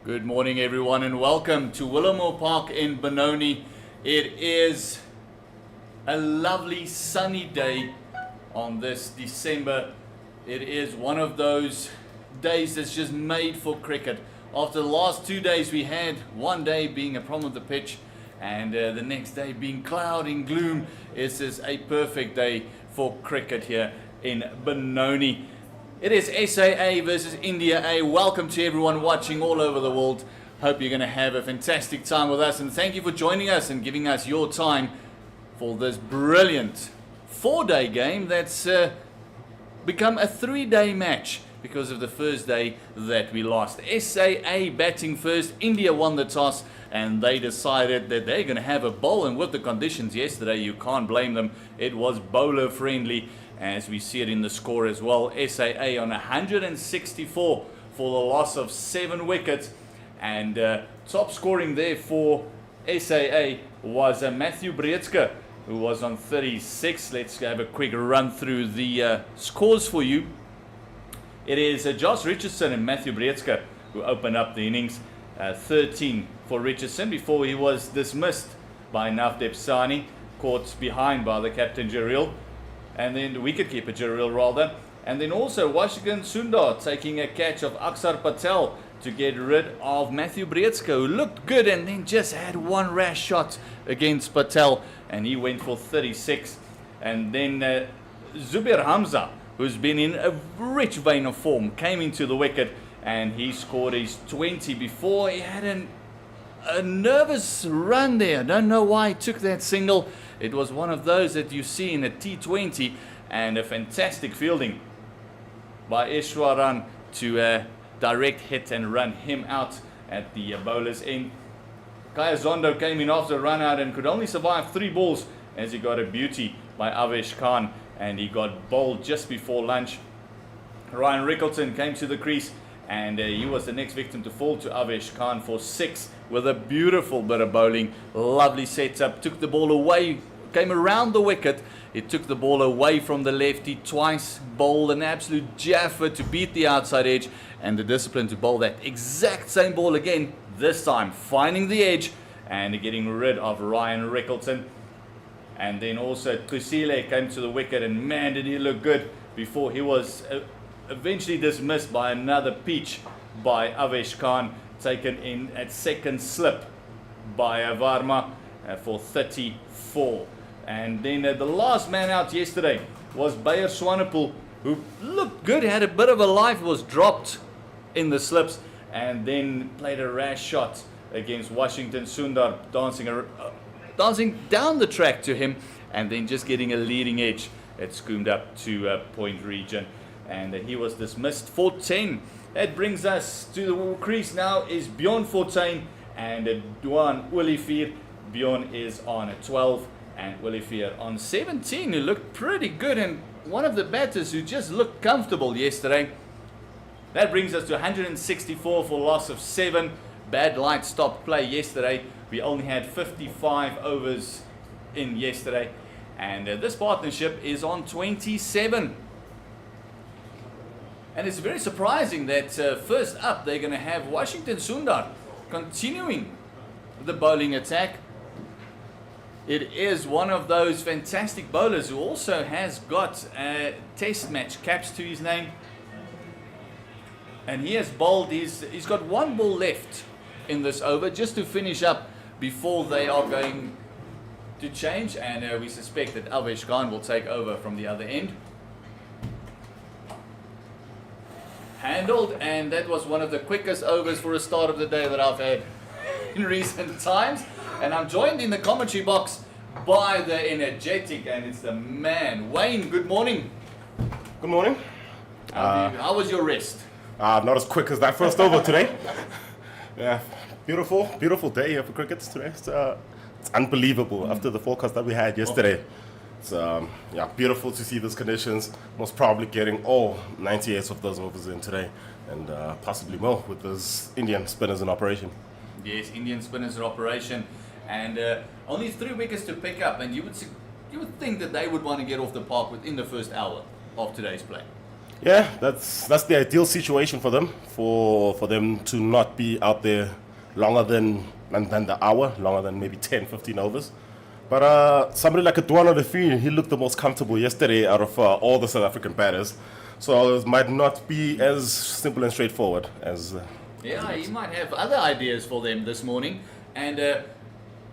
Good morning, everyone, and welcome to Willowmoore Park in Benoni. It is a lovely sunny day on this December. It is one of those days that's just made for cricket. After the last 2 days, we had one day being a problem with the pitch and the next day being cloud and gloom. This is a perfect day for cricket here in Benoni. It is SAA versus India A. Welcome to everyone watching all over the world. Hope you're going to have a fantastic time with us, and thank you for joining us and giving us your time for this brilliant 4-day game that's become a 3-day match because of the first day that we lost. SAA batting first. India won the toss and they decided that they're going to have a bowl, and with the conditions yesterday, you can't blame them. It was bowler friendly, as we see it in the score as well. SAA on 164 for the loss of 7 wickets, and top scoring there for SAA was Matthew Breedska, who was on 36. Let's have a quick run through the scores for you. It is Josh Richardson and Matthew Breedska who opened up the innings. 13 for Richardson before he was dismissed by Navdeep Sani, caught behind by the captain Jaril, and then the wicketkeeper Jaril rather, and then also Washington Sundar taking a catch of Aksar Patel to get rid of Matthew Breedska, who looked good and then just had one rash shot against Patel, and he went for 36. And then Zubair Hamza, who's been in a rich vein of form, came into the wicket and he scored his 20 before he had a nervous run there. I don't know why he took that single. It was one of those that you see in a T20, and a fantastic fielding by Ishwaran to direct hit and run him out at the bowler's end. Kaya Zondo came in after a run out and could only survive 3 balls as he got a beauty by Avesh Khan, and he got bowled just before lunch. Ryan Rickleton came to the crease, and he was the next victim to fall to Avesh Khan for 6 with a beautiful bit of bowling. Lovely setup, took the ball away, came around the wicket. It took the ball away from the lefty twice, bowled an absolute jaffer to beat the outside edge, and the discipline to bowl that exact same ball again, this time finding the edge and getting rid of Ryan Rickleton. And then also Kusile came to the wicket, and man did he look good before he was eventually dismissed by another peach by Avesh Khan, taken in at second slip by Varma for 34. And then the last man out yesterday was Bayer Swanepoel, who looked good, had a bit of a life, was dropped in the slips, and then played a rash shot against Washington Sundar, dancing down the track to him, and then just getting a leading edge. It scoomed up to point region, and he was dismissed for 10. That brings us to the crease now is Bjorn Fortuin and Duan Olivier. Bjorn is on 12 and Olivier on 17, who looked pretty good, and one of the batters who just looked comfortable yesterday. That brings us to 164 for loss of 7. Bad light stopped play yesterday. We only had 55 overs in yesterday, and this partnership is on 27. And it's very surprising that first up they're going to have Washington Sundar continuing the bowling attack. It is one of those fantastic bowlers who also has got test match caps to his name. And he has bowled, he's got 1 ball left in this over just to finish up before they are going to change. And we suspect that Avesh Khan will take over from the other end. Handled, and that was one of the quickest overs for a start of the day that I've had in recent times. And I'm joined in the commentary box by the energetic, and it's the man, Wayne. Good morning. Good morning. How was your rest? Not as quick as that first over today. Yeah, beautiful day here for cricket today. It's unbelievable after the forecast that we had yesterday. It's yeah, beautiful to see those conditions. Most probably getting all 98 of those overs in today, and possibly more with those Indian spinners in operation. Yes, Indian spinners in operation, and only 3 wickets to pick up. And you would think that they would want to get off the park within the first hour of today's play. Yeah, that's the ideal situation for them, for them to not be out there longer than the hour, longer than maybe 10, 15 overs. But somebody like a Duana Lefi, he looked the most comfortable yesterday out of all the South African batters. So it might not be as simple and straightforward as... Yeah, he might have other ideas for them this morning. And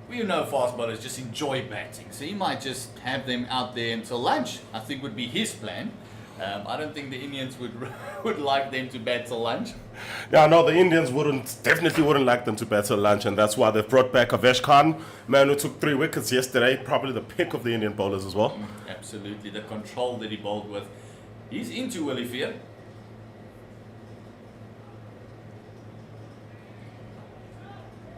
we know fast bowlers just enjoy batting. So he might just have them out there until lunch, I think would be his plan. I don't think the Indians would like them to bat till lunch. Yeah, no, the Indians definitely wouldn't like them to bat till lunch, and that's why they've brought back Avesh Khan, man who took 3 wickets yesterday, probably the pick of the Indian bowlers as well. Absolutely, the control that he bowled with. He's into Willie Fear.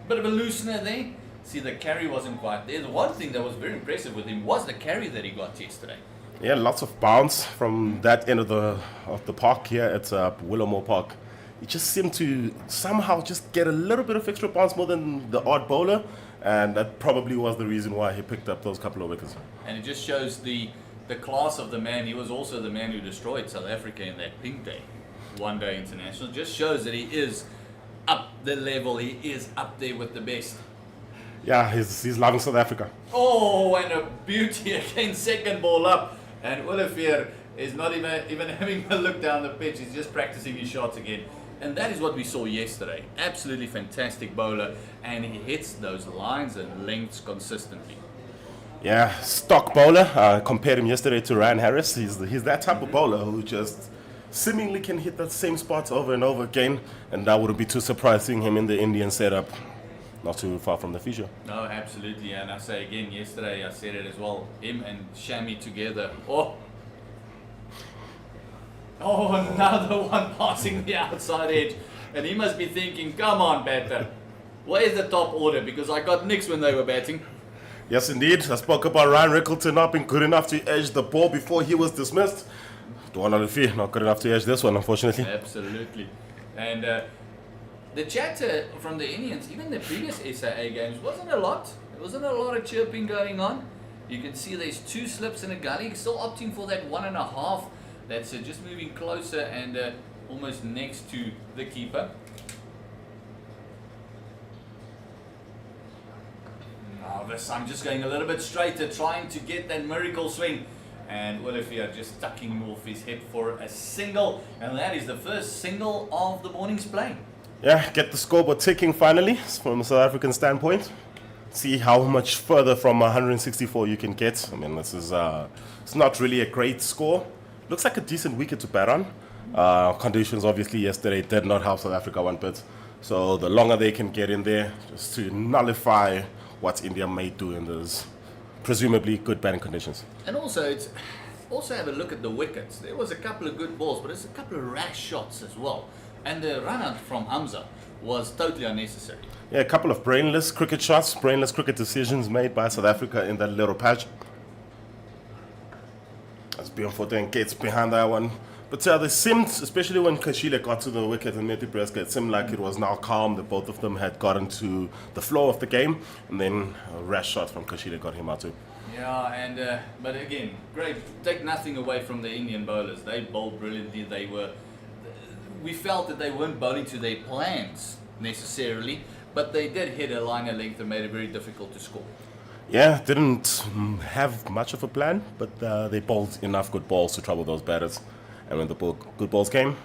Bit of a loosener there. See, the carry wasn't quite there. The one thing that was very impressive with him was the carry that he got yesterday. Yeah, lots of bounce from that end of the park here at Willowmoore Park. He just seemed to somehow just get a little bit of extra bounce more than the odd bowler, and that probably was the reason why he picked up those couple of wickets. And it just shows the class of the man. He was also the man who destroyed South Africa in that pink day, one-day international. Just shows that he is up the level. He is up there with the best. Yeah, he's loving South Africa. Oh, and a beauty again, second ball up. And Olivier is not even having a look down the pitch. He's just practicing his shots again. And that is what we saw yesterday. Absolutely fantastic bowler. And he hits those lines and lengths consistently. Yeah, stock bowler. Compared him yesterday to Ryan Harris. He's that type of bowler who just seemingly can hit that same spot over and over again. And that wouldn't be too surprising, him in the Indian setup. Not too far from the future. No, absolutely. And I say again, yesterday I said it as well. Him and Shami together. Oh, another one passing the outside edge. And he must be thinking, come on, batter. Where's the top order? Because I got nicks when they were batting. Yes, indeed. I spoke about Ryan Rickleton not being good enough to edge the ball before he was dismissed. Not good enough to edge this one, unfortunately. Absolutely. And the chatter from the Indians, even the previous SAA games, wasn't a lot. There wasn't a lot of chirping going on. You can see there's 2 slips in a gully. Still opting for that 1.5. That's just moving closer and almost next to the keeper. Now this I'm just going a little bit straighter, trying to get that miracle swing. And Olivier just tucking him off his head for a single. And that is the first single of the morning's play. Yeah, get the scoreboard ticking finally from a South African standpoint. See how much further from 164 you can get. I mean, this is it's not really a great score. Looks like a decent wicket to bat on. Conditions obviously yesterday did not help South Africa one bit. So the longer they can get in there, just to nullify what India may do in those presumably good batting conditions. And also, have a look at the wickets. There was a couple of good balls, but there's a couple of rash shots as well. And the run-out from Hamza was totally unnecessary. Yeah, a couple of brainless cricket shots, brainless cricket decisions made by South Africa in that little patch. As Bjorn gets behind that one. But they seemed, especially when Kashile got to the wicket and Meti Breska, it seemed like it was now calm, that both of them had gotten to the flow of the game. And then a rash shot from Kashile got him out too. Yeah, and but again, great. Take nothing away from the Indian bowlers. They bowled brilliantly. We felt that they weren't bowling to their plans necessarily, but they did hit a liner length and made it very difficult to score. Yeah, didn't have much of a plan, but they bowled enough good balls to trouble those batters. And when the good balls came,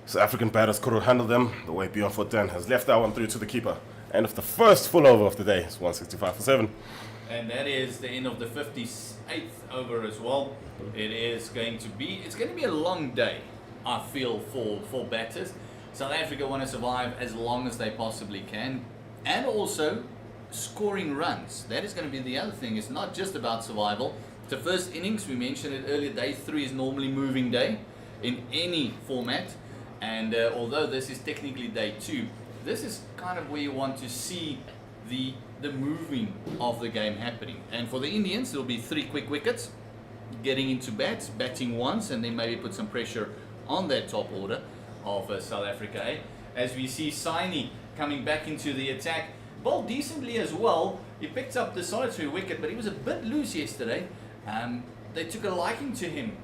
South African batters couldn't handle them the way Bjorn has left that one through to the keeper. End of the first full over of the day. It's 165 for 7. And that is the end of the 58th over as well. It's going to be a long day, I feel, for batters. South Africa want to survive as long as they possibly can, and also scoring runs. That is going to be the other thing. It's not just about survival. The first innings, we mentioned it earlier, day 3 is normally moving day in any format. And although this is technically day 2, this is kind of where you want to see the moving of the game happening. And for the Indians, there'll be 3 quick wickets, getting into batting once, and then maybe put some pressure on that top order of South Africa. Eh? As we see Saini coming back into the attack, bowled decently as well. He picked up the solitary wicket, but he was a bit loose yesterday. They took a liking to him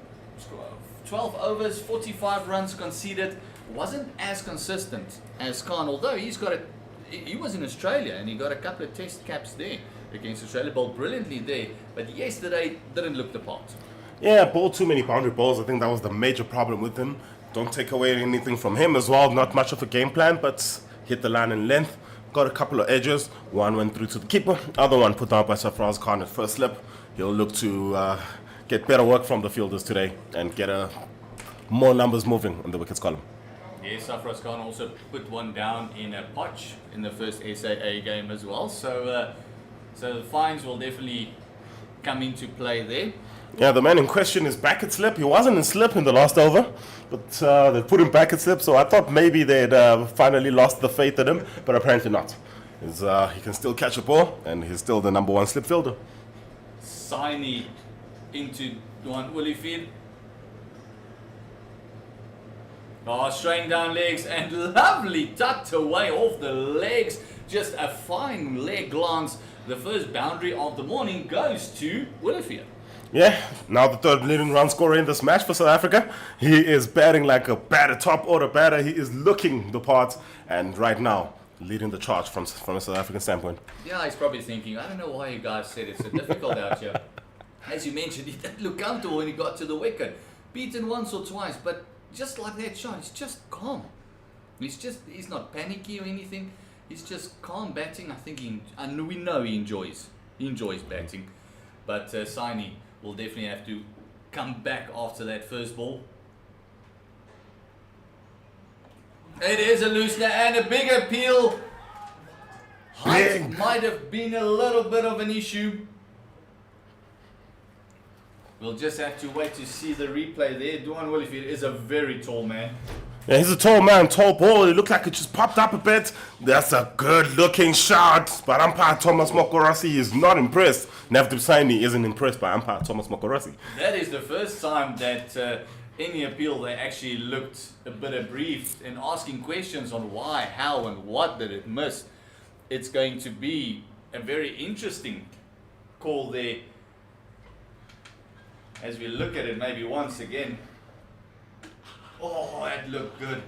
12 overs, 45 runs conceded. Wasn't as consistent as Khan, although he was in Australia and he got a couple of test caps there against Australia. Bowled brilliantly there, but yesterday didn't look the part. Yeah, bowled too many boundary balls. I think that was the major problem with him. Don't take away anything from him as well. Not much of a game plan, but hit the line in length. Got a couple of edges. One went through to the keeper. Other one put down by Sarfraz Khan at first slip. He'll look to get better work from the fielders today and get more numbers moving in the wickets column. Yes, Sarfraz Khan also put one down in a potch in the first SAA game as well. So the fines will definitely come into play there. Yeah, the man in question is back at slip. He wasn't in slip in the last over, but they put him back at slip. So I thought maybe they'd finally lost the faith in him, but apparently not. He can still catch a ball, and he's still the number one slip fielder. Saini into Duan Willowmoore. Oh, straight down legs and lovely tucked away off the legs. Just a fine leg glance. The first boundary of the morning goes to Willowmoore. Yeah, now the third leading run scorer in this match for South Africa. He is batting like a batter, top order batter. He is looking the part, and right now leading the charge from a South African standpoint. Yeah, he's probably thinking, I don't know why you guys said it's so difficult out here. As you mentioned, he didn't look comfortable when he got to the wicket. Beaten once or twice, but just like that shot, he's just calm. He's not panicky or anything. He's just calm batting. I think we know he enjoys batting. But Saini will definitely have to come back after that first ball. It is a loosener and a big appeal. Height might have been a little bit of an issue. We'll just have to wait to see the replay there. Duan Willowmoore is a very tall man. Yeah, he's a tall man, tall ball. It looked like it just popped up a bit. That's a good-looking shot. But umpire Thomas Mokorasi is not impressed. Navdeep Saini isn't impressed by umpire Thomas Mokorasi. That is the first time that any appeal they actually looked a bit aggrieved and asking questions on why, how, and what did it miss. It's going to be a very interesting call there as we look at it maybe once again. Oh, that looked good.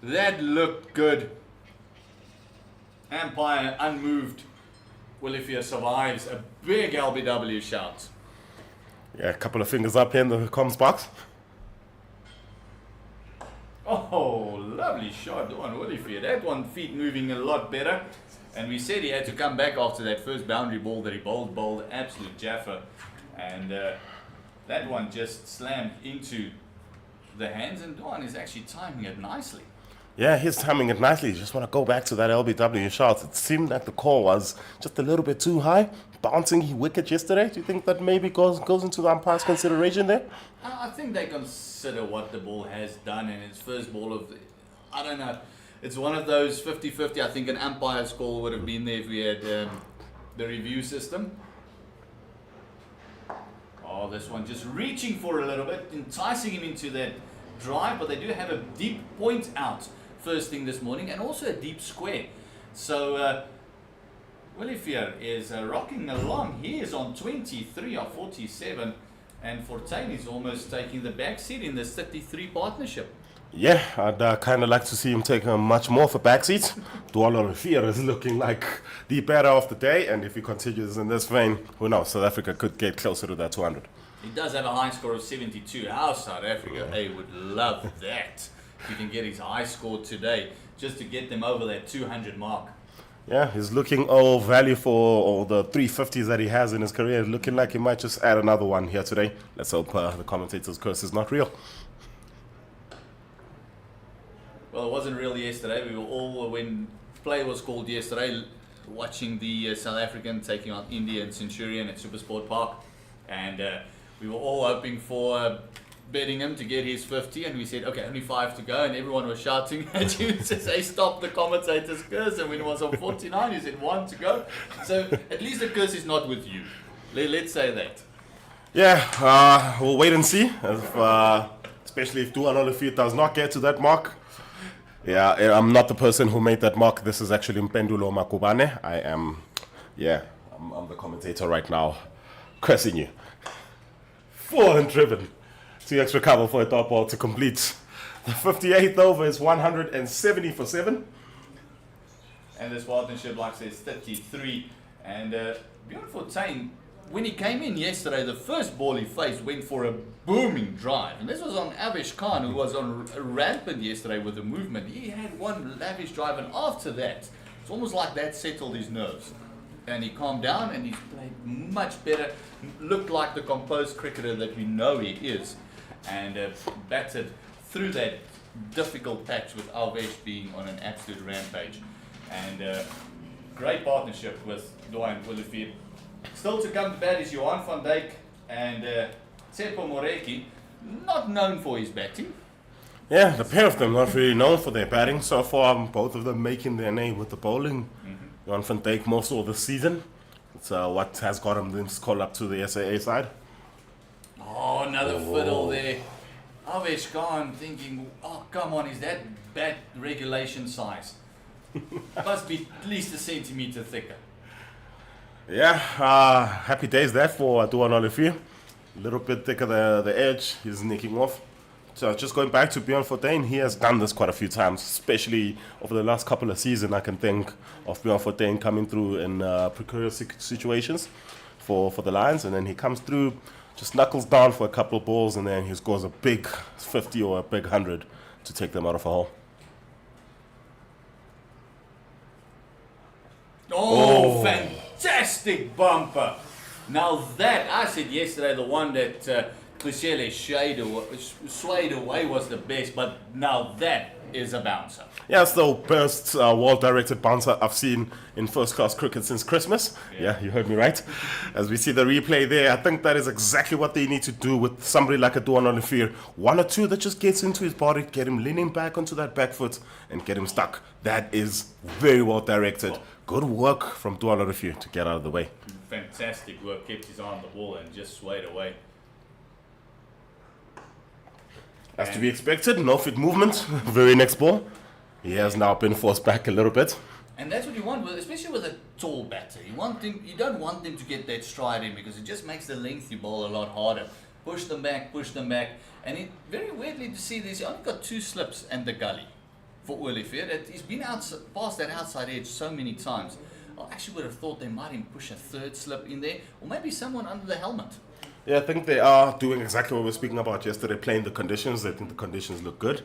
That looked good. Umpire unmoved. Willowmoore survives a big LBW shout. Yeah, a couple of fingers up here in the comms box. Oh, lovely shot on Willowmoore. That one feet moving a lot better. And we said he had to come back after that first boundary ball that he bowled absolute jaffa. And that one just slammed into the hands, and Duan is actually timing it nicely. Yeah, he's timing it nicely. Just want to go back to that LBW shot. It seemed like the call was just a little bit too high. Bouncing wicket yesterday. Do you think that maybe goes into the umpire's consideration there? I think they consider what the ball has done in its first ball of I don't know. It's one of those 50-50. I think an umpire's call would have been there if we had the review system. Oh, this one just reaching for a little bit, enticing him into that drive, but they do have a deep point out first thing this morning and also a deep square. So Willowmoore is rocking along. He is on 23 of 47, and Fortuin is almost taking the back seat in this 33 partnership. Yeah, I'd kind of like to see him take much more of a backseat. Duan Willowmoore is looking like the batter of the day, and if he continues in this vein, who knows, South Africa could get closer to that 200. He does have a high score of 72. Our South Africa A would love that. If he can get his high score today, just to get them over that 200 mark. Yeah, he's looking all value for all the 350s that he has in his career. Looking like he might just add another one here today. Let's hope the commentator's curse is not real. Well, it wasn't real yesterday. We were all, when play was called yesterday, watching the South African taking on India and Centurion at Supersport Park. And we were all hoping for betting him to get his 50. And we said, okay, only 5 to go. And everyone was shouting at you to say, stop the commentator's curse. And when it was on 49, you said 1 to go. So at least the curse is not with you. Let's say that. Yeah, we'll wait and see. Especially if Duan Willowmoore does not get to that mark. Yeah, I'm not the person who made that mark. This is actually Mpendulo Makubane. I'm the commentator right now, cursing you. Full and driven. 2 extra cover for a dot ball to complete. The 58th over is 170 for 7. And this partnership, like I said, is 33. And Bjorn Fortuin, when he came in yesterday, the first ball he faced went for a booming drive. And this was on Avish Khan, who was on rampant yesterday with the movement. He had one lavish drive, and after that, it's almost like that settled his nerves. And he calmed down, and he's played much better. Looked like the composed cricketer that we know he is. And batted through that difficult patch with Alvesh being on an absolute rampage. And great partnership with Dwayne Willowmoore. Still to come to bat is Johan van Dijk and Tsepo Moreki, not known for his batting. Yeah, the pair of them not really known for their batting so far. Both of them making their name with the bowling. Johan van Dijk more so this season. It's what has got him this call up to the SAA side. Oh, another fiddle there. Avesh Khan thinking, oh come on, is that bat regulation size? Must be at least a centimetre thicker. Yeah, happy days there for Duan Olivier. A little bit thicker the edge, he's nicking off. So just going back to Bjorn Fortuin, he has done this quite a few times, especially over the last couple of seasons. I can think of Bjorn Fortuin coming through in precarious situations for the Lions, and then he comes through, just knuckles down for a couple of balls, and then he scores a big 50 or a big 100 to take them out of a hole. Oh, fantastic bumper. Now that, I said yesterday, the one that Clichele swayed away was the best, but now that is a bouncer. Yeah, it's the best well-directed bouncer I've seen in first-class cricket since Christmas. Yeah, you heard me right. As we see the replay there, I think that is exactly what they need to do with somebody like a Duan Olivier. One or two that just gets into his body, get him leaning back onto that back foot, and get him stuck. That is very well-directed. Good work from Duan Olivier to get out of the way. Fantastic work, kept his eye on the ball and just swayed away. As to be expected, no fit movement. Very next ball. He has now been forced back a little bit. And that's what you want, especially with a tall batter. You don't want them to get that stride in, because it just makes the lengthy ball a lot harder. Push them back. And it, very weirdly to see this, he only got 2 slips and the gully for Olivier. He's been past that outside edge so many times. I actually would have thought they might even push a 3rd slip in there, or maybe someone under the helmet. Yeah, I think they are doing exactly what we were speaking about yesterday, playing the conditions. I think the conditions look good.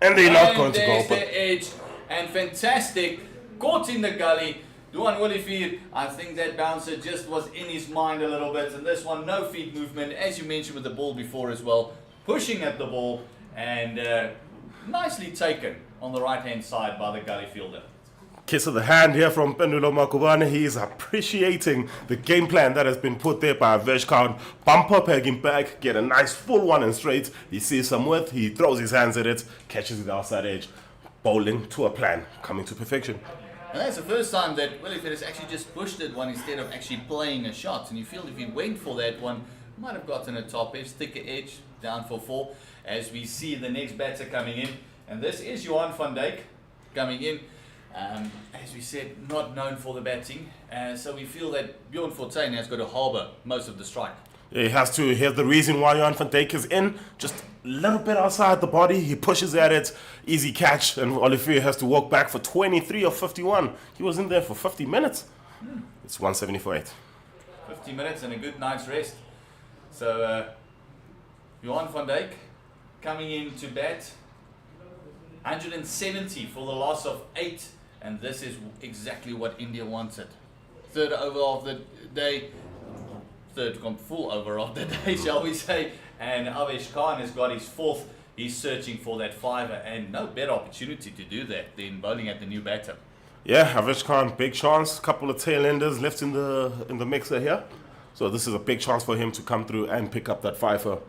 And they're not going to go. There's the edge, and fantastic, caught in the gully. Duan Willowmoore, I think that bouncer just was in his mind a little bit, and this one, no feet movement, as you mentioned with the ball before as well, pushing at the ball, and nicely taken on the right-hand side by the gully fielder. Kiss of the hand here from Pendulo Makubane. He is appreciating the game plan that has been put there by Avesh Khan. Bumper, peg him back, get a nice full one and straight. He sees some width, he throws his hands at it, catches it outside edge. Bowling to a plan, coming to perfection. And that's the first time that Willowmoore has actually just pushed it one instead of actually playing a shot. And you feel if he went for that one, might have gotten a top edge, thicker edge, down for 4. As we see the next batter coming in. And this is Johan van Dijk coming in. As we said, not known for the batting, so we feel that Bjorn Fortuin has got to harbour most of the strike. Yeah, he has to. Here's the reason why Johan van Dijk is in. Just a little bit outside the body. He pushes at it. Easy catch. And Olivier has to walk back for 23 or 51. He was in there for 50 minutes. It's 170 for 8. 50 minutes and a good night's rest. So, Johan van Dijk coming in to bat. 170 for the loss of 8. And this is exactly what India wanted. 3rd over of the day, 3rd full over of the day, shall we say. And Avesh Khan has got his 4th. He's searching for that 5er, and no better opportunity to do that than bowling at the new batter. Yeah, Avesh Khan, big chance. Couple of tailenders left in the mixer here. So this is a big chance for him to come through and pick up that 5er.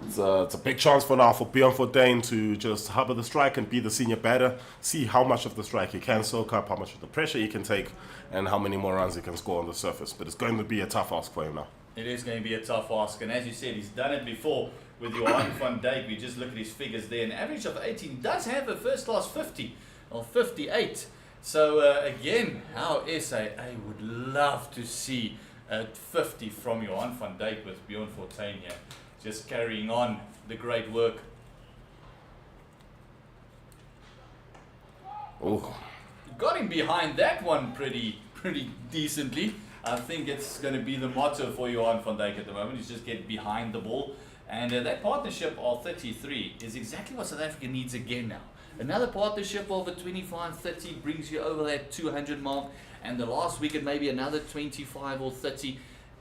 It's a big chance for now for Bjorn Fortuin to just harbour the strike and be the senior batter. See how much of the strike he can soak up, how much of the pressure he can take, and how many more runs he can score on the surface. But it's going to be a tough ask for him now. It is going to be a tough ask. And as you said, he's done it before with Johan van Dijk. We just look at his figures there. An average of 18 does have a first-class 50 or 58. So again, our SAA would love to see 50 from Johan van Dijk with Bjorn Fortuin here. Just carrying on the great work. Oh, Got him behind that one pretty decently. I think it's going to be the motto for Johan van Dijk at the moment. Is just get behind the ball. And that partnership of 33 is exactly what South Africa needs again now. Another partnership of a 25-30 brings you over that 200 mark. And the last wicket, maybe another 25 or 30.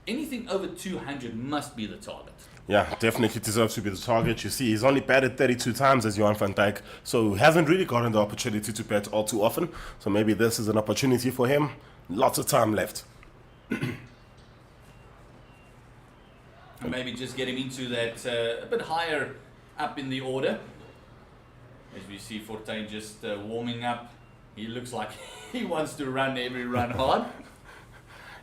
Anything over 200 must be the target. yeah, definitely deserves to be the target. You see, he's only batted 32 times as Johan van Dijk, so he hasn't really gotten the opportunity to bat all too often. So maybe this is an opportunity for him. Lots of time left. Maybe just get him into that a bit higher up in the order. As we see Fortuin just warming up. He looks like he wants to run every run hard.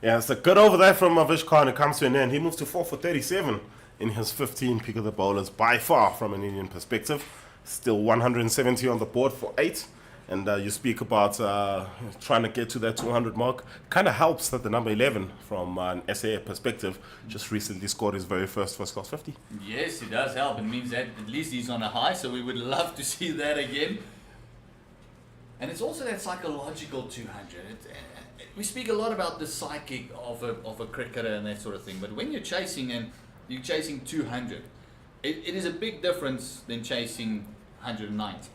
Yeah, it's a good over there from Mavish Khan. It comes to an end. He moves to 4 for 37 in his 15 pick of the bowlers, by far from an Indian perspective. Still 170 on the board for 8. And you speak about trying to get to that 200 mark. Kind of helps that the number 11 from an SAA perspective just recently scored his very first class 50. Yes, it does help. It means that at least he's on a high, so we would love to see that again. And it's also that psychological 200. We speak a lot about the psychic of a cricketer and that sort of thing, but when you're chasing 200, it is a big difference than chasing 190.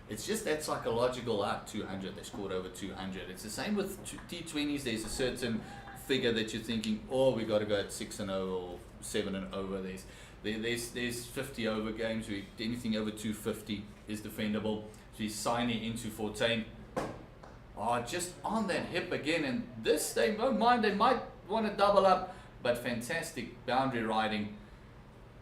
It's just that psychological 200. They scored over 200. It's the same with T20s. There's a certain figure that you're thinking, oh, we got to go at 6-0 or 7 over. There's 50 over games where anything over 250 is defendable. So he's signing into Fortuin. Just on that hip again, and this they don't mind. They might want to double up, but fantastic boundary riding.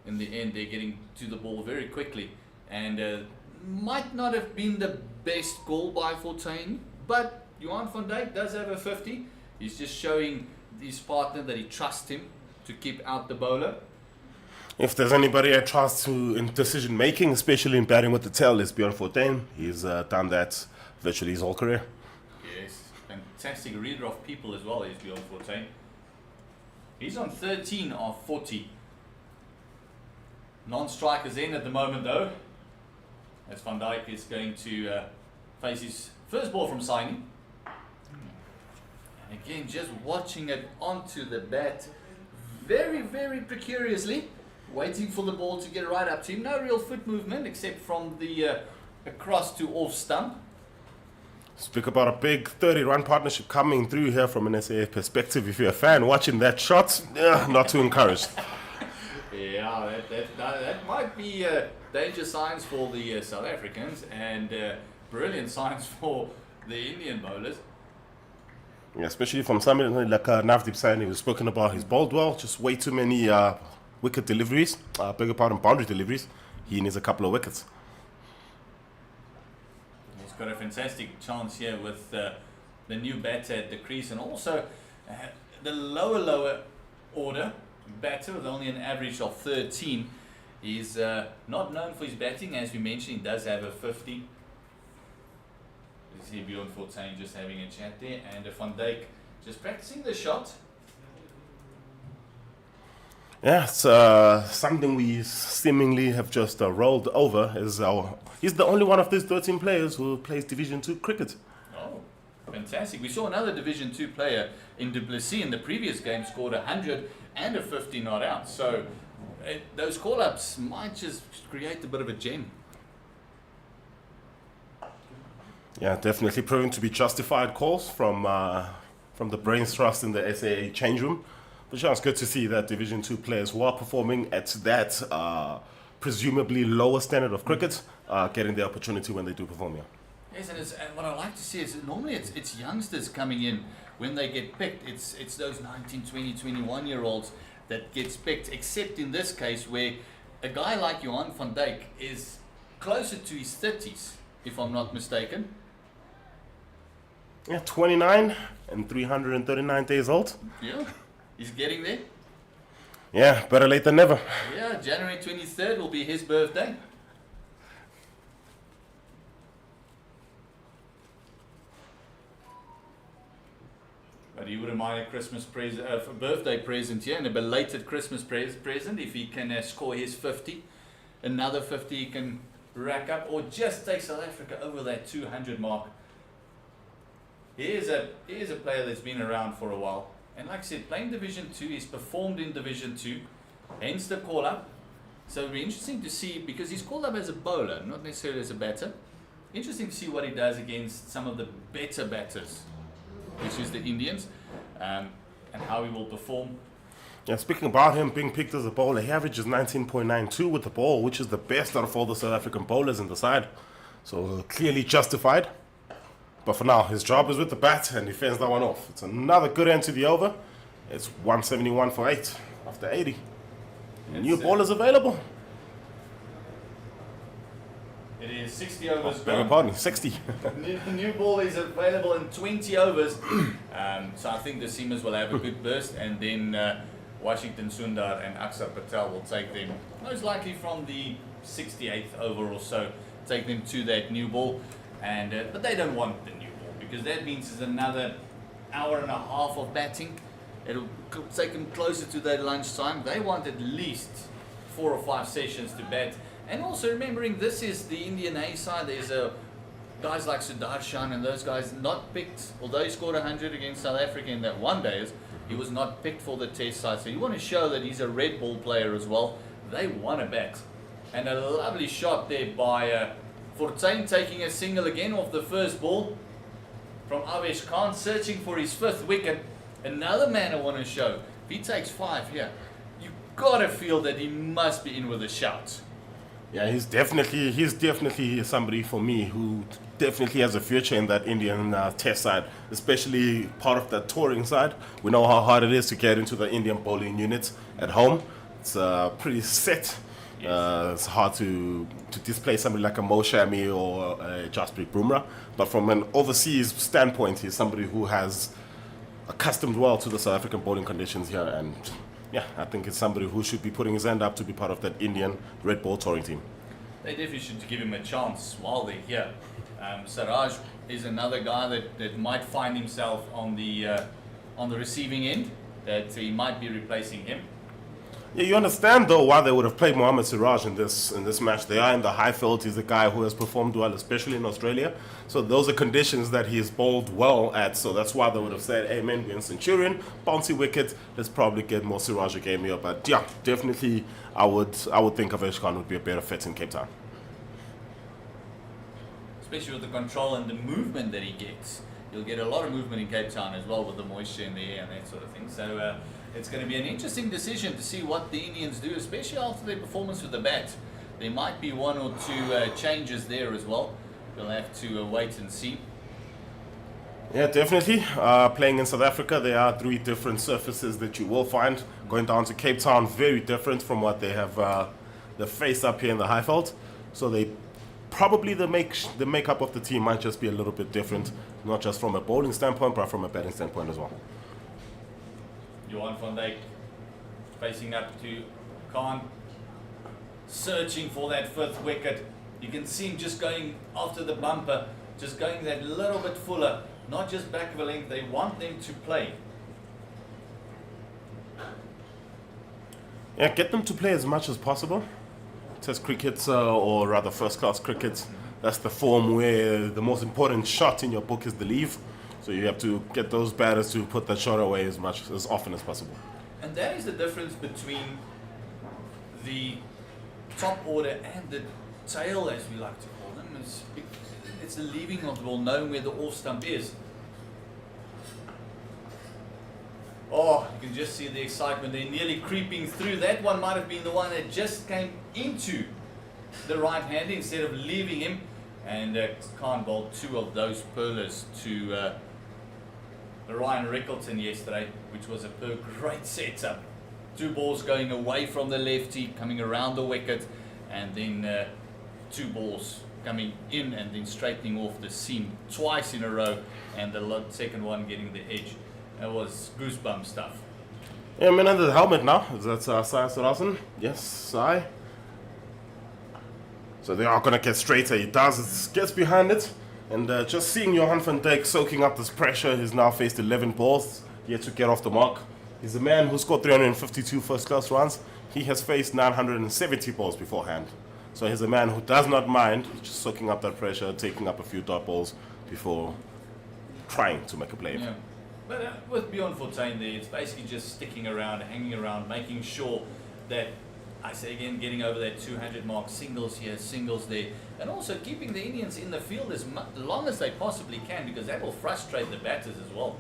In the end, they're getting to the ball very quickly, and might not have been the best goal by Fortuin, but Johan van Dijk does have a 50. He's just showing his partner that he trusts him to keep out the bowler. If there's anybody I trust in decision making, especially in batting with the tail, it's Bjorn Fortuin. He's done that virtually his whole career. Yes, fantastic reader of people as well is Bjorn Fortuin. He's on 13 of 40. Non-strikers in at the moment though, as Van Dijk is going to face his first ball from signing. And again, just watching it onto the bat very, very precariously, waiting for the ball to get right up to him. No real foot movement except from the across to off stump. Speak about a big 30-run partnership coming through here from an SAA perspective. If you're a fan watching that shot, not too encouraged. Yeah, that might be danger signs for the South Africans and brilliant signs for the Indian bowlers. Yeah, especially from somebody like Navdeep Saini, who's spoken about his bowled well, just way too many wicket deliveries, boundary deliveries. He needs a couple of wickets. He's got a fantastic chance here with the new batter at the crease, and also the lower order batter with only an average of 13. He's not known for his batting, as we mentioned. He does have a 50. You see Bjorn Fortuin just having a chat there, and Van Dijk just practicing the shot. Yeah, it's something we seemingly have just rolled over. He's the only one of these 13 players who plays Division 2 cricket. Oh, fantastic. We saw another Division 2 player in Du Plessis in the previous game scored 100 and a 50 not out. So those call-ups might just create a bit of a gem. Yeah, definitely proving to be justified calls from the brains trust in the SAA change room. But yeah, it's good to see that Division 2 players who are performing at that presumably lower standard of cricket getting the opportunity when they do perform here. Yes, and what I like to see is normally it's youngsters coming in when they get picked. It's those 19, 20, 21-year-olds that gets picked, except in this case where a guy like Johan van Dijk is closer to his 30s, if I'm not mistaken. Yeah, 29 and 339 days old. Yeah, he's getting there. Yeah, better late than never. Yeah, January 23rd will be his birthday. But he wouldn't mind a Christmas present, a birthday present here, and a belated Christmas present if he can score his 50. Another 50 he can rack up, or just take South Africa over that 200 mark. He is a player that's been around for a while. And like I said, playing Division 2, he's performed in Division 2, hence the call-up. So it'll be interesting to see, because he's called up as a bowler, not necessarily as a batter. Interesting to see what he does against some of the better batters, which is the Indians, and how he will perform. Yeah, speaking about him being picked as a bowler, he averages 19.92 with the ball, which is the best out of all the South African bowlers in the side. So clearly justified. But for now, his job is with the bat, and he fends that one off. It's another good end to the over. It's 171 for 8 after 80. New ball is available. It is 60 overs. Beg your pardon, 60. The new ball is available in 20 overs. So I think the seamers will have a good burst, and then Washington Sundar and Akshar Patel will take them, most likely from the 68th over or so, take them to that new ball. And but they don't want the new ball, because that means it's another hour and a half of batting. It'll take them closer to their lunchtime. They want at least 4 or 5 sessions to bat. And also remembering, this is the Indian A side. There's guys like Sudarshan and those guys not picked, although he scored 100 against South Africa in that one day, he was not picked for the test side. So you want to show that he's a red ball player as well. They want to bat. And a lovely shot there by Fortuin, taking a single again off the first ball from Avesh Khan, searching for his 5th wicket. Another man I want to show. If he takes 5 here, you've got to feel that he must be in with a shout. Yeah, he's definitely somebody for me who definitely has a future in that Indian test side, especially part of that touring side. We know how hard it is to get into the Indian bowling unit at home. It's pretty set. It's hard to display somebody like a Mo Shami or a Jasprit Bumrah. But from an overseas standpoint, he's somebody who has accustomed well to the South African bowling conditions here, and yeah, I think it's somebody who should be putting his hand up to be part of that Indian red ball touring team. They definitely should give him a chance while they're here. Siraj is another guy that might find himself on the receiving end, that he might be replacing him. Yeah, you understand though why they would have played Mohammad Siraj in this match. They are in the high field. He's a guy who has performed well, especially in Australia. So those are conditions that he has bowled well at. So that's why they would have said, hey man, we're in Centurion, bouncy wicket, let's probably get more Siraj a game here. But yeah, definitely I would think Avesh Khan would be a better fit in Cape Town. Especially with the control and the movement that he gets. You'll get a lot of movement in Cape Town as well, with the moisture in the air and that sort of thing. So it's going to be an interesting decision to see what the Indians do, especially after their performance with the bat. There might be 1 or 2 changes there as well. We'll have to wait and see. Yeah, definitely. Playing in South Africa, there are 3 different surfaces that you will find. Going down to Cape Town, very different from what they have the face up here in the Highveld. So they probably the makeup of the team might just be a little bit different, not just from a bowling standpoint, but from a batting standpoint as well. Johan van Dijk facing up to Khan, searching for that 5th wicket. You can see him just going after the bumper, just going that little bit fuller, not just back of a length. They want them to play. Yeah, get them to play as much as possible. Test cricket, or rather first-class cricket, that's the form where the most important shot in your book is the leave. So you have to get those batters to put that shot away as often as possible. And that is the difference between the top order and the tail, as we like to call them. It's the leaving of the ball, knowing where the off stump is. Oh, you can just see the excitement. They're nearly creeping through. That one might have been the one that just came into the right hand instead of leaving him. And Khan bowled 2 of those pearlers to Ryan Rickleton yesterday, which was a great setup. 2 balls going away from the lefty, coming around the wicket, and then 2 balls coming in and then straightening off the seam twice in a row, and the second one getting the edge. That was goosebump stuff. Yeah, man, under the helmet now. Is that Sai Sarasan? Yes, Sai. So they are going to get straighter. He does, gets behind it. And just seeing Johan van Dijk soaking up this pressure, he's now faced 11 balls. yet to get off the mark. He's a man who scored 352 first-class runs. He has faced 970 balls beforehand. So he's a man who does not mind just soaking up that pressure, taking up a few dot balls before trying to make a play. Yeah. But with Bjorn Fortuin there, it's basically just sticking around, hanging around, making sure that, I say again, getting over that 200 mark, singles here, singles there, and also keeping the Indians in the field as long as they possibly can, because that will frustrate the batters as well.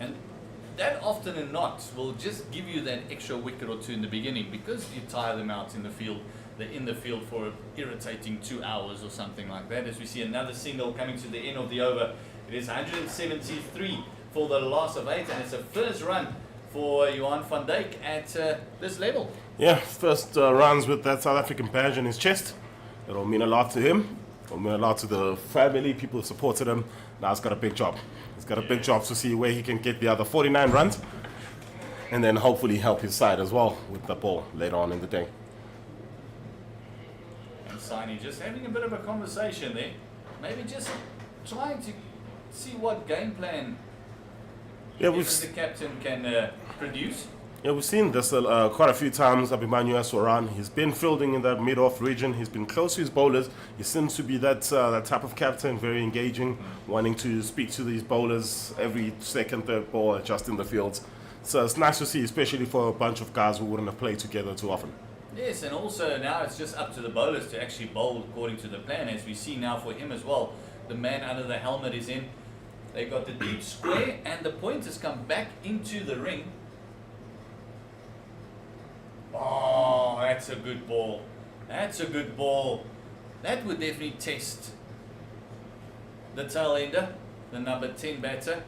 And that often and not will just give you that extra wicket or two in the beginning, because you tire them out in the field. They're in the field for an irritating 2 hours or something like that. As we see another single coming to the end of the over. It is 173 for the loss of 8, and it's a first run for Johan van Dijk at this level. Yeah, first runs with that South African badge in his chest. It'll mean a lot to him. It'll mean a lot to the family, people who supported him. Now he's got a big job. He's got a big job to see where he can get the other 49 runs, and then hopefully help his side as well with the ball later on in the day. And Saini just having a bit of a conversation there. Maybe just trying to see what game plan the captain can produce. Yeah, we've seen this quite a few times. Abhimanyu Aswaran, he's been fielding in that mid-off region. He's been close to his bowlers. He seems to be that type of captain, very engaging, wanting to speak to these bowlers every second, third ball, adjusting the fields. So it's nice to see, especially for a bunch of guys who wouldn't have played together too often. Yes, and also now it's just up to the bowlers to actually bowl according to the plan, as we see now for him as well. The man under the helmet is in. They got the deep square, and the point has come back into the ring. Oh, that's a good ball. That's a good ball. That would definitely test the Tailender, the number 10 batter.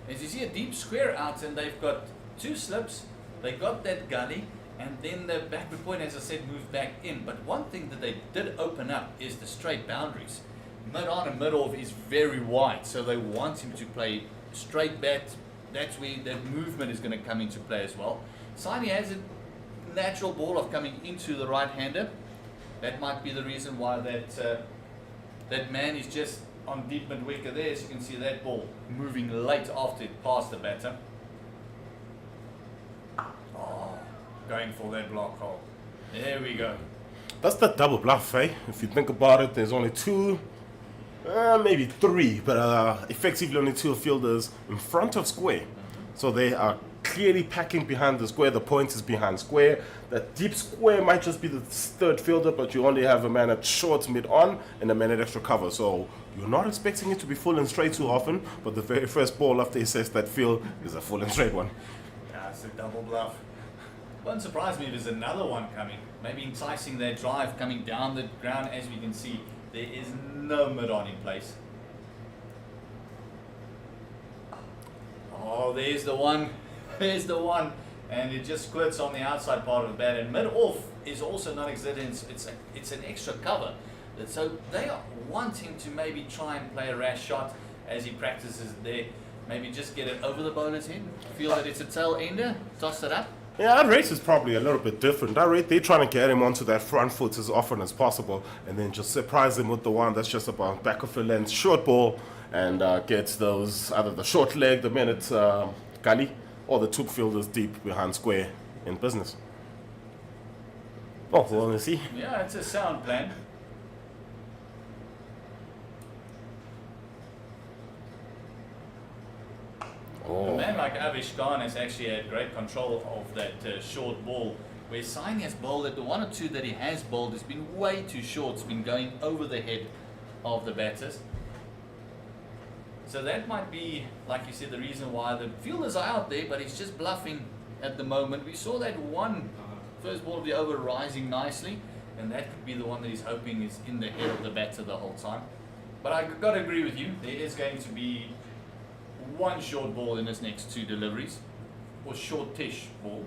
As you see, a deep square out, and they've got 2 slips. They got that gully, and then the backward point, as I said, moved back in. But one thing that they did open up is the straight boundaries. Mid-on and mid-off is very wide, so they want him to play straight bat. That's where that movement is going to come into play as well. Saini has a natural ball of coming into the right-hander. That might be the reason why that man is just on deep mid-wicket there. As you can see, that ball moving late after it passed the batter. Oh, going for that block hole. There we go. That's the double bluff, eh? If you think about it, there's only 2, maybe 3, but effectively only 2 fielders in front of square. So they are clearly packing behind the square. The point is behind square. That deep square might just be the 3rd fielder, but you only have a man at short, mid-on, and a man at extra cover. So you're not expecting it to be full and straight too often, but the very first ball after he says that field is a full and straight one. Yeah, it's a double bluff. Wouldn't surprise me if there's another one coming. Maybe enticing that drive coming down the ground. As we can see, there is no mid-on in place. Oh, there's the one. There's the one. And it just squirts on the outside part of the bat. And mid-off is also non-existent. It's an extra cover. So they are wanting to maybe try and play a rash shot as he practices there. Maybe just get it over the bowler's head. Feel that it's a tail ender. Toss it up. Yeah, our race is probably a little bit different. Our rate, they're trying to get him onto that front foot as often as possible, and then just surprise him with the one that's just about back of the length short ball, and gets those either the short leg, the minute gully, or the 2 fielders deep behind square in business. Oh, we'll only see. Yeah, it's a sound plan. A man like Avish Khan has actually had great control of that short ball, where Saini has bowled it. The 1 or 2 that he has bowled has been way too short. It's been going over the head of the batters. So that might be, like you said, the reason why the fielders are out there, but he's just bluffing at the moment. We saw that one first ball of the over rising nicely, and that could be the one that he's hoping is in the head of the batter the whole time. But I've got to agree with you. There is going to be 1 short ball in his next 2 deliveries, or shortish ball.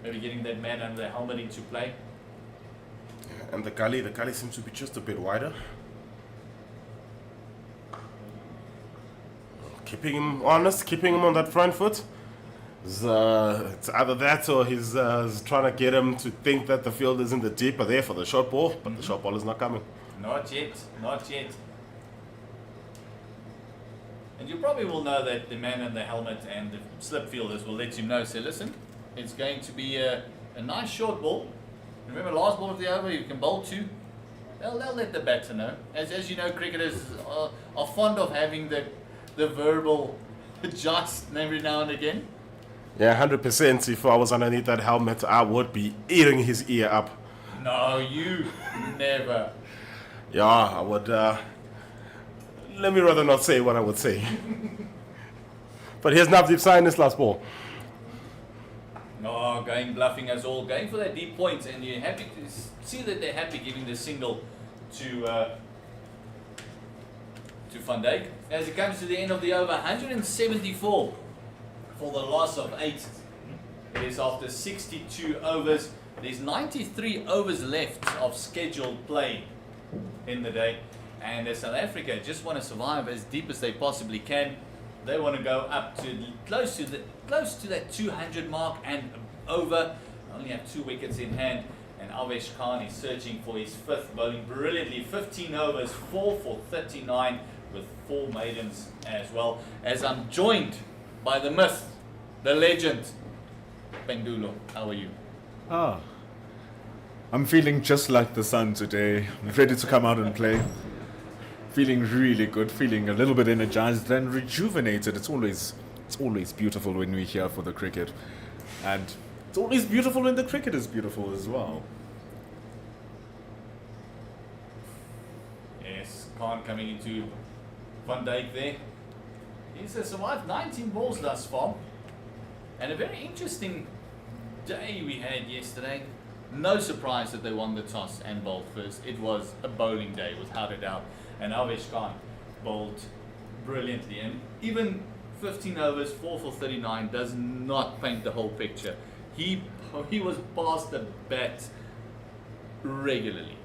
Maybe getting that man under the helmet into play. And the gully seems to be just a bit wider. Keeping him honest, keeping him on that front foot. It's either that or he's trying to get him to think that the field is in the deep are there for the short ball, but the short ball is not coming. Not yet, not yet. And you probably will know that the man in the helmet and the slip fielders will let you know, say, listen, it's going to be a nice short ball. Remember, last ball of the over, you can bowl two. They'll let the batter know. As you know, cricketers are fond of having the verbal adjust every now and again. Yeah, 100%. If I was underneath that helmet, I would be eating his ear up. No, you never. Yeah, I would. Let me rather not say what I would say. But here's Navdeep Sain this last ball. Oh, going bluffing us all, going for that deep point, and you're happy to see that they're happy giving the single to Van Dijk. As it comes to the end of the over, 174 for the loss of 8. It is after 62 overs. There's 93 overs left of scheduled play in the day, and South Africa just want to survive as deep as they possibly can. They want to go up to close to that 200 mark and over. Only have 2 wickets in hand, and Avesh Khan is searching for his 5th, bowling brilliantly. 15 overs, 4 for 39 with 4 maidens as well. As I'm joined by the myth, the legend, Pendulo. How are you? I'm feeling just like the sun today. I'm ready to come out and play. Feeling really good, feeling a little bit energized and rejuvenated. It's always beautiful when we're here for the cricket. And it's always beautiful when the cricket is beautiful as well. Yes, Khan coming into Van Dijk there. He's survived 19 balls thus far. And a very interesting day we had yesterday. No surprise that they won the toss and bowled first. It was a bowling day without a doubt. And Avesh Khan bowled brilliantly. And even 15 overs, 4 for 39 does not paint the whole picture. He was past the bat regularly.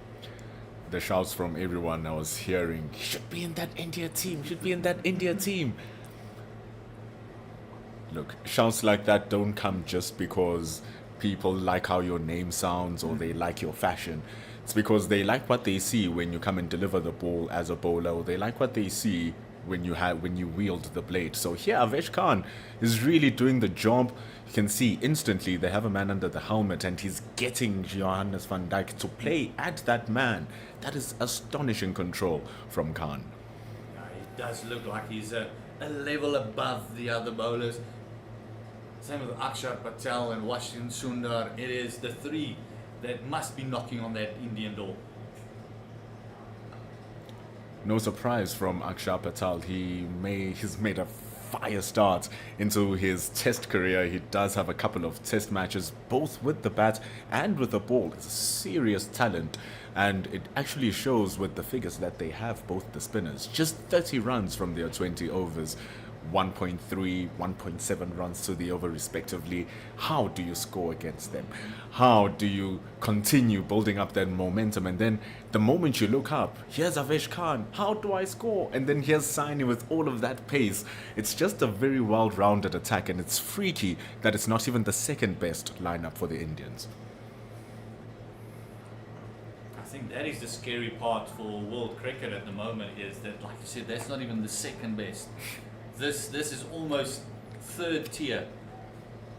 The shouts from everyone I was hearing, "He should be in that India team, should be in that India team." Look, shouts like that don't come just because people like how your name sounds or they like your fashion. It's because they like what they see when you come and deliver the ball as a bowler, or they like what they see when you wield the blade. So here Avesh Khan is really doing the job. You can see instantly they have a man under the helmet and he's getting Johannes van Dijk to play at that man. That is astonishing control from Khan. Yeah, it does look like he's a level above the other bowlers. Same with Akshar Patel and Washington Sundar. It is the 3 that must be knocking on that Indian door. No surprise from Akshar Patel. He's made a fire start into his test career. He does have a couple of test matches, both with the bat and with the ball. It's a serious talent, and it actually shows with the figures that they have, both the spinners. Just 30 runs from their 20 overs. 1.3, 1.7 runs to the over respectively. How do you score against them? How do you continue building up that momentum? And then the moment you look up, here's Avesh Khan. How do I score? And then here's Saini with all of that pace. It's just a very well-rounded attack, and it's freaky that it's not even the second best lineup for the Indians. I think that is the scary part for world cricket at the moment, is that, like you said, that's not even the second best. This is almost 3rd tier.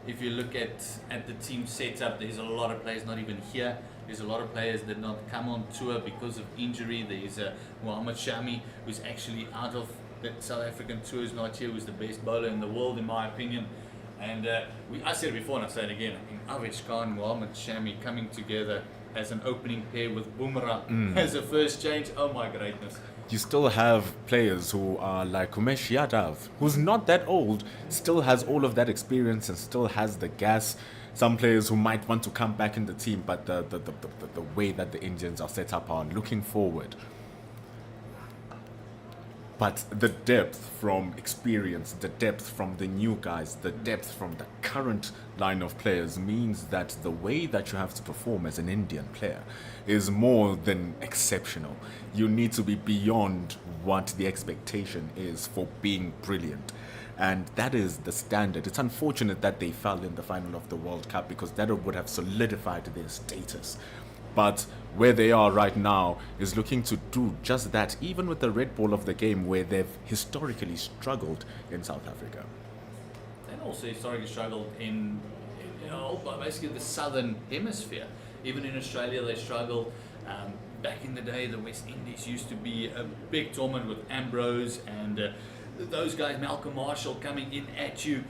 If you look at the team setup, there's a lot of players not even here. There's a lot of players that not come on tour because of injury. There's Mohammad Shami, who's actually out of the South African tour, is not here, who's the best bowler in the world in my opinion. And I said it before and I say it again. I think Avesh Khan and Mohammad Shami coming together as an opening pair with Bumrah as a first change. Oh my greatness. You still have players who are like Umesh Yadav, who's not that old, still has all of that experience and still has the gas. Some players who might want to come back in the team, but the way that the Indians are set up are looking forward. But the depth from experience, the depth from the new guys, the depth from the current line of players means that the way that you have to perform as an Indian player is more than exceptional. You need to be beyond what the expectation is for being brilliant. And that is the standard. It's unfortunate that they fell in the final of the World Cup because that would have solidified their status. But where they are right now is looking to do just that, even with the red ball of the game where they've historically struggled in South Africa. And also historically struggled in basically the southern hemisphere. Even in Australia they struggled. Back in the day the West Indies used to be a big tournament with Ambrose and those guys, Malcolm Marshall coming in at you.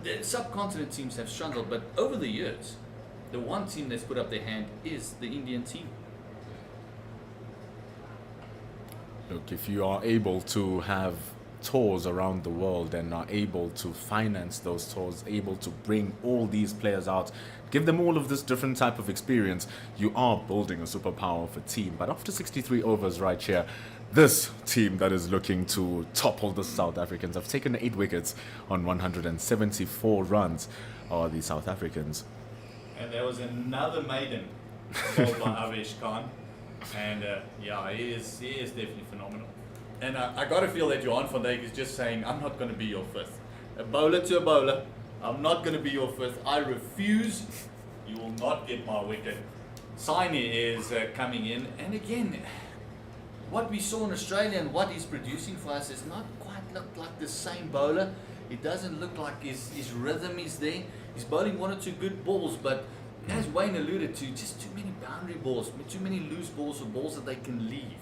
The subcontinent teams have struggled, but over the years the one team that's put up their hand is the Indian team. Look, if you are able to have tours around the world and are able to finance those tours, able to bring all these players out, give them all of this different type of experience, you are building a superpower of a team. But after 63 overs right here, this team that is looking to topple the South Africans have taken 8 wickets on 174 runs, are the South Africans. And there was another maiden bowled by Avesh Khan. And he is definitely phenomenal. And I got to feel that Johan van Dijk is just saying, I'm not going to be your fifth. A bowler to a bowler, I'm not going to be your fifth. I refuse. You will not get my wicket. Saini is coming in. And again, what we saw in Australia and what he's producing for us is not quite looked like the same bowler. It doesn't look like his rhythm is there. He's bowling one or two good balls, but as Wayne alluded to, just too many boundary balls, too many loose balls or balls that they can leave.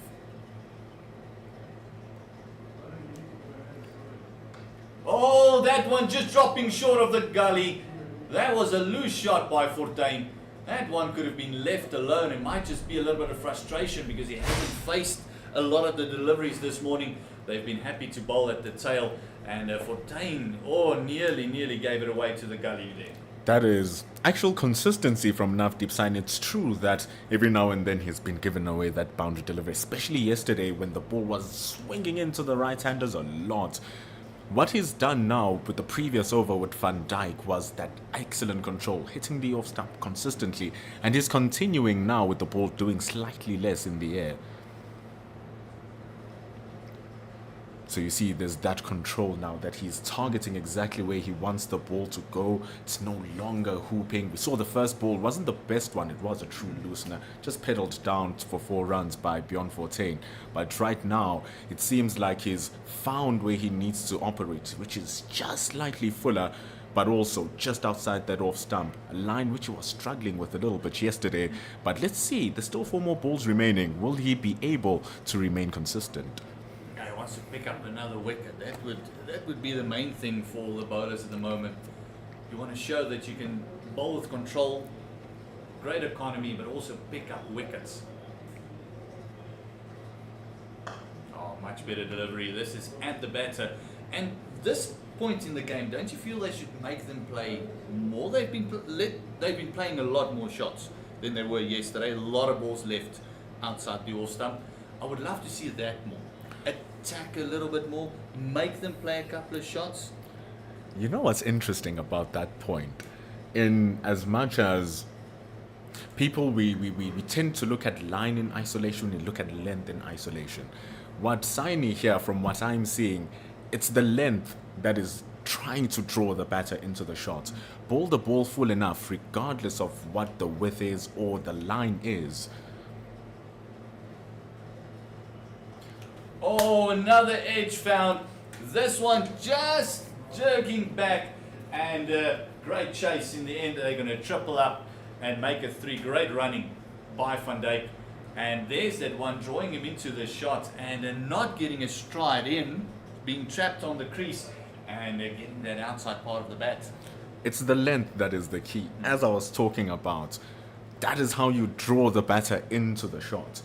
Oh, that one just dropping short of the gully. That was a loose shot by Fortuin. That one could have been left alone. It might just be a little bit of frustration because he hasn't faced a lot of the deliveries this morning. They've been happy to bowl at the tail. And Fortuin, nearly gave it away to the gully there. That is actual consistency from Navdeep Saini. It's true that every now and then he's been given away that boundary delivery, especially yesterday when the ball was swinging into the right-handers a lot. What he's done now with the previous over with Van Dijk was that excellent control, hitting the off-stump consistently, and he's continuing now with the ball doing slightly less in the air. So you see there's that control now that he's targeting exactly where he wants the ball to go. It's no longer hooping. We saw the first ball wasn't the best one. It was a true loosener. Just pedaled down for 4 runs by Bjorn Fortuin. But right now, it seems like he's found where he needs to operate, which is just slightly fuller, but also just outside that off stump. A line which he was struggling with a little bit yesterday. But let's see, there's still 4 more balls remaining. Will he be able to remain consistent? Wants to pick up another wicket. That would be the main thing for the bowlers at the moment. You want to show that you can bowl with control, great economy, but also pick up wickets. Oh, much better delivery. This is at the batter. And this point in the game, don't you feel they should make them play more? They've been playing a lot more shots than they were yesterday. A lot of balls left outside the off stump. I would love to see that more. Attack a little bit more, make them play a couple of shots. You know what's interesting about that point? In as much as people, we tend to look at line in isolation, we look at length in isolation. What Saini here, from what I'm seeing, it's the length that is trying to draw the batter into the shot. Bowl the ball full enough, regardless of what the width is or the line is. Oh, another edge found. This one just jerking back, and great chase in the end. They're going to triple up and make it 3. Great running by Van Dijk. And there's that one drawing him into the shot and not getting a stride in, being trapped on the crease and getting that outside part of the bat. It's the length that is the key. As I was talking about, that is how you draw the batter into the shot.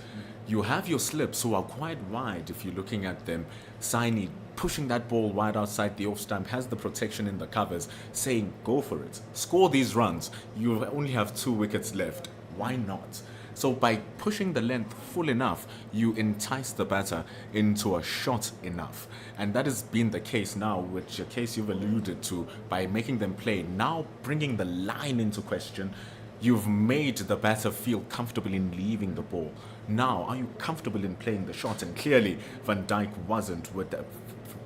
You have your slips who are quite wide if you're looking at them. Saini pushing that ball wide outside the off stump, has the protection in the covers, saying go for it. Score these runs. You only have 2 wickets left. Why not? So by pushing the length full enough, you entice the batter into a shot enough. And that has been the case now, which a case you've alluded to, by making them play. Now bringing the line into question, you've made the batter feel comfortable in leaving the ball. Now, are you comfortable in playing the shot? And clearly, Van Dijk wasn't with that.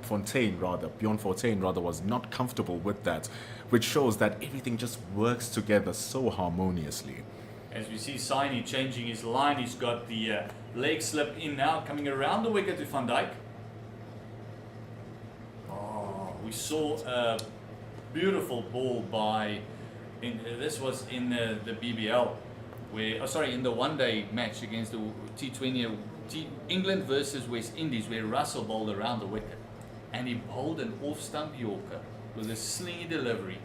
Bjorn Fortuin was not comfortable with that, which shows that everything just works together so harmoniously. As we see Saini changing his line, he's got the leg slip in now, coming around the wicket to Van Dijk. Oh, we saw a beautiful ball by, this was in the BBL, where, in the one-day match against the T20, England versus West Indies, where Russell bowled around the wicket. And he bowled an off-stump Yorker with a slingy delivery.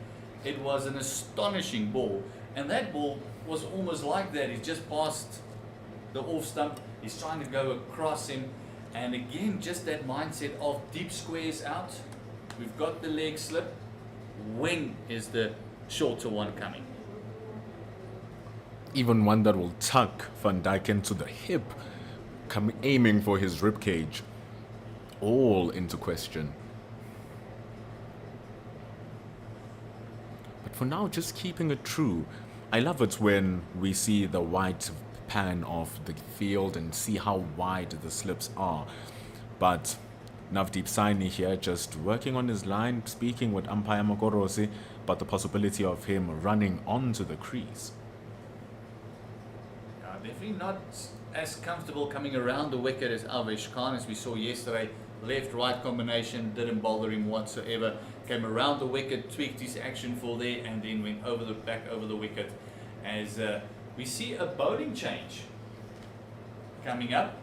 It was an astonishing ball. And that ball was almost like that. He's just passed the off-stump. He's trying to go across him. And again, just that mindset of deep squares out. We've got the leg slip. When is the shorter one coming? Even one that will tuck Van Dijk into the hip, aiming for his ribcage. All into question. But for now, just keeping it true. I love it when we see the wide pan of the field and see how wide the slips are. But Navdeep Saini here just working on his line, speaking with umpire Magorosi about the possibility of him running onto the crease. Definitely not as comfortable coming around the wicket as Avesh Khan, as we saw yesterday. Left-right combination didn't bother him whatsoever. Came around the wicket, tweaked his action for there, and then went back over the wicket. As we see a bowling change coming up.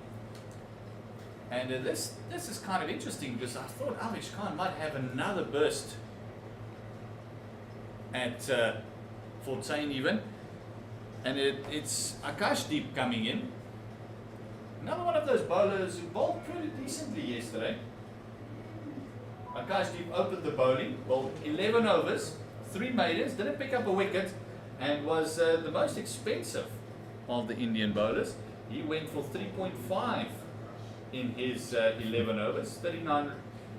And this is kind of interesting, because I thought Avesh Khan might have another burst at 14 even. And it's Akashdeep coming in. Another one of those bowlers who bowled pretty decently yesterday. Akashdeep opened the bowling, bowled 11 overs, 3 maidens, didn't pick up a wicket, and was the most expensive of the Indian bowlers. He went for 3.5 in his 11 overs, 39.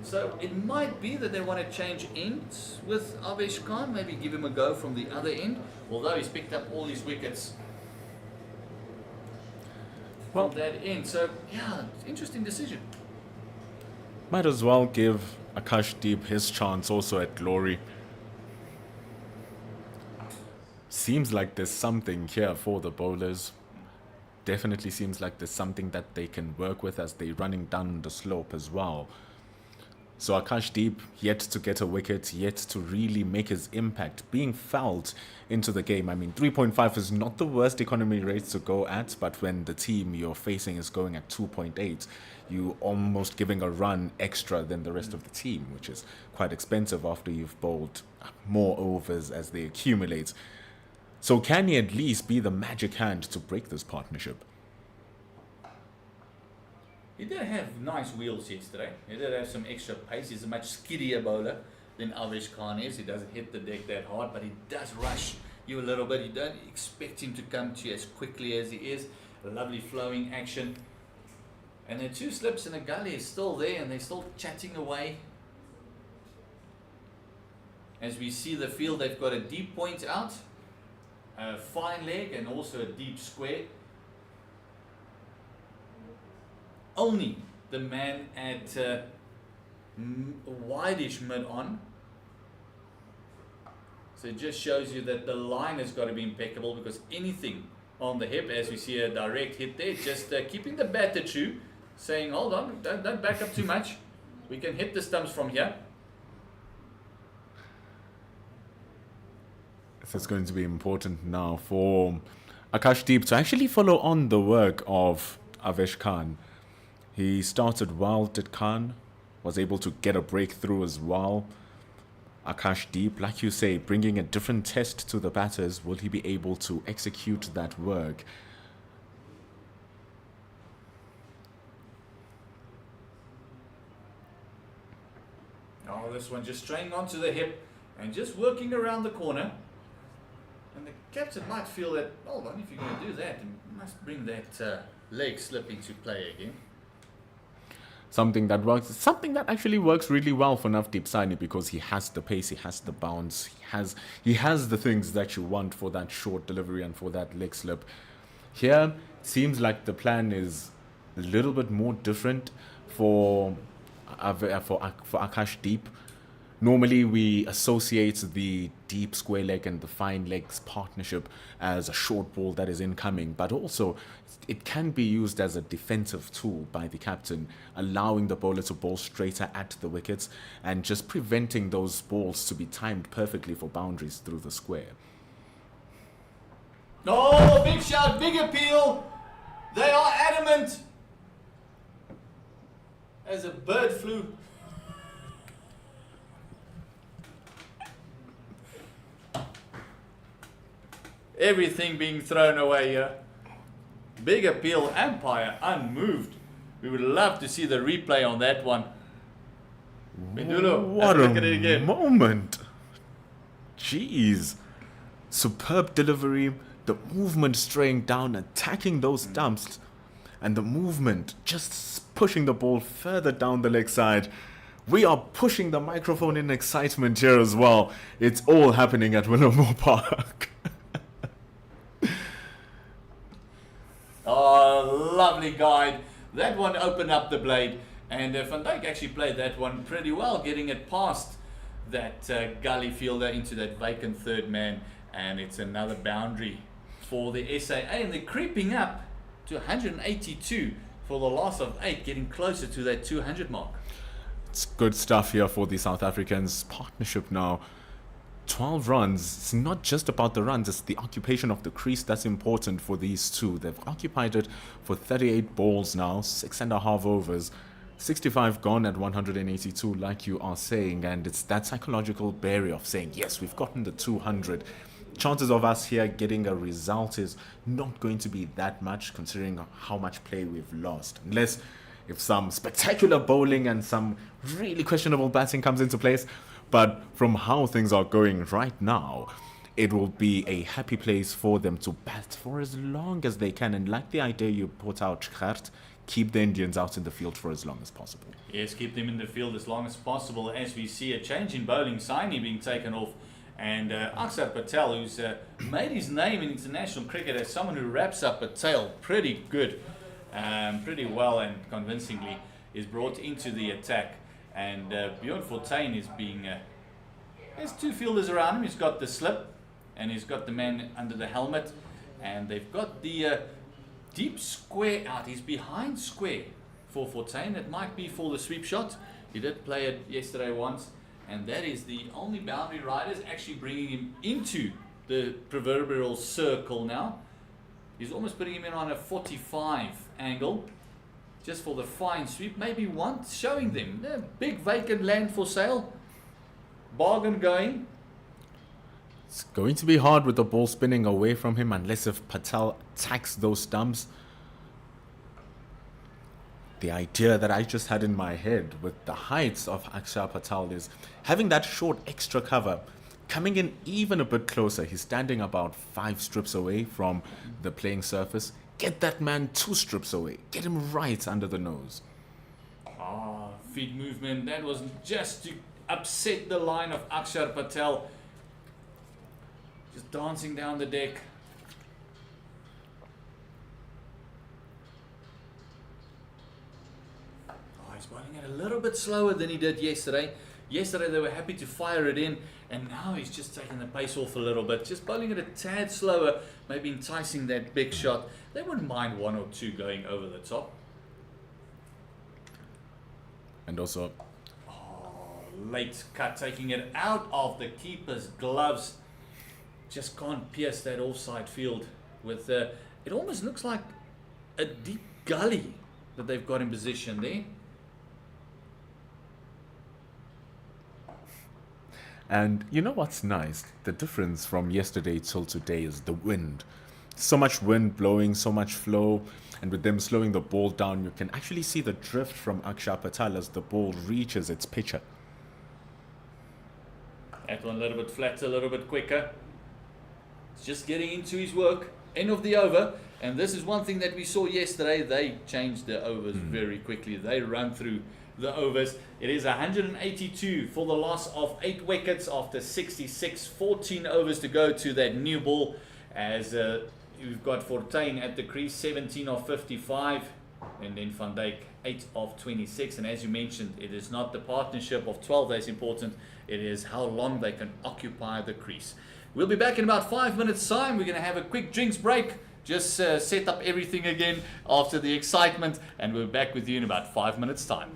So it might be that they want to change ends with Avesh Khan, maybe give him a go from the other end, although he's picked up all his wickets from that end. So yeah, interesting decision. Might as well give Akashdeep his chance also at glory. Seems like there's something here for the bowlers. Definitely seems like there's something that they can work with as they're running down the slope as well. So Akashdeep yet to get a wicket, yet to really make his impact being felt into the game. I mean, 3.5 is not the worst economy rate to go at, but when the team you're facing is going at 2.8, you almost giving a run extra than the rest of the team, which is quite expensive after you've bowled more overs as they accumulate. So can he at least be the magic hand to break this partnership? He did have nice wheels yesterday. He did have some extra pace. He's a much skiddier bowler than Avesh Khan is. He doesn't hit the deck that hard, but he does rush you a little bit. You don't expect him to come to you as quickly as he is. A lovely flowing action. And the 2 slips and a gully is still there, and they're still chatting away. As we see the field, they've got a deep point out, a fine leg, and also a deep square. Only the man at wideish mid on. So it just shows you that the line has got to be impeccable, because anything on the hip, as we see a direct hit there, just keeping the batter true, saying, hold on, don't back up too much. We can hit the stumps from here. So it's going to be important now for Akashdeep to actually follow on the work of Avesh Khan. He started well, did Khan, was able to get a breakthrough as well. Akashdeep, like you say, bringing a different test to the batters. Will he be able to execute that work? Oh, this one just straying onto the hip and just working around the corner. And the captain might feel that, hold on, if you're going to do that, you must bring that leg slip into play again. Something that works, something that actually works really well for Navdeep Saini, because he has the pace, he has the bounce, he has the things that you want for that short delivery and for that leg slip. Here, seems like the plan is a little bit more different for Akashdeep. Normally, we associate the deep square leg and the fine legs partnership as a short ball that is incoming, but also it can be used as a defensive tool by the captain, allowing the bowler to bowl straighter at the wickets and just preventing those balls to be timed perfectly for boundaries through the square. Oh, big shout, big appeal. They are adamant. As a bird flew. Everything being thrown away here. Big appeal, umpire unmoved. We would love to see the replay on that one. Medulo, What look at it a again. moment! Jeez. Superb delivery, the movement straying down, attacking those stumps, and the movement just pushing the ball further down the leg side. We are pushing the microphone in excitement here as well. It's all happening at Willowmoore Park. Oh, lovely guide. That one opened up the blade, and Van Dijk actually played that one pretty well, getting it past that gully fielder into that vacant third man, and it's another boundary for the SAA, and they're creeping up to 182 for the loss of 8, getting closer to that 200 mark. It's good stuff here for the South Africans. Partnership now. 12 runs. It's not just about the runs, it's the occupation of the crease that's important for these two. They've occupied it for 38 balls now, 6.5 overs, 65 gone at 182, like you are saying, and it's that psychological barrier of saying, yes, we've gotten the 200. Chances of us here getting a result is not going to be that much, considering how much play we've lost. Unless if some spectacular bowling and some really questionable batting comes into place. But from how things are going right now, it will be a happy place for them to bat for as long as they can. And like the idea you put out, Gert, keep the Indians out in the field for as long as possible. Yes, keep them in the field as long as possible, as we see a change in bowling, Saini being taken off, and Akshar Patel, who's made his name in international cricket as someone who wraps up a tail pretty good, pretty well and convincingly, is brought into the attack. And Bjorn Fortuin is being... there's two fielders around him. He's got the slip, and he's got the man under the helmet. And they've got the deep square out. He's behind square for Fortuin. It might be for the sweep shot. He did play it yesterday once. And that is the only boundary riders actually bringing him into the proverbial circle now. He's almost putting him in on a 45 angle. Just for the fine sweep, maybe once showing them big vacant land for sale. Bargain going. It's going to be hard with the ball spinning away from him unless if Patel attacks those stumps. The idea that I just had in my head with the heights of Akshar Patel is having that short extra cover, coming in even a bit closer. He's standing about 5 strips away from the playing surface. Get that man 2 strips away. Get him right under the nose. Feet movement. That was just to upset the line of Akshar Patel. Just dancing down the deck. He's bowling it a little bit slower than he did yesterday. Yesterday they were happy to fire it in, and now he's just taking the pace off a little bit. Just bowling it a tad slower, maybe enticing that big shot. They wouldn't mind 1 or 2 going over the top. And also, Late cut, taking it out of the keeper's gloves. Just can't pierce that offside field. With it almost looks like a deep gully that they've got in position there. and you know what's nice? The difference from yesterday till today is the wind. So much wind blowing, so much flow, and with them slowing the ball down, you can actually see the drift from Akshar Patel as the ball reaches its pitcher. That one a little bit flatter, a little bit quicker. It's just getting into his work. End of the over. And this is one thing that we saw yesterday. They changed the overs very quickly. They run through the overs. It is 182 for the loss of 8 wickets after 66. 14 overs to go to that new ball. As you've got Fortuin at the crease, 17 of 55. and then Van Dijk 8 of 26. And as you mentioned, it is not the partnership of 12 that is important, it is how long they can occupy the crease. We'll be back in about 5 minutes time. We're going to have a quick drinks break, just set up everything again after the excitement, and we're back with you in about 5 minutes time.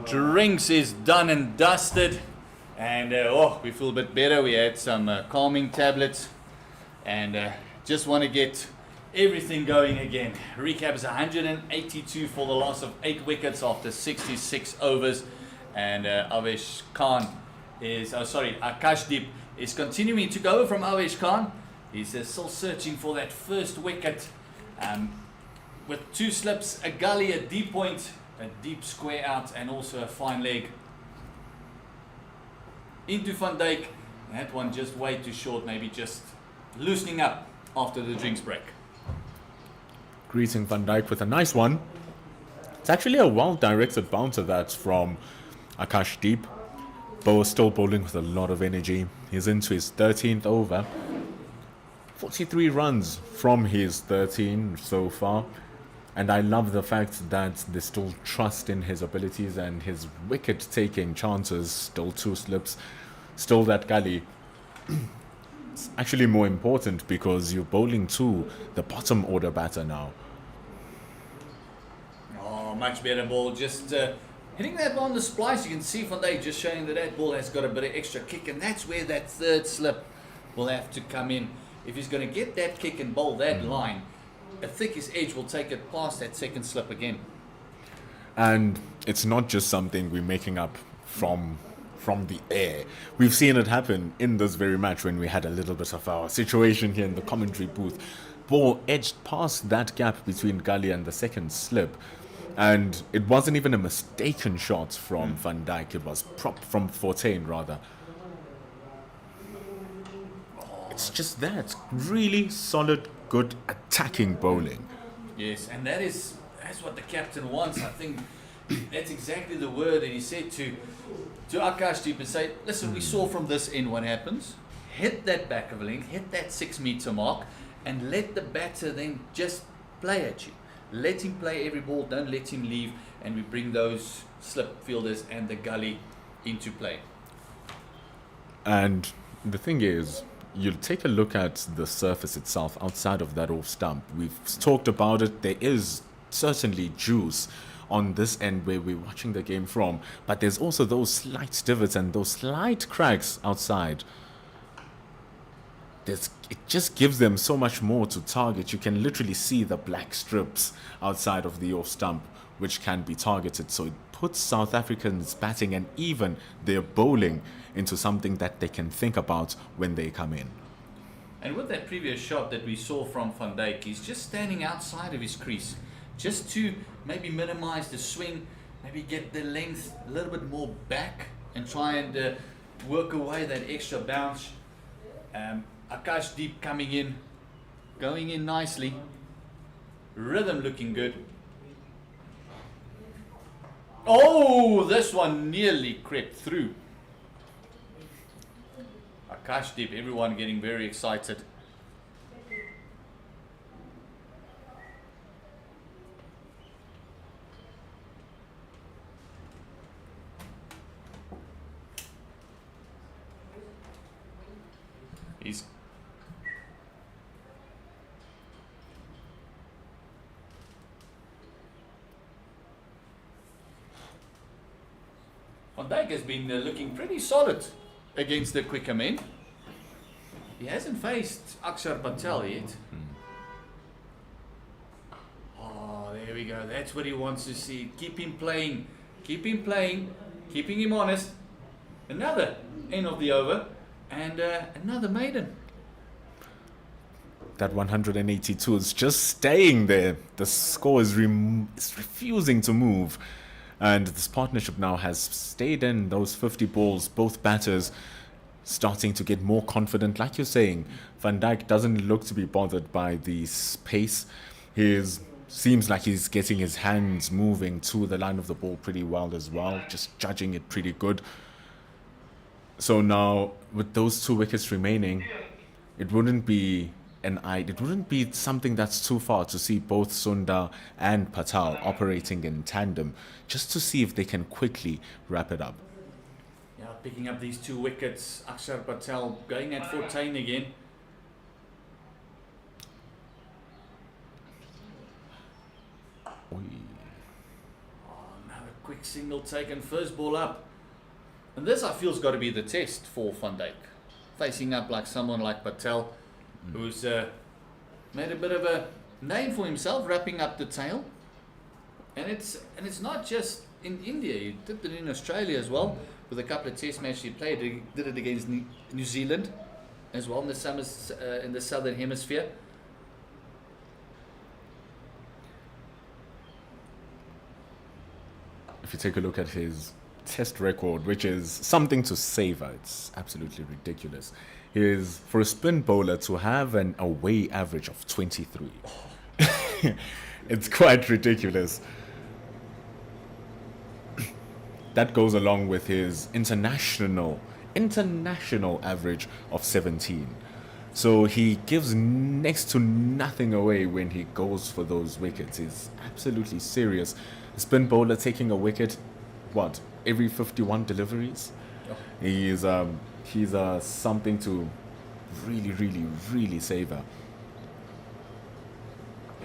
Drinks is done and dusted, and we feel a bit better. We had some calming tablets, and just want to get everything going again. Recap is 182 for the loss of 8 wickets after 66 overs, and Akashdeep is continuing to go from Avesh Khan. He's still searching for that first wicket, with 2 slips, a gully, a deep point, a deep square out, and also a fine leg into Van Dijk. That one just way too short, maybe just loosening up after the drinks break. Greeting Van Dijk with a nice one. It's actually a well-directed bouncer that's from Akashdeep. Bo still bowling with a lot of energy. He's into his 13th over. 43 runs from his 13 so far. And I love the fact that there's still trust in his abilities and his wicket-taking chances. Still 2 slips, still that gully. It's actually more important because you're bowling to the bottom order batter now. Oh, much better ball. Just hitting that ball on the splice. You can see Van Dijk just showing that that ball has got a bit of extra kick, and that's where that 3rd slip will have to come in. If he's going to get that kick and bowl that line, a thickest edge will take it past that 2nd slip again. And it's not just something we're making up from the air. We've seen it happen in this very match when we had a little bit of our situation here in the commentary booth. Ball edged past that gap between Gully and the second slip. And it wasn't even a mistaken shot from Van Dijk. It was from Fortain, rather. It's just that. Really solid, good attacking bowling. Yes, and that's what the captain wants. I think that's exactly the word that he said to Akashdeep and say, listen, we saw from this end what happens. Hit that back of a length, hit that 6 meter mark, and let the batter then just play at you. Let him play every ball, don't let him leave, and we bring those slip fielders and the gully into play. And the thing is, you'll take a look at the surface itself outside of that off stump. We've talked about it. There is certainly juice on this end where we're watching the game from, but there's also those slight divots and those slight cracks outside. It just gives them so much more to target. You can literally see the black strips outside of the off stump which can be targeted. So it puts South Africans batting and even their bowling into something that they can think about when they come in. And with that previous shot that we saw from Van Dijk, he's just standing outside of his crease just to maybe minimize the swing, maybe get the length a little bit more back and try and work away that extra bounce. Akashdeep coming in, going in nicely, rhythm looking good. Oh, this one nearly crept through. Akashdeep, everyone getting very excited. He's Van Dijk has been looking pretty solid against the quicker men. He hasn't faced Akshar Patel yet. Oh, there we go. That's what he wants to see. Keep him playing. Keep him playing. Keeping him honest. Another end of the over. And another maiden. That 182 is just staying there. The score is refusing to move. And this partnership now has stayed in those 50 balls. Both batters starting to get more confident. Like you're saying, Van Dijk doesn't look to be bothered by the pace. He seems like he's getting his hands moving to the line of the ball pretty well as well. Just judging it pretty good. So now, with those 2 wickets remaining, it wouldn't be something that's too far to see both Sundar and Patel operating in tandem, just to see if they can quickly wrap it up. Yeah, picking up these 2 wickets. Akshar Patel going at Fortain again. Oh, another quick single taken, first ball up. And this, I feel, has got to be the test for Van Dijk. Facing up like someone like Patel, who's made a bit of a name for himself, wrapping up the tail. And it's not just in India. He did it in Australia as well, with a couple of test matches he played. He did it against New Zealand as well in the southern hemisphere. If you take a look at his test record, which is something to savor, it's absolutely ridiculous, is for a spin bowler to have an away average of 23. It's quite ridiculous. That goes along with his international average of 17. So he gives next to nothing away when he goes for those wickets. He's absolutely serious. A spin bowler taking a wicket, every 51 deliveries? He's something to really savor.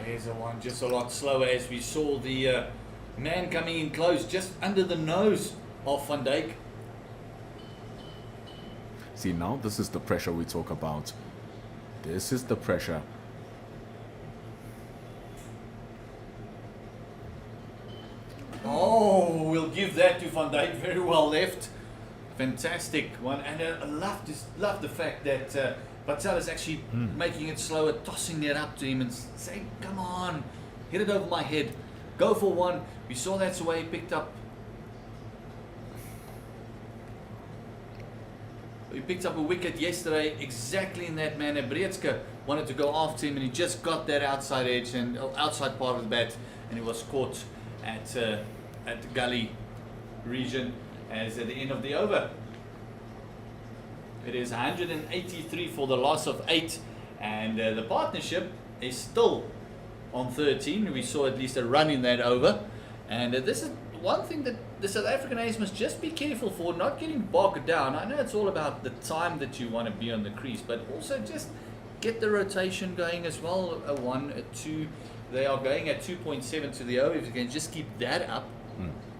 There's a one just a lot slower as we saw the man coming in close just under the nose of Van Dijk. See, now this is the pressure we talk about. This is the pressure. Oh, we'll give that to Van Dijk. Very well left. Fantastic one. And I love the fact that Patel is actually making it slower, tossing it up to him and saying, come on, hit it over my head. Go for one. We saw that's the way he picked up. He picked up a wicket yesterday exactly in that manner. Breedske wanted to go after him and he just got that outside edge and outside part of the bat, and he was caught at the gully region as at the end of the over. It is 183 for the loss of 8, and the partnership is still on 13. We saw at least a run in that over, and this is one thing that the South African A's must just be careful for, not getting bogged down. I know it's all about the time that you want to be on the crease, but also just get the rotation going as well. A 1, a 2. They are going at 2.7 to the over. If you can just keep that up,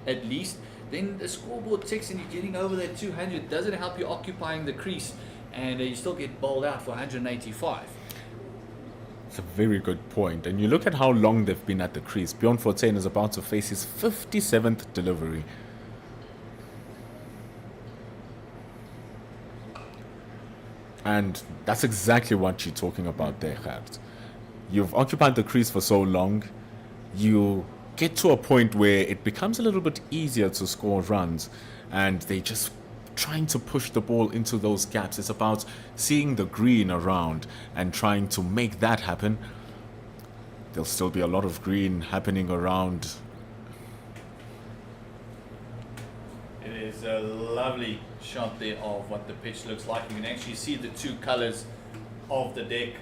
at least, then the scoreboard ticks and you're getting over that 200. Doesn't help you occupying the crease, and you still get bowled out for 185. It's a very good point. And you look at how long they've been at the crease. Bjorn Fortuin is about to face his 57th delivery. And that's exactly what you're talking about there, Gert. You've occupied the crease for so long, you get to a point where it becomes a little bit easier to score runs, and they just trying to push the ball into those gaps. It's about seeing the green around and trying to make that happen. There'll still be a lot of green happening around. It is a lovely shot there of what the pitch looks like. You can actually see the two colors of the deck.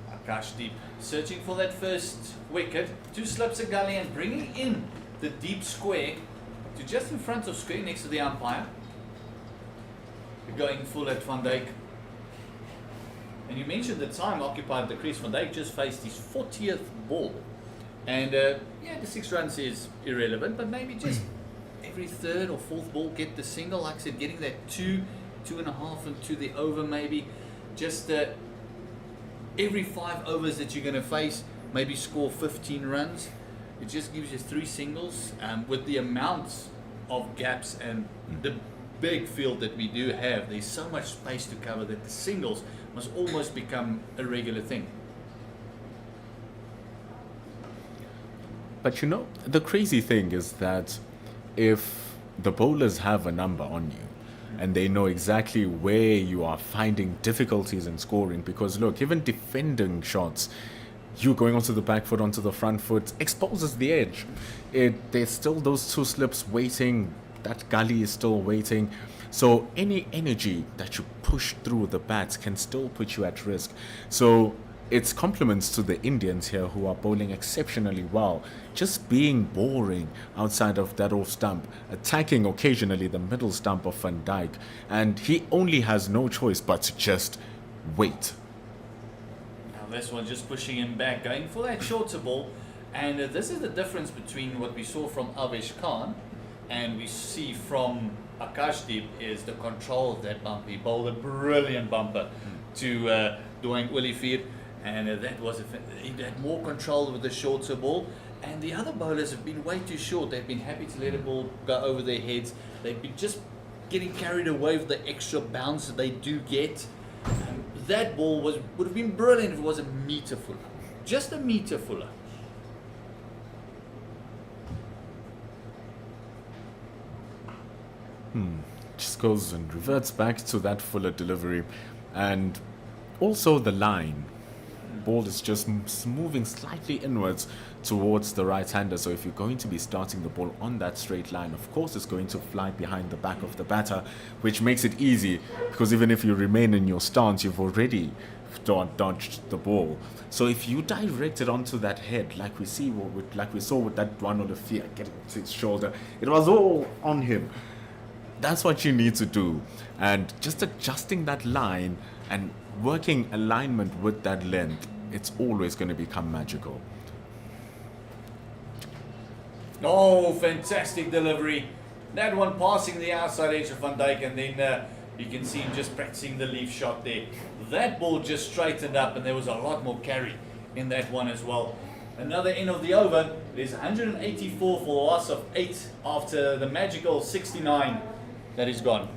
Akashdeep searching for that first wicket. 2 slips a gully and bringing in the deep square to just in front of square next to the umpire. Going full at Van Dijk. And you mentioned the time occupied the crease. Van Dijk just faced his 40th ball. And yeah, the 6 runs is irrelevant, but maybe just every 3rd or 4th ball get the single. Like I said, getting that 2, 2.5 and to the over maybe. Just every 5 overs that you're going to face, maybe score 15 runs. It just gives you 3 singles. With the amounts of gaps and the big field that we do have, there's so much space to cover that the singles must almost become a regular thing. But you know, the crazy thing is that if the bowlers have a number on you, and they know exactly where you are finding difficulties in scoring, because look, even defending shots, you going onto the back foot, onto the front foot, exposes the edge. There's still those 2 slips waiting, that gully is still waiting. So any energy that you push through the bats can still put you at risk. So it's compliments to the Indians here who are bowling exceptionally well. Just being boring outside of that off stump, attacking occasionally the middle stump of Van Dijk, and he only has no choice but to just wait. Now this one just pushing him back, going for that shorter ball, and this is the difference between what we saw from Avesh Khan and we see from Akashdeep is the control of that bump. He bowled a brilliant bumper to Dwayne Willifeed, and that was he had more control with the shorter ball. And the other bowlers have been way too short. They've been happy to let the ball go over their heads. They've been just getting carried away with the extra bounce that they do get. That ball would have been brilliant if it was a meter fuller. Just a meter fuller. Just goes and reverts back to that fuller delivery. And also the line. Ball is just moving slightly inwards towards the right-hander. So if you're going to be starting the ball on that straight line, of course it's going to fly behind the back of the batter, which makes it easy because even if you remain in your stance, you've already dodged the ball. So if you direct it onto that head, like we saw with that one on the fear getting to his shoulder, it was all on him. That's what you need to do, and just adjusting that line and working alignment with that length, it's always going to become magical. Oh, fantastic delivery. That one passing the outside edge of Van Dijk, and then you can see him just practicing the leaf shot there. That ball just straightened up, and there was a lot more carry in that one as well. Another end of the over. It is 184 for a loss of 8 after the magical 69 that is gone.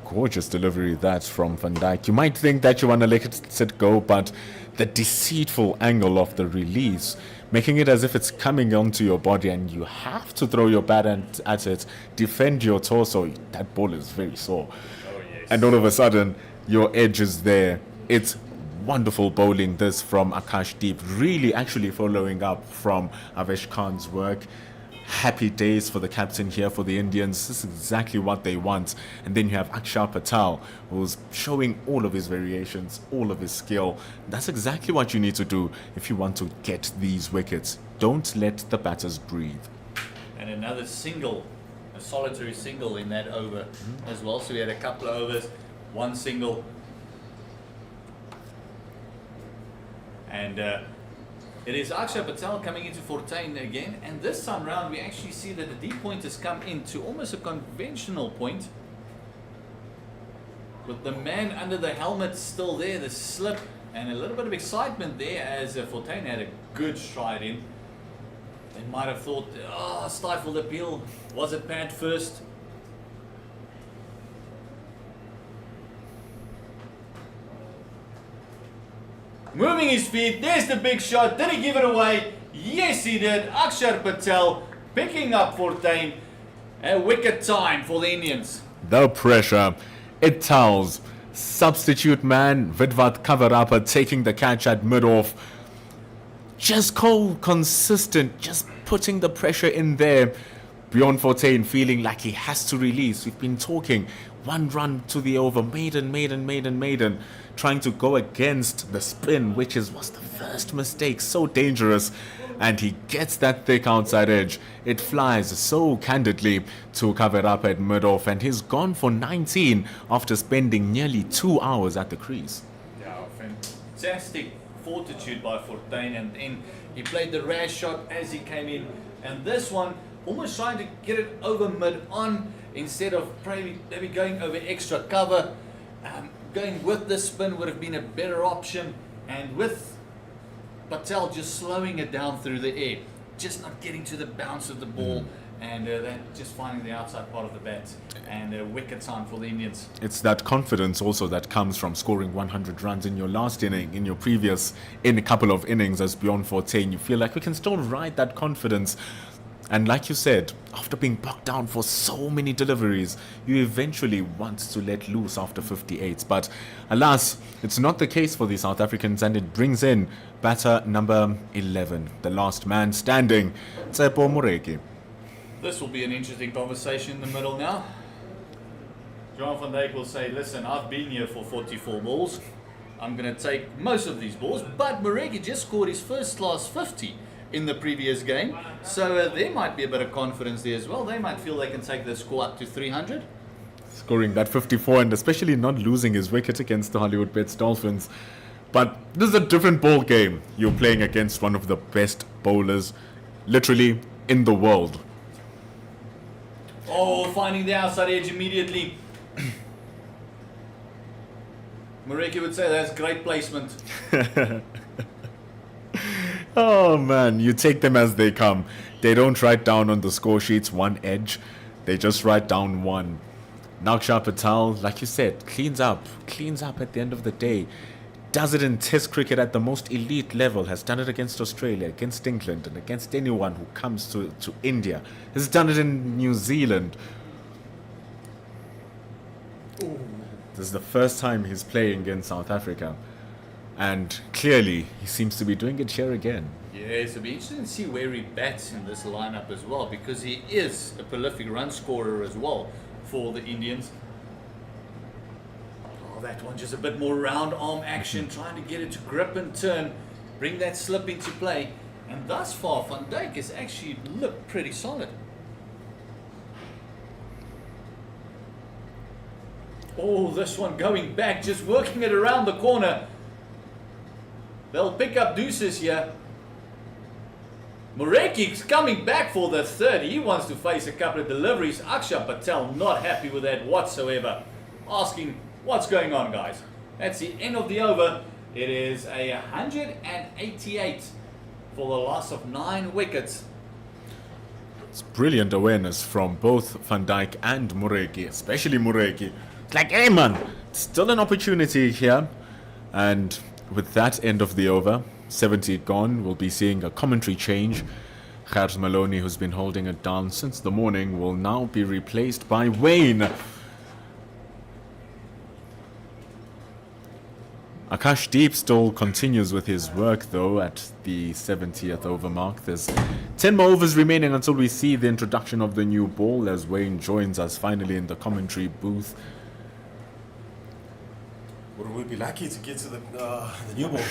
Gorgeous delivery that's from Van Dijk. You might think that you want to let it go, but the deceitful angle of the release, making it as if it's coming onto your body and you have to throw your bat at it, defend your torso. That ball is very sore. Oh, yes. And all of a sudden, your edge is there. It's wonderful bowling this from Akash Deep, really actually following up from Avesh Khan's work. Happy days for the captain here for the Indians. This is exactly what they want. And then you have Akshar Patel, who's showing all of his variations, all of his skill. That's exactly what you need to do if you want to get these wickets. Don't let the batters breathe. And another single, a solitary single in that over as well. So we had a couple of overs, one single. And it is Akshar Patel coming into Fortuin again. And this time round, we actually see that the deep point has come into almost a conventional point. With the man under the helmet still there, the slip, and a little bit of excitement there as Fortuin had a good stride in. They might have thought, stifled appeal. Was it pad first? Moving his feet, there's the big shot. Did he give it away? Yes, he did. Akshar Patel picking up Fortuin. A wicket time for the Indians. The pressure. It tells. Substitute man, Vidvat Kavarapa taking the catch at mid-off. Just consistent, just putting the pressure in there. Bjorn Fortuin feeling like he has to release. We've been talking. One run to the over. Maiden. Trying to go against the spin, which was the first mistake. So dangerous. And he gets that thick outside edge. It flies so candidly to cover up at mid-off. And he's gone for 19 after spending nearly 2 hours at the crease. Yeah, fantastic fortitude by Fortuin. And then he played the rash shot as he came in. And this one, almost trying to get it over mid-on instead of maybe going over extra cover. Going with the spin would have been a better option, and with Patel just slowing it down through the air, just not getting to the bounce of the ball, and then just finding the outside part of the bat, and a wicket time for the Indians. It's that confidence also that comes from scoring 100 runs in your last inning, in a couple of innings as Bjorn Fortuin. You feel like we can still ride that confidence. And like you said, after being bogged down for so many deliveries, you eventually want to let loose after 58. But alas, it's not the case for the South Africans, and it brings in batter number 11, the last man standing, Tsepo Moreki. This will be an interesting conversation in the middle now. John van Dijk will say, listen, I've been here for 44 balls. I'm going to take most of these balls. But Moreki just scored his first class 50 in the previous game, so there might be a bit of confidence there as well. They might feel they can take the score up to 300. Scoring that 54 and especially not losing his wicket against the Hollywood Bets Dolphins. But this is a different ball game. You're playing against one of the best bowlers literally in the world. Oh, finding the outside edge immediately. Moreki would say that's great placement. Oh man, you take them as they come. They don't write down on the score sheets one edge. They just write down one. Akshar Patel, like you said, cleans up at the end of the day. Does it in Test cricket at the most elite level. Has done it against Australia, against England, and against anyone who comes to India. Has done it in New Zealand. Ooh. This is the first time he's playing against South Africa. And clearly, he seems to be doing it here again. Yeah, it'll be interesting to see where he bats in this lineup as well, because he is a prolific run scorer as well for the Indians. Oh, that one just a bit more round arm action, trying to get it to grip and turn, bring that slip into play. And thus far, Van Dijk has actually looked pretty solid. Oh, this one going back, just working it around the corner. They'll pick up deuces here. Moreki's coming back for the third. He wants to face a couple of deliveries. Akshar Patel not happy with that whatsoever. Asking, what's going on, guys? That's the end of the over. It is a 188 for the loss of 9 wickets. It's brilliant awareness from both Van Dijk and Mureki, especially Mureki. It's like, hey man, still an opportunity here. And with that end of the over, 70 gone, we'll be seeing a commentary change. Gert Maloney, who's been holding it down since the morning, will now be replaced by Wayne. Akash Deep still continues with his work though at the 70th over mark. There's 10 more overs remaining until we see the introduction of the new ball as Wayne joins us finally in the commentary booth. Wouldn't we be lucky to get to the new ball?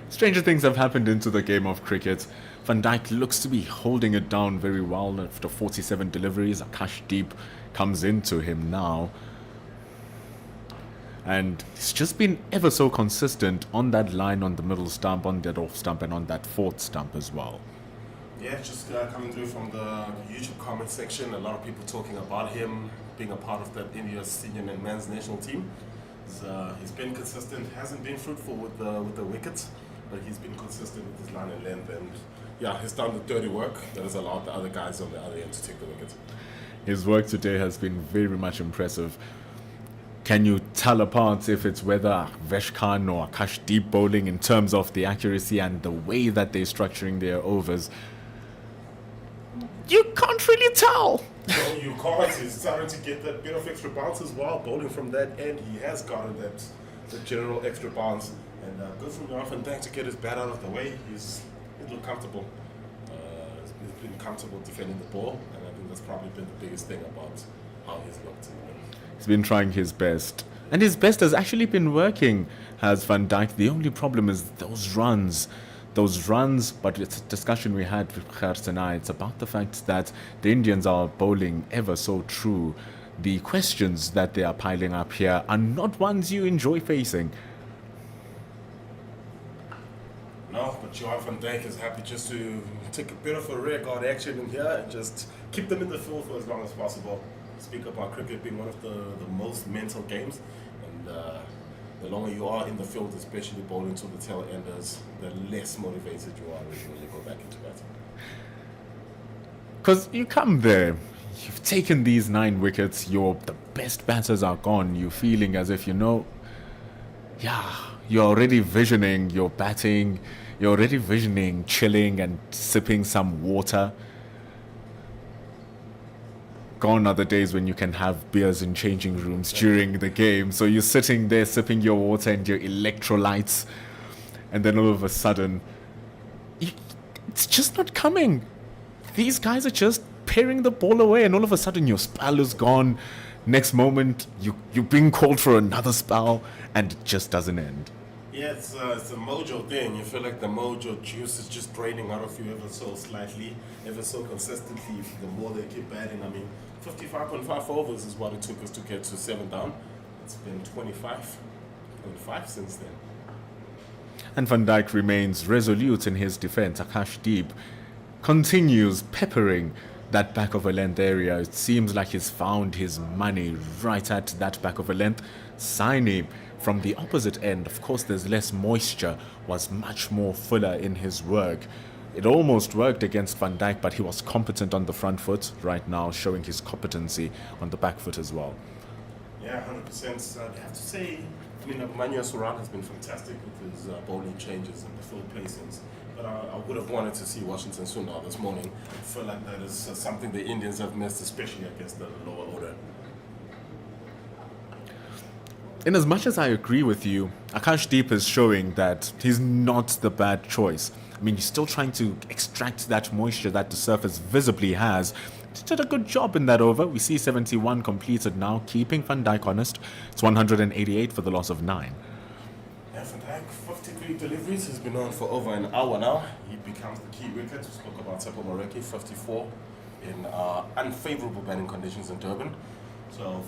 Stranger things have happened into the game of cricket. Van Dijk looks to be holding it down very well after 47 deliveries. Akash Deep comes into him now. And he's just been ever so consistent on that line on the middle stump, on that off stump, and on that fourth stump as well. Yeah, just coming through from the YouTube comment section, a lot of people talking about him being a part of that India senior and men's national team. He's been consistent, hasn't been fruitful with the wickets, but he's been consistent with his line and length, and yeah, he's done the dirty work that has allowed the other guys on the other end to take the wickets. His work today has been very much impressive. Can you tell apart if it's whether Vesh Khan or Akash Deep bowling in terms of the accuracy and the way that they're structuring their overs? You can't really tell. No, you can't. He's starting to get that bit of extra bounce as well. Bowling from that end, he has gotten the general extra bounce. And good from Van Dijk to get his bat out of the way. He's looked comfortable. He's been comfortable defending the ball, and I think that's probably been the biggest thing about how he's looked. He's been trying his best. And his best has actually been working, has Van Dijk. The only problem is those runs. But it's a discussion we had with Gert tonight. It's about the fact that the Indians are bowling ever so true. The questions that they are piling up here are not ones you enjoy facing. No, but Johan Van Dijk is happy just to take a bit of a rear guard action in here and just keep them in the field for as long as possible. Speak about cricket being one of the most mental games, and the longer you are in the field, especially bowling to the tail enders, the less motivated you are when you go back into batting. Because you come there, you've taken these 9 wickets, the best batters are gone, you're feeling as if you're already visioning your batting, you're already visioning chilling and sipping some water. Gone are the days when you can have beers in changing rooms during the game. So you're sitting there sipping your water and your electrolytes, and then all of a sudden, it's just not coming. These guys are just paring the ball away, and all of a sudden your spell is gone. Next moment, you're being called for another spell, and it just doesn't end. Yeah, it's a mojo thing. You feel like the mojo juice is just draining out of you ever so slightly, ever so consistently. The more they keep batting, 55.5 overs is what it took us to get to 7 down. It's been 25.5 since then. And Van Dijk remains resolute in his defense. Akash Deep continues peppering that back of a length area. It seems like he's found his money right at that back of a length. Saini from the opposite end, of course there's less moisture, was much more fuller in his work. It almost worked against Van Dijk, but he was competent on the front foot right now, showing his competency on the back foot as well. Yeah, 100%. I'd have to say, Manu Suran has been fantastic with his bowling changes and the field placings. But I would have wanted to see Washington Sundar this morning. I feel like that is something the Indians have missed, especially against the lower order. In as much as I agree with you, Akash Deep is showing that he's not the bad choice. He's still trying to extract that moisture that the surface visibly has. He did a good job in that over. We see 71 completed now, keeping Van Dijk honest. It's 188 for the loss of 9. Yeah, Van Dijk, 53 deliveries. He's been on for over an hour now. He becomes the key wicket. We spoke about Tepo Moreki, 54 in unfavorable batting conditions in Durban. So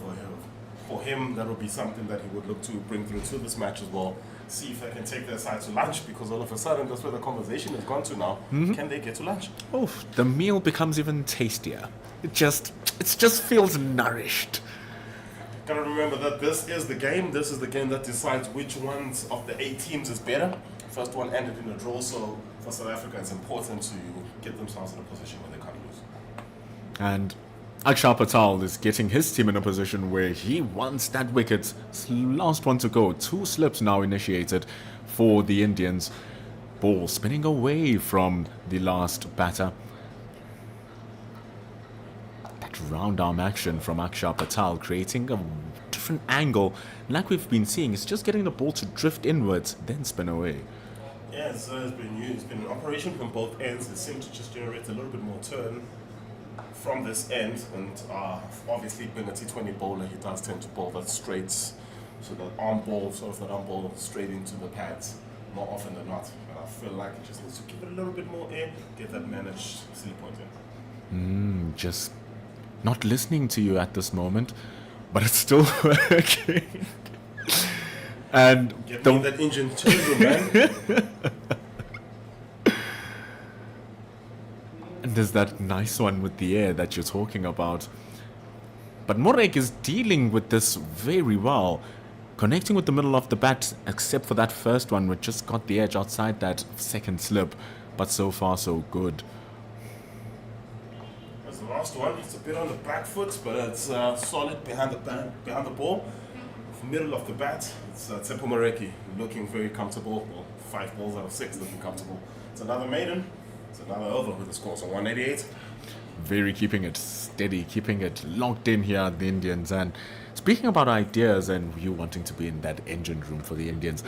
for him, that would be something that he would look to bring through to this match as well. See if they can take their side to lunch, because all of a sudden that's where the conversation has gone to now. Can they get to lunch? Oh, the meal becomes even tastier. It just feels nourished. Gotta remember that this is the game. This is the game that decides which ones of the 8 teams is better. First one ended in a draw, so for South Africa, it's important to get themselves in a position where they can't lose. And Akshar Patel is getting his team in a position where he wants that wicket. Last one to go. 2 slips now initiated for the Indians. Ball spinning away from the last batter. That round arm action from Akshar Patel creating a different angle. Like we've been seeing, it's just getting the ball to drift inwards, then spin away. Yeah, it's been used. It's been an operation from both ends. It seemed to just generate a little bit more turn from this end, and obviously being a T20 bowler, he does tend to bowl that straight, so that arm ball straight into the pads more often than not. And I feel like he just needs to give it a little bit more air, get that managed silly point in. Just not listening to you at this moment, but it's still working. And Get me that engine too, man. And there's that nice one with the air that you're talking about. But Morek is dealing with this very well. Connecting with the middle of the bat, except for that first one, which just got the edge outside that second slip. But so far, so good. That's the last one. It's a bit on the back foot, but it's solid behind the ball. Middle of the bat, it's Tsepo Moreki looking very comfortable. Well, 5 balls out of 6 looking comfortable. It's another maiden. It's another over with the scores of 188. Very keeping it steady, keeping it locked in here, the Indians. And speaking about ideas and you wanting to be in that engine room for the Indians,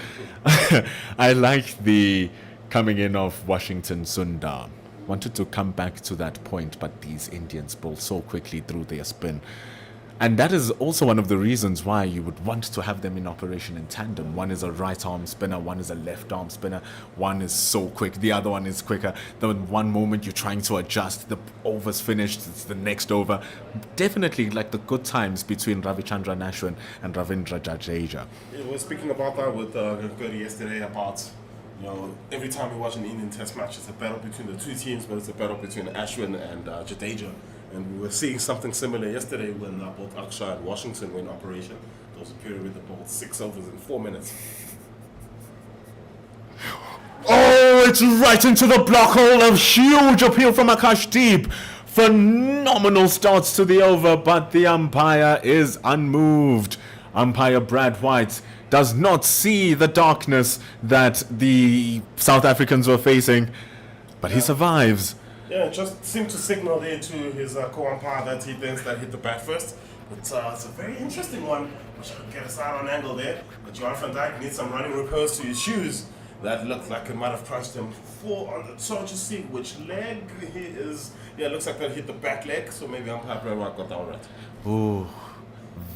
I like the coming in of Washington Sundar. Wanted to come back to that point, but these Indians bowl so quickly through their spin. And that is also one of the reasons why you would want to have them in operation in tandem. One is a right arm spinner, one is a left arm spinner. One is so quick, the other one is quicker. Then one moment you're trying to adjust, the over's finished, it's the next over. Definitely like the good times between Ravichandran Ashwin and Ravindra Jadeja. Yeah, we were speaking about that with Gurdy yesterday about, every time we watch an Indian test match, it's a battle between the 2 teams, but it's a battle between Ashwin and Jadeja. And we were seeing something similar yesterday when both Akshar and Washington were in operation. There was a period where they bowled 6 overs in 4 minutes. Oh, it's right into the block hole. A huge appeal from Akash Deep. Phenomenal starts to the over, but the umpire is unmoved. Umpire Brad White does not see the darkness that the South Africans were facing, but he survives. Yeah, it just seemed to signal there to his co-umpire that he thinks that hit the bat first. But it's a very interesting one. Wish I could get a side on angle there. But Johan van Dijk needs some running repairs to his shoes. That looked like it might have punched him 4 on the toe. Just see which leg he is. Yeah, it looks like that hit the back leg. So maybe umpire Brad White got that one right. Oh,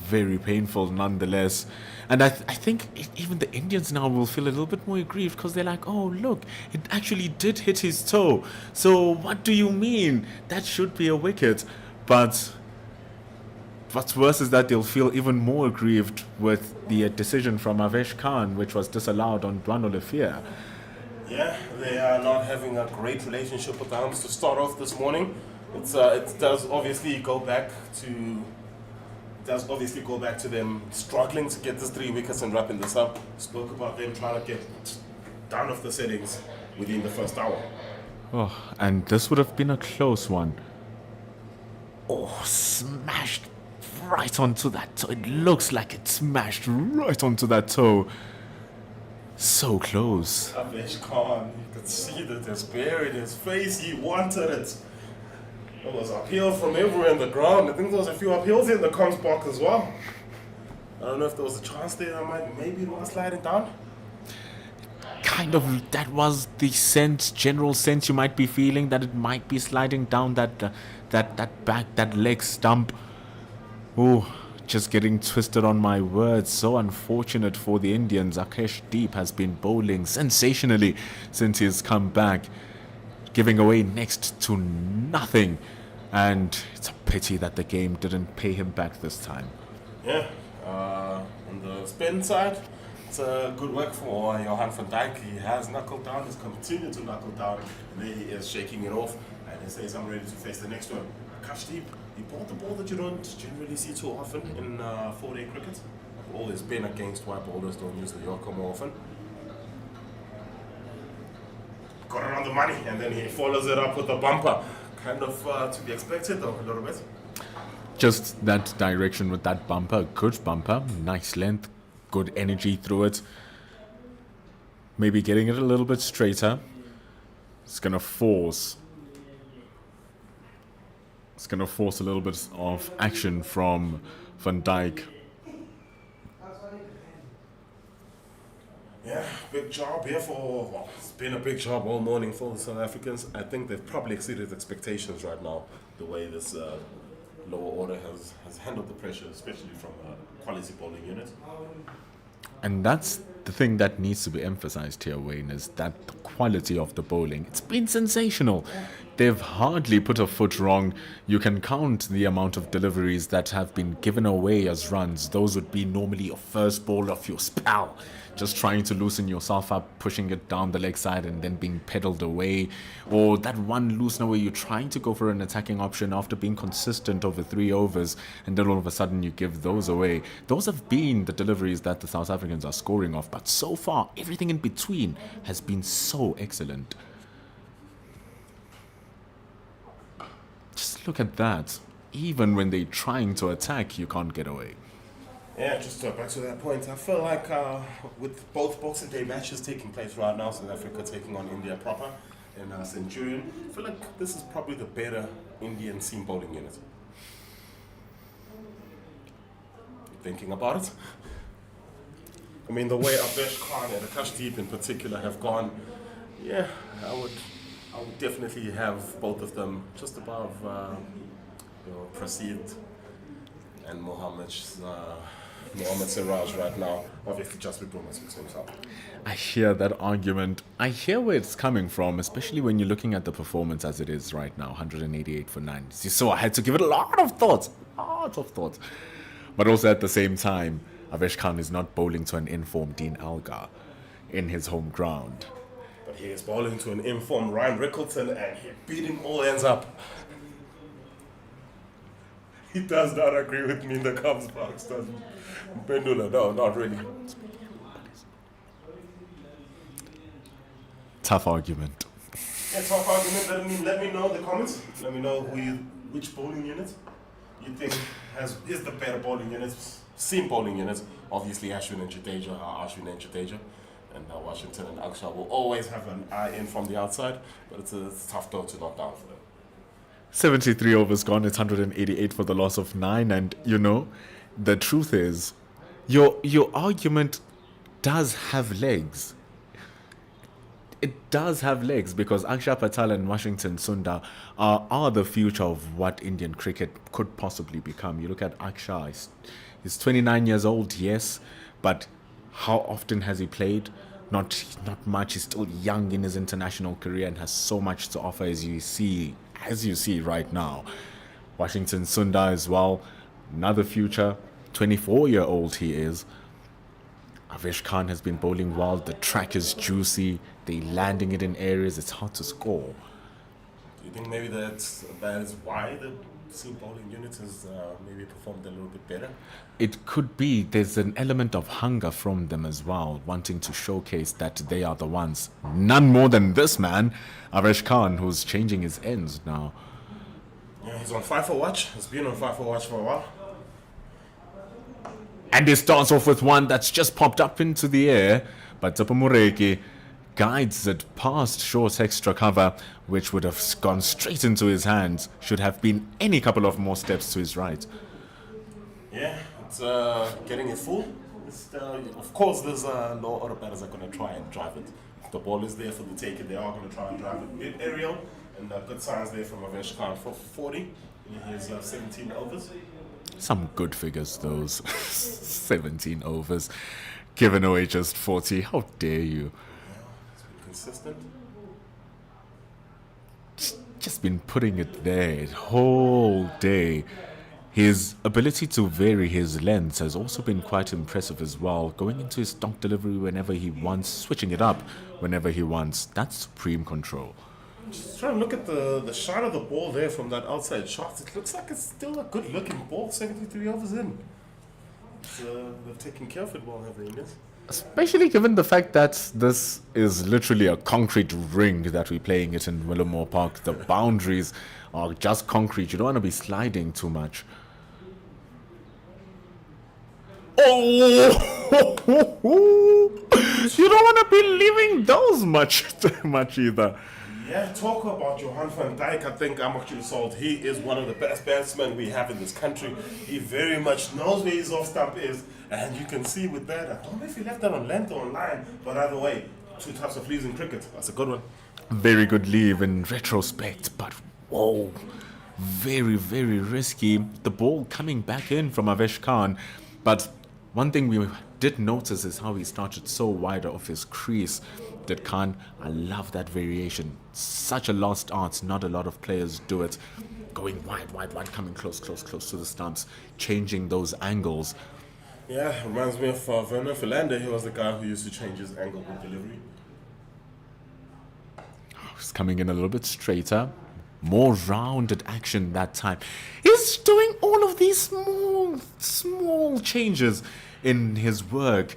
very painful nonetheless. And I think even the Indians now will feel a little bit more aggrieved because they're like, oh, look, it actually did hit his toe. So what do you mean? That should be a wicket. But what's worse is that they'll feel even more aggrieved with the decision from Avesh Khan, which was disallowed on Dwano Lefia. Yeah, they are not having a great relationship with the umps to start off this morning. It does obviously go back to them struggling to get this 3 wickets and wrapping this up. Spoke about them trying to get down off the settings within the first hour. Oh, and this would have been a close one. Oh, smashed right onto that toe. It looks like it smashed right onto that toe. So close. Avesh Khan, you could see the despair in his face. He wanted it. There was uphill from everywhere in the ground. I think there was a few uphills in the comms box as well. I don't know if there was a chance there that maybe it was sliding down. Kind of, that was the general sense you might be feeling, that it might be sliding down that leg stump. Oh, just getting twisted on my words. So unfortunate for the Indians. Akash Deep has been bowling sensationally since he's come back, giving away next to nothing. And it's a pity that the game didn't pay him back this time. Yeah, on the spin side, it's good work for Johan van Dijk. He has knuckled down, he's continued to knuckle down, and there he is shaking it off. And he says, I'm ready to face the next one. Akash Deep he bowled the ball that you don't generally see too often in 4-day cricket. I've always been against why bowlers don't use the Yorker more often. Got it on the money, and then he follows it up with a bumper. Kind of to be expected, though, a little bit. Just that direction with that bumper, good bumper, nice length, good energy through it. Maybe getting it a little bit straighter. It's gonna force a little bit of action from Van Dijk. Yeah, big job here it's been a big job all morning for the South Africans. I think they've probably exceeded expectations right now, the way this lower order has handled the pressure, especially from a quality bowling unit. And that's the thing that needs to be emphasized here, Wayne, is that the quality of the bowling. It's been sensational. They've hardly put a foot wrong. You can count the amount of deliveries that have been given away as runs. Those would be normally your first ball of your spell. Just trying to loosen yourself up, pushing it down the leg side and then being pedaled away. Or that one loosener where you're trying to go for an attacking option after being consistent over 3 overs and then all of a sudden you give those away. Those have been the deliveries that the South Africans are scoring off. But so far, everything in between has been so excellent. Just look at that. Even when they're trying to attack, you can't get away. Yeah, just back to that point, I feel like with both Boxing Day matches taking place right now, South Africa taking on India proper in Centurion, I feel like this is probably the better Indian seam bowling unit. Thinking about it? I mean, the way Avesh Khan and Akashdeep in particular have gone, yeah, I would definitely have both of them just above Prasid and Mohammed Siraj right now. Obviously, just with Bruno speaks himself. I hear that argument. I hear where it's coming from, especially when you're looking at the performance as it is right now, 188 for 9. So I had to give it a lot of thought. But also at the same time, Avesh Khan is not bowling to an informed Dean Algar in his home ground. But he is bowling to an informed Ryan Rickleton and he beat him all ends up. He does not agree with me in the Cubs box, doesn't he? Pendula, no, not really. Tough argument. Yeah, tough argument. Let me know in the comments. Let me know which bowling unit you think is the better bowling unit. Seam bowling unit. Obviously, Ashwin and Jadeja. And Washington and Akshar will always have an eye in from the outside, but it's a tough door to knock down for them. 73 overs gone, it's 188 for the loss of 9, and the truth is, your argument does have legs. It does have legs because Akshar Patel and Washington Sundar are the future of what Indian cricket could possibly become. You look at Akshar, he's 29 years old, yes, but how often has he played? Not much. He's still young in his international career and has so much to offer, as you see right now. Washington Sundar as well, another future, 24-year-old he is. Avesh Khan has been bowling well. The track is juicy. They're landing it in areas it's hard to score. Do you think maybe that is why the seam bowling unit has maybe performed a little bit better? It could be. There's an element of hunger from them as well, wanting to showcase that they are the ones. None more than this man, Avesh Khan, who's changing his ends now. Yeah, he's on 5 for watch. He's been on 5 for watch for a while. And he starts off with one that's just popped up into the air, but Tapamureki guides it past short extra cover, which would have gone straight into his hands, should have been any couple of more steps to his right. Yeah, it's getting it full. Of course, there's no other batters are going to try and drive it. If the ball is there for the taking, they are going to try and drive it. Bit aerial, and good signs there from Avesh Khan for 40 in his 17 overs. Some good figures, those. 17 overs. Giving away just 40. How dare you? It's been consistent. Just been putting it there the whole day. His ability to vary his lengths has also been quite impressive as well. Going into his stock delivery whenever he wants, switching it up whenever he wants. That's supreme control. Just trying to look at the shot of the ball there from that outside shot. It looks like it's still a good looking ball. 73 overs in. They've taken care of it well, have they, Ines? Especially given the fact that this is literally a concrete ring that we're playing it in Willowmoore Park. The boundaries are just concrete. You don't want to be sliding too much. Oh! You don't want to be leaving those much either. Yeah, talk about Johan van Dijk. I think I'm actually sold. He is one of the best batsmen we have in this country. He very much knows where his off stump is, and you can see with that. I don't know if he left that on length or on line, but either way, 2 types of leaves in cricket. That's a good one. Very good leave in retrospect, but whoa, very, very risky. The ball coming back in from Avesh Khan, but one thing we did notice is how he started so wide off his crease. Did Khan, I love that variation. Such a lost art, not a lot of players do it. Going wide, coming close to the stumps, changing those angles. Yeah, reminds me of Werner Tailender. He was the guy who used to change his angle with delivery. He's coming in a little bit straighter. More rounded action that time. He's doing all of these small changes in his work.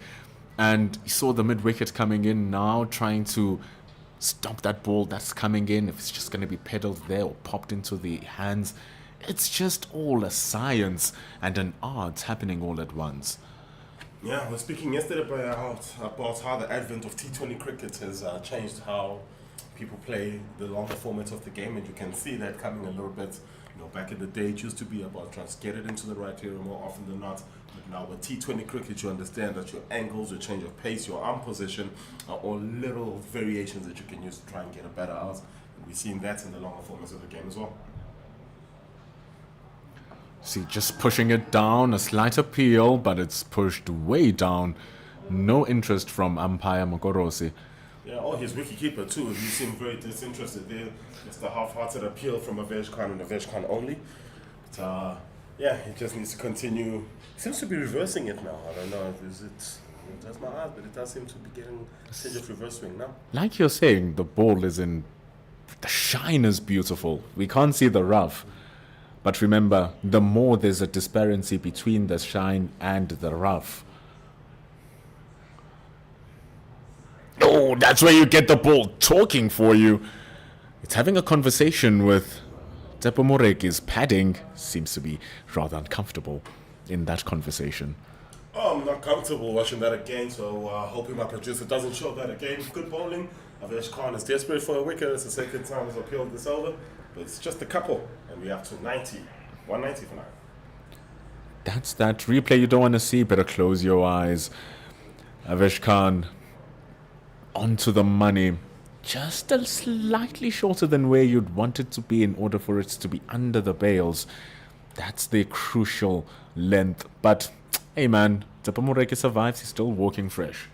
And you saw the mid-wicket coming in now, trying to stop that ball that's coming in. If it's just going to be pedaled there or popped into the hands. It's just all a science and an art happening all at once. Yeah, we were speaking yesterday about how the advent of T20 cricket has changed how people play the longer formats of the game, and you can see that coming a little bit. You know, back in the day, it used to be about trying to get it into the right area more often than not. But now with T20 cricket, you understand that your angles, your change of pace, your arm position are all little variations that you can use to try and get a better out. And we've seen that in the longer formats of the game as well. See, just pushing it down, a slight appeal, but it's pushed way down. No interest from umpire Mogorosi. Yeah, oh, his wicketkeeper too. He seemed very disinterested there. Just a half-hearted appeal from Avesh Khan and Avesh Khan only. But yeah, he just needs to continue. He seems to be reversing it now. I don't know if that's my eyes, but it does seem to be getting a stage of reverse swing now. Like you're saying, the ball is in. The shine is beautiful. We can't see the rough. But remember, the more there's a disparity between the shine and the rough. Oh, that's where you get the ball talking for you. It's having a conversation with Tepo Moreki's padding. Seems to be rather uncomfortable in that conversation. Oh, I'm not comfortable watching that again, so hoping my producer doesn't show that again. Good bowling. Avesh Khan is desperate for a wicket. It's the second time he's appealed this over, but it's just a couple, and we have 290. 190 for now. That's that replay you don't want to see. Better close your eyes. Avesh Khan onto the money. Just a slightly shorter than where you'd want it to be in order for it to be under the bails. That's the crucial length. But, hey man, Tepo Moreki survives. He's still walking fresh.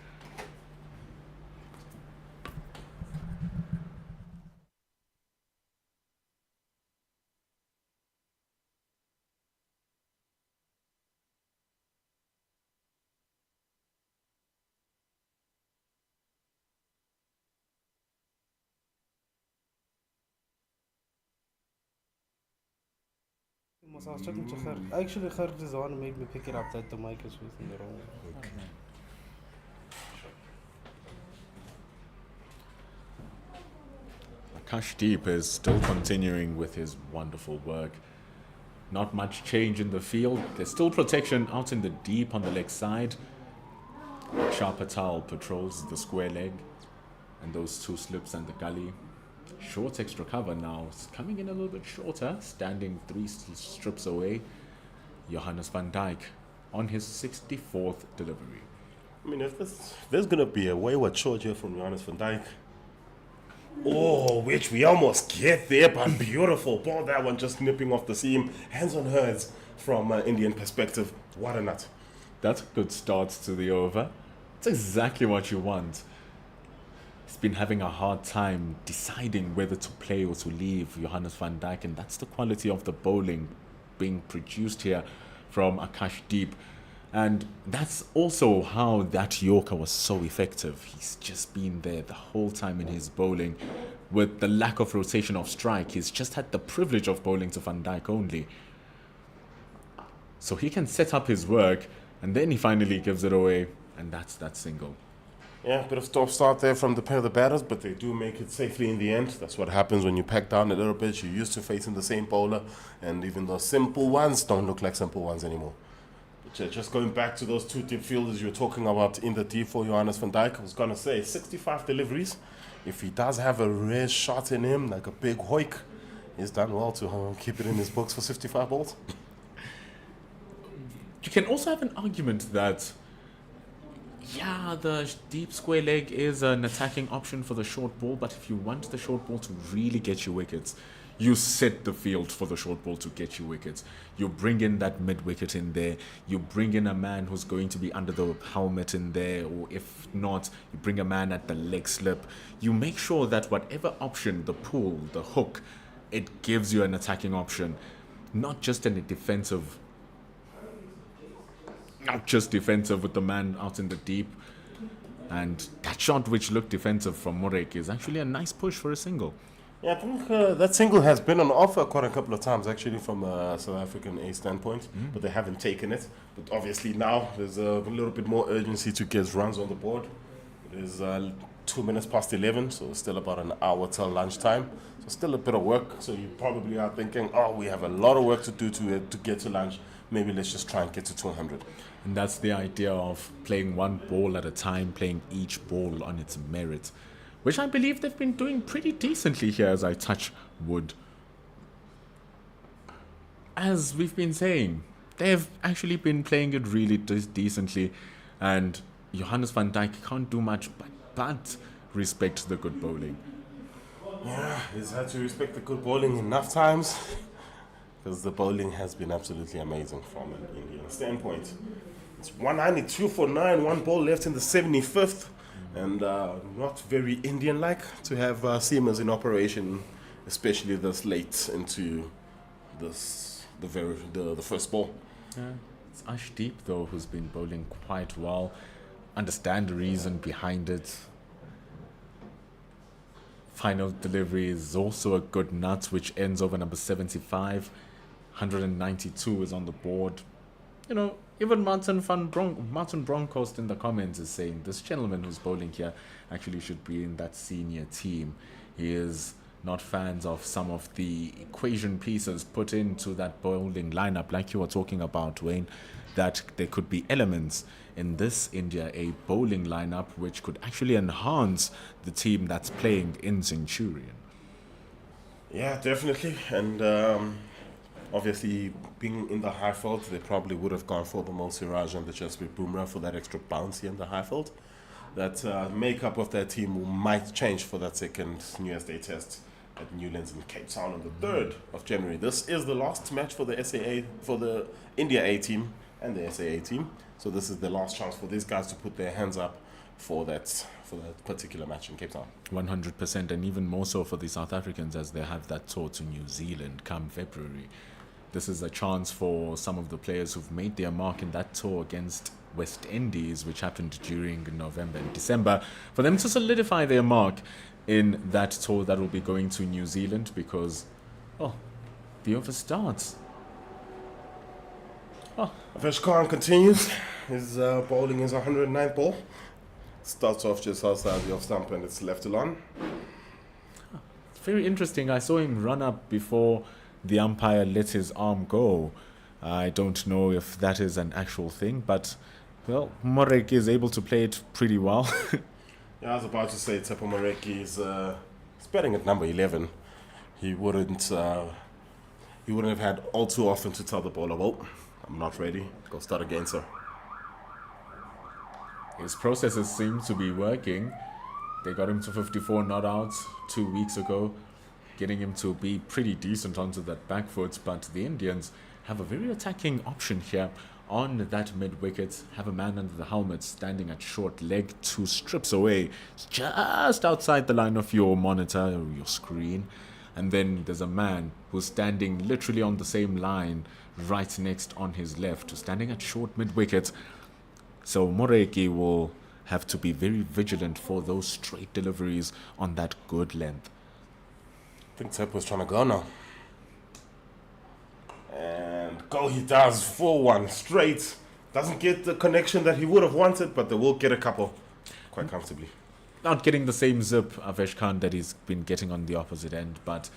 I was talking to her. Actually, her is the one who made me pick it up that the mic is within the wrong. Okay. Akashdeep is still continuing with his wonderful work. Not much change in the field. There's still protection out in the deep on the leg side. Akshar Patel patrols the square leg and those two slips and the gully. Short extra cover now. It's coming in a little bit shorter, standing 3 strips away. Johannes van Dijk on his 64th delivery. I mean, if there's going to be a wayward shot here from Johannes van Dijk. Oh, which we almost get there, but beautiful ball. That one just nipping off the seam. Hands on heads from Indian perspective. What a nut. That's a good start to the over. It's exactly what you want. He's been having a hard time deciding whether to play or to leave Johannes van Dijk, and that's the quality of the bowling being produced here from Akashdeep. And that's also how that Yorker was so effective. He's just been there the whole time in his bowling, with the lack of rotation of strike, he's just had the privilege of bowling to Van Dijk only. So he can set up his work, and then he finally gives it away, and that's that single. Yeah, bit of stop start there from the pair of the batters, but they do make it safely in the end. That's what happens when you pack down a little bit. You're used to facing the same bowler, and even those simple ones don't look like simple ones anymore. But just going back to those two deep fielders you were talking about in the deep for Johannes van Dijk, I was going to say 65 deliveries. If he does have a rare shot in him, like a big hoik, he's done well to keep it in his books for 65 balls. You can also have an argument that, yeah, the deep square leg is an attacking option for the short ball, but if you want the short ball to really get you wickets, you set the field for the short ball to get you wickets. You bring in that mid-wicket in there. You bring in a man who's going to be under the helmet in there, or if not, you bring a man at the leg slip. You make sure that whatever option, the pull, the hook, it gives you an attacking option, not just in a defensive. Not just defensive with the man out in the deep. And that shot which looked defensive from Morek is actually a nice push for a single. Yeah, I think that single has been on offer quite a couple of times actually from a South African A standpoint, but they haven't taken it. But obviously now there's a little bit more urgency to get runs on the board. It is 2 minutes past 11, so it's still about an hour till lunchtime. So still a bit of work. So you probably are thinking, oh, we have a lot of work to do to get to lunch. Maybe let's just try and get to 200. And that's the idea of playing one ball at a time, playing each ball on its merit, which I believe they've been doing pretty decently here as I touch wood. As we've been saying, they've actually been playing it really decently, and Johannes van Dijk can't do much but respect the good bowling. Yeah, he's had to respect the good bowling enough times because the bowling has been absolutely amazing from an Indian standpoint. It's 192 for 9, one ball left in the 75th, and not very Indian-like to have seamers in operation, especially this late into the first ball. Yeah, it's Ashdeep though who's been bowling quite well. Understand the reason behind it. Final delivery is also a good nut, which ends over number 75. 192 is on the board. You know, even Martin Bronkhorst in the comments is saying this gentleman who's bowling here actually should be in that senior team. He is not fans of some of the equation pieces put into that bowling lineup, like you were talking about, Wayne, that there could be elements in this India A bowling lineup which could actually enhance the team that's playing in Centurion. Yeah, definitely. And obviously, being in the high field, they probably would have gone for the Mo Siraj and the Jasprit Bumrah for that extra bounce here in the high field. That makeup of that team might change for that second New Year's Day test at Newlands in Cape Town on the 3rd of January. This is the last match for the SAA, for the India A team and the SAA team. So this is the last chance for these guys to put their hands up for that particular match in Cape Town. 100%, and even more so for the South Africans as they have that tour to New Zealand come February. This is a chance for some of the players who've made their mark in that tour against West Indies, which happened during November and December, for them to solidify their mark in that tour that will be going to New Zealand because, the over starts. Avesh Khan continues. His bowling is 109th ball. Starts off just outside the off stump and it's left alone. It's very interesting. I saw him run up before the umpire let his arm go. I don't know if that is an actual thing, but, well, Morek is able to play it pretty well. Yeah, I was about to say Tsepo Moreki is batting at number 11. He wouldn't have had all too often to tell the bowler, well, I'm not ready. Go start again, sir. His processes seem to be working. They got him to 54 not outs 2 weeks ago, getting him to be pretty decent onto that back foot, but the Indians have a very attacking option here on that mid-wicket, have a man under the helmet standing at short leg 2 strips away, just outside the line of your monitor or your screen, and then there's a man who's standing literally on the same line right next on his left, standing at short mid-wicket. So Moreki will have to be very vigilant for those straight deliveries on that good length. I think Tsepo's trying to go now. And go he does, 4-1 straight. Doesn't get the connection that he would have wanted, but they will get a couple quite comfortably. Not getting the same zip, Avesh Khan, that he's been getting on the opposite end, but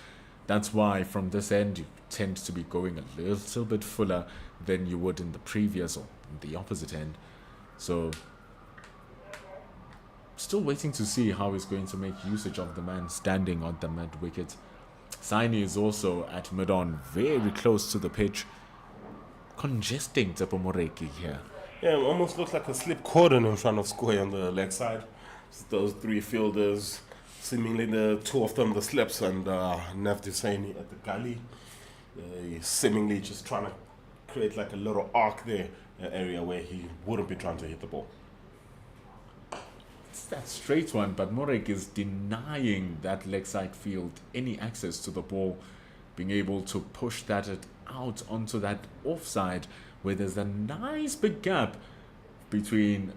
that's why from this end you tend to be going a little bit fuller than you would in the previous or in the opposite end. So still waiting to see how he's going to make usage of the man standing on the mid wicket. Saini is also at mid-on, very close to the pitch, congesting Tsepo Moreki here. Yeah, it almost looks like a slip cordon in front of square on the leg side. Just those three fielders, seemingly the two of them the slips, and Nav Saini at the gully. Seemingly just trying to create like a little arc there, an area where he wouldn't be trying to hit the ball. It's that straight one, but Morek is denying that leg side field any access to the ball, being able to push that out onto that offside where there's a nice big gap between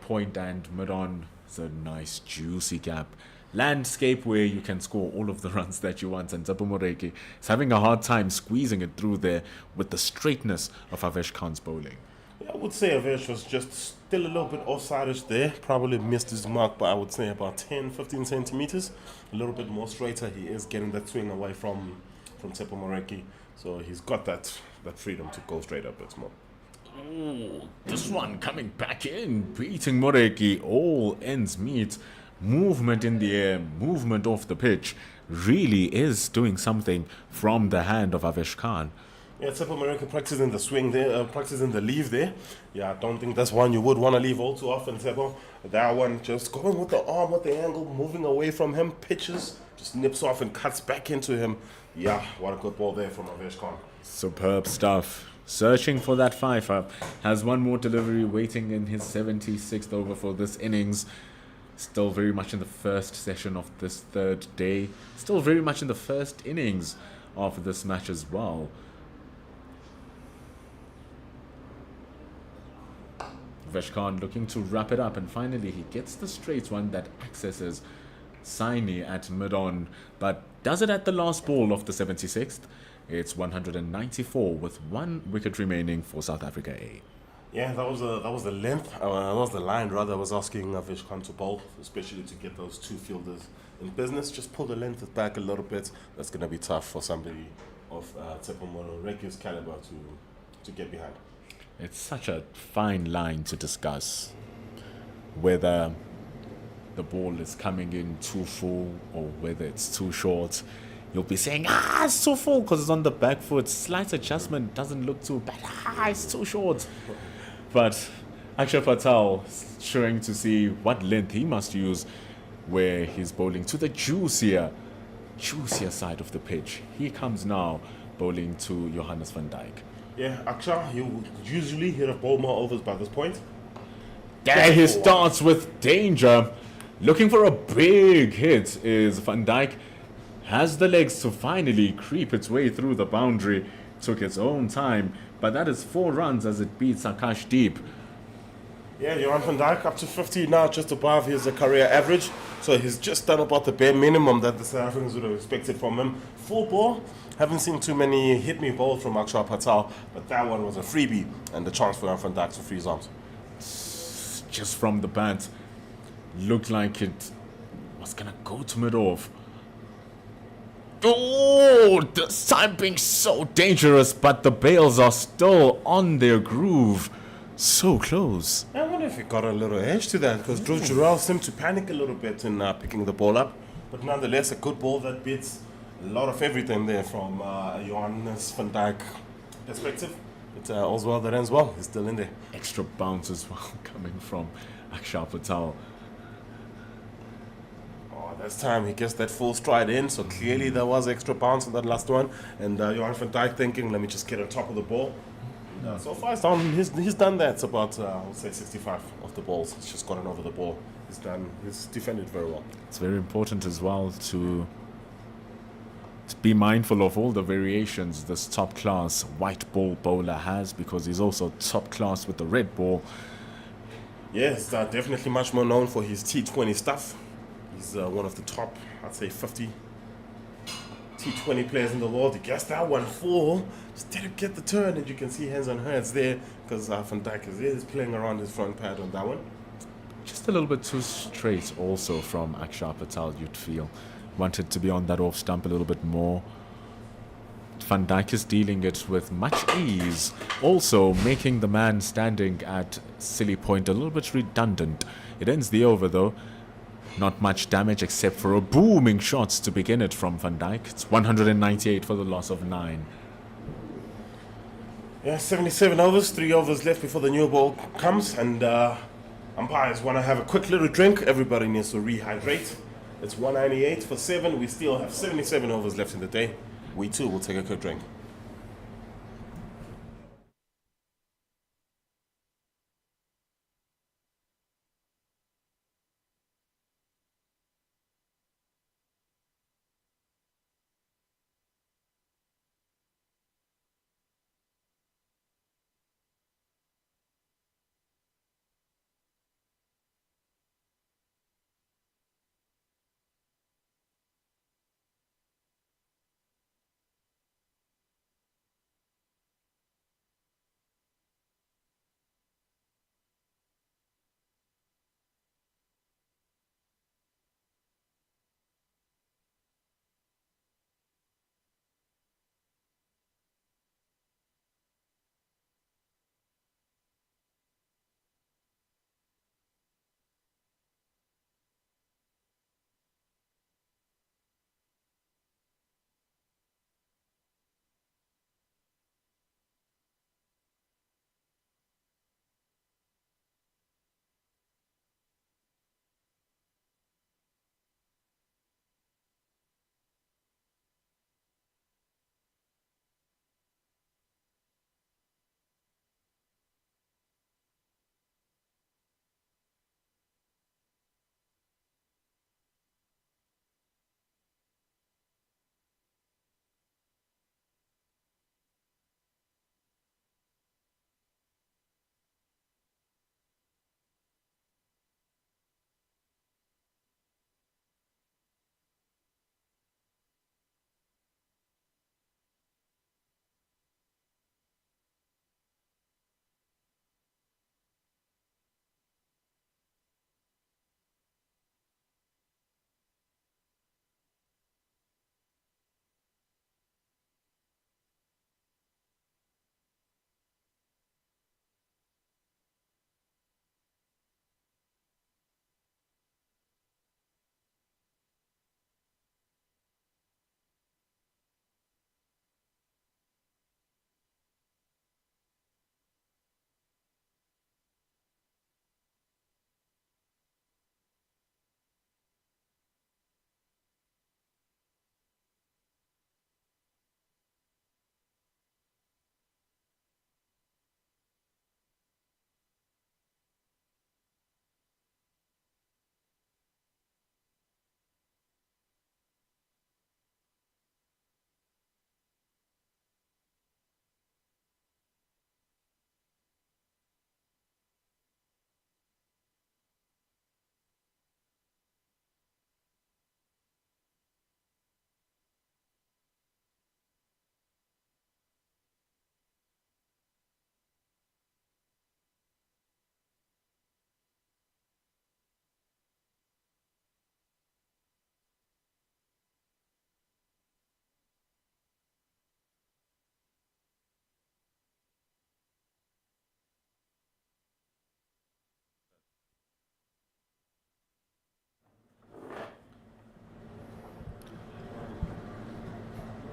point and mid-on. It's a nice juicy gap. Landscape where you can score all of the runs that you want, and Tsepo Moreki is having a hard time squeezing it through there with the straightness of Avesh Khan's bowling. Yeah, I would say Avesh was just still a little bit offside-ish there. Probably missed his mark by, I would say, about 10-15 centimeters. A little bit more straighter. He is getting that swing away from Tsepo Moreki. So he's got that freedom to go straight a bit more. Ooh, this one coming back in, beating Moreki, all ends meet. Movement in the air, movement off the pitch, really is doing something from the hand of Avesh Khan. Yeah, Tsepo Moreki practicing the swing there, practicing the leave there. Yeah, I don't think that's one you would want to leave all too often, Tsepo. That one just going with the arm, with the angle, moving away from him, pitches, just nips off and cuts back into him. Yeah, what a good ball there from Avesh Khan. Superb stuff. Searching for that fifer. Has one more delivery waiting in his 76th over for this innings. Still very much in the first session of this third day. Still very much in the first innings of this match as well. Avesh Khan looking to wrap it up, and finally he gets the straight one that accesses Saini at mid-on, but does it at the last ball of the 76th. It's 194 with 1 wicket remaining for South Africa A. Yeah, that was the length. That was the line, rather. I was asking Avesh Khan to bowl, especially to get those two fielders in business. Just pull the length back a little bit. That's going to be tough for somebody of Tsepo Moreki's caliber to get behind. It's such a fine line to discuss whether the ball is coming in too full or whether it's too short. You'll be saying, it's too full because it's on the back foot. Slight adjustment doesn't look too bad. It's too short. But Akshay Patel trying to see what length he must use where he's bowling to the juicier side of the pitch. He comes now bowling to Johannes van Dijk. Yeah, Akshay, you would usually hit a ball more overs by this point. There he starts with danger. Looking for a big hit is Van Dijk. Has the legs to finally creep its way through the boundary. Took its own time, but that is 4 runs as it beats Akash Deep. Yeah, Johan van Dijk up to 50 now, just above his career average. So he's just done about the bare minimum that the South Africans would have expected from him. Full ball. Haven't seen too many hit me balls from Akshay Patel, but that one was a freebie and the chance for Johan van Dijk to free his arms. Just from the bat, looked like it was gonna go to mid-off. Oh, this time being so dangerous, but the bails are still on their groove. So close. I wonder if he got a little edge to that, because Drew Jarrell seemed to panic a little bit in picking the ball up. But nonetheless, a good ball that beats a lot of everything there from Johannes van Dijk perspective. But all's well that ends well. He's still in there. Extra bounce as well coming from Akshay Patel. This time he gets that full stride in, so clearly there was extra bounce in that last one. And Johan van Dijk thinking, let me just get on top of the ball. So far he's done that. It's about, I would say, 65 of the balls. He's just gotten over the ball. He's defended very well. It's very important as well to be mindful of all the variations this top class white ball bowler has, because he's also top class with the red ball. Yes, definitely much more known for his T20 stuff. He's one of the top, I'd say, 50 T20 players in the world. He gets that one full, just didn't get the turn, and you can see hands on heads there because Van Dijk is playing around his front pad on that one. Just a little bit too straight also from Akshar Patel, you'd feel. Wanted to be on that off stump a little bit more. Van Dijk is dealing it with much ease, also making the man standing at silly point a little bit redundant. It ends the over though. Not much damage except for a booming shot to begin it from Van Dijk. It's 198 for the loss of 9. Yeah, 77 overs, 3 overs left before the new ball comes, and umpires want to have a quick little drink. Everybody needs to rehydrate. It's 198 for 7. We still have 77 overs left in the day. We too will take a quick drink.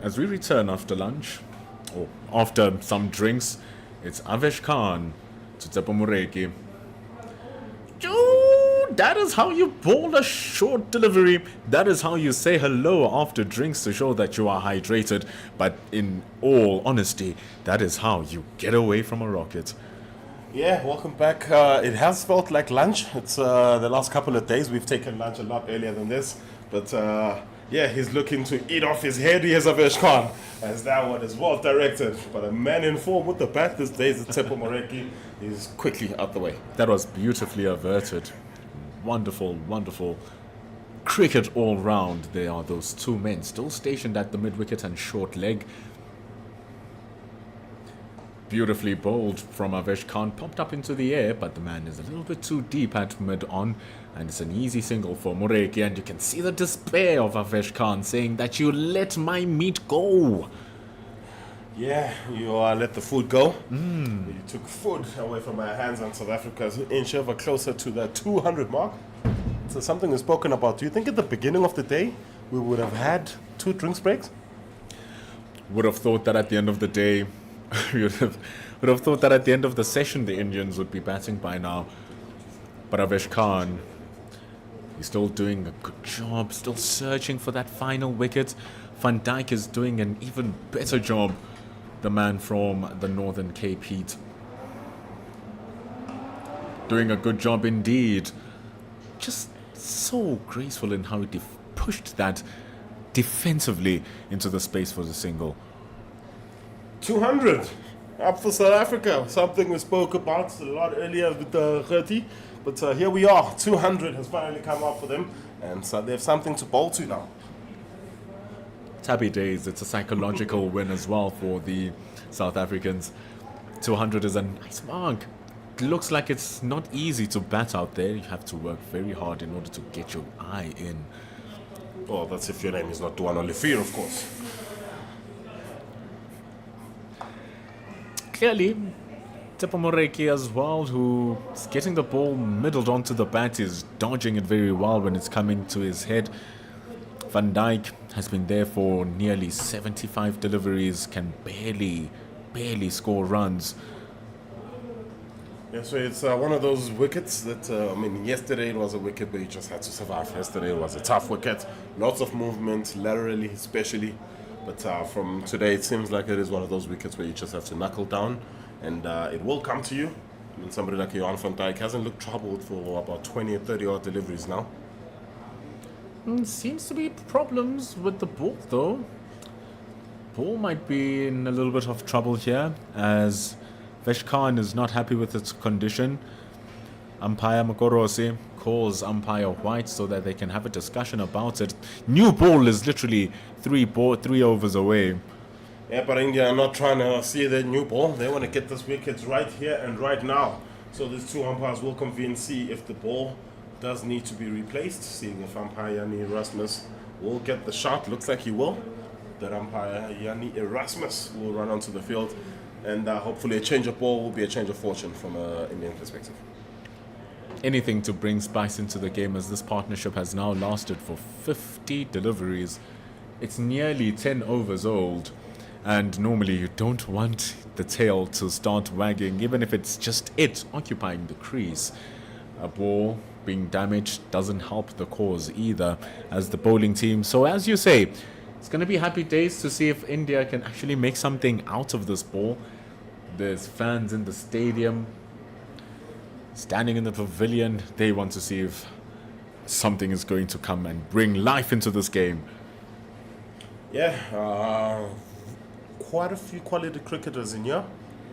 As we return after lunch, or after some drinks, it's Avesh Khan to Tsepo Moreki. That is how you bowl a short delivery. That is how you say hello after drinks to show that you are hydrated. But in all honesty, that is how you get away from a rocket. Yeah, welcome back. It has felt like lunch. It's the last couple of days. We've taken lunch a lot earlier than this. But yeah, he's looking to eat off his head. Here's Avesh Khan, as that one is well directed. But a man in form with the bat these days, Tsepo Moreki, is quickly out the way. That was beautifully averted. Wonderful, wonderful cricket all round. There are those two men still stationed at the mid-wicket and short leg. Beautifully bowled from Avesh Khan, popped up into the air, but the man is a little bit too deep at mid-on, and it's an easy single for Moreki, and you can see the despair of Avesh Khan saying that you let my meat go. Yeah, you let the food go. You took food away from our hands, and South Africa's inch ever closer to the 200 mark. So something is spoken about. Do you think at the beginning of the day we would have had 2 drinks breaks? Would have thought that at the end of the day, would have thought that at the end of the session the Indians would be batting by now. But Avesh Khan, he's still doing a good job, still searching for that final wicket. Van Dijk is doing an even better job, the man from the Northern Cape Heat. Doing a good job indeed. Just so graceful in how he pushed that defensively into the space for the single. 200 up for South Africa. Something we spoke about a lot earlier with the 30, but here we are. 200 has finally come up for them, and so they have something to bowl to now. Happy days. It's a psychological win as well for the South Africans. 200 is a nice mark. It looks like it's not easy to bat out there. You have to work very hard in order to get your eye in. Well, that's if your name is not Duan Olifir, of course. Clearly, Tepo Moreki as well, who's getting the ball middled onto the bat, is dodging it very well when it's coming to his head. Van Dijk has been there for nearly 75 deliveries, can barely score runs. Yeah, so it's one of those wickets that, yesterday it was a wicket, but you just had to survive. Yesterday it was a tough wicket, lots of movement, laterally especially. But from today, it seems like it is one of those wickets where you just have to knuckle down, and it will come to you. I mean, somebody like Johan van Dijk hasn't looked troubled for about 20 or 30 odd deliveries now. Seems to be problems with the ball, though. Ball might be in a little bit of trouble here, as Avesh Khan is not happy with its condition. Umpire Makorosi calls umpire White so that they can have a discussion about it. New ball is literally three overs away. Yeah, but India are not trying to see the new ball. They want to get this wickets right here and right now. So these 2 umpires will convene, see if the ball does need to be replaced, seeing if umpire Yanni Erasmus will get the shot. Looks like he will. That umpire Yanni Erasmus will run onto the field, and hopefully a change of ball will be a change of fortune from an Indian perspective. Anything to bring spice into the game, as this partnership has now lasted for 50 deliveries. It's nearly 10 overs old, and normally you don't want the tail to start wagging, even if it's just it occupying the crease. A ball being damaged doesn't help the cause either as the bowling team. So as you say, it's going to be happy days to see if India can actually make something out of this ball. There's fans in the stadium, standing in the pavilion. They want to see if something is going to come and bring life into this game. Yeah, quite a few quality cricketers in here.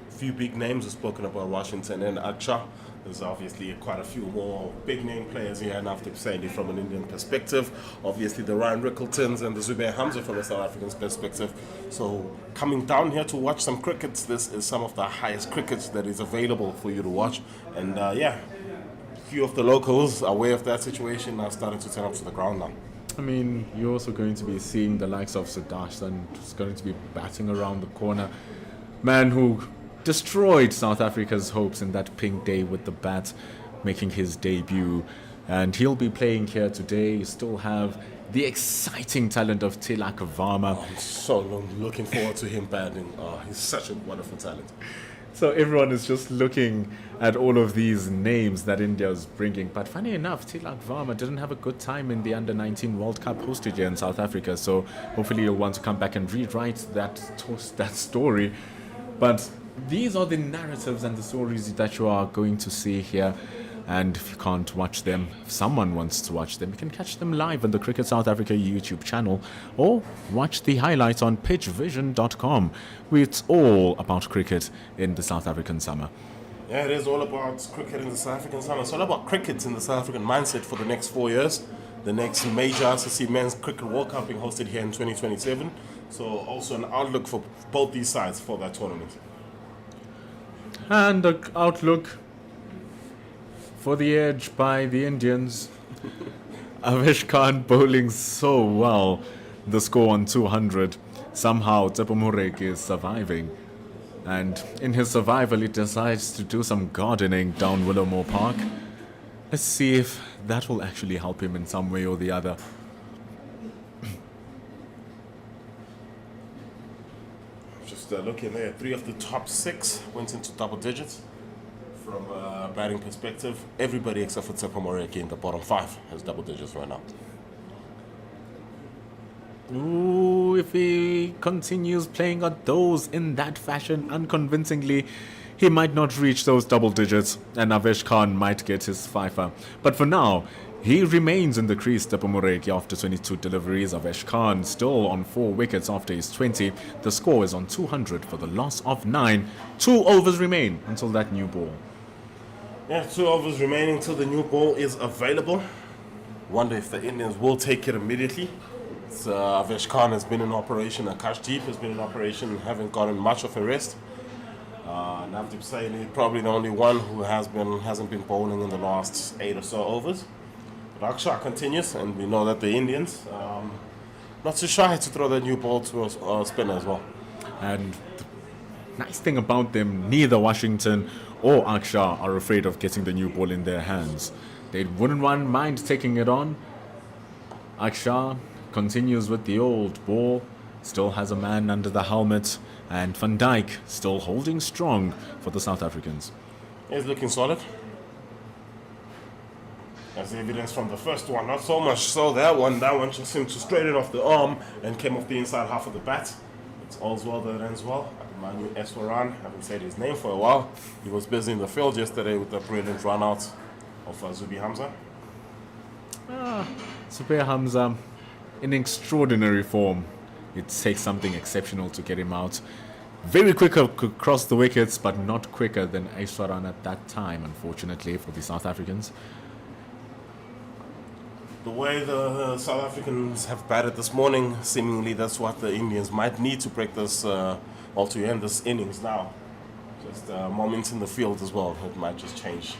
A few big names are spoken about, Washington and Aksha. There's obviously quite a few more big name players here, and after saying it from an Indian perspective, obviously the Ryan Rickletons and the Zubair Hamza from a South African perspective. So coming down here to watch some cricket, this is some of the highest cricket that is available for you to watch. And a few of the locals, aware of that situation, are starting to turn up to the ground now. I mean, you're also going to be seeing the likes of Sudarshan, who's going to be batting around the corner. Man who destroyed South Africa's hopes in that pink day with the bat, making his debut. And he'll be playing here today. You still have the exciting talent of Tilak Varma. I'm so looking forward to him batting. He's such a wonderful talent. So everyone is just looking at all of these names that India is bringing. But funny enough, Tilak Varma didn't have a good time in the Under-19 World Cup hosted here in South Africa. So hopefully you'll want to come back and rewrite that story. But these are the narratives and the stories that you are going to see here. And if you can't watch them, if someone wants to watch them, you can catch them live on the Cricket South Africa YouTube channel or watch the highlights on pitchvision.com, where it's all about cricket in the South African summer. Yeah, it is all about cricket in the South African summer. It's all about cricket in the South African mindset for the next 4 years. the next major SAA Men's Cricket World Cup being hosted here in 2027. So also an outlook for both these sides for that tournament. And the outlook for the edge by the Indians. Avesh Khan bowling so well. The score on 200. Somehow Tepomurek is surviving. And in his survival, he decides to do some gardening down Willowmoore Park. Let's see if that will actually help him in some way or the other. Just looking there, 3 of the top 6 went into double digits. From a batting perspective, everybody except for Tepomurek in the bottom 5 has double digits right now. Ooh, if he continues playing at those in that fashion unconvincingly, he might not reach those double digits and Avesh Khan might get his fifer. But for now, he remains in the crease, Tepomurek, after 22 deliveries. Avesh Khan still on 4 wickets after his 20. The score is on 200 for the loss of 9. 2 overs remain until that new ball. Yeah, 2 overs remaining till the new ball is available. Wonder if the Indians will take it immediately. Avesh Khan has been in operation, Akashdeep has been in operation, haven't gotten much of a rest. Navdeep Saini is probably the only one who hasn't been bowling in the last 8 or so overs. But Akshar continues, and we know that the Indians not too shy to throw that new ball to a spinner as well. And the nice thing about them, neither Washington or Akshar are afraid of getting the new ball in their hands. They wouldn't mind taking it on. Akshar continues with the old ball, still has a man under the helmet, and Van Dijk still holding strong for the South Africans. He's looking solid. As evidence from the first one, not so much so that one just seemed to straighten off the arm and came off the inside half of the bat. It's all's well that ends well. Manu Eswaran, haven't said his name for a while. He was busy in the field yesterday with the brilliant run out of Zubi Hamza. Zubair Hamza in extraordinary form. It takes something exceptional to get him out. Very quick across the wickets, but not quicker than Aishwaran at that time, unfortunately, for the South Africans. The way the South Africans have batted this morning, seemingly that's what the Indians might need to break this, or to end this innings now. Just moments in the field as well, it might just change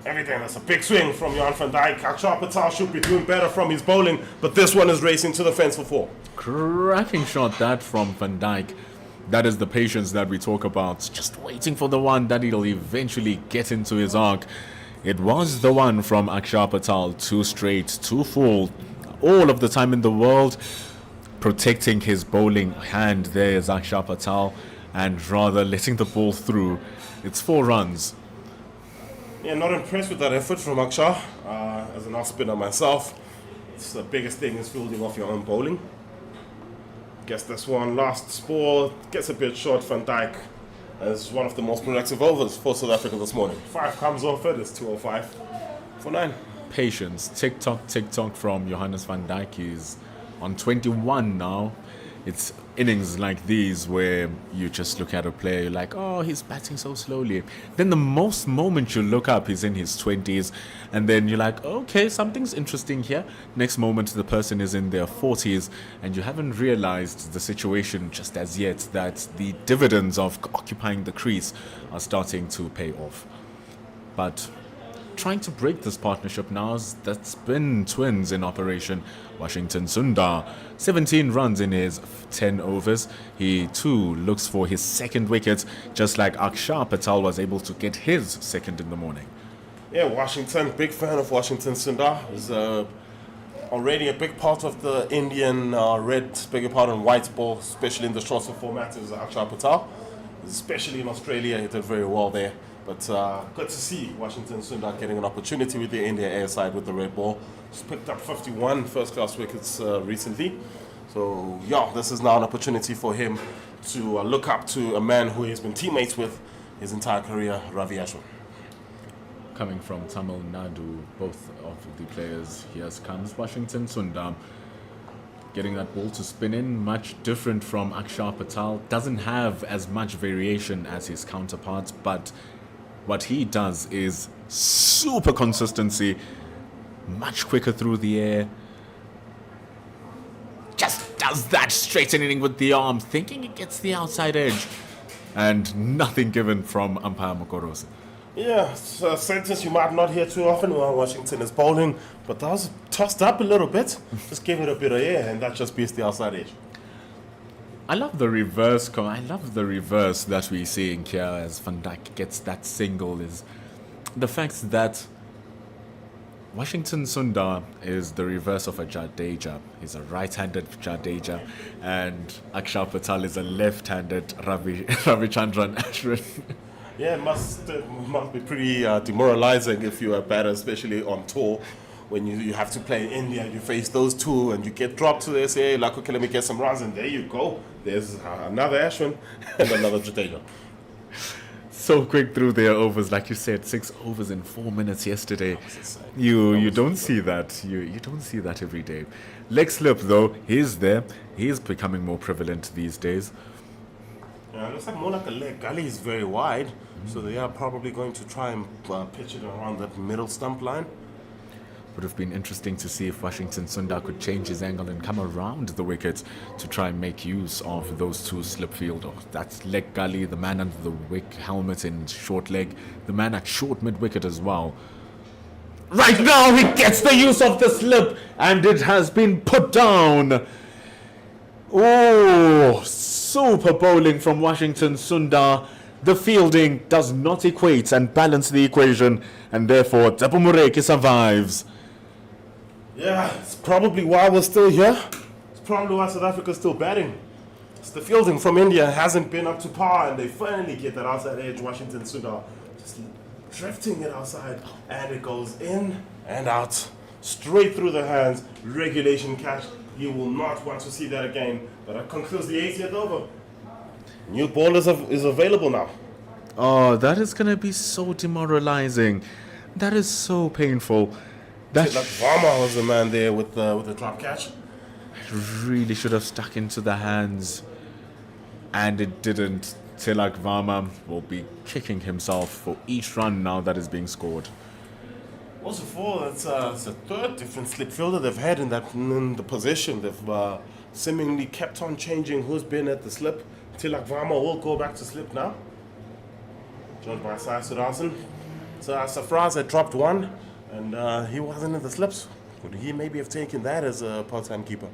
everything. That's a big swing from Jan van Dijk. Akshar Patel should be doing better from his bowling, but this one is racing to the fence for 4. Cracking shot that from Van Dijk. That is the patience that we talk about. Just waiting for the one that he'll eventually get into his arc. It was the one from Akshar Patel. 2 straight, 2 full. All of the time in the world. Protecting his bowling hand there is Akshar Patel. And rather letting the ball through. It's 4 runs. Yeah, not impressed with that effort from Akshar. As an off-spinner myself, it's the biggest thing is fielding off your own bowling. Guess this one, last ball, gets a bit short. Van Dijk as one of the most productive overs for South Africa this morning. 5 comes off it, it's 205 for 9. Patience. Tick-tock from Johannes van Dijk. He's on 21 now. It's innings like these where you just look at a player, you're like, oh, he's batting so slowly. Then the moment you look up, he's in his 20s. And then you're like, okay, something's interesting here. Next moment, the person is in their 40s. And you haven't realized the situation just as yet that the dividends of occupying the crease are starting to pay off. But trying to break this partnership now is that spin twins in operation. Washington Sundar, 17 runs in his 10 overs. He too looks for his second wicket, just like Akshar Patel was able to get his second in the morning. Yeah, Washington, big fan of Washington Sundar. He's already a big part of the Indian white ball, especially in the shorter format, is Akshar Patel. Especially in Australia, he did very well there. But good to see Washington Sundar getting an opportunity with the India air side with the red ball. He's picked up 51 first-class wickets recently. So, yeah, this is now an opportunity for him to look up to a man who he's been teammates with his entire career, Ravi Ashwin. Coming from Tamil Nadu, both of the players, here comes Washington Sundar. Getting that ball to spin in, much different from Akshar Patel. Doesn't have as much variation as his counterparts, but what he does is super consistency. much quicker through the air. Just does that straightening with the arm, thinking it gets the outside edge. And nothing given from umpire Mokorose. Yeah, it's a sentence you might not hear too often while Washington is bowling, but that was tossed up a little bit. Just give it a bit of air, and that just beats the outside edge. I love the reverse. I love the reverse that we're seeing here as Van Dijk gets that single. Is the fact that Washington Sundar is the reverse of a Jadeja. He's a right-handed Jadeja, and Akshar Patel is a left-handed Ravichandran Ashwin. Yeah, it must be pretty demoralizing if you're a batter, especially on tour. When you have to play in India, you face those two, and you get dropped to the SAA, like, okay, let me get some runs, and there you go. There's another Ashwin and another Jadeja. So quick through their overs, like you said, 6 overs in 4 minutes yesterday. You don't see that. You don't see that every day. Leg slip though, he's there. He's becoming more prevalent these days. Yeah, it looks like more like a leg. Gully is very wide, so they are probably going to try and pitch it around that middle stump line. Would have been interesting to see if Washington Sundar could change his angle and come around the wicket to try and make use of those two slip field. Oh, that's leg gully, the man under the helmet in short leg, the man at short mid wicket as well. Right now he gets the use of the slip and it has been put down. Oh, super bowling from Washington Sundar. The fielding does not equate and balance the equation, and therefore Tsepo Moreki survives. Yeah, it's probably why we're still here. It's probably why South Africa's still batting. It's the fielding from India hasn't been up to par, and they finally get that outside edge. Washington Sundar just drifting it outside, and it goes in and out, straight through the hands. Regulation catch. You will not want to see that again. But that concludes the 80th over. New ball is available now. Oh, that is going to be so demoralizing. That is so painful. That Like Varma was the man there with the drop catch. really should have stuck into the hands. And it didn't. Tilak Varma will be kicking himself for each run now that is being scored. Also, it's a third different slip fielder they've had in the position. They've seemingly kept on changing who's been at the slip. Tilak Varma will go back to slip now. Joined by Sai Sudarshan. So Safraz had dropped one, and he wasn't in the slips. Could he maybe have taken that as a part-time keeper?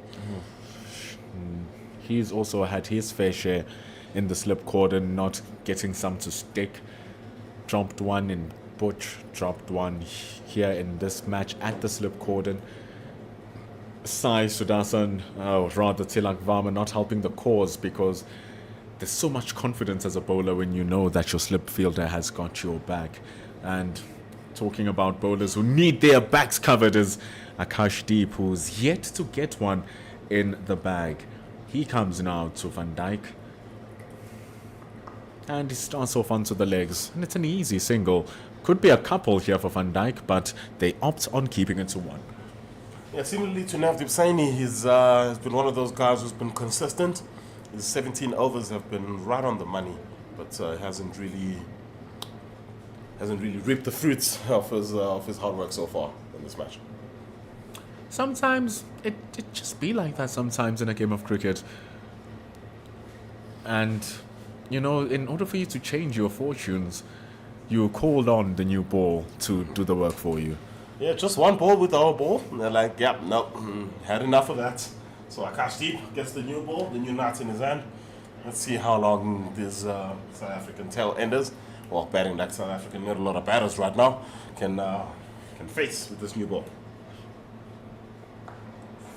He's also had his fair share in the slip cordon, not getting some to stick. Dropped one in Butch, dropped one here in this match at the slip cordon. Sai Sudarshan, rather Tilak Varma, not helping the cause because there's so much confidence as a bowler when you know that your slip fielder has got your back. And talking about bowlers who need their backs covered is Akash Deep, who's yet to get one in the bag. He comes now to Van Dijk. And he starts off onto the legs. And it's an easy single. Could be a couple here for Van Dijk, but they opt on keeping it to one. Yeah, similarly to Navdeep Saini, he's been one of those guys who's been consistent. His 17 overs have been right on the money, but hasn't really reaped the fruits of his hard work so far in this match. Sometimes it just be like that sometimes in a game of cricket. And, you know, in order for you to change your fortunes, you called on the new ball to do the work for you. Yeah, just one ball with our ball. And they're like, yep, no, had enough of that. So Akash Deep gets the new ball, the new nut in his hand. Let's see how long these South African tailenders, well, batting like South African, not a lot of batters right now, can face with this new ball.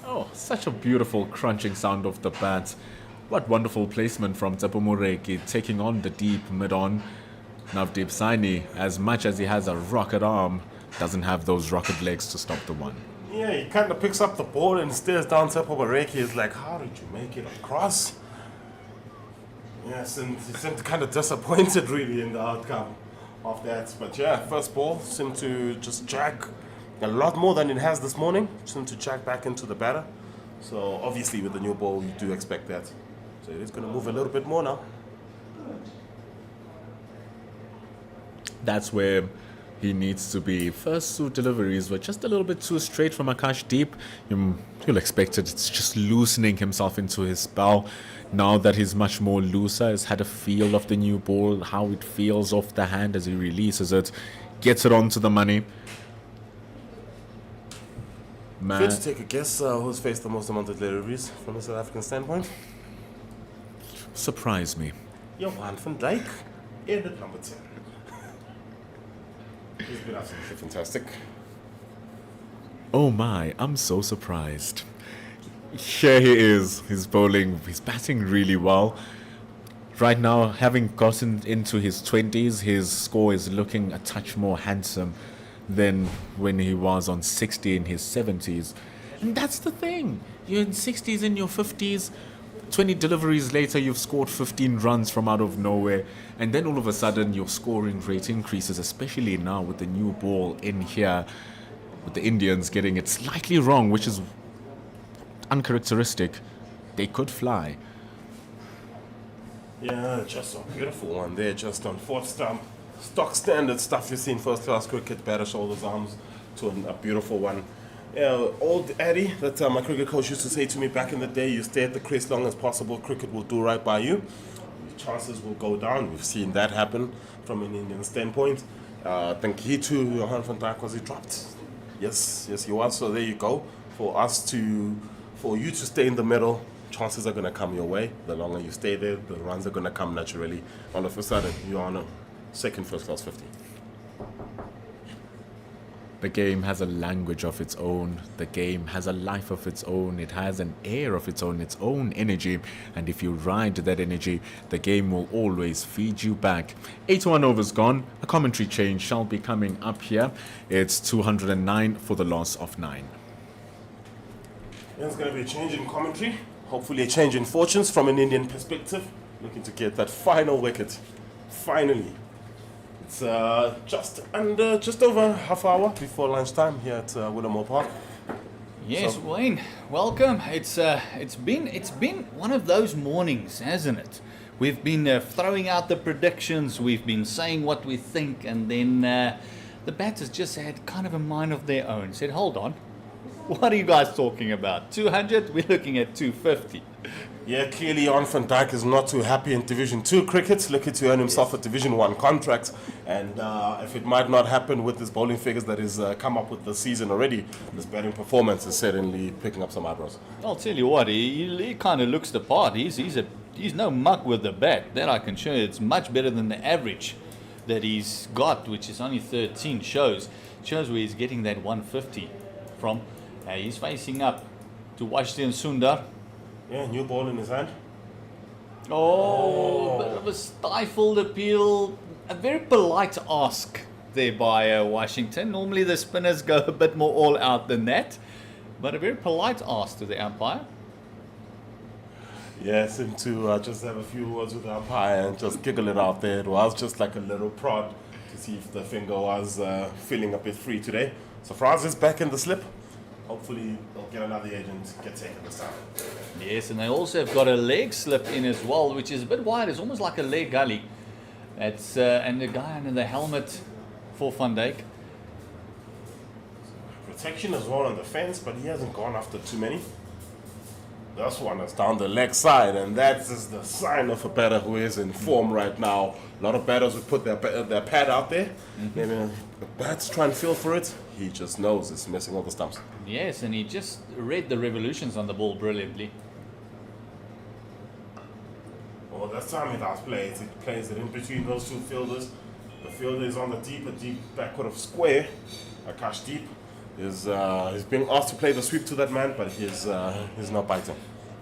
Oh, such a beautiful crunching sound of the bat. What wonderful placement from Tsepo Moreki, taking on the deep mid-on. Navdeep Saini, as much as he has a rocket arm, doesn't have those rocket legs to stop the one. Yeah, he kind of picks up the ball and stares down Tsepo Moreki. He's like, how did you make it across? Yes, and he seemed kind of disappointed really in the outcome of that. But yeah, first ball seemed to just jack a lot more than it has this morning. Seemed to jack back into the batter. So obviously with the new ball, you do expect that. So it is going to move a little bit more now. That's where He needs to be. First two deliveries were just a little bit too straight from Akash deep. You'll expect it. It's just loosening himself into his spell. Now that he's much more looser, has had a feel of the new ball, how it feels off the hand as he releases it, gets it onto the money. If you had to take a guess, who's faced the most amount of deliveries from a South African standpoint? Surprise me. Johan van Dijk in at number 10. He's been absolutely fantastic. Oh my, I'm so surprised. Here he is. He's bowling, he's batting really well. Right now, having gotten into his 20s, his score is looking a touch more handsome than when he was on 60 in his 70s. And that's the thing. You're in 60s, in your 50s, 20 deliveries later, you've scored 15 runs from out of nowhere. And then all of a sudden, your scoring rate increases, especially now with the new ball in here, with the Indians getting it slightly wrong, which is uncharacteristic. They could fly. Yeah, just a beautiful one there, just on fourth stump. Stock standard stuff you see in first class cricket, batter shoulders, arms, to a beautiful one. Old Addy that my cricket coach used to say to me back in the day, you stay at the crease long as possible, cricket will do right by you. Chances will go down. We've seen that happen from an Indian standpoint. I think he too, Johan van Dijk, was he dropped? Yes, he was. So there you go. For you to stay in the middle, chances are going to come your way. The longer you stay there, the runs are going to come naturally. All of a sudden, you're on a second first class 50. The game has a language of its own. The game has a life of its own. It has an air of its own energy. And if you ride that energy, the game will always feed you back. 81 overs gone. A commentary change shall be coming up here. It's 209 for the loss of 9. There's going to be a change in commentary. Hopefully a change in fortunes from an Indian perspective. Looking to get that final wicket. Finally. It's just over half hour before lunchtime here at Willowmoore Park. Yes, Wayne, welcome. It's been one of those mornings, hasn't it? We've been throwing out the predictions, we've been saying what we think, and then the batters just had kind of a mind of their own. Said, hold on, what are you guys talking about? 200? We're looking at 250. Yeah, clearly Johan van Dijk is not too happy in Division 2 cricket, looking to earn himself a Division 1 contract. And if it might not happen with his bowling figures that he's come up with this season already, his batting performance is certainly picking up some eyebrows. I'll tell you what, he kind of looks the part. He's no muck with the bat. That I can show you. It's much better than the average that he's got, which is only 13. Shows where he's getting that 150 from. He's facing up to Washington Sundar. Yeah, new ball in his hand. Oh, bit of a stifled appeal. A very polite ask there by Washington. Normally the spinners go a bit more all out than that. But a very polite ask to the umpire. Yeah, seemed to just have a few words with the umpire and just giggle it out there. It was just like a little prod to see if the finger was feeling a bit free today. So Franz is back in the slip. Hopefully they'll get another agent, get taken this time. Yes, and they also have got a leg slip in as well, which is a bit wide. It's almost like a leg gully. That's and the guy under the helmet for Van Dijk. Protection as well on the fence, but he hasn't gone after too many. This one is down the leg side, and that is the sign of a batter who is in form right now. A lot of batters would put their pad out there. Maybe the bats try and feel for it. He just knows it's missing all the stumps. Yes, and he just read the revolutions on the ball brilliantly. Well, this time he does play it. He plays it in between those two fielders. The fielder is on the deep backward of square. Akash Deep is being asked to play the sweep to that man, but he's not biting.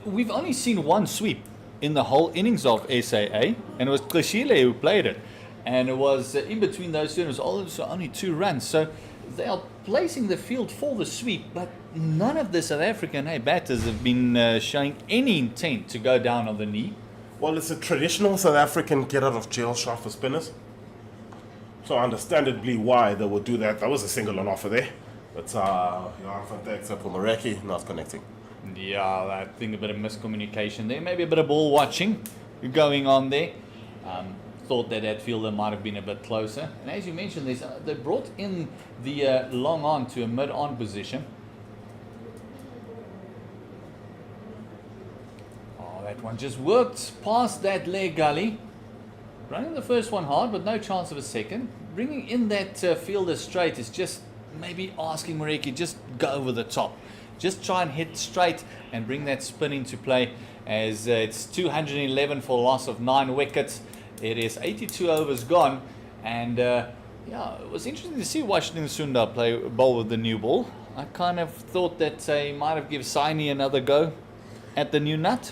We've only seen one sweep in the whole innings of SAA, and it was Kleshile who played it. And it was in between those two, it was also only 2 runs. So they are placing the field for the sweep, but none of the South African batters have been showing any intent to go down on the knee. Well, it's a traditional South African get out of jail shot for spinners. So understandably why they would do that. That was a single on offer there. But Johan van Dijk for Mareki not connecting. Yeah, I think a bit of miscommunication there. Maybe a bit of ball watching going on there. thought that fielder might have been a bit closer. And as you mentioned, they brought in the long on to a mid-on position. Oh, that one just worked past that leg gully. Running the first one hard, but no chance of a second. Bringing in that fielder straight is just maybe asking Mareki, just go over the top. Just try and hit straight and bring that spin into play, as it's 211 for a loss of 9 wickets. It is 82 overs gone, and yeah, it was interesting to see Washington Sundar play bowl with the new ball. I kind of thought that he might have given Saini another go at the new nut.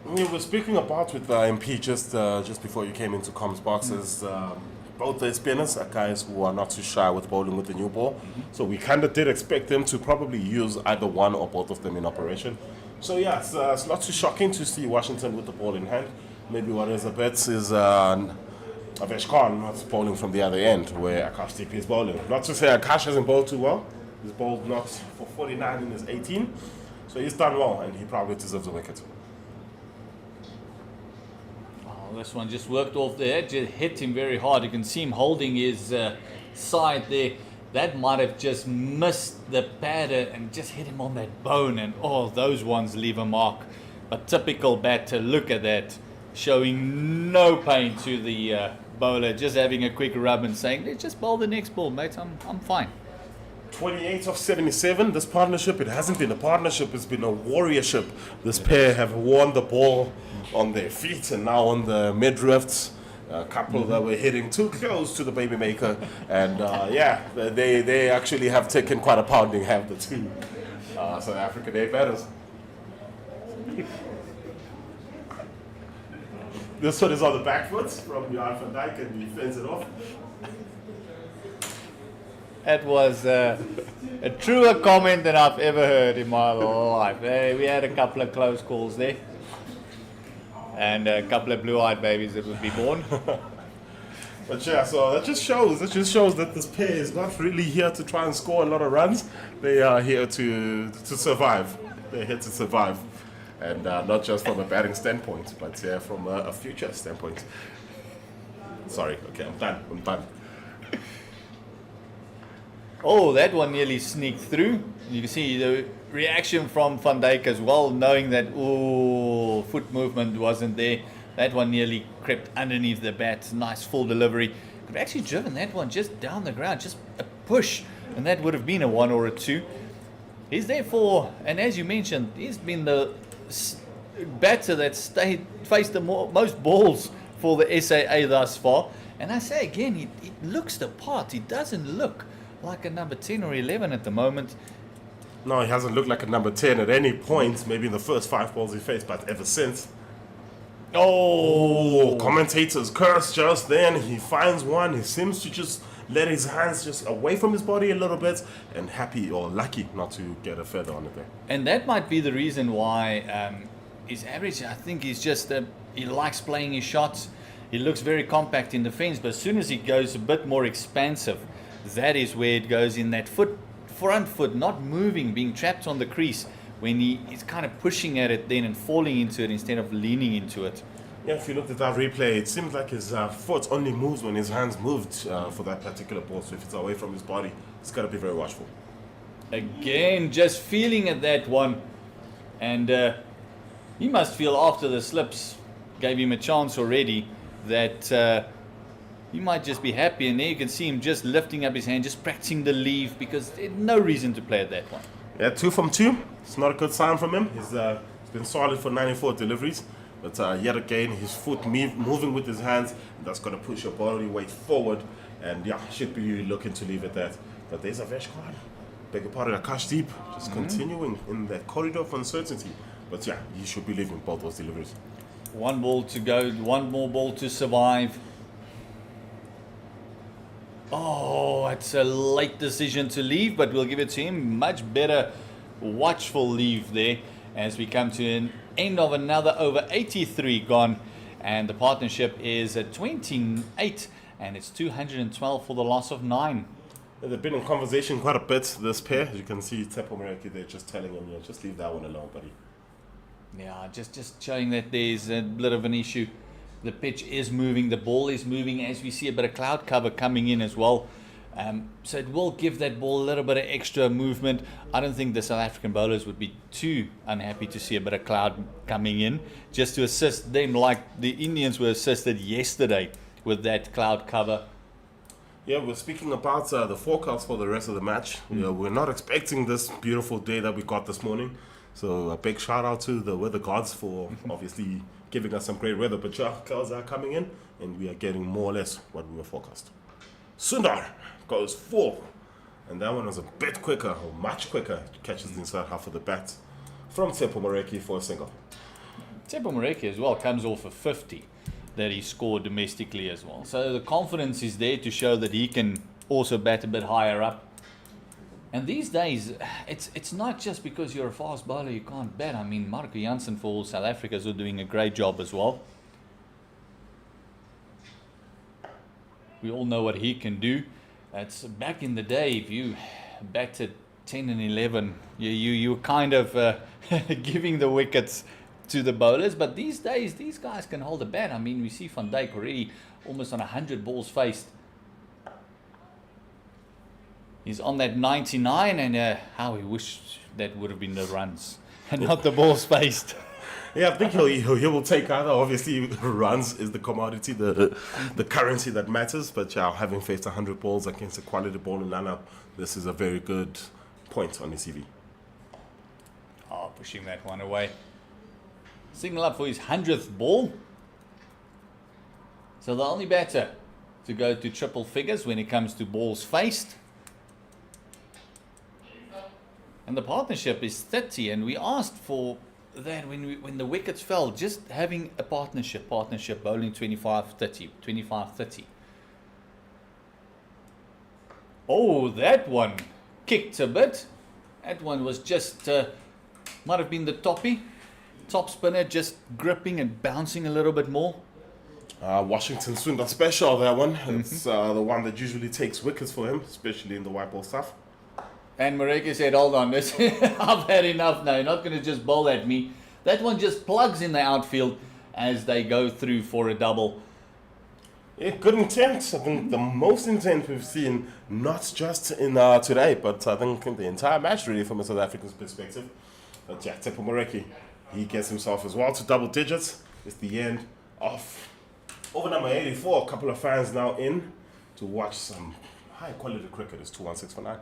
We were speaking about with the MP just before you came into comms boxes. Both the spinners are guys who are not too shy with bowling with the new ball. So we kind of did expect them to probably use either one or both of them in operation. So yeah, it's not too shocking to see Washington with the ball in hand. Maybe what is a bet is Avesh Khan not bowling from the other end where Akash TP is bowling. Not to say Akash hasn't bowled too well. He's bowled not for 49 in his 18. So he's done well and he probably deserves a wicket. This one just worked off there, just hit him very hard. You can see him holding his side there. That might have just missed the padder and just hit him on that bone. And oh, those ones leave a mark. But typical batter, look at that. Showing no pain to the bowler, just having a quick rub and saying, let's just bowl the next ball, mate. I'm fine. 28 of 77, this partnership, it hasn't been a partnership, it's been a warriorship. This pair have worn the ball on their feet and now on the mid-rifts. A couple that were hitting too close to the baby maker. And yeah, they actually have taken quite a pounding, have the two South African Day batters. This one is on the back foot from Jan van Dijk and he fends it off. That was a truer comment than I've ever heard in my life. We had a couple of close calls there. And a couple of blue-eyed babies that would be born. But yeah, so that just shows that this pair is not really here to try and score a lot of runs. They are here to survive. They're here to survive. And not just from a batting standpoint, but from a future standpoint. Sorry, okay, I'm done. Oh, that one nearly sneaked through. You can see the reaction from Van Dijk as well, knowing that, oh, foot movement wasn't there. That one nearly crept underneath the bat. Nice full delivery. Could have actually driven that one just down the ground, just a push, and that would have been a 1 or a 2. He's there for, and as you mentioned, he's been the batter that faced the most balls for the SAA thus far. And I say again, he looks the part. He doesn't look like a number 10 or 11 at the moment. No, he hasn't looked like a number 10 at any point, maybe in the first 5 balls he faced, but ever since. Oh, commentators curse just then. He finds one. He seems to just let his hands just away from his body a little bit and happy or lucky not to get a feather on it there. And that might be the reason why his average, I think he's just, he likes playing his shots. He looks very compact in defense, but as soon as he goes a bit more expansive, that is where it goes in that front foot, not moving, being trapped on the crease, when he's kind of pushing at it then and falling into it instead of leaning into it. Yeah, if you looked at that replay, it seems like his foot only moves when his hands moved for that particular ball. So if it's away from his body, he's got to be very watchful. Again, just feeling at that one. And he must feel after the slips gave him a chance already that he might just be happy. And there you can see him just lifting up his hand, just practicing the leave, because there's no reason to play at that one. Yeah, 2 from 2. It's not a good sign from him. He's been solid for 94 deliveries. But yet again, his foot moving with his hands, that's going to push your body weight forward. And yeah, should be looking to leave it that. But there's Avesh Khan. Beg your pardon, Akash Deep. Just continuing in that corridor of uncertainty. But yeah, he should be leaving both those deliveries. 1 ball to go, 1 more ball to survive. Oh, it's a late decision to leave, but we'll give it to him. Much better watchful leave there as we come to an end of another over. 83 gone, and the partnership is at 28, and it's 212 for the loss of 9. They've been in conversation quite a bit, this pair. As you can see, Tepo Meraki there just telling him, yeah, just leave that one alone, buddy. Yeah, just showing that there's a bit of an issue The pitch is moving, the ball is moving as we see a bit of cloud cover coming in as well. So it will give that ball a little bit of extra movement. I don't think the South African bowlers would be too unhappy to see a bit of cloud coming in, just to assist them like the Indians were assisted yesterday with that cloud cover. Yeah, we're speaking about the forecast for the rest of the match. We're not expecting this beautiful day that we got this morning. So a big shout out to the weather gods for obviously giving us some great weather. But clouds are coming in and we are getting more or less what we were forecast. Sundar goes 4. And that one was a bit quicker, or much quicker. Catches the inside half of the bat from Tsepo Moreki for a single. Tsepo Moreki as well comes off a 50 that he scored domestically as well. So the confidence is there to show that he can also bat a bit higher up. And these days, it's not just because you're a fast bowler you can't bat. I mean, Marco Jansen for South Africa is doing a great job as well. We all know what he can do. It's back in the day, if you batted 10 and 11, you were kind of giving the wickets to the bowlers. But these days, these guys can hold a bat. I mean, we see Van Dijk already almost on 100 balls faced. He's on that 99, and how he wished that would have been the runs and not the balls faced. Yeah, I think he will take either. Obviously, runs is the commodity, the currency that matters. But yeah, having faced 100 balls against a quality bowling lineup, this is a very good point on his CV. Oh, pushing that one away. Signal up for his 100th ball. So the only batter to go to triple figures when it comes to balls faced. And the partnership is 30, and we asked for that when the wickets fell, just having a partnership bowling 25-30, 25-30. Oh, that one kicked a bit. That one was just, might have been the top spinner, just gripping and bouncing a little bit more. Washington Sundar special, that one. It's the one that usually takes wickets for him, especially in the white ball stuff. And Moreki said, hold on, I've had enough now. You're not going to just bowl at me. That one just plugs in the outfield as they go through for a double. Yeah, good intent. I think the most intent we've seen, not just in today, but I think in the entire match, really, from a South African's perspective. But yeah, Tsepo Moreki, he gets himself as well to double digits. It's the end of over number 84. A couple of fans now in to watch some high-quality cricket. It's 21649.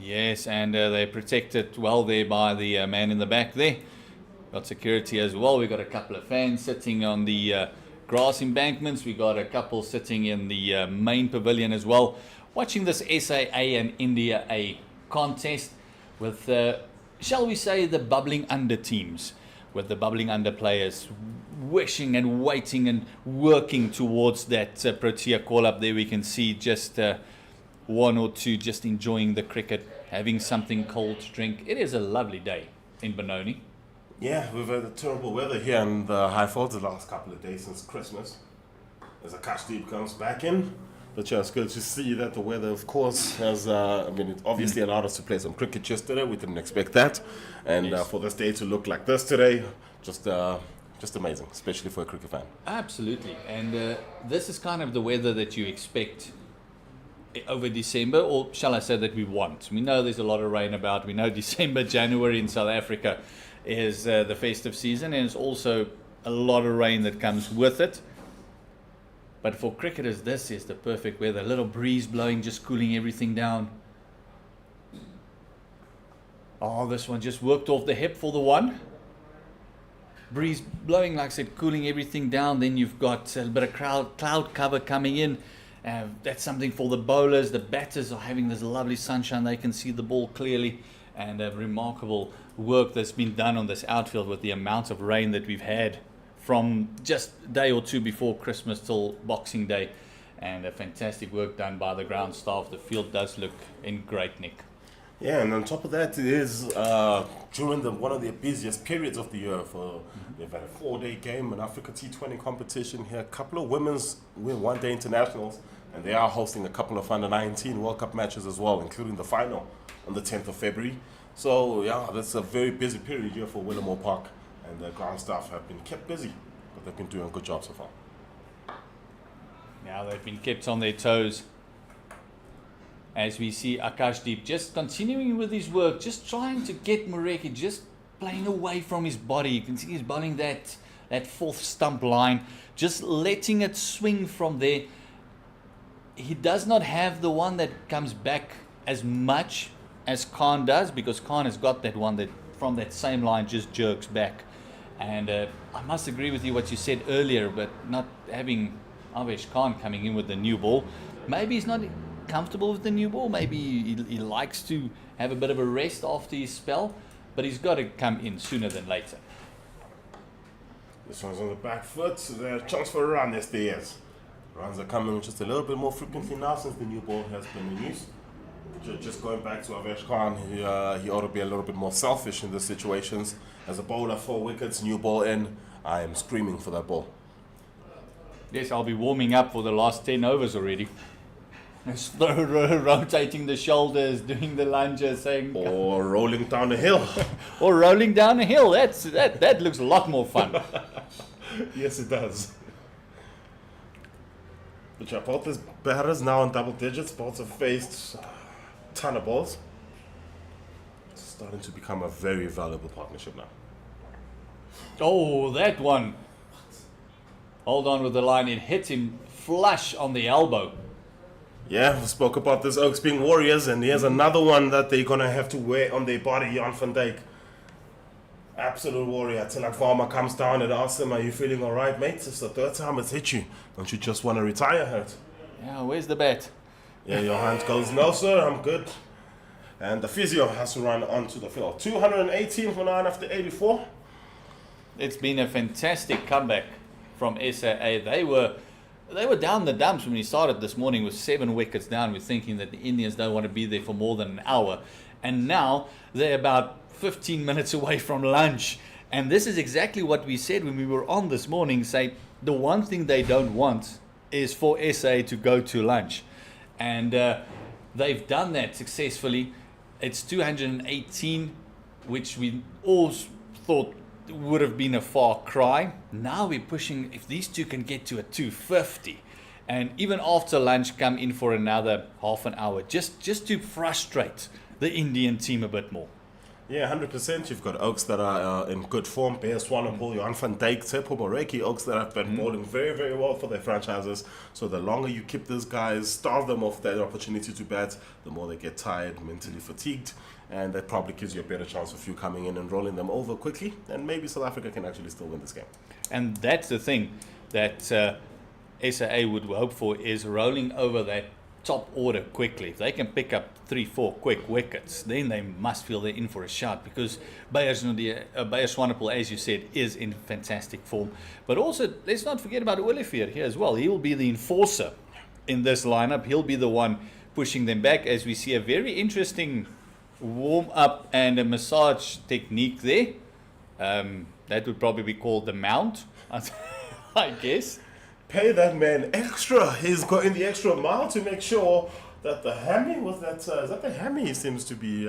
Yes, and they protected well there by the man in the back there. Got security as well. We got a couple of fans sitting on the grass embankments. We got a couple sitting in the main pavilion as well, watching this SAA and India A contest with, shall we say, the bubbling under teams, with the bubbling under players wishing and waiting and working towards that Protea call-up. There we can see just one or two just enjoying the cricket, having something cold to drink. It is a lovely day in Benoni. Yeah, we've had a terrible weather here in the Highfields the last couple of days since Christmas. As Akashdeep comes back in. But yeah, it's good to see that the weather, of course, has, it obviously allowed us to play some cricket yesterday. We didn't expect that. And Yes. For this day to look like this today, just amazing, especially for a cricket fan. Absolutely. And this is kind of the weather that you expect over December, or shall I say that we want. We know there's a lot of rain about. We know December, January in South Africa is the festive season, and it's also a lot of rain that comes with it. But for cricketers, this is the perfect weather. A little breeze blowing, just cooling everything down. Oh, this one just worked off the hip for the one. Breeze blowing, like I said, cooling everything down. Then you've got a bit of cloud cover coming in. That's something for the bowlers. The batters are having this lovely sunshine. They can see the ball clearly. And remarkable work that's been done on this outfield with the amount of rain that we've had from just a day or two before Christmas till Boxing Day. And fantastic work done by the ground staff. The field does look in great nick. Yeah, and on top of that, it is during one of the busiest periods of the year. They've had a 4-day game, an Africa T20 competition here, a couple of women's one-day internationals, and they are hosting a couple of under-19 World Cup matches as well, including the final on the 10th of February. So yeah, that's a very busy period here for Willowmoore Park, and the ground staff have been kept busy, but they've been doing a good job so far. Now they've been kept on their toes. As we see Akashdeep just continuing with his work, just trying to get Moreki just playing away from his body. You can see he's bowling that fourth stump line, just letting it swing from there. He does not have the one that comes back as much as Khan does, because Khan has got that one that from that same line just jerks back. And I must agree with you what you said earlier, but not having Avesh Khan coming in with the new ball. Maybe he's not comfortable with the new ball. Maybe he likes to have a bit of a rest after his spell, but he's got to come in sooner than later. This one's on the back foot, so there's a chance for a run. Yes, there is. Runs are coming just a little bit more frequently now since the new ball has been in use. Just going back to Avesh Khan, he ought to be a little bit more selfish in these situations. As a bowler, 4 wickets, new ball in, I am screaming for that ball. Yes, I'll be warming up for the last 10 overs already. Just rotating the shoulders, doing the lunges, saying... Or rolling down a hill. Or rolling down a hill. That looks a lot more fun. Yes, it does. But yeah, both these batters now in double digits. Both have faced a ton of balls. It's starting to become a very valuable partnership now. Oh, that one. Hold on with the line. It hit him flush on the elbow. Yeah, we spoke about this Oaks being warriors, and here's another one that they're going to have to wear on their body, Jan van Dijk. Absolute warrior. Tilak Varma comes down and asks him, are you feeling all right, mate? It's the third time it's hit you. Don't you just want to retire, hurt? Yeah, where's the bat? Yeah, your hand goes, no, sir, I'm good. And the physio has to run onto the field. 218 for 9 after 84. It's been a fantastic comeback from SAA. They were down the dumps when we started this morning with 7 wickets down. We're thinking that the Indians don't want to be there for more than an hour. And now they're about 15 minutes away from lunch. And this is exactly what we said when we were on this morning. Say, the one thing they don't want is for SA to go to lunch. And they've done that successfully. It's 218, which we all thought would have been a far cry. Now we're pushing, if these two can get to a 250, and even after lunch come in for another half an hour, just to frustrate the Indian team a bit more. Yeah, 100%. You've got Oaks that are in good form. Bear Swanepoel, Jan van Dijk, Tsepo Moreki, Oaks that have been bowling very, very well for their franchises. So the longer you keep these guys, starve them of their opportunity to bat, the more they get tired, mentally fatigued. And that probably gives you a better chance of you coming in and rolling them over quickly. And maybe South Africa can actually still win this game. And that's the thing that SAA would hope for, is rolling over that top order quickly. If they can pick up 3-4 quick wickets, then they must feel they're in for a shot, because Beyer Swanepoel, as you said, is in fantastic form. But also, let's not forget about Willowmoore here as well. He will be the enforcer in this lineup. He'll be the one pushing them back, as we see a very interesting warm-up and a massage technique there. That would probably be called the mount, I guess. Pay that man extra. He's going the extra mile to make sure that the hammy was that. Is that the hammy he seems to be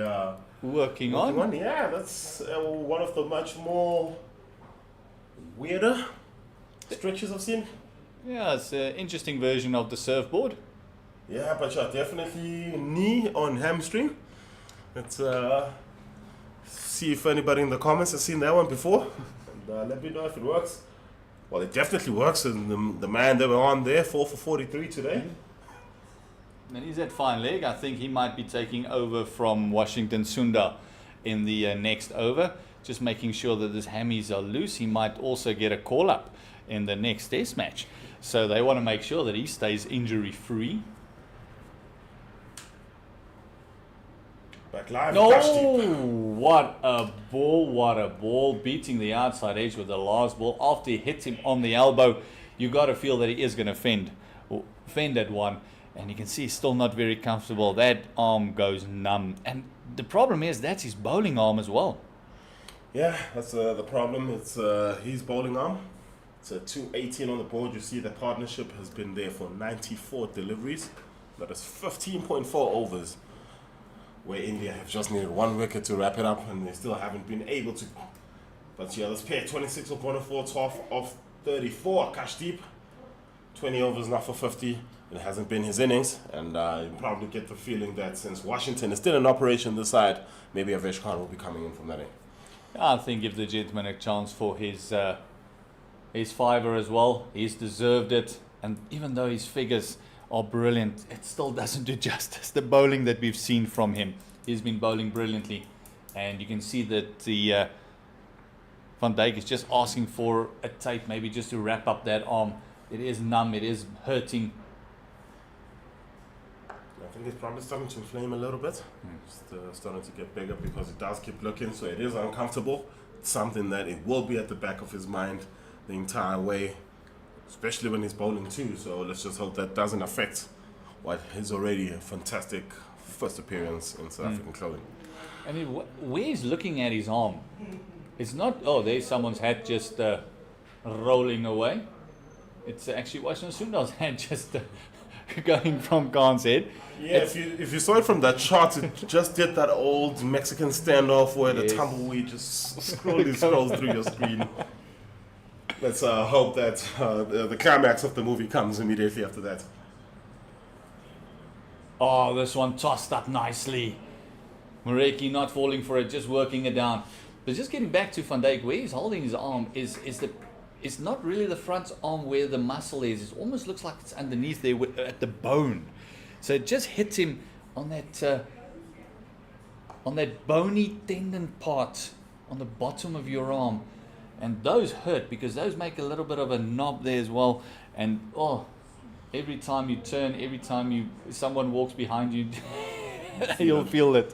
working on? Yeah, that's one of the much more weirder stretches I've seen. Yeah, it's an interesting version of the surfboard. Yeah, but yeah, definitely knee on hamstring. Let's see if anybody in the comments has seen that one before, and let me know if it works. Well, it definitely works, and the man that were on there, 4 for 43 today. And he's at fine leg. I think he might be taking over from Washington Sundar in the next over, just making sure that his hammies are loose. He might also get a call-up in the next test match. So they want to make sure that he stays injury-free. Back live. No, what a ball, beating the outside edge with the last ball. After he hits him on the elbow, you got to feel that he is going to fend at one. And you can see he's still not very comfortable. That arm goes numb. And the problem is, that's his bowling arm as well. Yeah, that's the problem. It's his bowling arm. It's a 218 on the board. You see the partnership has been there for 94 deliveries. That is 15.4 overs. Where India have just needed 1 wicket to wrap it up, and they still haven't been able to. But yeah, let's pair 26 of 104, 12 of 34. Akashdeep, 20 overs now for 50. It hasn't been his innings, and you probably get the feeling that since Washington is still in operation this side, maybe Avesh Khan will be coming in from that end. I think give the gentleman a chance for his fiver as well. He's deserved it, and even though his figures are brilliant, it still doesn't do justice the bowling that we've seen from him. He's been bowling brilliantly, and you can see that the Van Dijk is just asking for a tape, maybe just to wrap up that arm. It is numb, it is hurting. I think it's probably starting to inflame a little bit. It's starting to get bigger because it does keep looking, so it is uncomfortable. It's something that it will be at the back of his mind the entire way, especially when he's bowling too. So let's just hope that doesn't affect what is already a fantastic first appearance in South African clothing. I mean, where he's looking at his arm, it's not, oh, there's someone's head just rolling away. It's actually Washington Sundar's head just going from Khan's head. Yeah, if you saw it from that chart, it just did that old Mexican standoff where the tumbleweed just scrolls through your screen. Let's hope that the climax of the movie comes immediately after that. Oh, this one tossed up nicely. Moreki not falling for it, just working it down. But just getting back to Van Dijk, where he's holding his arm it's not really the front arm where the muscle is. It almost looks like it's underneath there at the bone. So it just hits him on that bony tendon part on the bottom of your arm. And those hurt because those make a little bit of a knob there as well. And every time you turn, every time someone walks behind you, you'll feel it.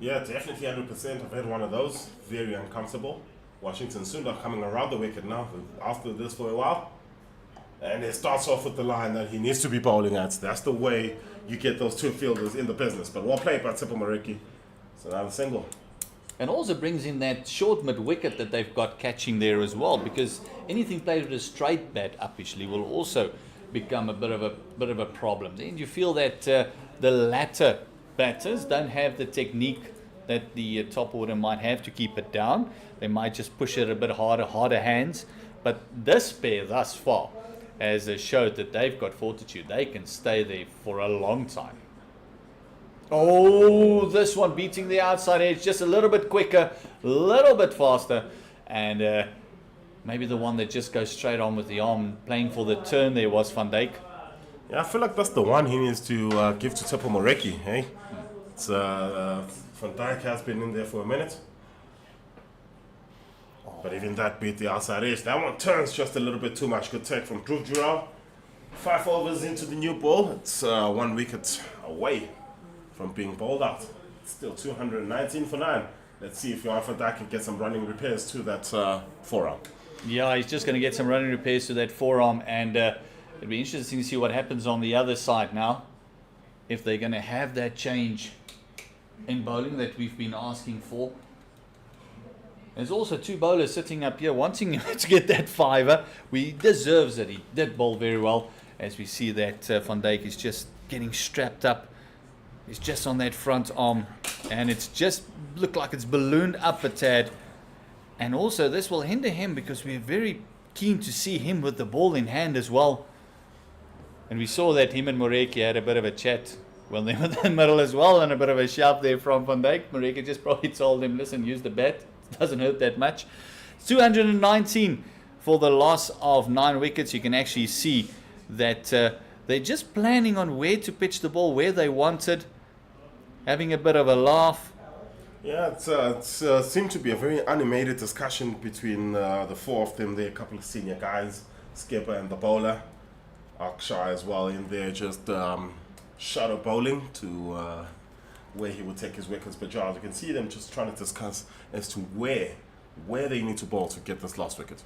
Yeah, definitely 100%. I've had one of those. Very uncomfortable. Washington Sundar coming around the wicket now after this for a while. And it starts off with the line that he needs to be bowling at. That's the way you get those two fielders in the business. But well played by Sipho Moreki. So now the single. And also brings in that short mid-wicket that they've got catching there as well, because anything played with a straight bat upishly will also become a bit of a problem. And you feel that the latter batters don't have the technique that the top order might have to keep it down. They might just push it a bit harder hands. But this pair thus far has showed that they've got fortitude. They can stay there for a long time. Oh, this one beating the outside edge just a little bit quicker, a little bit faster, and maybe the one that just goes straight on with the arm, playing for the turn there was Van Dijk. Yeah, I feel like that's the one he needs to give to Sipho Moreki, hey? It's, Van Dijk has been in there for a minute. But even that beat the outside edge. That one turns just a little bit too much. Good take from Dhruv Jurel. 5 overs into the new ball. It's 1 wicket away from being bowled out. It's still 219 for 9. Let's see if Johan van Dijk can get some running repairs to that forearm. Yeah, he's just going to get some running repairs to that forearm, and it'll be interesting to see what happens on the other side now. If they're going to have that change in bowling that we've been asking for. There's also 2 bowlers sitting up here wanting to get that fiver. He deserves it. He did bowl very well. As we see that Van Dijk is just getting strapped up. He's just on that front arm. And it's just looked like it's ballooned up a tad. And also this will hinder him because we're very keen to see him with the ball in hand as well. And we saw that him and Moreki had a bit of a chat. Well, they were in the middle as well, and a bit of a shove there from Van Dijk. Moreki just probably told him, listen, use the bat. It doesn't hurt that much. 219 for the loss of 9 wickets. You can actually see that they're just planning on where to pitch the ball, where they want it, having a bit of a laugh. Yeah, it seemed to be a very animated discussion between the 4 of them. There are a couple of senior guys, skipper and the bowler. Akshay as well in there, just shadow bowling to where he would take his wickets. But you can see them just trying to discuss as to where they need to bowl to get this last wicket.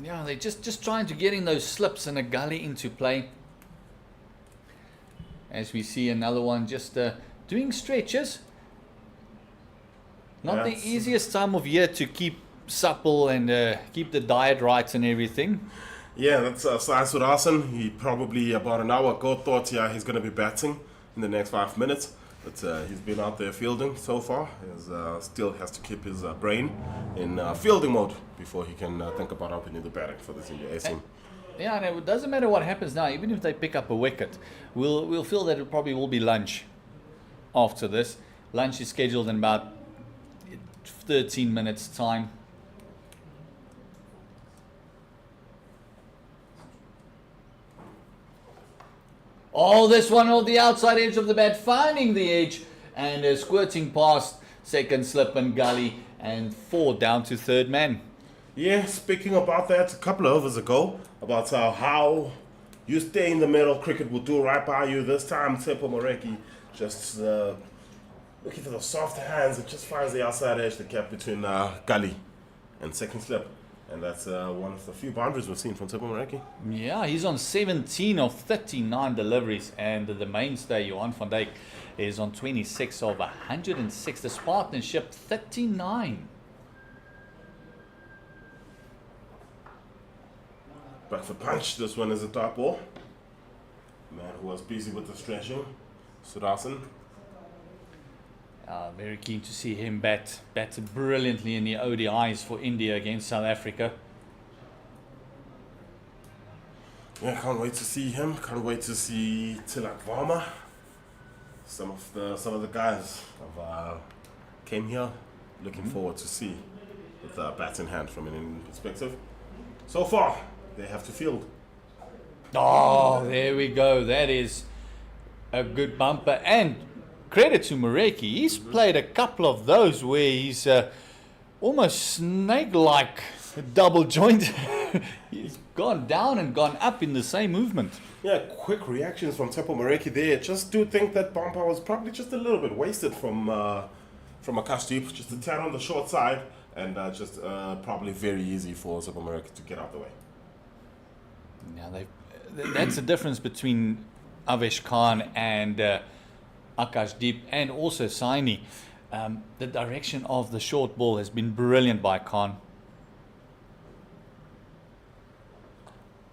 Yeah, they're just trying to get in those slips and a gully into play. As we see another one just doing stretches. Not the easiest time of year to keep supple and keep the diet right and everything. Yeah, that's Sai Surasan. He probably about an hour ago thought he's going to be batting in the next 5 minutes. But he's been out there fielding so far. He still has to keep his brain in fielding mode before he can think about opening the batting for the senior A team. Yeah, and it doesn't matter what happens now. Even if they pick up a wicket, we'll feel that it probably will be lunch after this. Lunch is scheduled in about 13 minutes time. Oh, this one on the outside edge of the bat, finding the edge and squirting past second slip and gully, and 4 down to third man. Yeah, speaking about that a couple of overs ago, about how you stay in the middle, cricket will do right by you. This time, Tsepo Moreki just looking for the soft hands. It just finds the outside edge, the gap between gully and second slip. And that's one of the few boundaries we've seen from Tsepo Moreki. Yeah, he's on 17 of 39 deliveries, and the mainstay, Johan van Dijk, is on 26 of 106. The partnership, 39. Back for punch. This one is a dot ball. Man who was busy with the stretching, Sudarsson. Very keen to see him bat brilliantly in the ODIs for India against South Africa. Yeah, can't wait to see him. Can't wait to see Tilak Varma. Some of the guys have came here. Looking forward to see with the bat in hand from an Indian perspective. So far, they have to field. Oh, there we go. That is a good bumper. And credit to Moreki. He's played a couple of those where he's almost snake-like double joint. He's gone down and gone up in the same movement. Yeah, quick reactions from Tsepo Moreki there. Just do think that bumper was probably just a little bit wasted from Akashdeep. Just a tad on the short side, and just probably very easy for Tsepo Moreki to get out the way. Now that's the difference between Avesh Khan and Akashdeep, and also Saini. The direction of the short ball has been brilliant by Khan.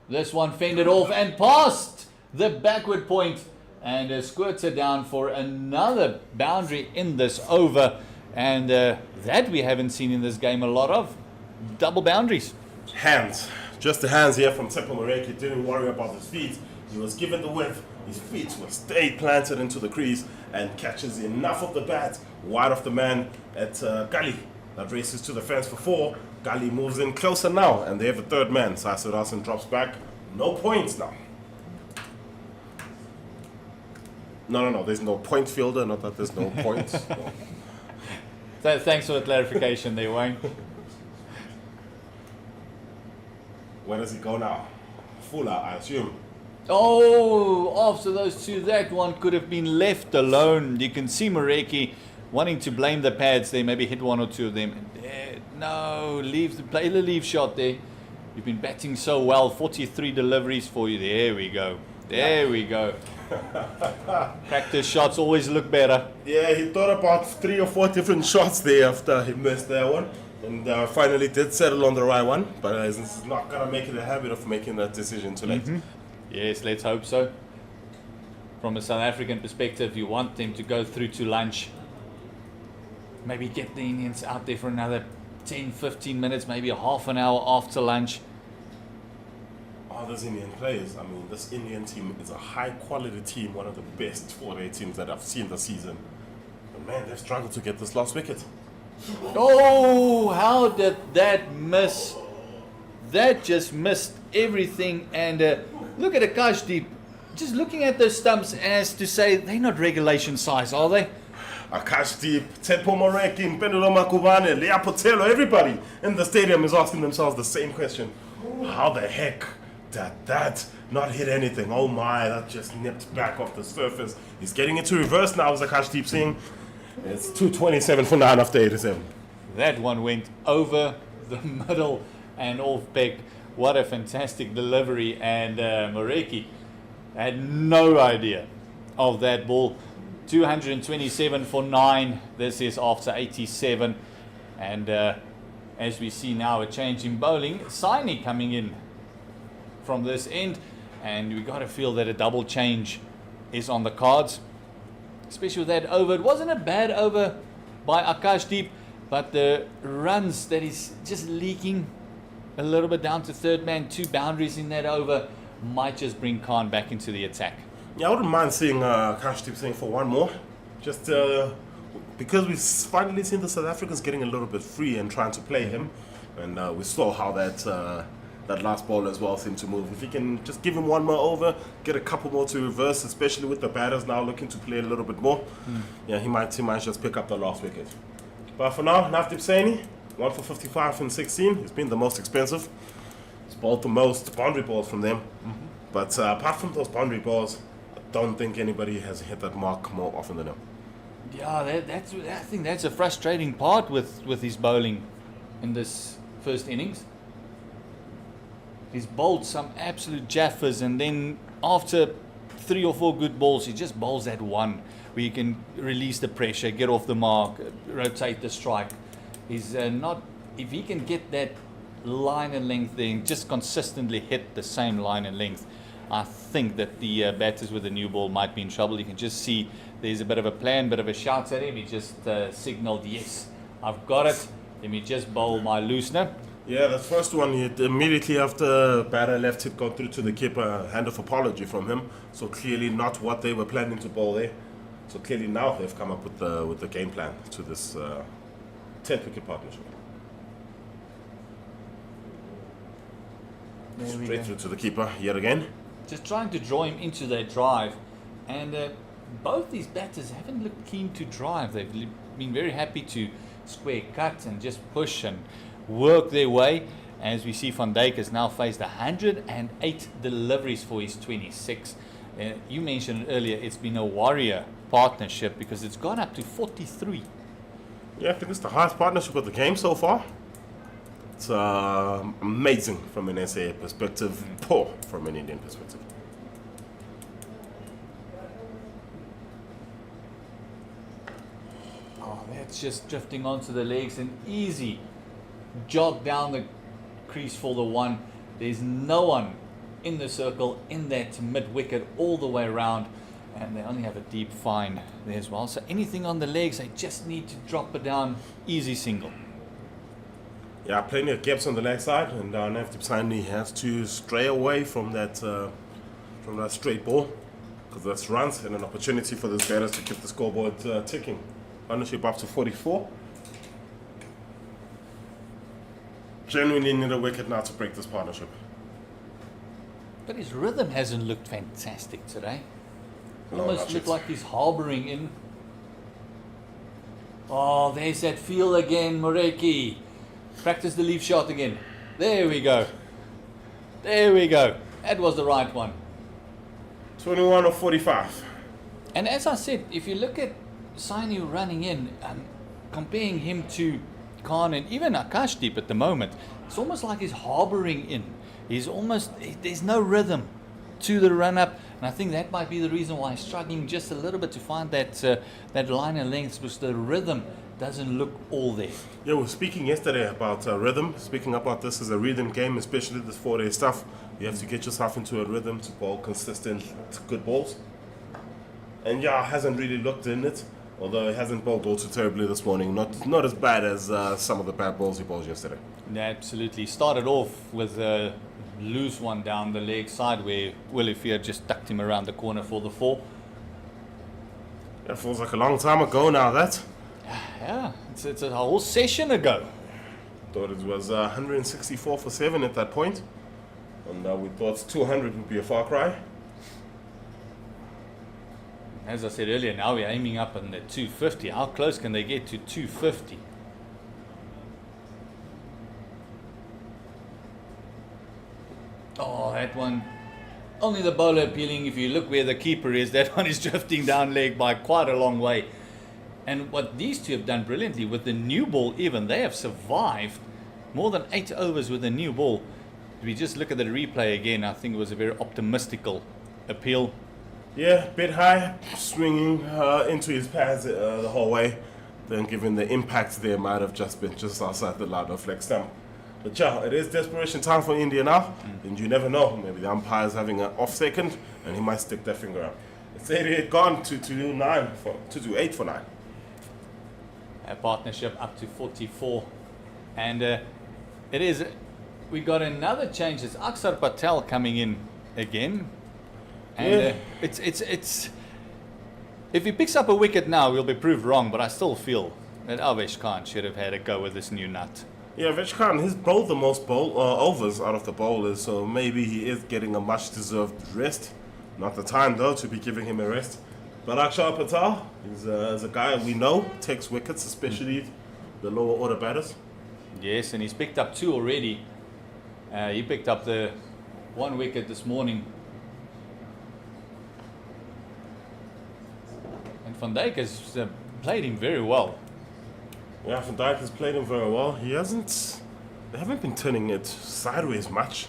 This one fended off and past the backward point, and squirted down for another boundary in this over, and that we haven't seen in this game a lot of. Double boundaries. Hands. Just the hands here from Tsepo Moreki. Didn't worry about his feet. He was given the width. His feet were stayed planted into the crease and catches enough of the bat wide of the man at Gully. That races to the fence for 4. Gully moves in closer now, and they have a third man. Sasurasan drops back. No points now. No. There's no point fielder. Not that there's no points. No. So thanks for the clarification there, Wayne. Where does he go now? Fuller, I assume. Oh, after those two, that one could have been left alone. You can see Moreki wanting to blame the pads there, maybe hit one or two of them. No, play the leave shot there. You've been batting so well, 43 deliveries for you. There we go. We go. Practice shots always look better. Yeah, he thought about 3 or 4 different shots there after he missed that one. And finally did settle on the right one. But he's not going to make it a habit of making that decision too late. Yes, let's hope so. From a South African perspective, you want them to go through to lunch. Maybe get the Indians out there for another 10, 15 minutes, maybe a half an hour after lunch. All those Indian players, I mean, this Indian team is a high quality team, one of the best 4-day teams that I've seen this season. But man, they've struggled to get this last wicket. Oh, how did that miss? That just missed everything. And look at Akashdeep, just looking at those stumps as to say, they're not regulation size, are they? Akashdeep, Tsepo Moreki, Benoni Makubane, Lea Potelo, everybody in the stadium is asking themselves the same question. How the heck did that not hit anything? Oh my, that just nipped back off the surface. He's getting it to reverse now, as Akashdeep saying. It's 227 for 9 after 87. That one went over the middle and off back. What a fantastic delivery. And Moreki had no idea of that ball. 227 for 9. This is after 87. And as we see now, a change in bowling. Saini coming in from this end. And we got to feel that a double change is on the cards. Especially with that over. It wasn't a bad over by Akashdeep, but the runs that is just leaking a little bit down to third man, 2 boundaries in that over, might just bring Khan back into the attack. Yeah, I wouldn't mind seeing Kashdeep saying for one more. Just because we've finally seen the South Africans getting a little bit free and trying to play him. And we saw how that last ball as well seemed to move. If he can just give him one more over, get a couple more to reverse, especially with the batters now looking to play a little bit more. Yeah, he might just pick up the last wicket. But for now, Navdeep Saini, 1 for 55 in 16. He's been the most expensive. He's bowled the most boundary balls from them. But apart from those boundary balls, I don't think anybody has hit that mark more often than him. Yeah, I think that's a frustrating part with his bowling in this first innings. He's bowled some absolute jaffers, and then after 3 or 4 good balls, he just bowls that one where you can release the pressure, get off the mark, rotate the strike. He's not, if he can get that line and length there and just consistently hit the same line and length, I think that the batters with the new ball might be in trouble. You can just see there's a bit of a plan, bit of a shout at him. He just signaled, yes, I've got it. Let me just bowl my loosener. Yeah, the first one, immediately after batter left it, got through to the keeper, a hand of apology from him. So clearly not what they were planning to bowl there. So clearly now they've come up with the game plan to this 10th wicket partnership. Straight through to the keeper yet again. Just trying to draw him into that drive. And both these batters haven't looked keen to drive. They've been very happy to square cut and just push and work their way. As we see, Van Dijk has now faced 108 deliveries for his 26. You mentioned earlier it's been a warrior partnership because it's gone up to 43. Yeah, I think it's the highest partnership of the game so far. It's amazing from an SAA perspective, poor from an Indian perspective. Oh, that's just drifting onto the legs, an easy jog down the crease for the one. There's no one in the circle in that mid wicket all the way around, and they only have a deep fine there as well. So anything on the legs, they just need to drop it down, easy single. Yeah, plenty of gaps on the leg side, and Navdeep Saini has to stray away from that straight ball, because that's runs and an opportunity for the batters to keep the scoreboard ticking. Partnership up to 44. Genuinely need a wicket now to break this partnership. But his rhythm hasn't looked fantastic today. No, Almost not looked yet. like he's harbouring in. Oh, there's that feel again, Moreki. Practice the leaf shot again. There we go. There we go. That was the right one. 21 or 45. And as I said, if you look at Saini running in, comparing him to Khan and even Akashdeep at the moment, it's almost like he's harbouring in. There's no rhythm to the run up, and I think that might be the reason why he's struggling just a little bit to find that line and length, because the rhythm doesn't look all there. Yeah, we were speaking yesterday about rhythm, speaking about this as a rhythm game, especially this 4-day stuff. You have to get yourself into a rhythm to bowl consistent, good balls. And yeah, hasn't really looked in it, although he hasn't bowled all too terribly this morning. Not as bad as some of the bad balls he bowled yesterday. Absolutely. Started off with a loose one down the leg side where Willie Fear just tucked him around the corner for the 4. That feels like a long time ago now, that. Yeah, it's a whole session ago. Thought it was 164 for 7 at that point. And we thought 200 would be a far cry. As I said earlier, now we're aiming up on the 250. How close can they get to 250? Oh, that one. Only the bowler appealing. If you look where the keeper is, that one is drifting down leg by quite a long way. And what these two have done brilliantly with the new ball, even they have survived more than 8 overs with the new ball. If we just look at the replay again, I think it was a very optimistical appeal. Yeah, bit high, swinging into his pads the whole way. Then given the impact there, might have just been just outside the line of flex stump. But yeah, it is desperation time for India now, and you never know. Maybe the umpire's having an off second, and he might stick that finger up. It's 88 gone to 8 for 9. A partnership up to 44, and it is we got another change. It's Akshar Patel coming in again. And it's if he picks up a wicket now, we'll be proved wrong, but I still feel that Avesh Khan should have had a go with this new nut. Yeah, Avesh Khan, he's bowled the most overs out of the bowlers, so maybe he is getting a much-deserved rest. Not the time, though, to be giving him a rest. But Akshar Patel is a guy we know, takes wickets, especially the lower order batters. Yes, and he's picked up 2 already. He picked up the 1 wicket this morning. And Van Dijk has played him very well. Yeah, Van Dijk has played him very well. They haven't been turning it sideways much.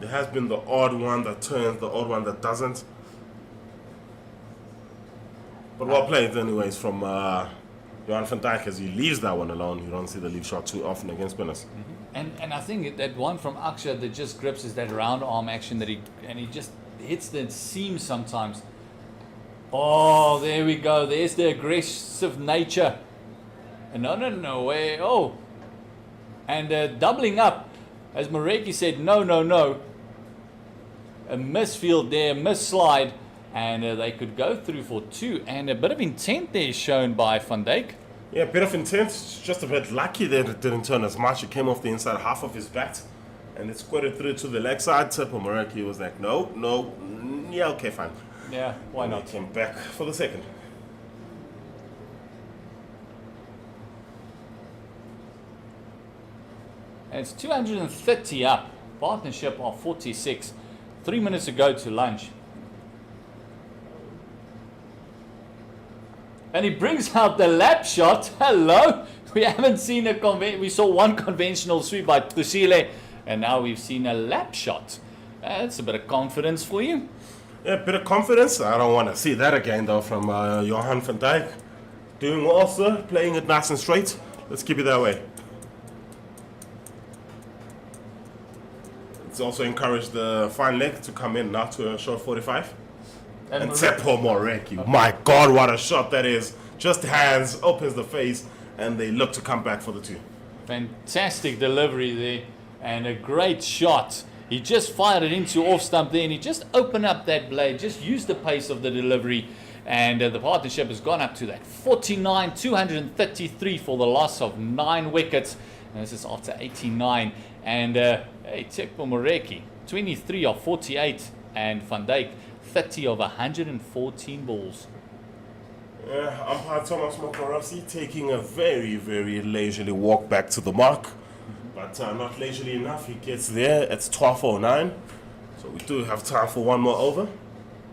There has been the odd one that turns, the odd one that doesn't. But well played anyways from Johan van Dijk as he leaves that one alone. You don't see the leave shot too often against spinners. And I think that one from Akshar that just grips is that round arm action that he just hits the seam sometimes. Oh, there we go. There's the aggressive nature. No way. Oh. And doubling up. As Moreki said, no. A misfield there, misslide. And they could go through for 2. And a bit of intent there shown by Van Dijk. Yeah, a bit of intent. Just a bit lucky that it didn't turn as much. It came off the inside half of his bat. And it squirted through to the leg side tip. And Moreki was like, no. Yeah, okay, fine. Yeah, why And not? he came back for the second. And it's 230 up. Partnership of 46. 3 minutes to go to lunch. And he brings out the lap shot. Hello. We haven't seen we saw one conventional sweep by Tusile. And now we've seen a lap shot. That's a bit of confidence for you. Yeah, a bit of confidence. I don't want to see that again, though, from Johan van Dijk. Doing well, sir. Playing it nice and straight. Let's keep it that way. It's also encouraged the fine leg to come in now to a short 45. And Tsepo Moreki. My God, what a shot that is. Just hands, opens the face, and they look to come back for the 2. Fantastic delivery there. And a great shot. He just fired it into off stump there, and he just opened up that blade, just used the pace of the delivery, and the partnership has gone up to that 49, 233 for the loss of 9 wickets, and this is after 89. And Tsepo Moreki, 23 of 48, and Van Dijk, 30 of 114 balls. Yeah, umpire Thomas Mokorowski taking a very, very leisurely walk back to the mark. But not leisurely enough, he gets there. It's 12:09, so we do have time for one more over.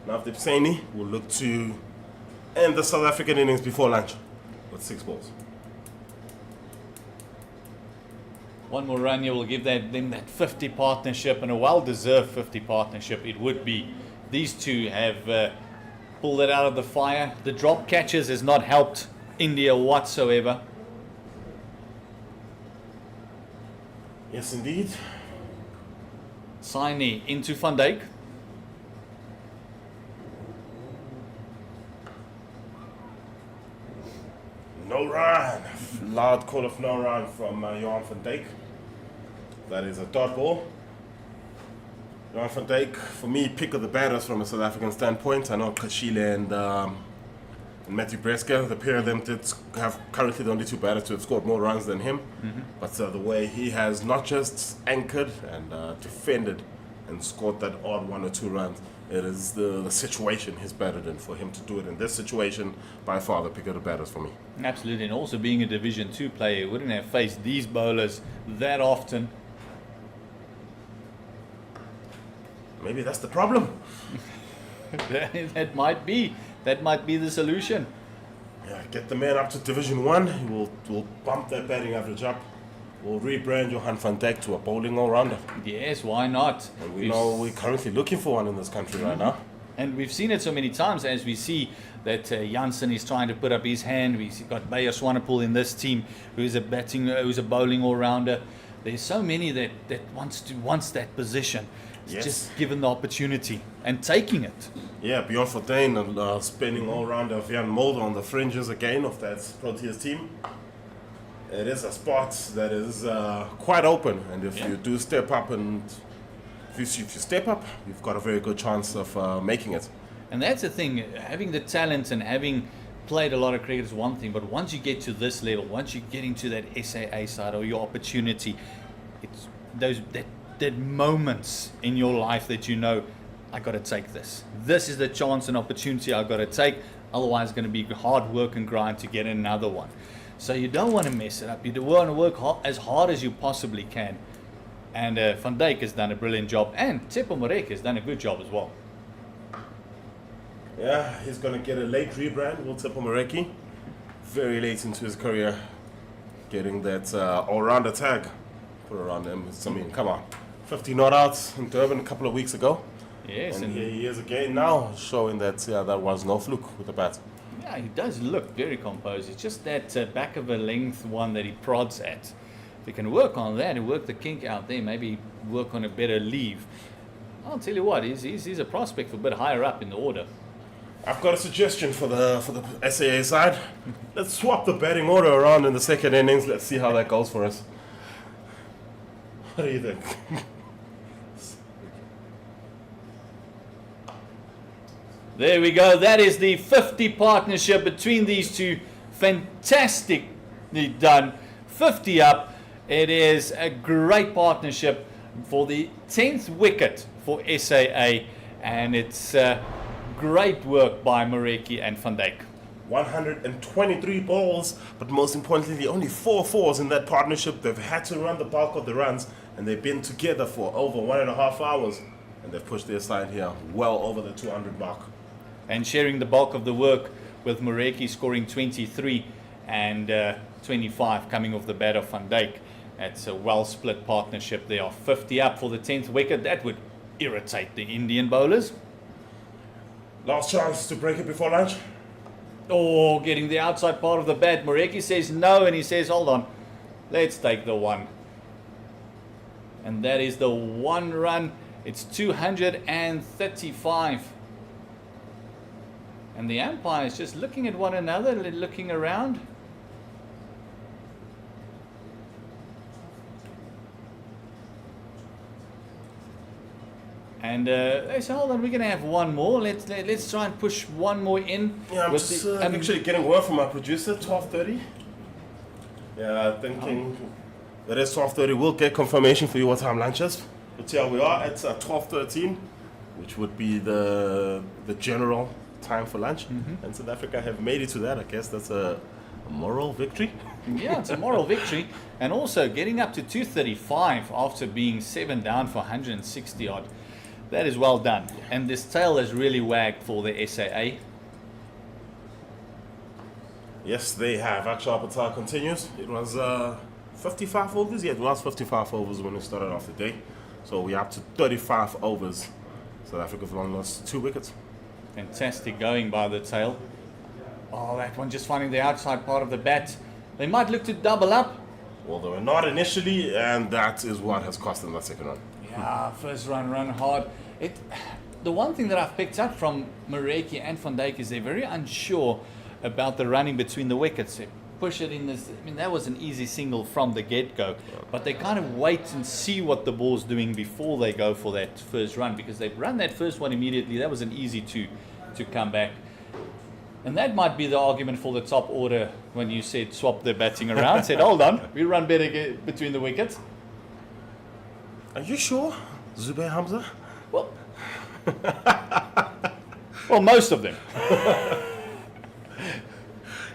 Navdeep Saini will look to end the South African innings before lunch with 6 balls. One more run here will give them that 50 partnership, and a well-deserved 50 partnership it would be. These 2 have pulled it out of the fire. The drop catches has not helped India whatsoever. Yes, indeed. Saini into Van Dijk. No run. Loud call of no run from Johan van Dijk. That is a dot ball. Johan van Dijk, for me, pick of the batters from a South African standpoint. I know Kashile and Matthew Breska, the pair of them did have currently the only 2 batters to have scored more runs than him. But the way he has not just anchored and defended and scored that odd 1 or 2 runs, it is the situation he's batted in. For him to do it in this situation, by far the pick of the batters for me. Absolutely, and also being a Division 2 player, wouldn't have faced these bowlers that often. Maybe that's the problem. That might be the solution. Yeah, get the man up to Division 1. We'll bump that batting average up. We'll rebrand Johan van Dijk to a bowling all-rounder. Yes, why not? And we know we're currently looking for one in this country right now. And we've seen it so many times, as we see that Janssen is trying to put up his hand. We've got Bayer Swanepoel in this team, who's a bowling all-rounder. There's so many that wants that position. It's just given the opportunity and taking it. Yeah, Bjorn Fortuin and spinning all-rounder Jan Mulder on the fringes again of that Proteas team. It is a spot that is quite open, and if you do step up and if you step up, you've got a very good chance of making it. And that's the thing, having the talent and having played a lot of cricket is one thing, but once you get to this level, once you get into that SAA side or your opportunity, it's those that moments in your life that you know, I got to take this. This is the chance and opportunity I got to take. Otherwise, it's going to be hard work and grind to get another one. So you don't want to mess it up. You want to work as hard as you possibly can. And Van Dijk has done a brilliant job, and Tsepo Moreki has done a good job as well. Yeah, he's going to get a late rebrand, Will Tsepo Moreki. Very late into his career, getting that all-rounder tag put around him. I mean, come on. 50 not outs in Durban a couple of weeks ago. Yes, and here he is again now, showing that that was no fluke with the bat. Yeah, he does look very composed. It's just that back of a length one that he prods at. If he can work on that and work the kink out there, maybe work on a better leave. I'll tell you what, he's a prospect for a bit higher up in the order. I've got a suggestion for the SAA side. Let's swap the batting order around in the second innings. Let's see how that goes for us. What do you think? There we go. That is the 50 partnership between these two. Fantastically done. 50 up. It is a great partnership for the 10th wicket for SAA. And it's great work by Moreki and Van Dijk. 123 balls, but most importantly, only 4 fours in that partnership. They've had to run the bulk of the runs, and they've been together for over 1.5 hours. And they've pushed their side here well over the 200 mark. And sharing the bulk of the work with Moreki scoring 23 and 25 coming off the bat of Van Dijk. It's a well split partnership. They are 50 up for the 10th wicket. That would irritate the Indian bowlers. Last chance to break it before lunch. Oh, getting the outside part of the bat. Moreki says no, and he says, hold on, let's take the one. And that is the 1 run. It's 235. And the umpires just looking at one another, looking around. And they say, hold on, we're going to have one more. Let's try and push one more in. Yeah, I'm just actually getting word from my producer, 12:30. Yeah, thinking that is 12:30. We'll get confirmation for you what time lunch is. But yeah, we are at 12:13, which would be the general time for lunch. And South Africa have made it to that. I guess that's a moral victory. Yeah, it's a moral victory. And also getting up to 235 after being 7 down for 160 odd. That is well done. And this tail has really wagged for the SAA. Yes, they have. Akshar Patel continues. It was 55 overs. Yeah, it was 55 overs when we started off the day. So we're up to 35 overs. South Africa have only lost 2 wickets. Fantastic going by the tail. Oh, that one just finding the outside part of the bat. They might look to double up. Well, they were not initially, and that is what has cost them that second run. Yeah, first run hard. The one thing that I've picked up from Moreki and Van Dijk is they're very unsure about the running between the wickets. They push it in this. I mean, that was an easy single from the get-go, but they kind of wait and see what the ball's doing before they go for that first run, because they've run that first one immediately. That was an easy to come back. And that might be the argument for the top order when you said swap the batting around. Said, hold on, we run better between the wickets. Are you sure, Zubair Hamza? Well, well, most of them.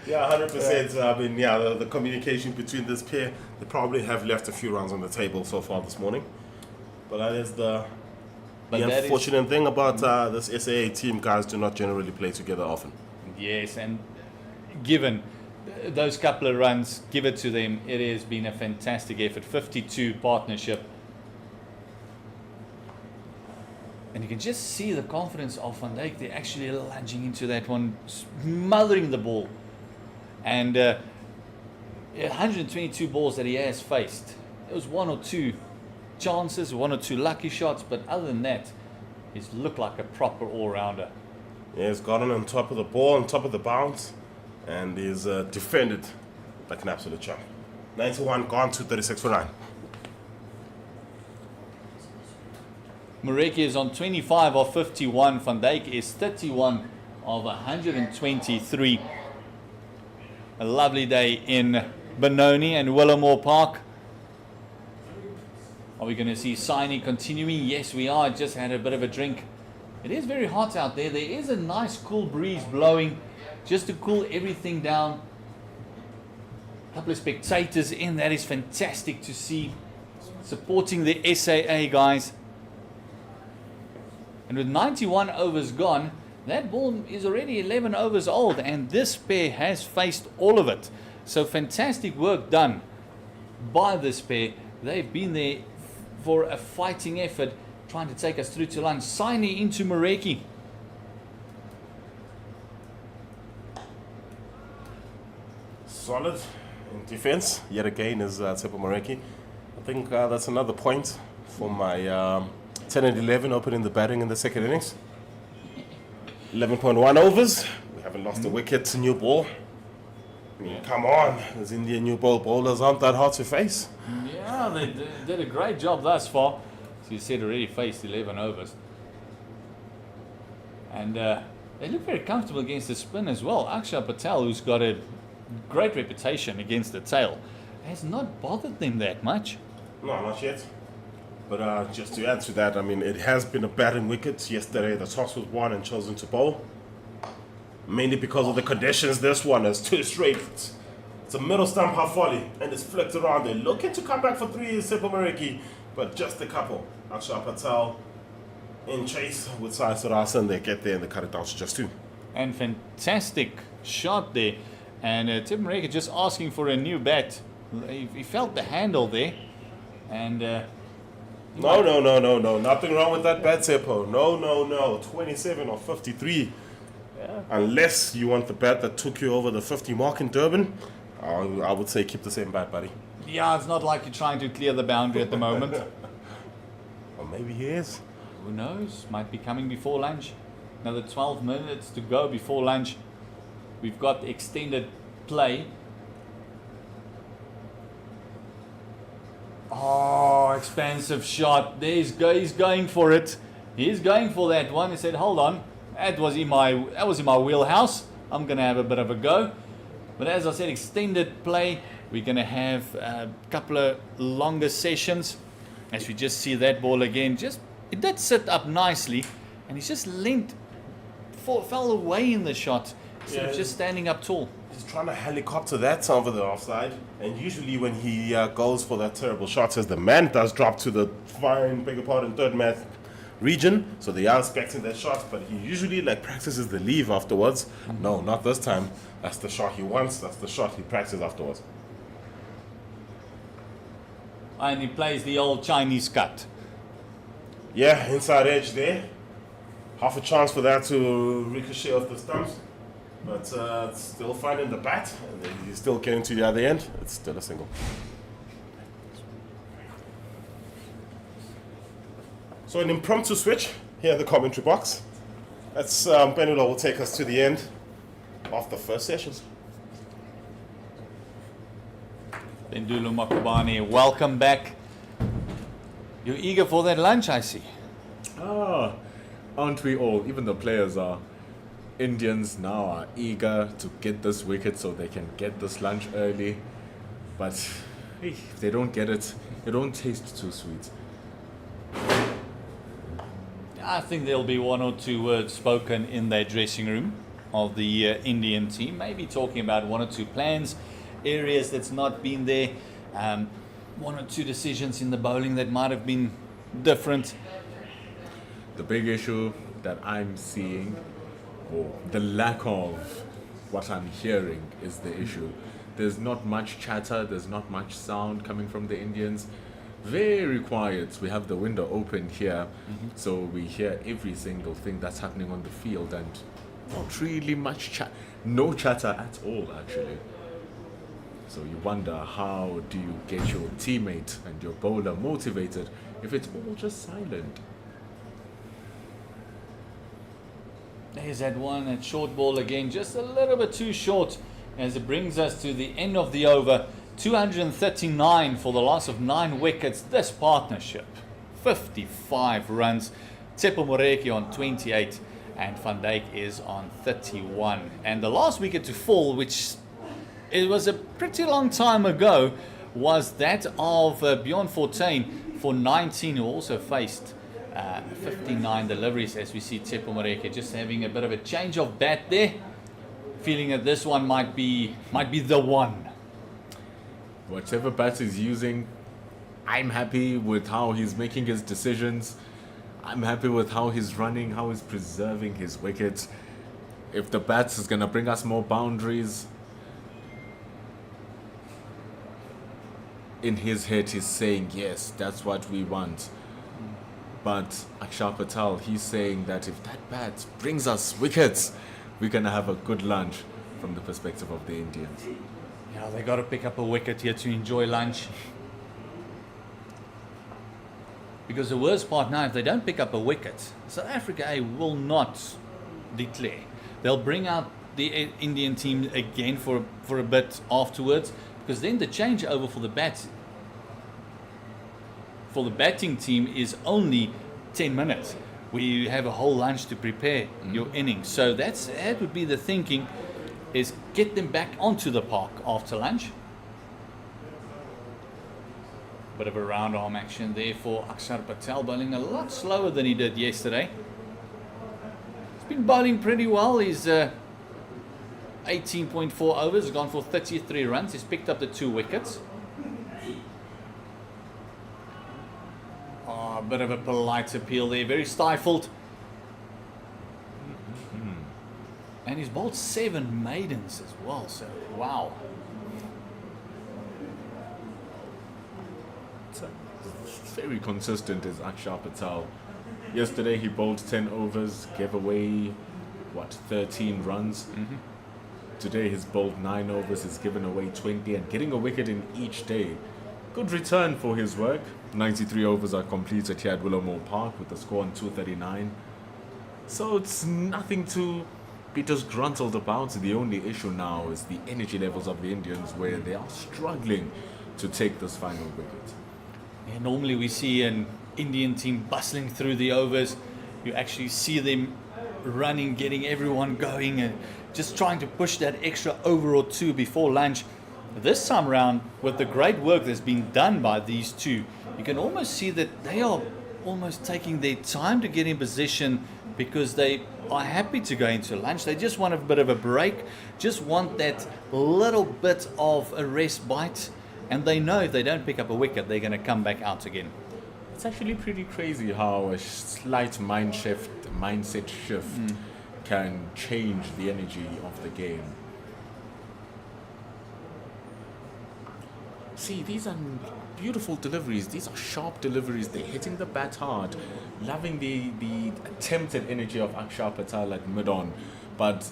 Yeah, 100%. I mean, yeah, the communication between this pair, they probably have left a few runs on the table so far this morning. But that is the unfortunate thing about this SAA team. Guys do not generally play together often. Yes, and given those couple of runs, give it to them. It has been a fantastic effort. 52 partnership. And you can just see the confidence of Van Dijk. They're actually lunging into that one, smothering the ball. And 122 balls that he has faced. There was 1 or 2 chances, 1 or 2 lucky shots, but other than that, he's looked like a proper all-rounder. Yeah, he's gotten on top of the ball, on top of the bounce, and he's defended like an absolute champ. 91 gone to 36 for 9. Mareki is on 25 of 51. Van Dijk is 31 of 123. A lovely day in Benoni and Willowmoore Park. Are we going to see Saini continuing? Yes, we are. Just had a bit of a drink. It is very hot out there. There is a nice cool breeze blowing just to cool everything down. A couple of spectators in. That is fantastic to see. Supporting the SAA guys. And with 91 overs gone, that ball is already 11 overs old, and this pair has faced all of it. So fantastic work done by this pair. They've been there for a fighting effort, trying to take us through to lunch. Saini into Mareki. Solid in defense. Yet again is Tsepo Mareki. I think that's another point for my 10 and 11 opening the batting in the second innings. 11.1 overs. We haven't lost a wicket. New ball. I mean, come on. Those Indian new ball bowlers aren't that hard to face. Yeah, they did a great job thus far. So you said already faced 11 overs. And they look very comfortable against the spin as well. Akshar Patel, who's got a great reputation against the tail, has not bothered them that much. No, not yet. But just to add to that, I mean, it has been a batting wicket. Yesterday, the toss was won and chosen to bowl. Mainly because of the conditions. This one is too straight. It's a middle stump half volley, and it's flicked around. They're looking to come back for 3 is Tsepo Mareki, but just a couple. Akshar Patel in chase with Sai Surasa, and they get there and they cut it down to just 2. And fantastic shot there. And Tsepo Mareki just asking for a new bat. He felt the handle there. And No. Nothing wrong with that bat, Tsepo. No. 27 or 53. Yeah. Unless you want the bat that took you over the 50 mark in Durban, I would say keep the same bat, buddy. Yeah, it's not like you're trying to clear the boundary at the moment. Or maybe he is. Who knows? Might be coming before lunch. Another 12 minutes to go before lunch. We've got extended play. Oh, expansive shot. He's going for it. He's going for that one. He said, hold on. That was in my wheelhouse. I'm going to have a bit of a go. But as I said, extended play. We're going to have a couple of longer sessions. As we just see that ball again. It did sit up nicely. And he's just fell away in the shot. Instead of just standing up tall. He's trying to helicopter that over the offside. And usually when he goes for that terrible shot, as the man does drop to the third man region. So they are expecting that shot, but he usually practices the leave afterwards. No, not this time. That's the shot he wants. That's the shot he practices afterwards. And he plays the old Chinese cut. Yeah, inside edge there. Half a chance for that to ricochet off the stumps. But still finding the bat. And then he's still getting to the other end. It's still a single. So an impromptu switch here in the commentary box. That's Benoni will take us to the end of the first sessions. Bendulu Makubane, welcome back. You're eager for that lunch, I see. Aren't we all? Even the players are. Indians now are eager to get this wicket so they can get this lunch early. But if they don't get it, it don't taste too sweet. I think there'll be one or two words spoken in their dressing room of the Indian team. Maybe talking about one or two plans, areas that's not been there, one or two decisions in the bowling that might have been different. The big issue that I'm seeing, or the lack of what I'm hearing, is the issue. There's not much chatter, there's not much sound coming from the Indians. Very quiet. We have the window open here, so we hear every single thing that's happening on the field, and not really much chat. No chatter at all, actually. So you wonder, how do you get your teammate and your bowler motivated if it's all just silent? There's that one, that short ball again, just a little bit too short as it brings us to the end of the over. 239 for the loss of 9 wickets. This partnership, 55 runs. Tsepo Moreki on 28 and Van Dijk is on 31. And the last wicket to fall, which it was a pretty long time ago, was that of Bjorn Fortuin for 19, who also faced 59 deliveries. As we see Tsepo Moreki just having a bit of a change of bat there, feeling that this one might be the one. Whatever bat he's using, I'm happy with how he's making his decisions. I'm happy with how he's running, how he's preserving his wickets. If the bat is going to bring us more boundaries, in his head he's saying, yes, that's what we want. But Akshar Patel, he's saying that if that bat brings us wickets, we're going to have a good lunch from the perspective of the Indians. Yeah, they got to pick up a wicket here to enjoy lunch. Because the worst part now, if they don't pick up a wicket, South Africa A will not declare. They'll bring out the Indian team again for a bit afterwards, because then the changeover for the batting team is only 10 minutes, where you have a whole lunch to prepare your innings. So that would be the thinking, is get them back onto the park after lunch. Bit of a round arm action there for Akshar Patel, bowling a lot slower than he did yesterday. He's been bowling pretty well. He's 18.4 overs, gone for 33 runs. He's picked up the 2 wickets. Oh, a bit of a polite appeal there, very stifled. And he's bowled 7 maidens as well, so wow. Very consistent is Akshar Patel. Yesterday he bowled 10 overs, gave away 13 runs. Today he's bowled 9 overs, he's given away 20 and getting a wicket in each day. Good return for his work. 93 overs are completed here at Willowmoore Park with the score on 239. So it's nothing to be disgruntled about. The only issue now is the energy levels of the Indians, where they are struggling to take this final wicket. Yeah, normally we see an Indian team bustling through the overs. You actually see them running, getting everyone going and just trying to push that extra over or 2 before lunch. This time round, with the great work that's been done by these 2, you can almost see that they are almost taking their time to get in position, because they are happy to go into lunch. They just want a bit of a break, just want that little bit of a respite. And they know if they don't pick up a wicket, they're going to come back out again. It's actually pretty crazy how a slight mindset shift can change the energy of the game. See, these are beautiful deliveries. These are sharp deliveries. They're hitting the bat hard. Loving the attempted energy of Akshar Patel at mid-on. But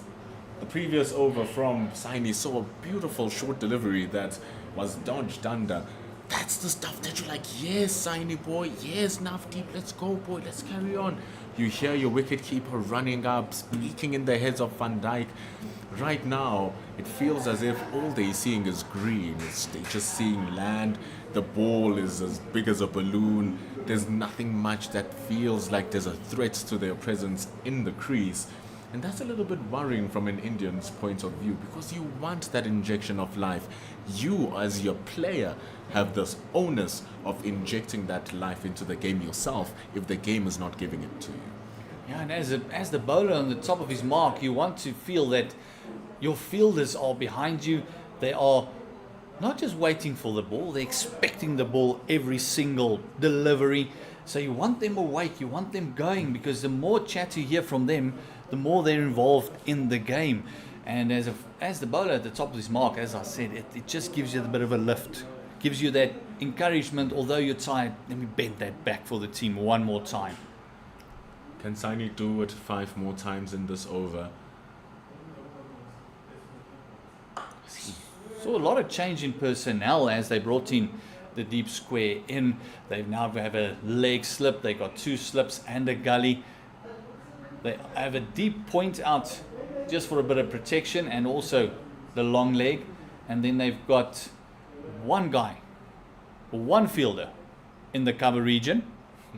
the previous over from Saini saw a beautiful short delivery that was dodged under. That's the stuff that you're like, yes, Saini boy, yes, Navdeep, let's go, boy, let's carry on. You hear your wicketkeeper running up, speaking in the heads of Van Dijk. Right now, it feels as if all they're seeing is green. They're just seeing land. The ball is as big as a balloon. There's nothing much that feels like there's a threat to their presence in the crease. And that's a little bit worrying from an Indian's point of view, because you want that injection of life. You, as your player, have this onus of injecting that life into the game yourself if the game is not giving it to you. Yeah, and as the bowler on the top of his mark, you want to feel that your fielders are behind you. They are not just waiting for the ball, they're expecting the ball every single delivery. So you want them awake, you want them going, because the more chat you hear from them, the more they're involved in the game. And as the bowler at the top of his mark, as I said, it just gives you a bit of a lift, gives you that encouragement. Although you're tired, let me bend that back for the team one more time. Can Saini do it 5 more times in this over? So a lot of change in personnel as they brought in the deep square in. They now have a leg slip, they got 2 slips and a gully. They have a deep point out just for a bit of protection, and also the long leg. And then they've got one guy, one fielder in the cover region.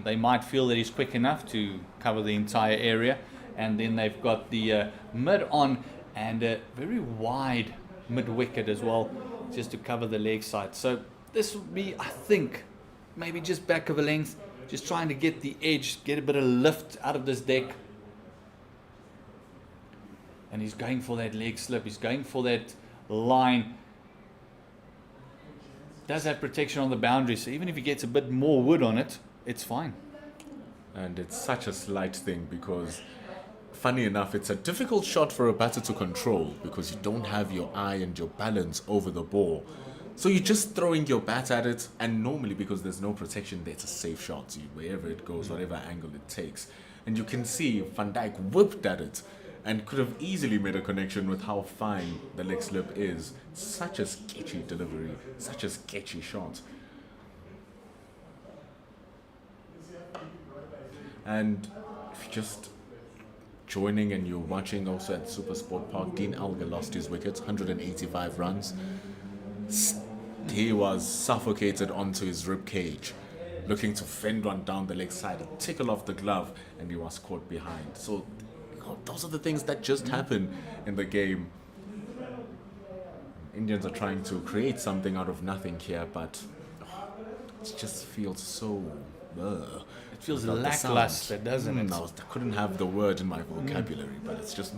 They might feel that he's quick enough to cover the entire area, and then they've got the mid on and a very wide mid wicket as well, just to cover the leg side. So this will be, I think, maybe just back of a length, just trying to get the edge, get a bit of lift out of this deck. And he's going for that leg slip, he's going for that line. Does have protection on the boundary, so even if he gets a bit more wood on it, it's fine. And it's such a slight thing because, funny enough, it's a difficult shot for a batter to control because you don't have your eye and your balance over the ball. So you're just throwing your bat at it, and normally because there's no protection, it's a safe shot. Wherever it goes, whatever angle it takes. And you can see Van Dijk whipped at it and could have easily made a connection with how fine the leg slip is. Such a sketchy delivery, such a sketchy shot. And if you're just joining and you're watching also at Super Sport Park, Dean Elgar lost his wicket, 185 runs. He was suffocated onto his rib cage, looking to fend one down the leg side and tickle off the glove, and he was caught behind. So those are the things that just happen in the game. Indians are trying to create something out of nothing here, but it just feels so... It feels without the lackluster, sound. doesn't it? I couldn't have the word in my vocabulary, but it's just...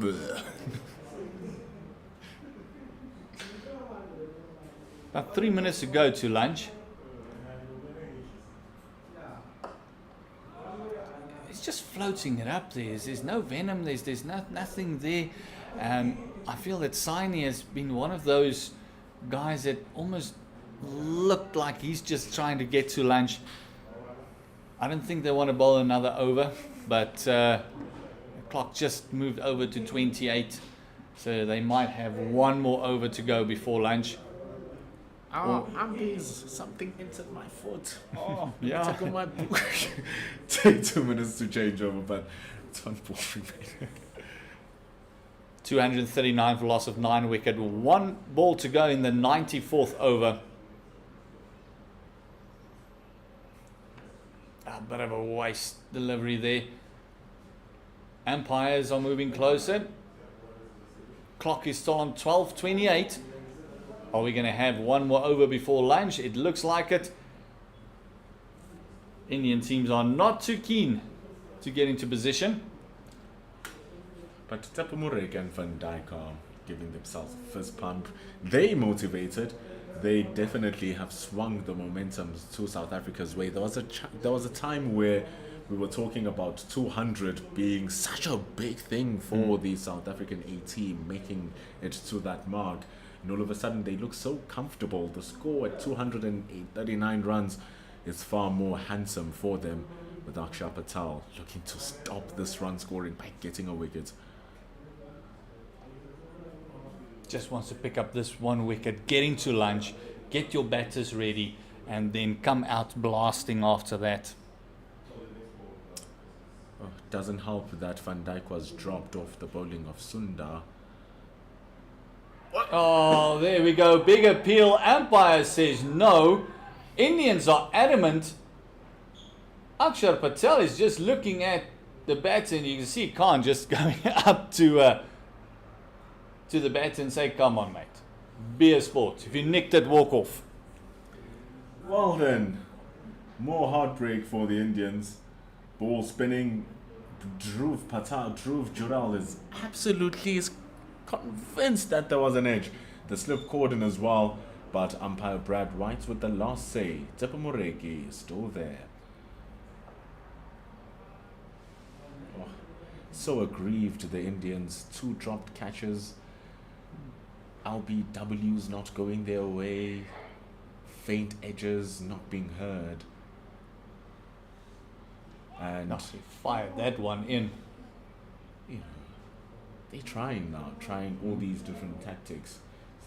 About 3 minutes to go to lunch. It's just floating it up there. There's no venom. There's nothing there. I feel that Saini has been one of those guys that almost looked like he's just trying to get to lunch. I don't think they want to bowl another over, but the clock just moved over to 28, so they might have one more over to go before lunch. Oh, something entered my foot. Oh, yeah. Took my take 2 minutes to change over, but it's one ball remaining. 239 for loss of 9 wicket. One ball to go in the 94th over. A bit of a waste delivery there. Umpires are moving closer. Clock is still on 12:28. Are we going to have one more over before lunch? It looks like it. Indian teams are not too keen to get into position. But Willowmoore and Van Dijk are giving themselves a fist pump. They motivated. They definitely have swung the momentum to South Africa's way. There was a time where we were talking about 200 being such a big thing for the South African A team, making it to that mark. And all of a sudden, they look so comfortable. The score at 239 runs is far more handsome for them, with Akshar Patel looking to stop this run scoring by getting a wicket. Just wants to pick up this one wicket, get into lunch, get your batters ready, and then come out blasting after that. Oh, doesn't help that Van Dijk was dropped off the bowling of Sundar. Oh, there we go. Big appeal. Umpire says no. Indians are adamant. Akshar Patel is just looking at the batter, and you can see Khan just going up to the batter and say, come on, mate. Be a sport. If you nicked it, walk off. Well then, more heartbreak for the Indians. Ball spinning. Dhruv Jural is absolutely convinced that there was an edge. The slip caught in as well, but umpire Brad White with the last say. Willowmoore is still there. Oh, so aggrieved, the Indians. 2 dropped catches. LBWs not going their way. Faint edges not being heard. And They fired that one in. you know, they're trying now, trying all these different tactics.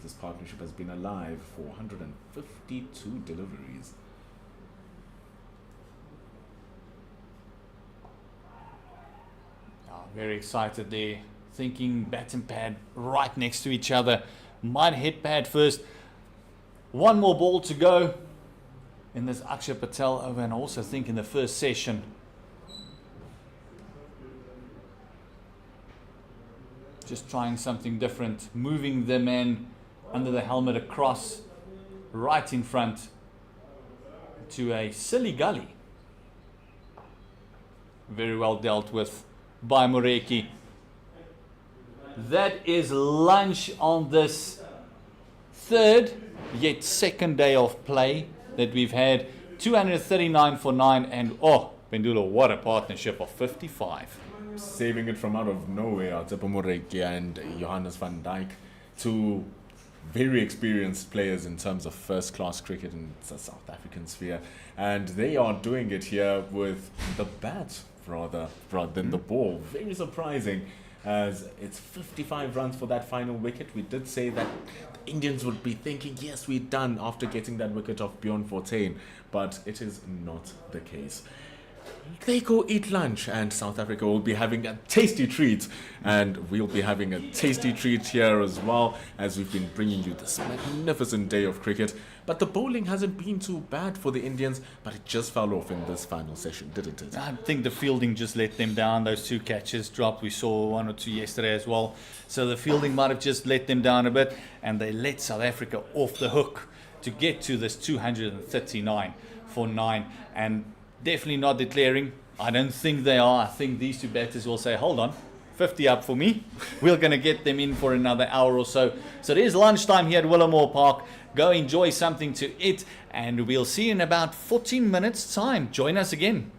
This partnership has been alive for 152 deliveries. Oh, very excited there. Thinking bat and pad right next to each other. Might hit pad first. One more ball to go in this Akshay Patel over, and I also think in the first session. Just trying something different, moving the man under the helmet across, right in front to a silly gully. Very well dealt with by Moreki. That is lunch on this third yet second day of play that we've had. 239 for 9, and oh, Pendulo, what a partnership of 55. Saving it from out of nowhere, Tsepo Moreki and Johannes van Dijk, two very experienced players in terms of first-class cricket in the South African sphere, and they are doing it here with the bat rather than the ball. Very surprising, as it's 55 runs for that final wicket. We did say that the Indians would be thinking, yes, we're done after getting that wicket off Bjorn Fortuin, but it is not the case. They go eat lunch, and South Africa will be having a tasty treat, and we'll be having a tasty treat here as well, as we've been bringing you this magnificent day of cricket. But the bowling hasn't been too bad for the Indians, but it just fell off in this final session, didn't it? I think the fielding just let them down. Those two catches dropped. We saw one or two yesterday as well. So the fielding might have just let them down a bit, and they let South Africa off the hook to get to this 239 for 9. And definitely not declaring. I don't think they are. I think these two batters will say, hold on, 50 up for me. We're going to get them in for another hour or so. So it is lunchtime here at Willowmoore Park. Go enjoy something to eat, and we'll see you in about 14 minutes time. Join us again.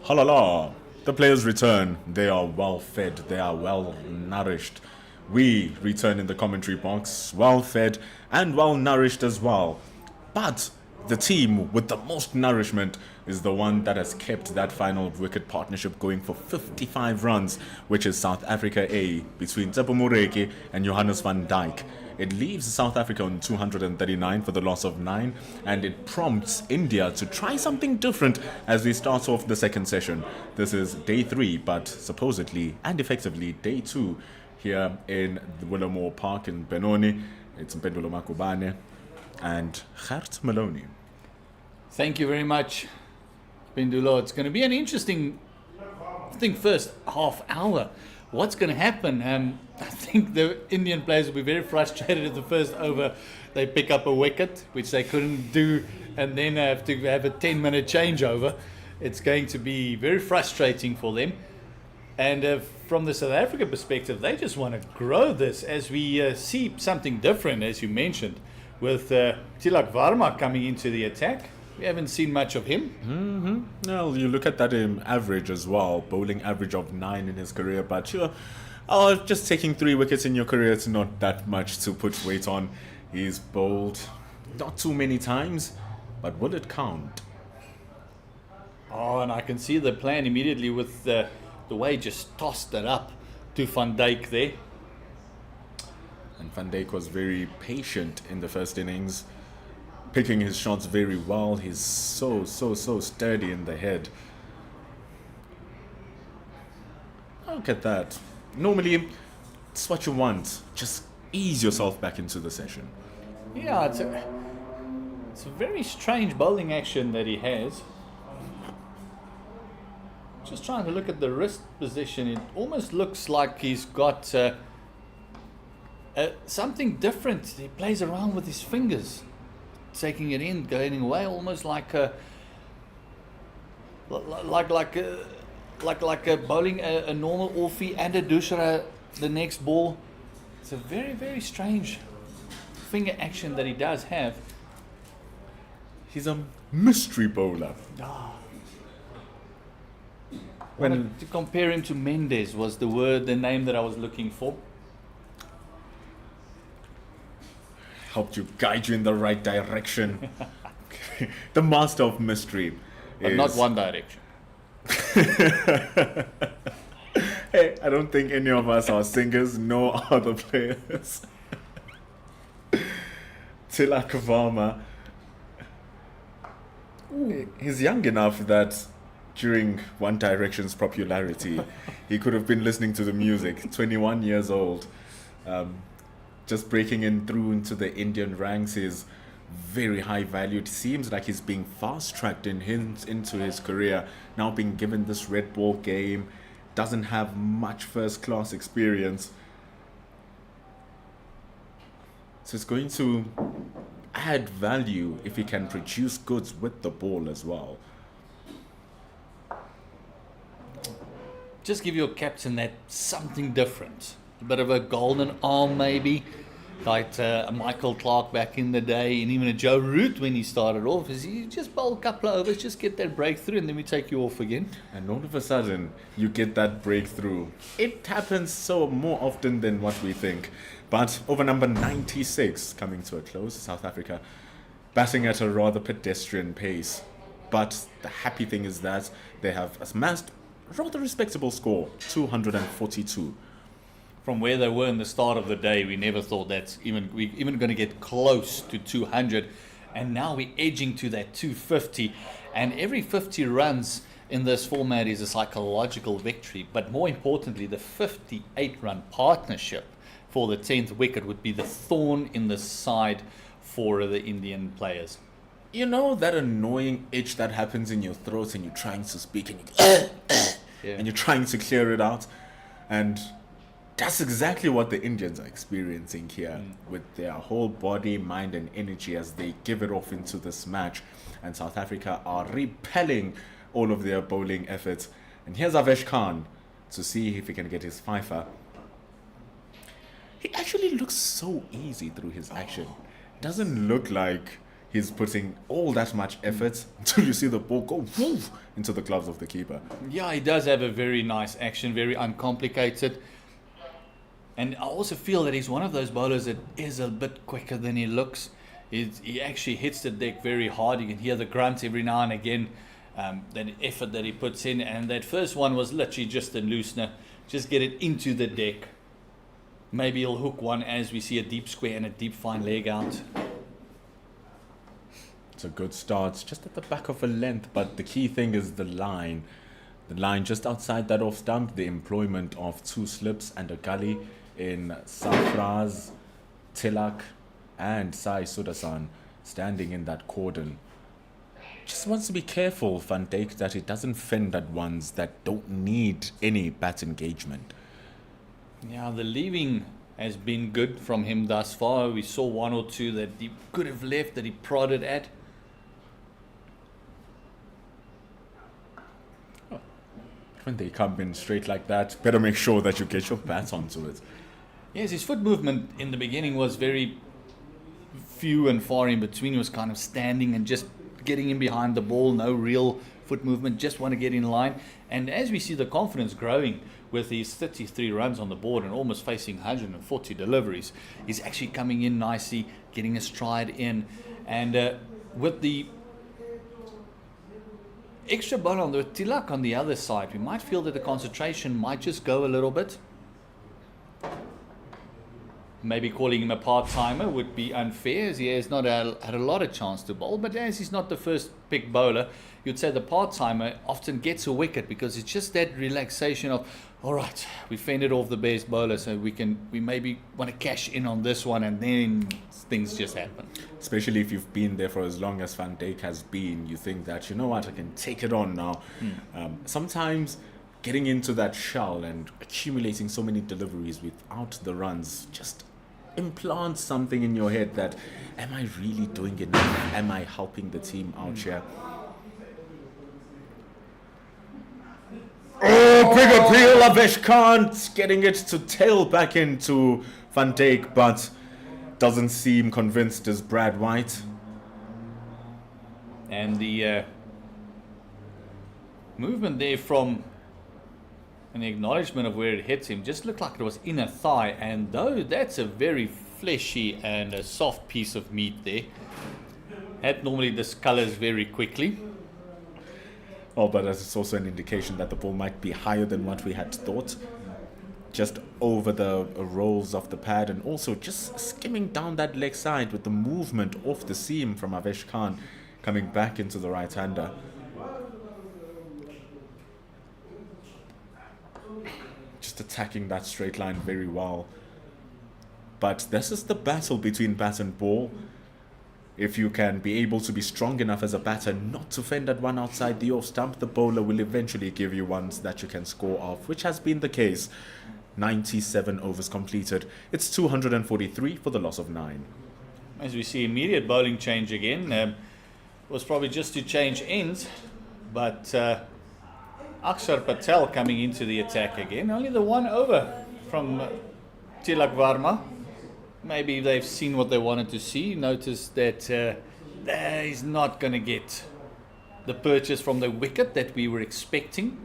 Halala. The players return. They are well fed. They are well nourished. We return in the commentary box, well fed and well nourished as well. But the team with the most nourishment is the one that has kept that final wicket partnership going for 55 runs, which is South Africa A between Tsepo Moreki and Johannes van Dijk. It leaves South Africa on 239 for the loss of 9, and it prompts India to try something different as we start off the second session. This is day 3, but supposedly and effectively day 2 here in the Willowmoore Park in Benoni. It's Mpendulo Makubane and Gert Maloney. Thank you very much, Pendulo. It's going to be an interesting, I think, first half hour. What's going to happen? I think the Indian players will be very frustrated at the first over. They pick up a wicket, which they couldn't do, and then have to have a 10-minute changeover. It's going to be very frustrating for them. And from the South Africa perspective, they just want to grow this as we see something different, as you mentioned, with Tilak Varma coming into the attack. We haven't seen much of him. Well, you look at that average as well, bowling average of 9 in his career, but just taking 3 wickets in your career, it's not that much to put weight on. He's bowled not too many times, but will it count? Oh, and I can see the plan immediately with the way he just tossed it up to Van Dijk there. And Van Dijk was very patient in the first innings, picking his shots very well. He's so sturdy in the head. Look at that. Normally, it's what you want. Just ease yourself back into the session. Yeah, it's a very strange bowling action that he has. Just trying to look at the wrist position. It almost looks like he's got something different. He plays around with his fingers, taking it in, going away, almost like a bowling a normal offie and a dusra the next ball. It's a very strange finger action that he does have. He's a mystery bowler. When to compare him to Mendes was the name that I was looking for. Helped you, guide you in the right direction. The master of mystery. But not one direction. Hey, I don't think any of us are singers, no other players. Tilak Varma. He's young enough that during One Direction's popularity, he could have been listening to the music. 21 years old. Just breaking in through into the Indian ranks is very high value. It seems like he's being fast-tracked into his career, now being given this red ball game, doesn't have much first-class experience. So it's going to add value if he can produce goods with the ball as well. Just give your captain that something different. A bit of a golden arm maybe, like a Michael Clark back in the day, and even a Joe Root when he started off. Is you just bowl a couple of overs, just get that breakthrough, and then we take you off again. And all of a sudden, you get that breakthrough. It happens so more often than what we think. But over number 96, coming to a close, South Africa batting at a rather pedestrian pace. But the happy thing is that they have amassed a rather respectable score, 242. From where they were in the start of the day, we never thought that's even going to get close to 200, and now we're edging to that 250. And every 50 runs in this format is a psychological victory. But more importantly, the 58-run partnership for the 10th wicket would be the thorn in the side for the Indian players. You know that annoying itch that happens in your throat and you're trying to speak and and you're trying to clear it out, and that's exactly what the Indians are experiencing here with their whole body, mind and energy as they give it off into this match. And South Africa are repelling all of their bowling efforts. And here's Avesh Khan to see if he can get his fifer. He actually looks so easy through his action. Doesn't look like he's putting all that much effort until you see the ball go woof into the gloves of the keeper. Yeah, he does have a very nice action, very uncomplicated. And I also feel that he's one of those bowlers that is a bit quicker than he looks. He actually hits the deck very hard. You can hear the grunts every now and again, that effort that he puts in. And that first one was literally just a loosener. Just get it into the deck. Maybe he'll hook one as we see a deep square and a deep fine leg out. It's a good start, just at the back of a length, but the key thing is the line. The line just outside that off stump, the employment of 2 slips and a gully in Safraz, Tilak and Sai Sudasan standing in that cordon. Just wants to be careful, Van Dijk, that he doesn't fend at ones that don't need any bat engagement. Yeah, the leaving has been good from him thus far. We saw 1 or 2 that he could have left, that he prodded at. When they come in straight like that, better make sure that you get your bat onto it. Yes, his foot movement in the beginning was very few and far in between. He was kind of standing and just getting in behind the ball, no real foot movement, just want to get in line. And as we see the confidence growing with his 33 runs on the board and almost facing 140 deliveries, he's actually coming in nicely, getting a stride in. And with the extra ball on the Tilak on the other side, we might feel that the concentration might just go a little bit. Maybe calling him a part-timer would be unfair, as he has not had a lot of chance to bowl. But as he's not the first pick bowler, you'd say the part-timer often gets a wicket because it's just that relaxation of, all right, we fended off the best bowler, so we maybe want to cash in on this one, and then things just happen. Especially if you've been there for as long as Van Dijk has been, you think that, you know what, I can take it on now. Sometimes getting into that shell and accumulating so many deliveries without the runs just implants something in your head that, am I really doing enough? Am I helping the team out here? Oh, big appeal, Avesh Khan getting it to tail back into Van Dijk, but doesn't seem convinced as Brad White. And the movement there from an acknowledgement of where it hits him just looked like it was inner thigh, and though that's a very fleshy and a soft piece of meat there, that normally discolors very quickly. Oh, but it's also an indication that the ball might be higher than what we had thought. Just over the rolls of the pad, and also just skimming down that leg side with the movement off the seam from Avesh Khan coming back into the right-hander. Just attacking that straight line very well. But this is the battle between bat and ball. If you can be able to be strong enough as a batter not to fend at one outside the off stump, the bowler will eventually give you ones that you can score off, which has been the case. 97 overs completed. It's 243 for the loss of 9. As we see immediate bowling change again, was probably just to change ends, but Akshar Patel coming into the attack again. Only the 1 over from Tilak Varma. Maybe they've seen what they wanted to see, noticed that he's not going to get the purchase from the wicket that we were expecting.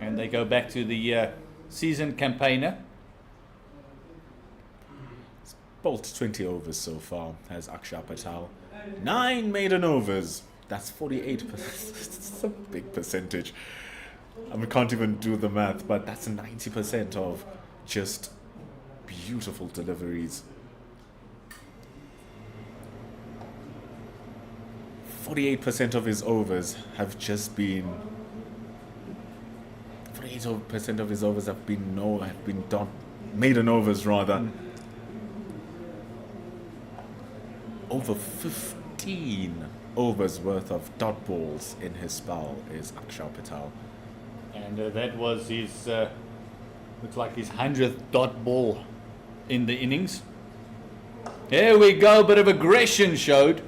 And they go back to the season campaigner. Bowled 20 overs so far, has Akshar Patel. 9 maiden overs. That's 48%. That's a big percentage. I mean, can't even do the math, but that's 90% of just beautiful deliveries. 48% of his overs have just been. 48% of his overs have been maiden overs rather. Over 15 overs worth of dot balls in his spell is Akshar Patel. And that was his, looks like his 100th dot ball in the innings. There we go, bit of aggression showed.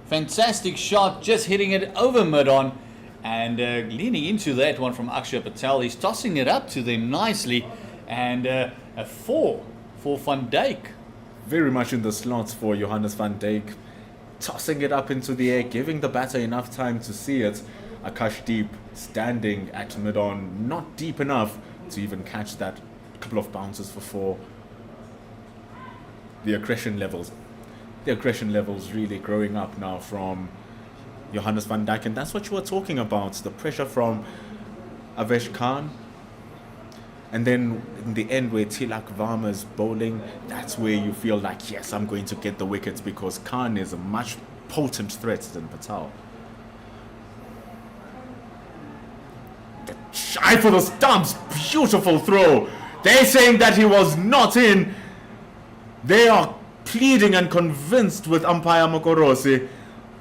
Fantastic shot, just hitting it over mid-on. And leaning into that one from Akshar Patel. He's tossing it up to them nicely. And a 4 for Van Dijk. very much in the slots for Johannes van Dijk, tossing it up into the air, giving the batter enough time to see it. Akashdeep standing at mid-on, not deep enough to even catch that. Couple of bounces for 4. The aggression levels really growing up now from Johannes van Dijk, and that's what you were talking about, the pressure from Avesh Khan. And then in the end where Tilak Varma's bowling, that's where you feel like, yes, I'm going to get the wickets, because Khan is a much potent threat than Patel. Shy for the stumps, beautiful throw. They're saying that he was not in. They are pleading and convinced with umpire Mokorosi.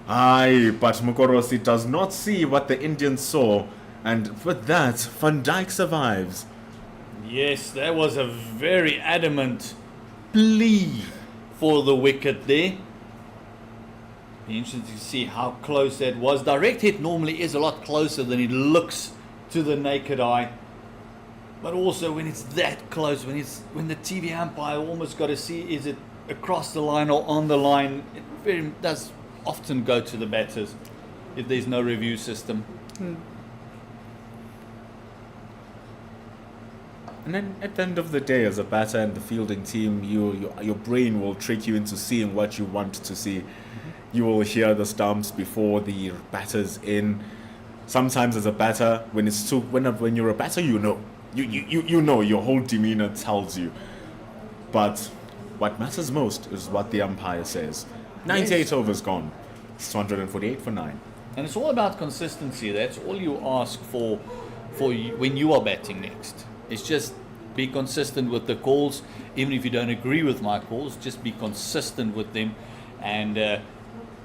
Aye, but Mokorosi does not see what the Indians saw, and with that, Van Dijk survives. Yes, that was a very adamant plea for the wicket there. Be interesting to see how close that was. Direct hit normally is a lot closer than it looks to the naked eye. But also when it's that close, when the TV umpire almost got to see is it across the line or on the line, it does often go to the batters if there's no review system. And then at the end of the day, as a batter and the fielding team, your brain will trick you into seeing what you want to see. You will hear the stumps before the batter's in. Sometimes as a batter, when you're a batter, you know. You know, your whole demeanor tells you. But what matters most is what the umpire says. 98 overs gone. It's 248 for 9. And it's all about consistency. That's all you ask for when you are batting next. It's just be consistent with the calls. Even if you don't agree with my calls, just be consistent with them. And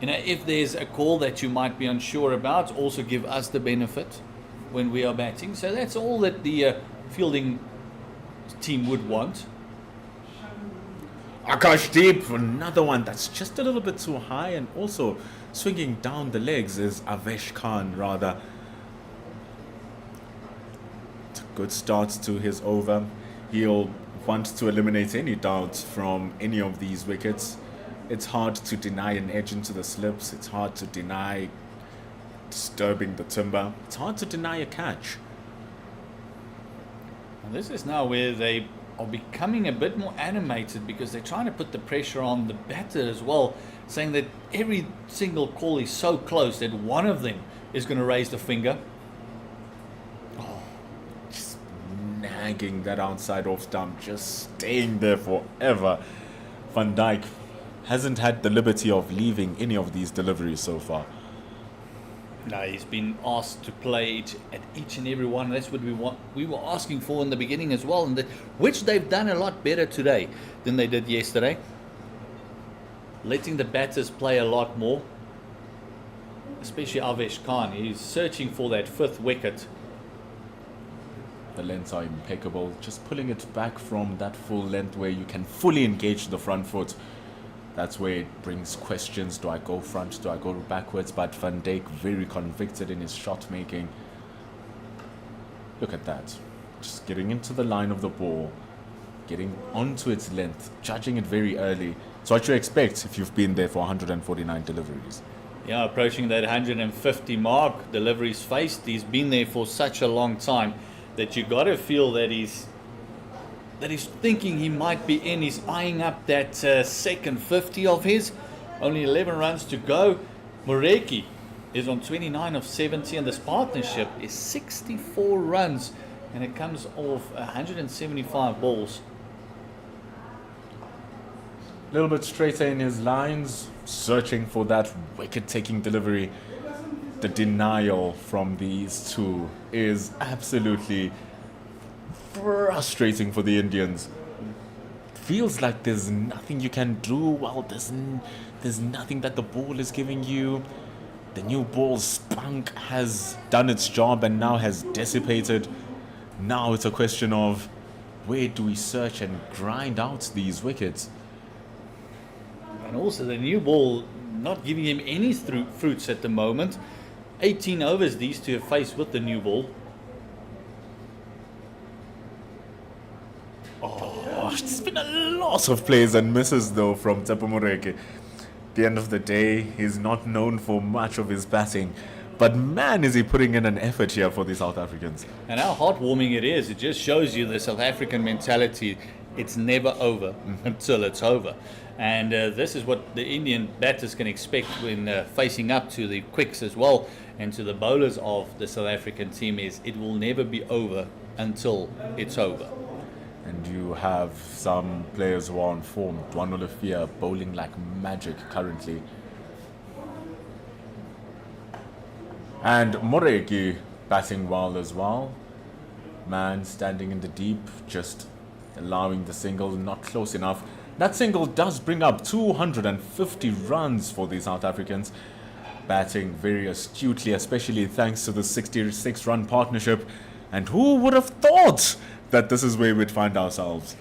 if there's a call that you might be unsure about, also give us the benefit when we are batting. So that's all that the fielding team would want. Akashdeep, another one that's just a little bit too high, and also swinging down the legs is Avesh Khan, rather. It's a good start to his over. He'll want to eliminate any doubts from any of these wickets. It's hard to deny an edge into the slips. It's hard to deny disturbing the timber. It's hard to deny a catch. And this is now where they are becoming a bit more animated, because they're trying to put the pressure on the batter as well, saying that every single call is so close that one of them is going to raise the finger. Just nagging that outside off stump, just staying there forever. Van Dijk hasn't had the liberty of leaving any of these deliveries so far. No, he's been asked to play at each and every one. That's what we were asking for in the beginning as well, and which they've done a lot better today than they did yesterday. Letting the batters play a lot more, especially Avesh Khan. He's searching for that 5th wicket. The lengths are impeccable. Just pulling it back from that full length where you can fully engage the front foot. That's where it brings questions. Do I go front? Do I go backwards? But Van Dijk very convicted in his shot making. Look at that. Just getting into the line of the ball. Getting onto its length. Judging it very early. It's what you expect if you've been there for 149 deliveries. Yeah, approaching that 150 mark. Deliveries faced. He's been there for such a long time that you got to feel that he's thinking he might be in. He's eyeing up that second 50 of his. Only 11 runs to go. Moreki is on 29 of 70, and this partnership is 64 runs, and it comes off 175 balls. A little bit straighter in his lines, searching for that wicket-taking delivery. The denial from these two is absolutely frustrating for the Indians. Feels like there's nothing you can do. Well, there's nothing that the ball is giving you. The new ball's spunk has done its job and now has dissipated. Now it's a question of where do we search and grind out these wickets? And also the new ball not giving him any fruits at the moment. 18 overs these two have faced with the new ball. Oh, it's been a lots of plays and misses though from Tsepo Moreki. At the end of the day, he's not known for much of his batting. But man, is he putting in an effort here for the South Africans. And how heartwarming it is. It just shows you the South African mentality. It's never over until it's over. And this is what the Indian batters can expect when facing up to the quicks as well and to the bowlers of the South African team is it will never be over until it's over. And you have some players who are on form. Dwan Olifia bowling like magic currently. And Moreki batting well as well. Man standing in the deep, just allowing the single, not close enough. That single does bring up 250 runs for the South Africans. Batting very astutely, especially thanks to the 66-run partnership. And who would have thought that this is where we'd find ourselves?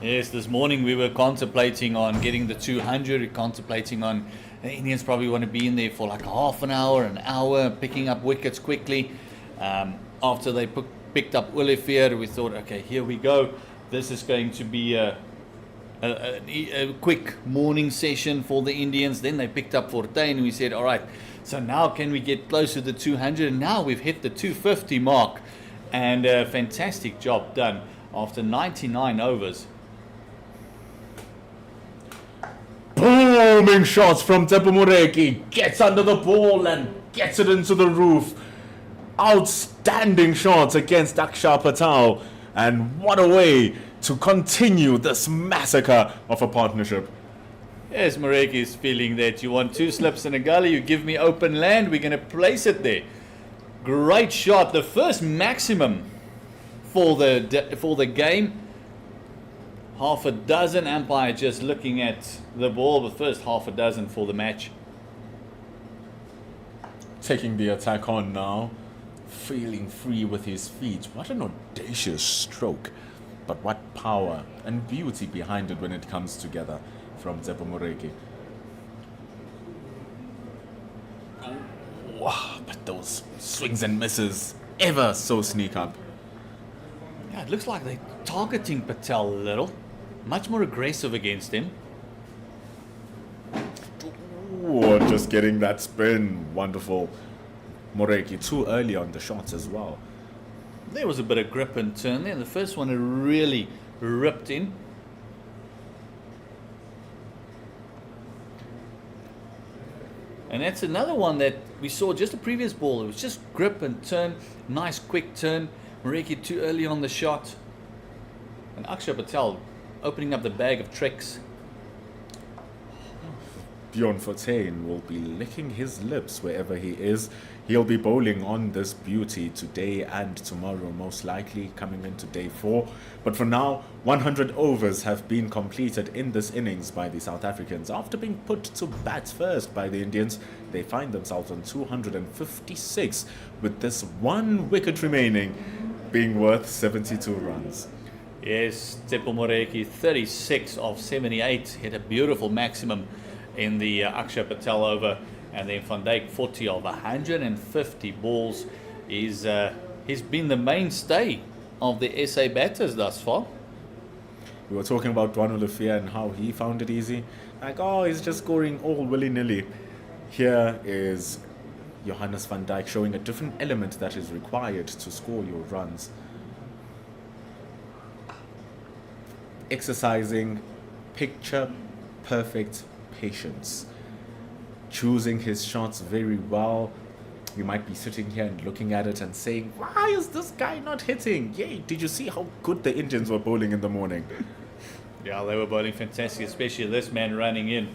Yes, this morning we were contemplating on getting the 200, contemplating on the Indians probably want to be in there for like half an hour, picking up wickets quickly. After they picked up Willowmoore, we thought, okay, here we go. This is going to be a quick morning session for the Indians. Then they picked up Forte and we said, all right, so now can we get close to the 200? And now we've hit the 250 mark. And a fantastic job done after 99 overs. Booming shots from Tsepo Moreki. Gets under the ball and gets it into the roof. Outstanding shots against Akshar Patel. And what a way to continue this massacre of a partnership. Yes, Moreki is feeling that you want two slips in a gully, you give me open land, we're going to place it there. Great shot, the first maximum for the game. Half a dozen, umpire just looking at the ball, the first half a dozen for the match. Taking the attack on now, feeling free with his feet. What an audacious stroke, but what power and beauty behind it when it comes together from Tsepo Moreki. Wow, but those swings and misses ever so sneak up. Yeah, it looks like they're targeting Patel a little. Much more aggressive against him. Ooh, just getting that spin. Wonderful. Moreki too early on the shots as well. There was a bit of grip and turn there. The first one really ripped in. And that's another one that we saw just the previous ball. It was just grip and turn. Nice quick turn. Moreki too early on the shot. And Akshar Patel opening up the bag of tricks. Bjorn Fortuin will be licking his lips wherever he is. He'll be bowling on this beauty today and tomorrow, most likely coming into day 4. But for now, 100 overs have been completed in this innings by the South Africans. After being put to bat first by the Indians, they find themselves on 256 with this one wicket remaining, being worth 72 runs. Yes, Tsepo Moreki, 36 of 78, hit a beautiful maximum in the Akshar Patel over, and then Van Dijk 40 of 150 balls. He's been the mainstay of the SA batters thus far. We were talking about Dwan Olifia and how he found it easy. Like, oh, he's just scoring all willy-nilly. Here is Johannes van Dijk showing a different element that is required to score your runs. Exercising picture-perfect patience. Choosing his shots very well. You might be sitting here and looking at it and saying, why is this guy not hitting? Yay, did you see how good the Indians were bowling in the morning? Yeah, they were bowling fantastic, especially this man running in.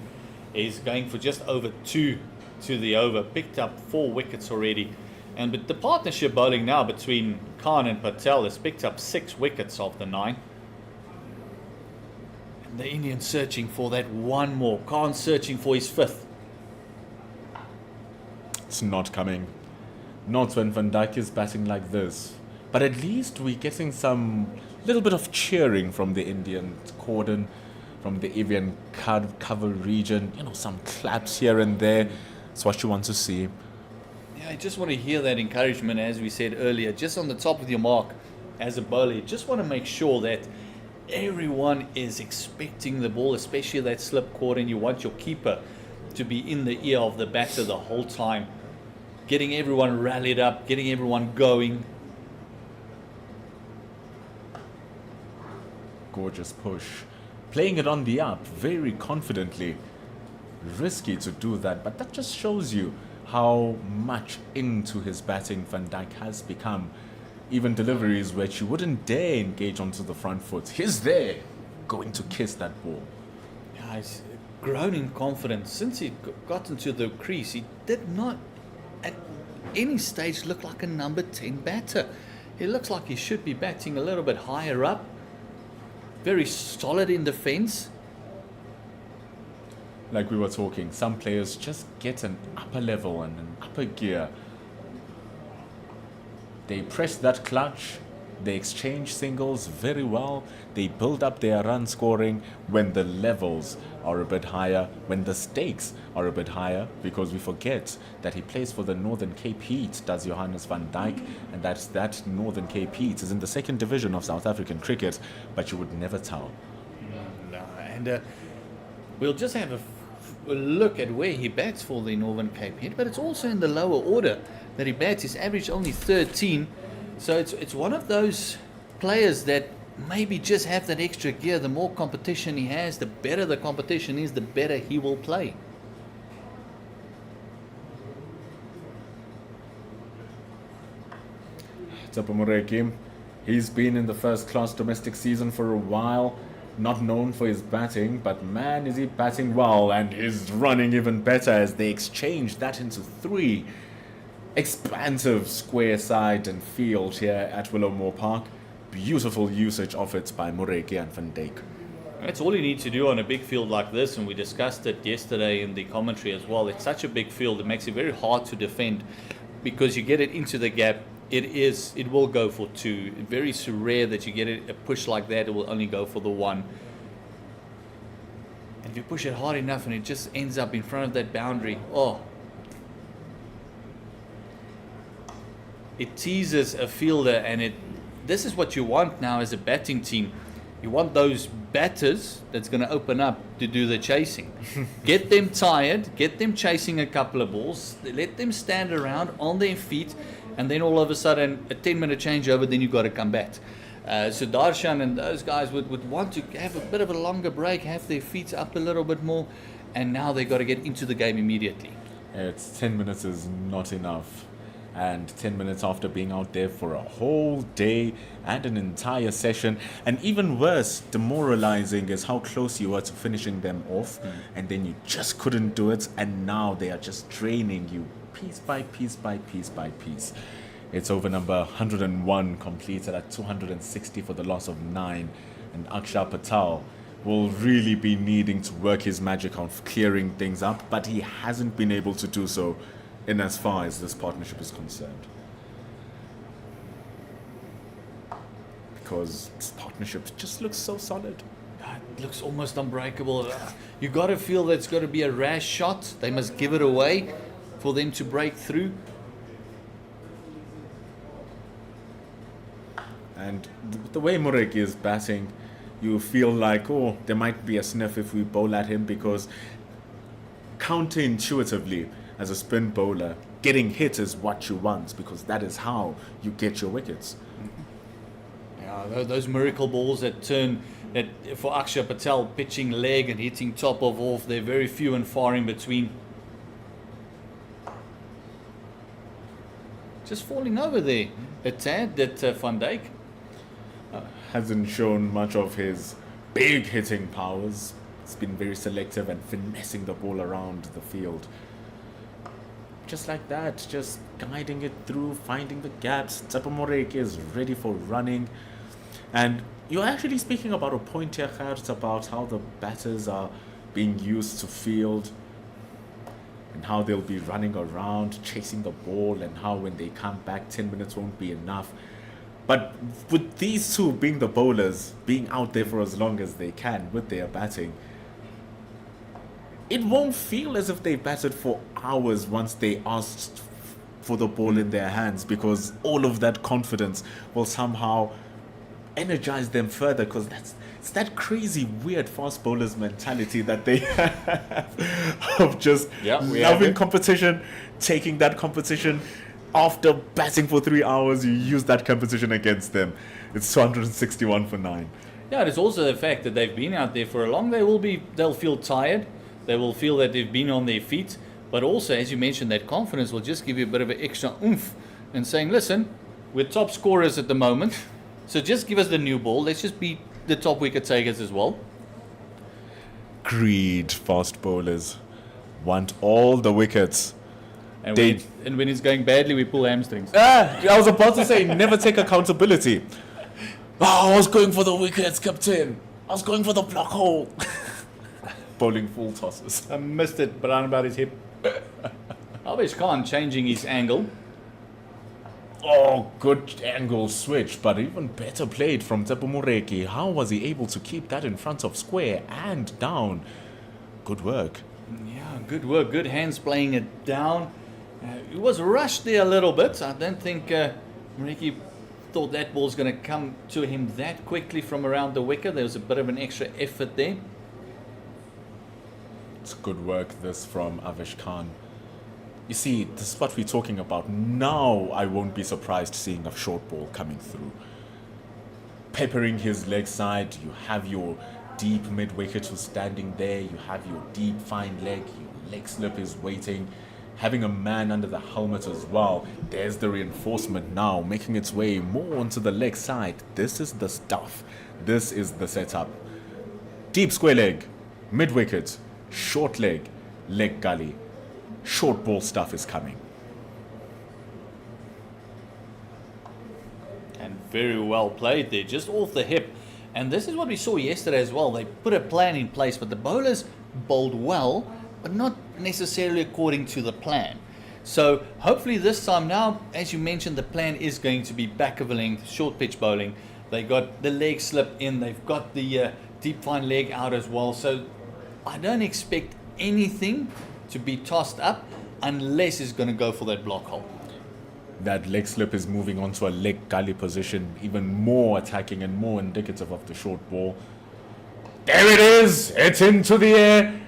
He's going for just over 2 to the over. Picked up 4 wickets already. And but the partnership bowling now between Khan and Patel has picked up 6 wickets of the 9. And the Indians searching for that one more. Khan searching for his 5th. It's not coming. Not when Van Dijk is batting like this. But at least we're getting some little bit of cheering from the Indian cordon, from the Evian cover region. You know, some claps here and there. It's what you want to see. Yeah, I just want to hear that encouragement, as we said earlier, just on the top of your mark as a bowler. You just want to make sure that everyone is expecting the ball, especially that slip chord, and you want your keeper to be in the ear of the batter the whole time, getting everyone rallied up, getting everyone going. Gorgeous push. Playing it on the up very confidently. Risky to do that, but that just shows you how much into his batting Van Dijk has become. Even deliveries which you wouldn't dare engage onto the front foot. He's there, going to kiss that ball. Yeah, he's grown in confidence. Since he got into the crease, he did not at any stage look like a number 10 batter. He looks like he should be batting a little bit higher up. Very solid in defense. Like we were talking, some players just get an upper level and an upper gear. They press that clutch, they exchange singles very well, they build up their run scoring when the levels are a bit higher, when the stakes are a bit higher, because we forget that he plays for the Northern Cape Heat, does Johannes van Dijk, and that Northern Cape Heat is in the 2nd division of South African cricket, but you would never tell. No, and we'll just have a look at where he bats for the Northern Cape Heat, but it's also in the lower order that he bats. His average only 13, so it's one of those players that maybe just have that extra gear. The more competition he has, the better the competition is, the better he will play. Tshepo, he's been in the first-class domestic season for a while, not known for his batting, but man is he batting well, and is running even better as they exchange that into 3 expansive square side and field here at Willowmoore Park. Beautiful usage of it by Moreki and Van Dijk. That's all you need to do on a big field like this, and we discussed it yesterday in the commentary as well. It's such a big field, it makes it very hard to defend because you get it into the gap. It will go for 2. Very rare that you get a push like that. It will only go for the 1. And if you push it hard enough and it just ends up in front of that boundary, it teases a fielder, and this is what you want now as a batting team. You want those batters that's going to open up to do the chasing. Get them tired, get them chasing a couple of balls, let them stand around on their feet, and then all of a sudden a 10-minute changeover, then you've got to come back. So Darshan and those guys would want to have a bit of a longer break, have their feet up a little bit more, and now they've got to get into the game immediately. It's 10 minutes is not enough. And 10 minutes after being out there for a whole day and an entire session, and even worse, demoralizing is how close you were to finishing them off, and then you just couldn't do it, and now they are just draining you piece by piece by piece by piece. It's over number 101 completed at 260 for the loss of 9, and Aksha Patel will really be needing to work his magic on clearing things up, but he hasn't been able to do so in as far as this partnership is concerned. Because this partnership just looks so solid. It looks almost unbreakable. You got to feel that it's got to be a rash shot. They must give it away for them to break through. And the way Moreki is batting, you feel like, there might be a sniff if we bowl at him, because counterintuitively, as a spin bowler, getting hit is what you want, because that is how you get your wickets. Yeah, those miracle balls that turn, that for Aksha Patel, pitching leg and hitting top of off, they're very few and far in between. Just falling over there a tad, that Van Dijk. Hasn't shown much of his big hitting powers. It's been very selective and finessing the ball around the field. Just like that, just guiding it through, finding the gaps. Tshepo Moreki is ready for running. And you're actually speaking about a point here, Gert, about how the batters are being used to field and how they'll be running around, chasing the ball, and how when they come back, 10 minutes won't be enough. But with these two being the bowlers, being out there for as long as they can with their batting, it won't feel as if they batted for hours once they asked for the ball in their hands, because all of that confidence will somehow energize them further, because It's that crazy, weird fast bowlers mentality that they have of just Yeah, we have loving it. competition, taking that competition. After batting for 3 hours, you use that competition against them. It's 261 for 9. Yeah, there's also the fact that they've been out there for a long. They'll feel tired. They will feel that they've been on their feet. But also, as you mentioned, that confidence will just give you a bit of an extra oomph and saying, listen, we're top scorers at the moment, so just give us the new ball. Let's just be the top wicket takers as well. Greed fast bowlers want all the wickets. And They- when it's going badly, we pull hamstrings. I was about to say, never take accountability. Oh, I was going for the wickets, captain. I was going for the block hole. Bowling full tosses. I missed it, but around about his hip. Avesh Khan changing his angle. Oh, good angle switch, but even better played from Tsepo Moreki. How was he able to keep that in front of square and down? Good work. Yeah, good work. Good hands playing it down. It was rushed there a little bit. I don't think Moreki thought that ball's going to come to him that quickly from around the wicket. There was a bit of an extra effort there. It's good work, this from Avesh Khan. You see, this is what we're talking about. Now I won't be surprised seeing a short ball coming through. Peppering his leg side, you have your deep mid-wicket who's standing there, you have your deep fine leg, your leg slip is waiting, having a man under the helmet as well. There's the reinforcement now, making its way more onto the leg side. This is the stuff. This is the setup. Deep square leg, mid-wicket, short leg, leg gully. Short ball stuff is coming. And very well played there, just off the hip. And this is what we saw yesterday as well. They put a plan in place, but the bowlers bowled well, but not necessarily according to the plan. So hopefully this time now, as you mentioned, the plan is going to be back of a length, short pitch bowling. They got the leg slip in, they've got the deep fine leg out as well. So I don't expect anything to be tossed up unless it's going to go for that block hole. That leg slip is moving on to a leg gully position, even more attacking and more indicative of the short ball. There it is! It's into the air.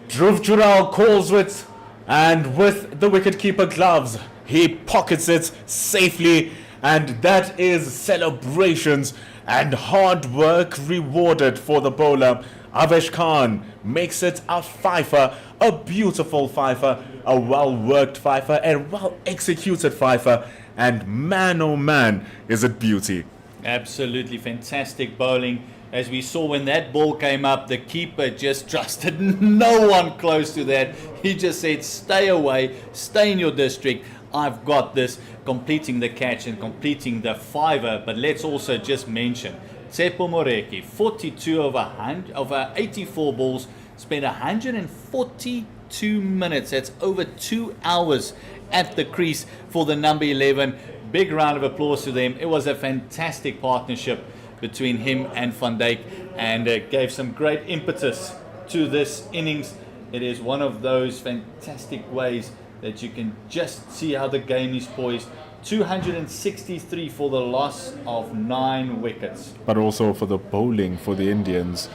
Dhruv Jural calls it, and with the wicketkeeper gloves, he pockets it safely, and that is celebrations and hard work rewarded for the bowler. Avesh Khan makes it a fifer, a beautiful fifer, a well-worked fifer, a well-executed fifer, and man oh man is it beauty. Absolutely fantastic bowling. As we saw when that ball came up, the keeper just trusted no one close to that. He just said, stay away, stay in your district. I've got this, completing the catch and completing the fiver. But let's also just mention Tsepo Moreki, 42 over 84 balls, spent 142 minutes. That's over 2 hours at the crease for the number 11. Big round of applause to them. It was a fantastic partnership between him and Van Dijk, and gave some great impetus to this innings. It is one of those fantastic ways that you can just see how the game is poised. 263 for the loss of 9 wickets. But also for the bowling for the Indians.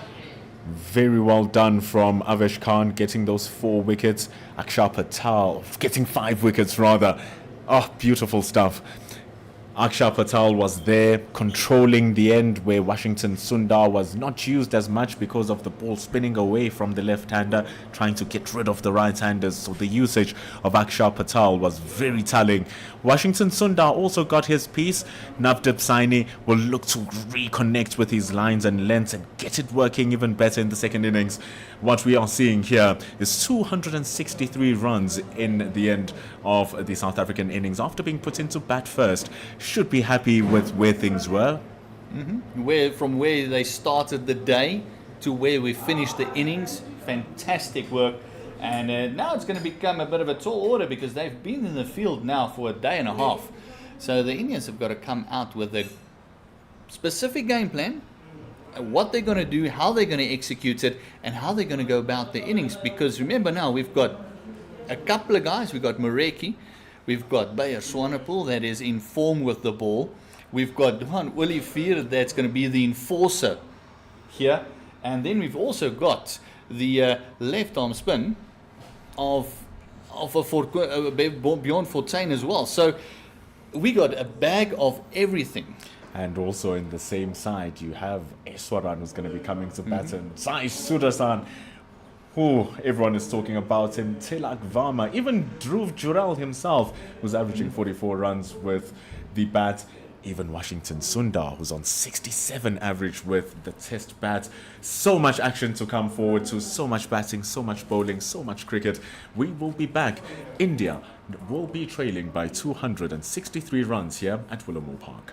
Very well done from Avesh Khan getting those 4 wickets. Akshar Patel getting 5 wickets rather. Oh, beautiful stuff. Akshar Patel was there controlling the end where Washington Sundar was not used as much because of the ball spinning away from the left-hander, trying to get rid of the right-handers. So the usage of Akshar Patel was very telling. Washington Sundar also got his piece. Navdeep Saini will look to reconnect with his lines and lengths and get it working even better in the second innings. What we are seeing here is 263 runs in the end of the South African innings after being put into bat first. Should be happy with where things were. From where they started the day to where we finished the innings, fantastic work. And now it's going to become a bit of a tall order because they've been in the field now for a day and a half. So the Indians have got to come out with a specific game plan, what they're going to do, how they're going to execute it, and how they're going to go about the innings. Because remember now, we've got a couple of guys. We've got Moreki, we've got Bayer Swanepoel that is in form with the ball. We've got Duhan Olivier that's going to be the enforcer. here. And then we've also got the left arm spin of Bjorn Fortuin as well. So we got a bag of everything. And also in the same side, you have Eswaran who's going to be coming to bat, and Sai Sudarshan, who everyone is talking about him, Tilak Varma, even Dhruv Jurel himself, who's averaging 44 runs with the bat. Even Washington Sundar, who's on 67 average with the test bat. So much action to come forward to, so much batting, so much bowling, so much cricket. We will be back. India will be trailing by 263 runs here at Willowmoore Park.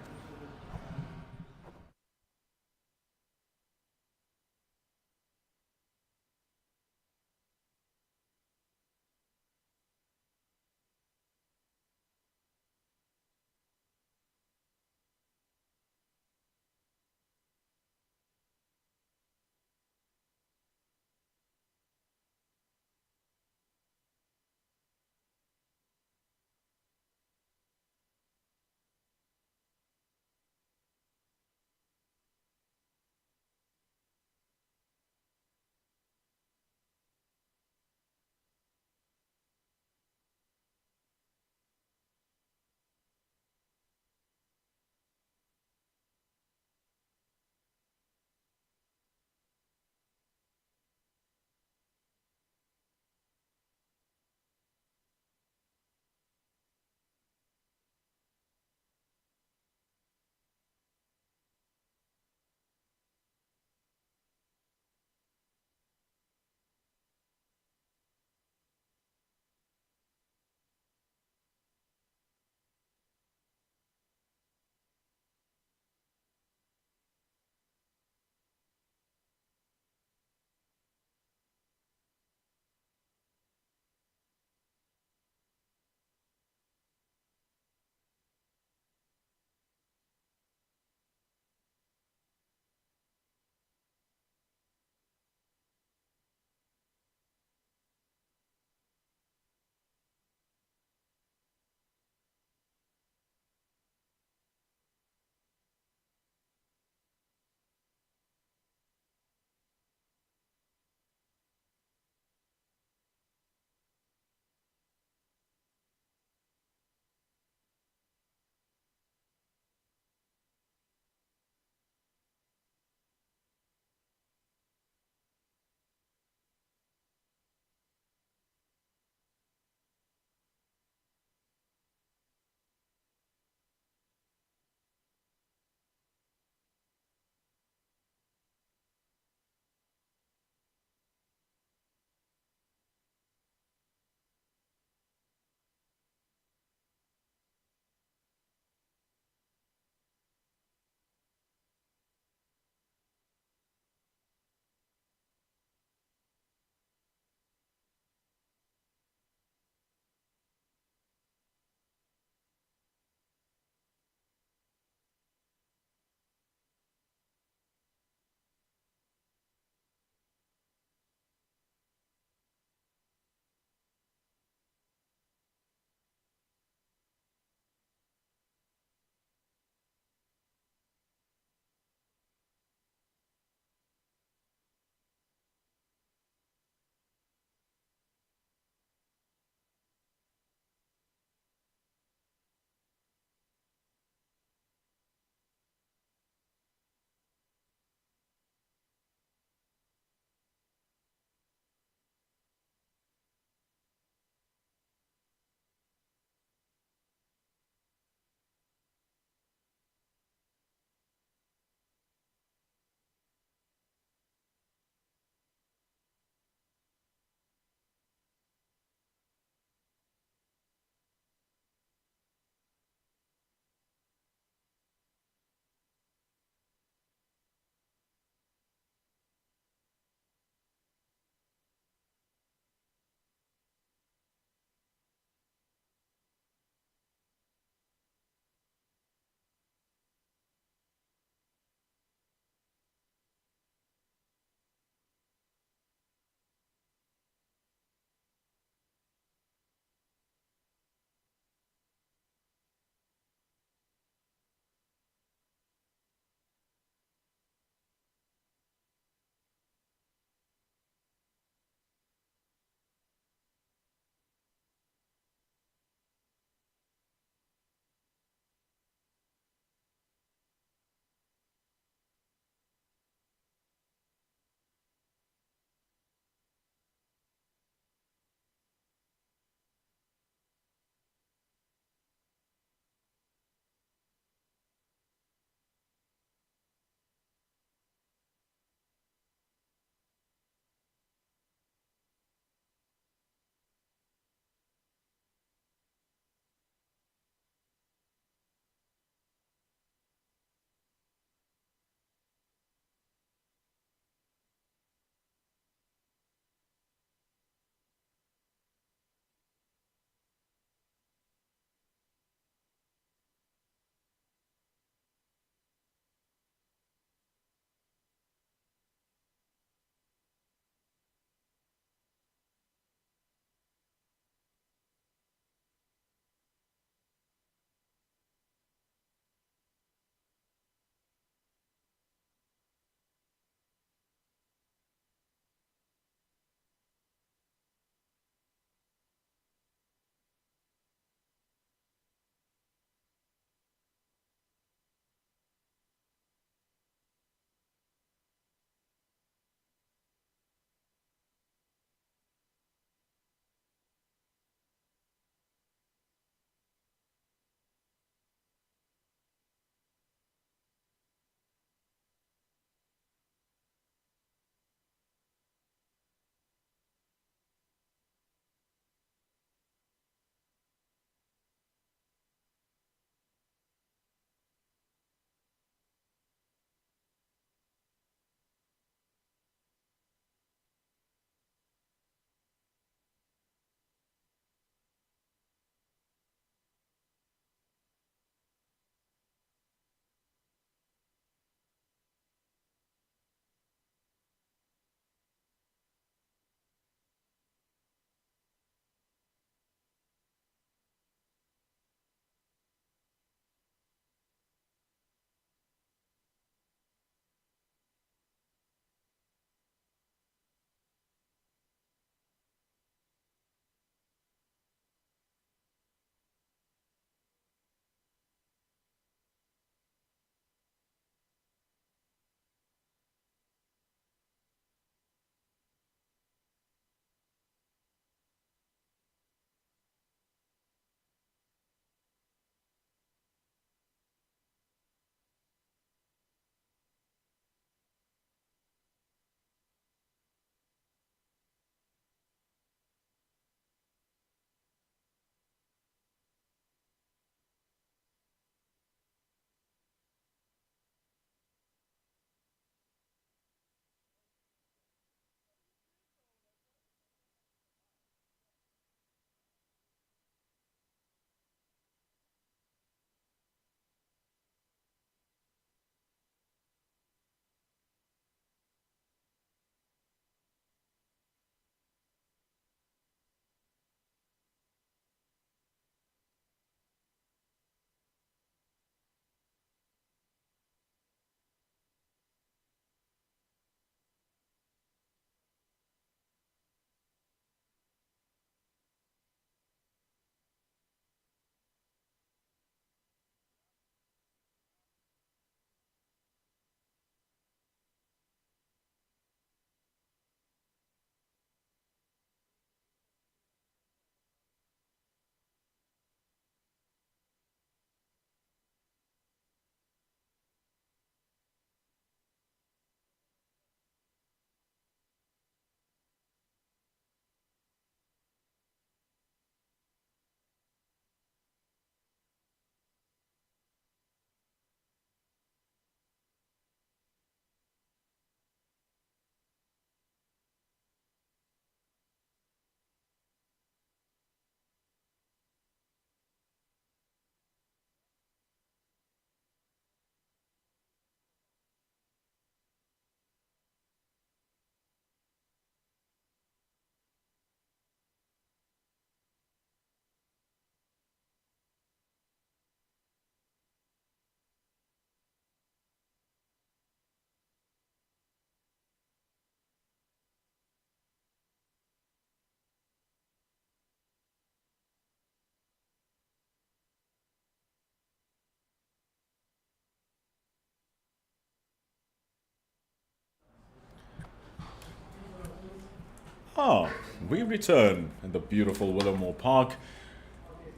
We return in the beautiful Willowmoore Park.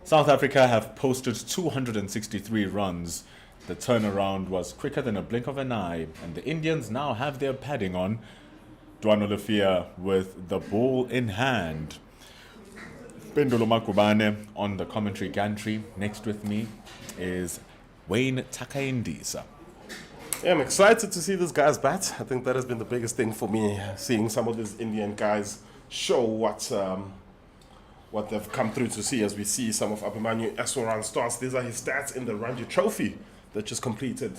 South Africa have posted 263 runs. The turnaround was quicker than a blink of an eye, and the Indians now have their padding on. Dwano Lefia with the ball in hand. Pendulo Makubane on the commentary gantry. Next with me is Wayne Takaindisa. Yeah, I'm excited to see this guy's bat. I think that has been the biggest thing for me, seeing some of these Indian guys show what they've come through to see as we see some of Abhimanyu Eswaran's starts. These are his stats in the Ranji Trophy that just completed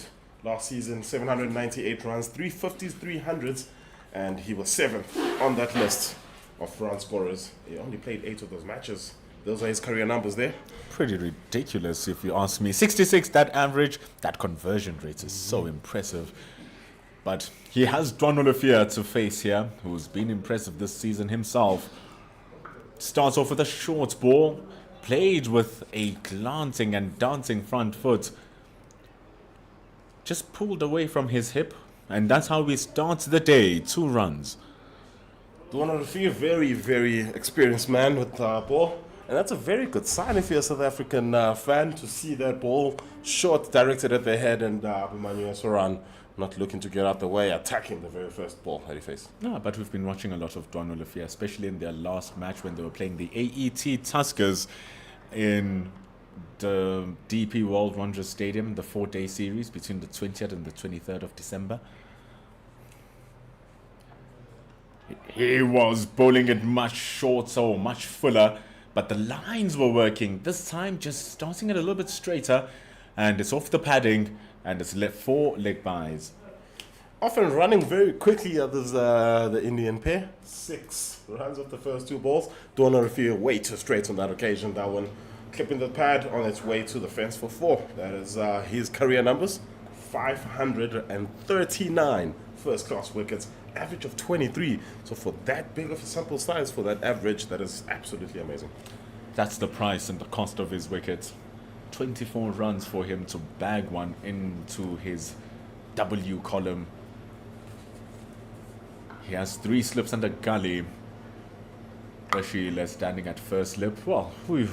last season. 798 runs, 350s, 300s, and he was 7th on that list of run scorers. He only played 8 of those matches. Those are his career numbers there. Pretty ridiculous if you ask me. 66, that average, that conversion rate is so impressive. But he has Dwano Lefia to face here, who's been impressive this season himself. Starts off with a short ball, played with a glancing and dancing front foot. Just pulled away from his hip, and that's how we start the day. 2 runs. Dwano Lefia, very, very experienced man with the ball. And that's a very good sign if you're a South African fan, to see that ball short, directed at the head, and Abhimanyu Eswaran not looking to get out the way, attacking the very first ball that he faced. No, but we've been watching a lot of Dwano Lefia, especially in their last match when they were playing the AET Tuskers in the DP World Wanderers Stadium, the 4-day series between the 20th and the 23rd of December. He was bowling it much shorter or much fuller, but the lines were working. This time, just starting it a little bit straighter, and it's off the padding, and it's left 4 leg byes. Often running very quickly at this, the Indian pair. 6 runs off the first 2 balls. Dwano Lefia way too straight on that occasion. That one clipping the pad on its way to the fence for 4. That is his career numbers. 539 first-class wickets. Average of 23. So for that big of a sample size, for that average, that is absolutely amazing. That's the price and the cost of his wickets. 24 runs for him to bag one into his W column. He has 3 slips and a gully. Rashile standing at first slip. Well, you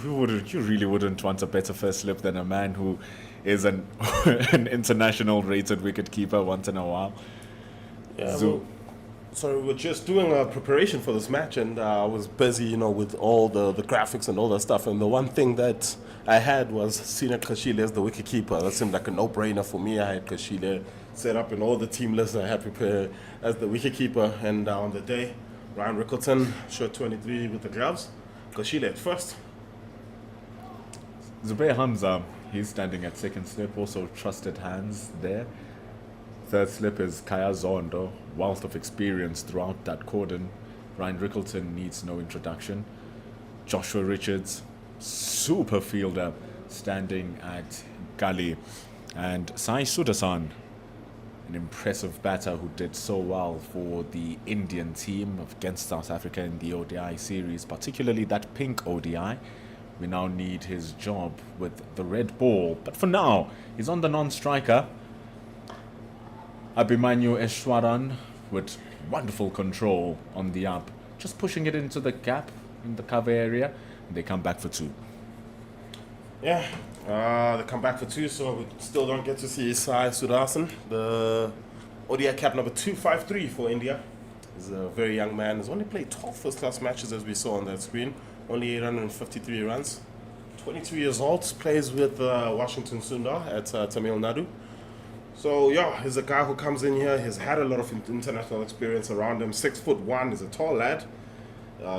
really wouldn't want a better first slip than a man who is an international rated wicket keeper once in a while. Yeah, so we're just doing a preparation for this match, and I was busy, with all the graphics and all that stuff. And the one thing that I had was Sina Kashile as the wicket keeper. That seemed like a no-brainer for me. I had Kashile set up in all the team lists I had prepared as the wicket keeper. And on the day, Ryan Rickleton shot 23 with the gloves. Kashile at first. Zubair Hamza, he's standing at second slip, also trusted hands there. Third slip is Kaya Zondo, wealth of experience throughout that cordon. Ryan Rickleton needs no introduction. Joshua Richards, super fielder, standing at gully. And Sai Sudasan, an impressive batter who did so well for the Indian team against South Africa in the ODI series, particularly that pink ODI. We now need his job with the red ball. But for now, he's on the non-striker. Abhimanyu Eswaran with wonderful control on the up, just pushing it into the gap in the cover area, and they come back for 2. Yeah, they come back for 2, so we still don't get to see Sai Sudasan, the ODI cap number 253 for India. He's a very young man. He's only played 12 first-class matches, as we saw on that screen. Only 853 runs. 22 years old, plays with Washington Sundar at Tamil Nadu. So yeah, he's a guy who comes in here. He's had a lot of international experience around him. 6'1", he's a tall lad.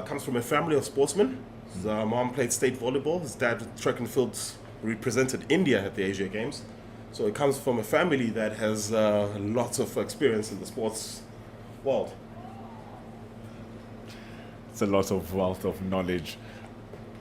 Comes from a family of sportsmen. His mom played state volleyball. His dad with track and field represented India at the Asia Games. So he comes from a family that has lots of experience in the sports world. It's a lot of wealth of knowledge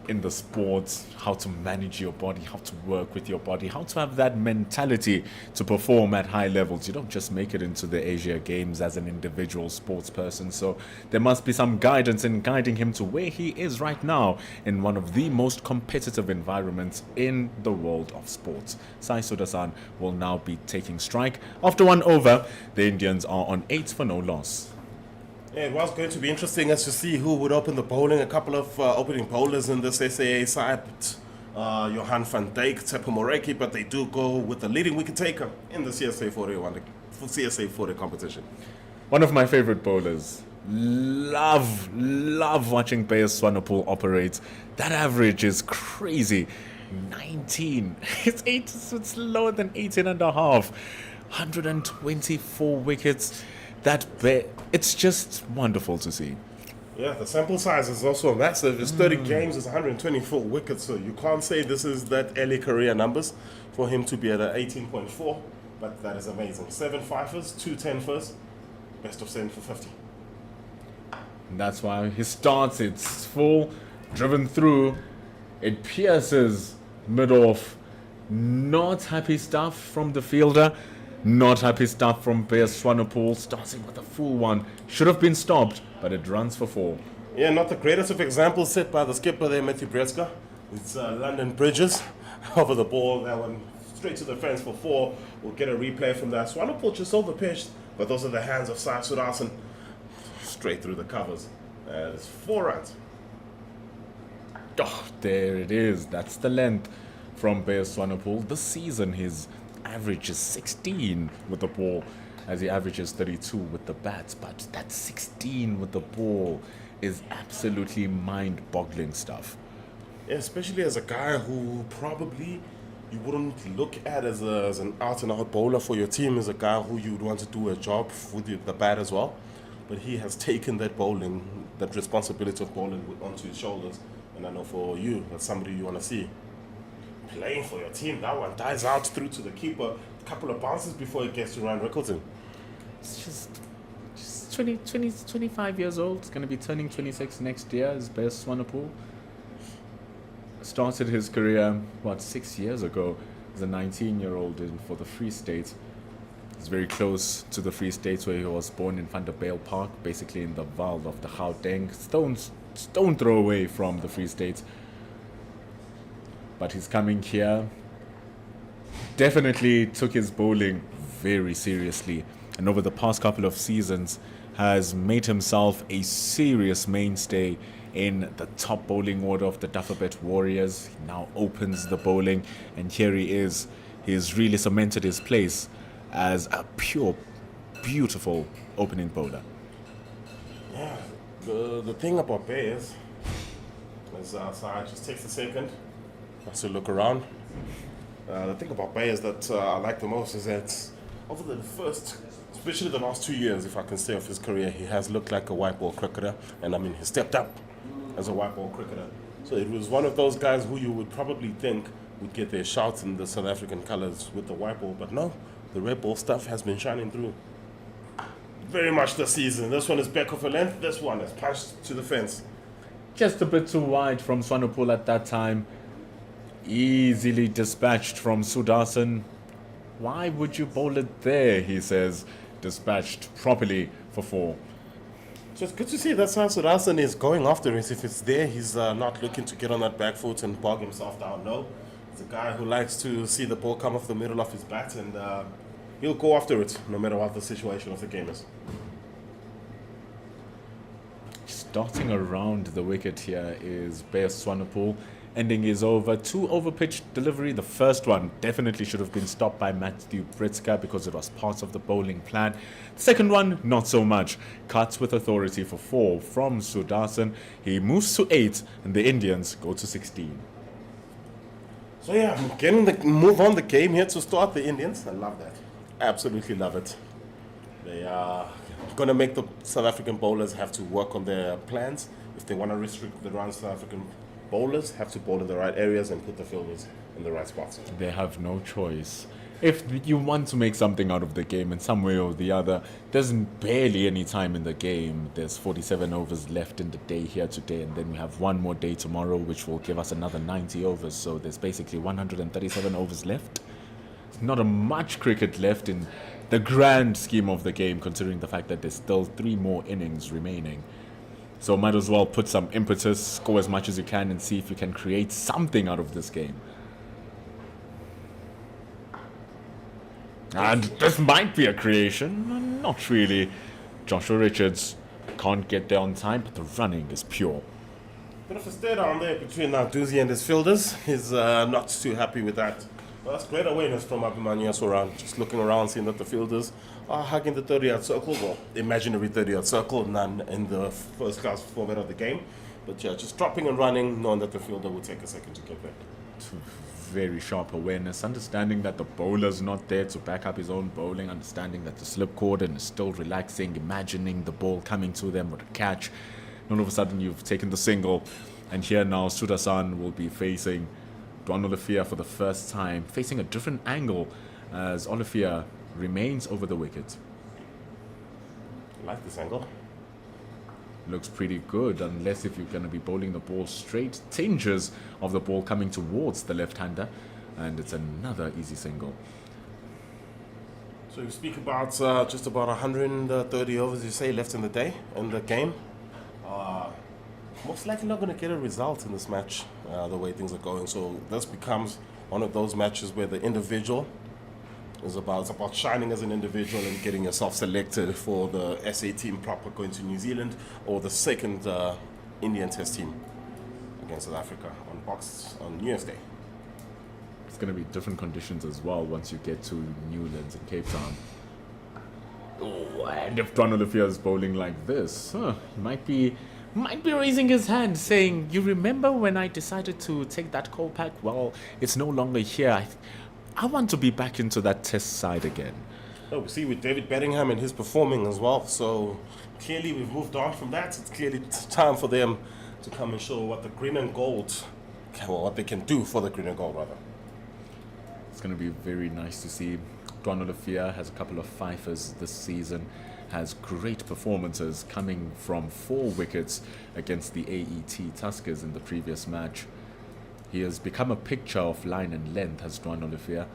in the sports, how to manage your body, how to work with your body, how to have that mentality to perform at high levels. You don't just make it into the Asia Games as an individual sports person. So there must be some guidance in guiding him to where he is right now in one of the most competitive environments in the world of sports. Sai Sudasan will now be taking strike. After 1 over, the Indians are on 8 for no loss. Yeah, it was going to be interesting as to see who would open the bowling. A couple of opening bowlers in this SAA side, Johan van Dijk, Tsepo Moreki, but they do go with the leading wicket taker in the CSA 40 competition. One of my favorite bowlers. Love watching Beyers Swanepoel operate. That average is crazy. 19. It's lower than 18 and a half. 124 wickets. It's just wonderful to see. Yeah, the sample size is also massive. It's 30 games, it's 124 wickets, so you can't say this is that early career numbers for him to be at an 18.4, but that is amazing. 7 fifers, 2 10-fers, best of 7 for 50. And that's why he starts, it's full, driven through, it pierces mid-off. Not happy stuff from the fielder, not happy stuff from Beyers Swanepoel, starting with a full one. Should have been stopped, but it runs for 4. Yeah, not the greatest of examples set by the skipper there, Matthew Bretzka. It's London Bridges over the ball, that one straight to the fence for 4. We'll get a replay from that. Swanepoel just overpitched, but those are the hands of Sai Sudarsson. Straight through the covers. It's 4 runs. Oh, there it is. That's the length from Beyers Swanepoel. This season, his average is 16 with the ball, as he averages 32 with the bat. But that 16 with the ball is absolutely mind-boggling stuff. Yeah, especially as a guy who probably you wouldn't look at as an out-and-out bowler for your team, as a guy who you'd want to do a job with the bat as well. But he has taken that bowling, that responsibility of bowling onto his shoulders. And I know for you, that's somebody you want to see playing for your team. That one dies out through to the keeper. A couple of bounces before it gets to Ryan Rickleton. It's just 25 years old. It's going to be turning 26 next year as Beyers Swanepoel. Started his career, 6 years ago, as a 19-year-old for the Free State. He's very close to the Free State where he was born in Vanderbijl Park, basically in the Val of the Gauteng. Stone throw away from the Free State. But he's coming here. Definitely took his bowling very seriously. And over the past couple of seasons has made himself a serious mainstay in the top bowling order of the Dufferbet Warriors. He now opens the bowling, and here he is. He's really cemented his place as a pure, beautiful opening bowler. Yeah, the thing about Beyers is, Sai just takes a second to look around. The thing about Beyers that I like the most is that over the first, especially the last 2 years, if I can say, of his career, he has looked like a white ball cricketer, and I mean, he stepped up as a white ball cricketer. So it was one of those guys who you would probably think would get their shots in the South African colours with the white ball, but no, the red ball stuff has been shining through very much this season. This one is back of a length, this one is punched to the fence. Just a bit too wide from Swanepoel at that time. Easily dispatched from Sudarsson. Why would you bowl it there, he says. Dispatched properly for 4. So it's good to see that Sudarsson is going after it. If it's there, he's not looking to get on that back foot and bog himself down. No, he's a guy who likes to see the ball come off the middle of his bat, and he'll go after it no matter what the situation of the game is. Starting around the wicket here is Beyers Swanepoel, ending his over. 2 over-pitched delivery. The first one definitely should have been stopped by Matthew Bretzka because it was part of the bowling plan. The second one, not so much. Cuts with authority for 4 from Sudarsson. He moves to 8, and the Indians go to 16. So yeah, getting the move on the game here to start the Indians. I love that. Absolutely love it. They are going to make the South African bowlers have to work on their plans. If they want to restrict the runs, South African bowlers have to bowl in the right areas and put the fielders in the right spots. They have no choice. If you want to make something out of the game in some way or the other, there's barely any time in the game. There's 47 overs left in the day here today, and then we have one more day tomorrow, which will give us another 90 overs. So there's basically 137 overs left. Not a much cricket left in the grand scheme of the game, considering the fact that there's still 3 more innings remaining. So might as well put some impetus, score as much as you can, and see if you can create something out of this game. And this might be a creation. Not really. Joshua Richards can't get there on time, but the running is pure. Bit of a stare down there between Doozy and his fielders. He's not too happy with that. But that's great awareness from Abhimanyu Asaran. Just looking around, seeing that the fielders are hugging the 30-yard circle. Well, imaginary 30-yard circle, none in the first class format of the game. But yeah, just dropping and running, knowing that the fielder will take a second to get there. Very sharp awareness, understanding that the bowler's not there to back up his own bowling, understanding that the slip cordon is still relaxing, imagining the ball coming to them with a catch. And all of a sudden you've taken the single, and here now Sudasan will be facing Dwan Olafia for the first time, facing a different angle as Olafia remains over the wicket. I like this angle. Looks pretty good, unless if you're going to be bowling the ball straight. Tinges of the ball coming towards the left-hander, and it's another easy single. So you speak about just about 130 overs, you say, left in the day, in the game. Most likely not going to get a result in this match, the way things are going. So this becomes one of those matches where the individual is about shining as an individual and getting yourself selected for the SA team proper going to New Zealand, or the second Indian Test team against South Africa on New Year's Day. It's going to be different conditions as well once you get to Newlands in Cape Town. Oh, and if Dwan Olafia is bowling like this, he might be raising his hand saying, "You remember when I decided to take that coal pack? Well, it's no longer here. I want to be back into that test side again." Oh, we see with David Bedingham and his performing as well. So clearly we've moved on from that. It's clearly time for them to come and show what the green and gold, well, what they can do for the green and gold, rather. It's going to be very nice to see. Dwan Olafia has a couple of fifers this season, has great performances coming from 4 wickets against the AET Tuskers in the previous match. He has become a picture of line and length as Dwan Olafia.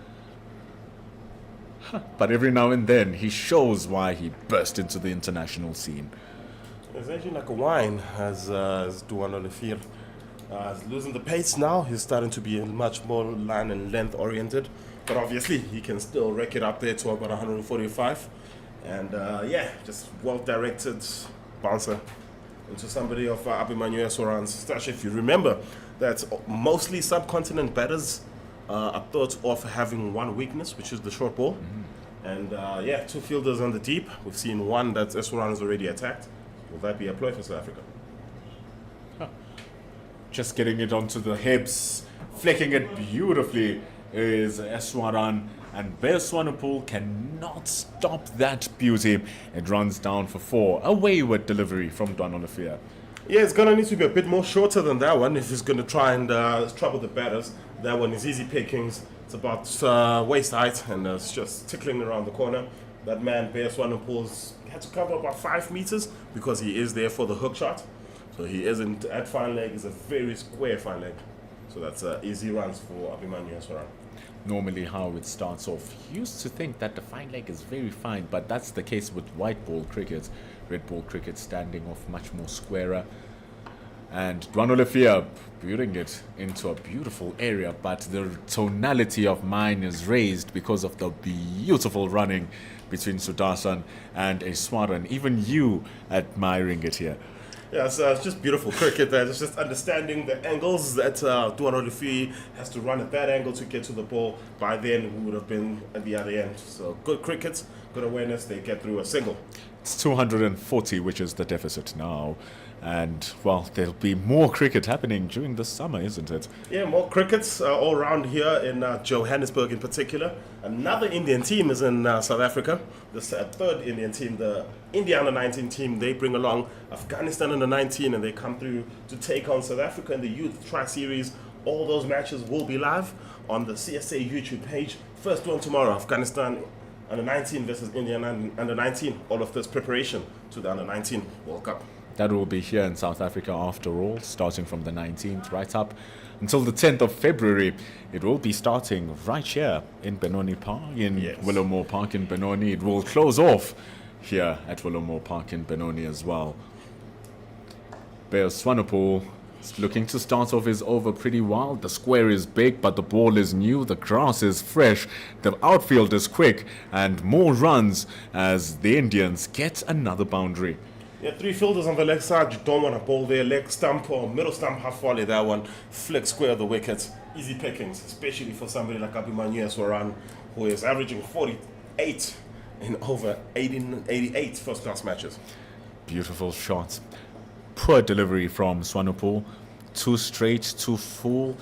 But every now and then he shows why he burst into the international scene. It's actually like a wine as Dwan Olafia. He's losing the pace now. He's starting to be much more line and length oriented. But obviously he can still wreck it up there to about 145. And yeah, just well-directed bouncer into somebody of Abhimanyu Asaran's stature. If you remember that mostly subcontinent batters are thought of having one weakness, which is the short ball. And yeah, 2 fielders on the deep. We've seen one that Asaran has already attacked. Will that be a ploy for South Africa? Just getting it onto the hips, flicking it beautifully is Eswaran, and Swanepoel cannot stop that beauty. It runs down for 4. A wayward delivery from Dwan Olafia. Yeah, it's going to need to be a bit more shorter than that one if he's going to try and trouble the batters. That one is easy pickings. It's about waist height, and it's just tickling around the corner. That man, Swanepoel's had to cover about 5 meters because he is there for the hook shot. So he isn't at fine leg. It's a very square fine leg. So that's easy runs for Abhimanyu Asaran. Normally how it starts off, you used to think that the fine leg is very fine, but that's the case with white ball cricket. Red ball cricket standing off much more squarer. And Dwan Olafia building it into a beautiful area, but the tonality of mine is raised because of the beautiful running between Sudasan and Eswaran. Even you admiring it here. Yeah, it's just beautiful cricket there. It's just understanding the angles that Dwan Olafia has to run at that angle to get to the ball. By then, we would have been at the other end. So good cricket, good awareness. They get through a single. It's 240, which is the deficit now. And, well, there'll be more cricket happening during the summer, isn't it? Yeah, more crickets all around here in Johannesburg in particular. Another Indian team is in South Africa. The third Indian team, the India under-19 team, they bring along Afghanistan under-19, and they come through to take on South Africa in the Youth Tri-Series. All those matches will be live on the CSA YouTube page. First one tomorrow, Afghanistan under-19 versus India under-19. All of this preparation to the under-19 World Cup. That will be here in South Africa after all, starting from the 19th right up until the 10th of February. It will be starting right here in Benoni Park, in Willowmoore Park in Benoni. It will close off here at Willowmoore Park in Benoni as well. Swanepoel is looking to start off his over pretty wild. The square is big, but the ball is new. The grass is fresh. The outfield is quick, and more runs as the Indians get another boundary. Yeah, 3 fielders on the leg side. You don't want to bowl their leg stump or middle stump half volley. That one flick square the wicket. Easy pickings, especially for somebody like Abhimanyu Eswaran, who is averaging 48 in over 88 first class matches. Beautiful shot. Poor delivery from Swanepoel. Too straight, too full.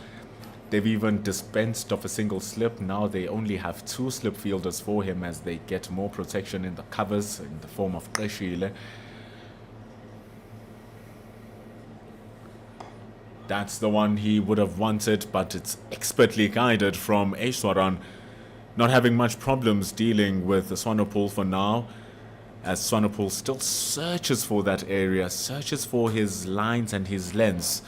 They've even dispensed of a single slip. Now they only have 2 slip fielders for him as they get more protection in the covers in the form of Qeshile. That's the one he would have wanted, but it's expertly guided from Eswaran. Not having much problems dealing with the Swanepoel for now, as Swanepoel still searches for that area, searches for his lines and his lengths.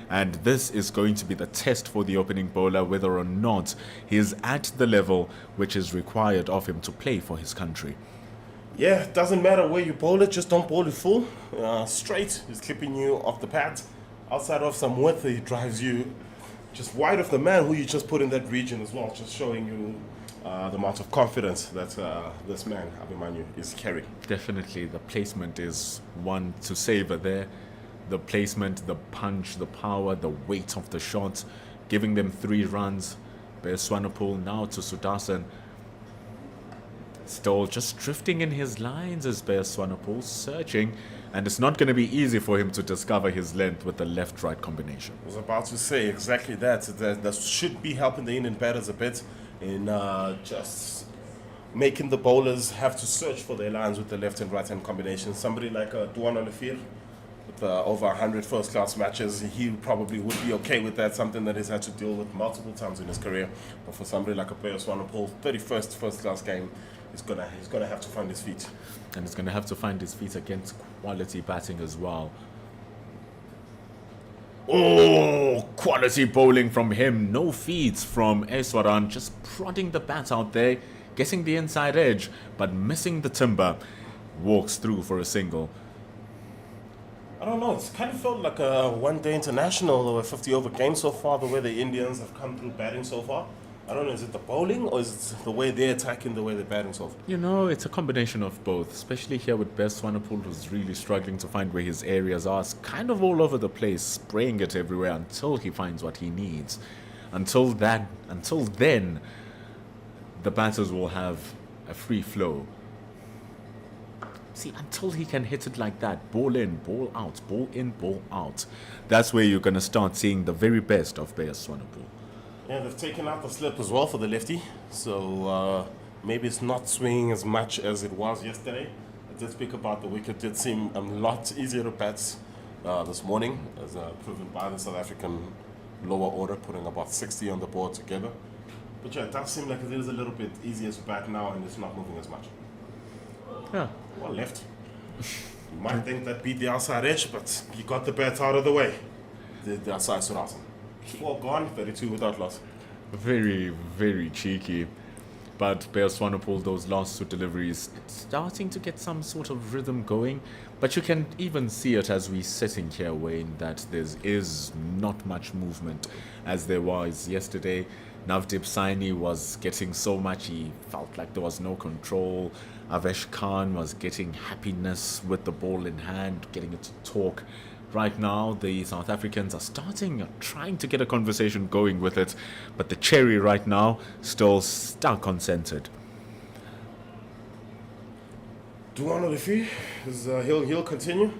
And this is going to be the test for the opening bowler, whether or not he is at the level which is required of him to play for his country. Yeah, it doesn't matter where you bowl it, just don't bowl it full. Straight is clipping you off the pad. Outside of some width, it drives you just wide of the man who you just put in that region as well, just showing you the amount of confidence that this man, Abhimanyu, is carrying. Definitely, the placement is one to savor there. The placement, the punch, the power, the weight of the shot, giving them 3 runs. Swanepoel now to Sudarshan. Still just drifting in his lines as Swanepoel searching, and it's not going to be easy for him to discover his length with the left-right combination. I was about to say exactly that. That should be helping the Indian batters a bit in just making the bowlers have to search for their lines with the left and right-hand combination. Somebody like Duan Olafir, with over 100 first-class matches, he probably would be okay with that, something that he's had to deal with multiple times in his career. But for somebody like a Swanepoel, 31st first-class game, he's gonna have to find his feet. And he's going to have to find his feet against quality batting as well. Oh, quality bowling from him. No feeds from Eswaran, just prodding the bat out there, getting the inside edge, but missing the timber. Walks through for a single. I don't know, it's kind of felt like a one-day international or a 50-over game so far, the way the Indians have come through batting so far. I don't know, is it the bowling or is it the way they're attacking, the way they're batting so far? You know, it's a combination of both, especially here with Swanepoel, who's really struggling to find where his areas are. It's kind of all over the place, spraying it everywhere until he finds what he needs. Until then, the batters will have a free flow. See, until he can hit it like that, ball in, ball out, ball in, ball out. That's where you're going to start seeing the very best of Swanepoel. Yeah, they've taken out the slip as well for the lefty, so maybe it's not swinging as much as it was yesterday. I did speak about the wicket, did seem a lot easier to bat this morning, as proven by the South African lower order, putting about 60 on the board together. But yeah, it does seem like it is a little bit easier to bat now and it's not moving as much. Yeah. Well, left. You might think that beat the outside edge, but he got the bat out of the way. The outside Sudarshan. 4 gone, 32 without loss. Very, very cheeky. But Swanepoel, those last 2 deliveries, it's starting to get some sort of rhythm going. But you can even see it as we're sitting here, Wayne, that there is not much movement as there was yesterday. Navdeep Saini was getting so much, he felt like there was no control. Avesh Khan was getting happiness with the ball in hand, getting it to talk. Right now, the South Africans are trying to get a conversation going with it, but the cherry right now still stuck on centered. Duan Olafir, he'll continue.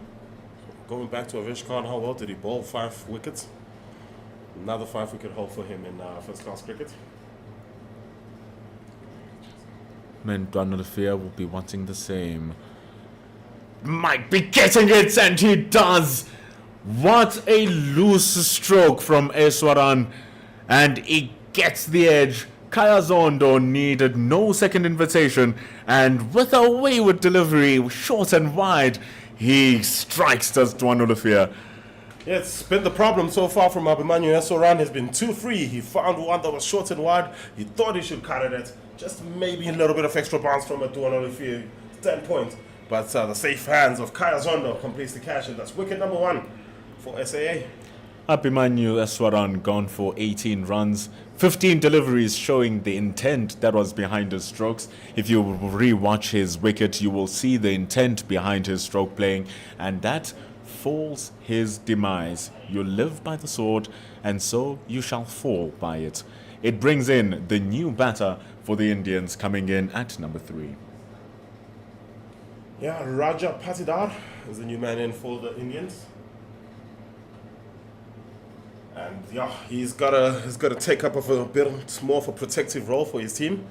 Going back to Avesh Khan, how well did he bowl? 5 wickets. Another 5-wicket haul for him in first-class cricket. Man, Duan Olafir will be wanting the same. Might be getting it, and he does! What a loose stroke from Eswaran, and he gets the edge. Kaya Zondo needed no second invitation, and with a wayward delivery, short and wide, he strikes Duan Olafir. Yeah, it's been the problem so far from Abhimanyu Eswaran. Has been too free. He found one that was short and wide. He thought he should cut it. Just maybe a little bit of extra bounce from a Duan Olafir standpoint. But the safe hands of Kaya Zondo completes the catch, and that's wicket number 1 for SAA. Abhimanyu Eswaran gone for 18 runs, 15 deliveries showing the intent that was behind his strokes. If you re-watch his wicket, you will see the intent behind his stroke playing, and that falls his demise. You live by the sword, and so you shall fall by it. It brings in the new batter for the Indians, coming in at number 3. Yeah, Raja Patidar is the new man in for the Indians. And yeah, he's got to take up a bit more of a protective role for his team.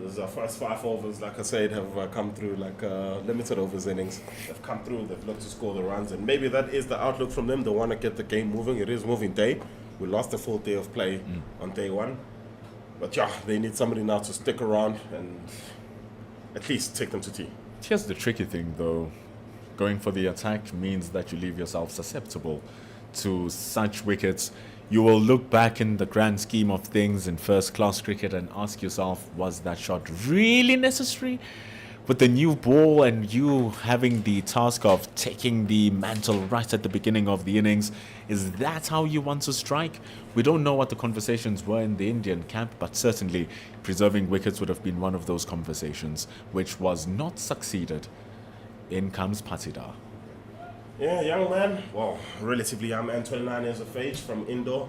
Those first 5 overs, like I said, have come through like limited overs innings. They've come through, they've looked to score the runs, and maybe that is the outlook from them. They want to get the game moving. It is moving day. We lost a full day of play on day 1. But yeah, they need somebody now to stick around and at least take them to tea. Here's the tricky thing, though. Going for the attack means that you leave yourself susceptible to such wickets. You will look back in the grand scheme of things in first-class cricket and ask yourself, was that shot really necessary? With the new ball and you having the task of taking the mantle right at the beginning of the innings, is that how you want to strike? We don't know what the conversations were in the Indian camp, but certainly preserving wickets would have been one of those conversations, which was not succeeded. In comes Patidar. Yeah, young man. Well, relatively young man, 29 years of age, from Indore.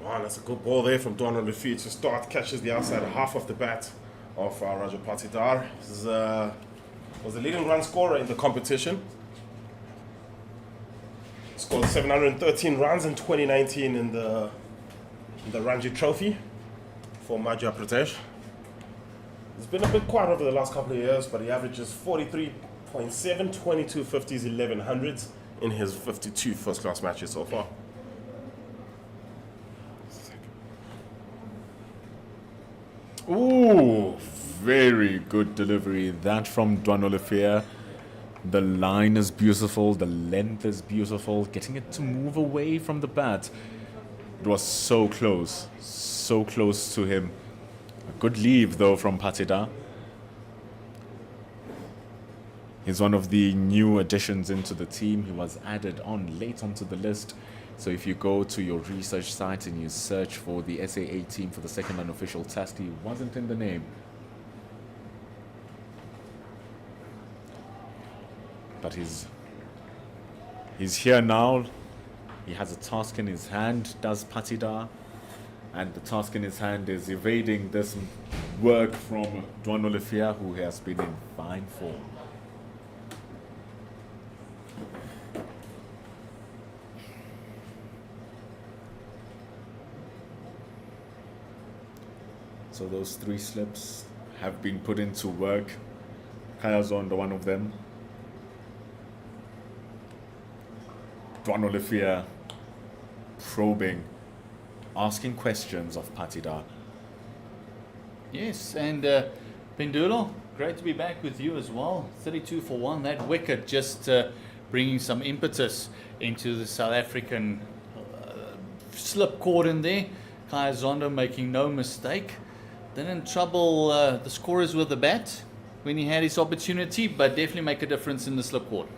Wow, that's a good ball there from Donald Lefevre to start. Catches the outside half of the bat of Raja Patidar. This was the leading run scorer in the competition. Scored 713 runs in 2019 in the Ranji Trophy for Madhya Pradesh. It's been a bit quiet over the last couple of years, but he averages 43.7, 22 50s, 11 hundreds in his 52 first-class matches so far. Ooh, very good delivery. That from Dwano Lefevre. The line is beautiful, the length is beautiful. Getting it to move away from the bat. It was so close to him. A good leave, though, from Patidar. He's one of the new additions into the team. He was added on late onto the list. So if you go to your research site and you search for the SAA team for the second unofficial test, he wasn't in the name. But he's here now. He has a task in his hand, does Patidar. And the task in his hand is evading this work from Dwano Lefevre, who has been in fine form. So those 3 slips have been put into work. Kaya's on one of them. Dwano Lefevre probing, asking questions of Patidar. Yes, and Pendulo, great to be back with you as well. 32 for 1. That wicket just bringing some impetus into the South African slip cord in there. Kaya Zondo making no mistake. Didn't trouble the scorers with the bat when he had his opportunity, but definitely make a difference in the slip cord.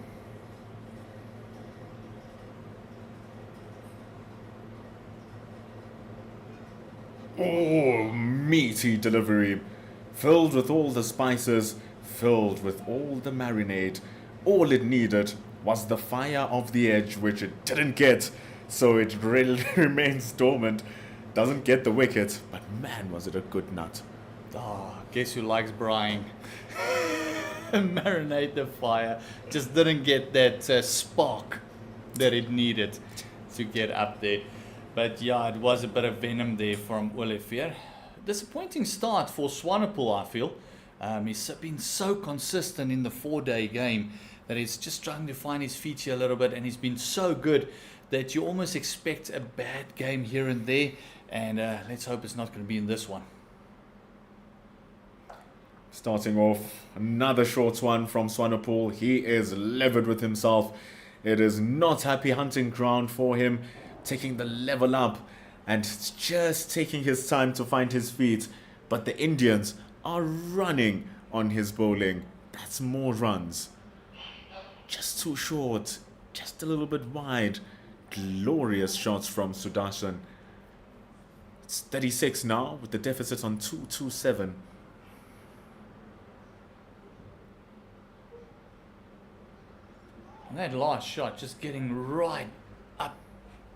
Oh, meaty delivery. Filled with all the spices, filled with all the marinade. All it needed was the fire of the edge, which it didn't get. So it really remains dormant. Doesn't get the wicket, but man, was it a good nut. Oh, guess who likes braaiing? Marinate the fire. Just didn't get that spark that it needed to get up there. But yeah, it was a bit of venom there from Willowmoore. Disappointing start for Swanepoel, I feel. He's been so consistent in the 4-day game that he's just struggling to find his feet here a little bit, and he's been so good that you almost expect a bad game here and there, and let's hope it's not going to be in this one. Starting off, another short one from Swanepoel. He is livid with himself. It is not happy hunting ground for him. Taking the level up and just taking his time to find his feet. But the Indians are running on his bowling. That's more runs. Just too short, just a little bit wide. glorious shots from Sudarshan. It's 36 now with the deficit on 227. And that last shot, just getting right up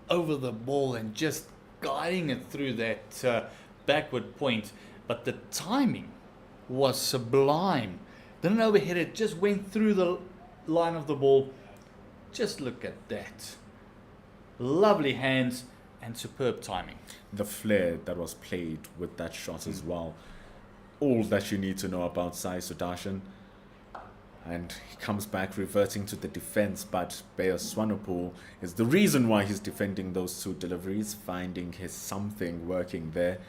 over the ball and just guiding it through that backward point. But the timing was sublime. Didn't overhit it, just went through the line of the ball. Just look at that. Lovely hands and superb timing. The flair that was played with that shot as well. All that you need to know about Sai Sudarshan. And he comes back reverting to the defense, but Bayer Swanepoel is the reason why he's defending those two deliveries, finding his something working there.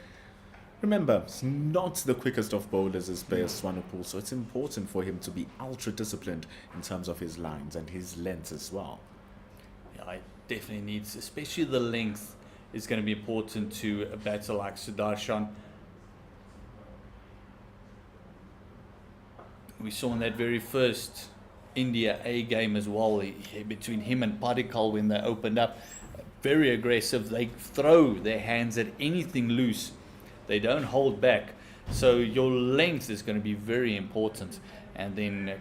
Remember, he's not the quickest of bowlers as Bayer Swanepoel, so it's important for him to be ultra disciplined in terms of his lines and his length as well. Yeah, it definitely needs, especially the length is going to be important to a batter like Sudarshan. We saw in that very first India A game as well, between him and Padikkal when they opened up, very aggressive. They throw their hands at anything loose. They don't hold back. So your length is going to be very important. And then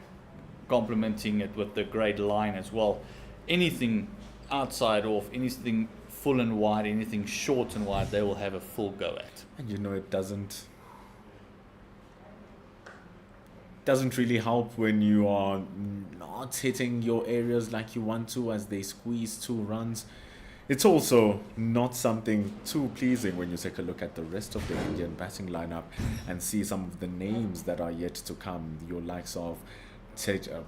complementing it with the great line as well. Anything outside off, anything full and wide, anything short and wide, they will have a full go at. And you know, it doesn't really help when you are not hitting your areas like you want to as they squeeze 2 runs. It's also not something too pleasing when you take a look at the rest of the Indian batting lineup and see some of the names that are yet to come. Your likes of Tilak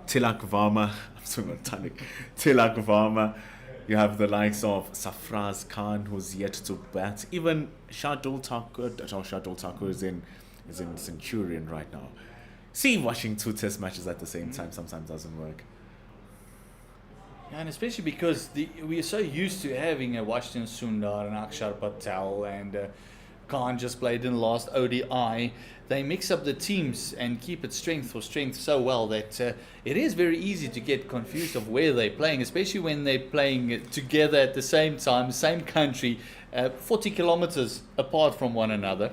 Varma. I'm sorry about Tilak Varma. You have the likes of Safraz Khan, who's yet to bat. Even Shardul Thakur is in Centurion right now. See, watching 2 test matches at the same time sometimes doesn't work. Yeah, and especially because we are so used to having a Washington Sundar and Akshar Patel and Khan just played in the last ODI. They mix up the teams and keep it strength for strength so well that it is very easy to get confused of where they're playing, especially when they're playing together at the same time, same country, 40 kilometers apart from one another.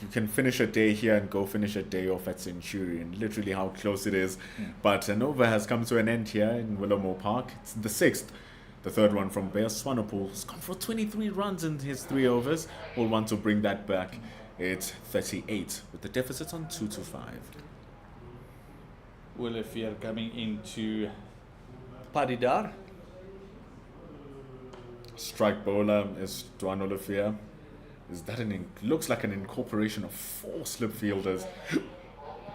You can finish a day here and go finish a day off at Centurion, literally how close it is. But an over has come to an end here in Willowmoore Park. It's the 6th. The third one from Bayer Swanepoel has gone for 23 runs in his 3 overs. We'll want to bring that back. It's 38 with the deficit on 2-5. Willowmoore coming into Padidar. Strike bowler is Dwan Olivier. Is that looks like an incorporation of 4 slip fielders.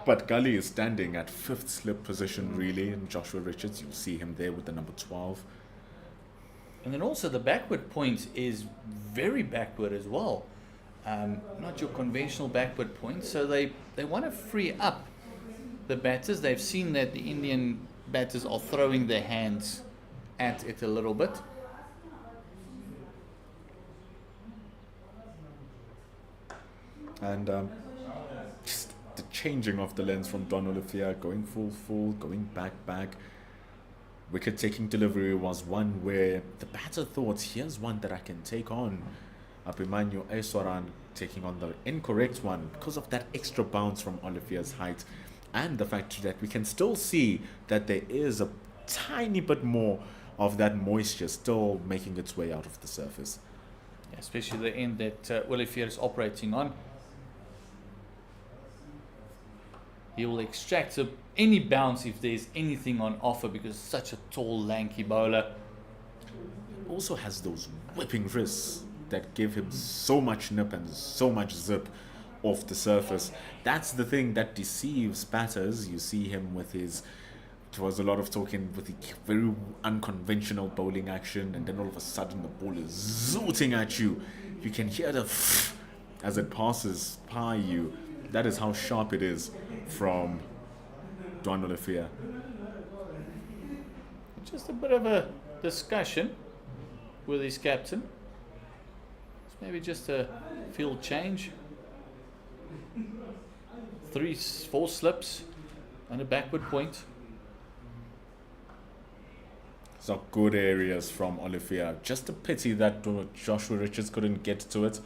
But Gully is standing at 5th slip position really, and Joshua Richards, you'll see him there with the number 12. And then also the backward point is very backward as well. Not your conventional backward point. So they want to free up the batters. They've seen that the Indian batters are throwing their hands at it a little bit. And just the changing of the lens from Don Olivier, going full, going back. Wicket taking delivery was one where the batter thought, here's one that I can take on. Abhimanyu Eswaran taking on the incorrect one because of that extra bounce from Olivier's height and the fact that we can still see that there is a tiny bit more of that moisture still making its way out of the surface. Yeah, especially the end that Olivier is operating on. He will extract any bounce if there's anything on offer because it's such a tall, lanky bowler. Also has those whipping wrists that give him so much nip and so much zip off the surface. That's the thing that deceives batters. You see him with his, there was a lot of talking with the very unconventional bowling action, and then all of a sudden the ball is zooting at you. You can hear the as it passes by you. That is how sharp it is from Dwan Olivier. Just a bit of a discussion with his captain. It's maybe just a field change. 3-4 slips and a backward point. Some good areas from Olivia. Just a pity that Joshua Richards couldn't get to it.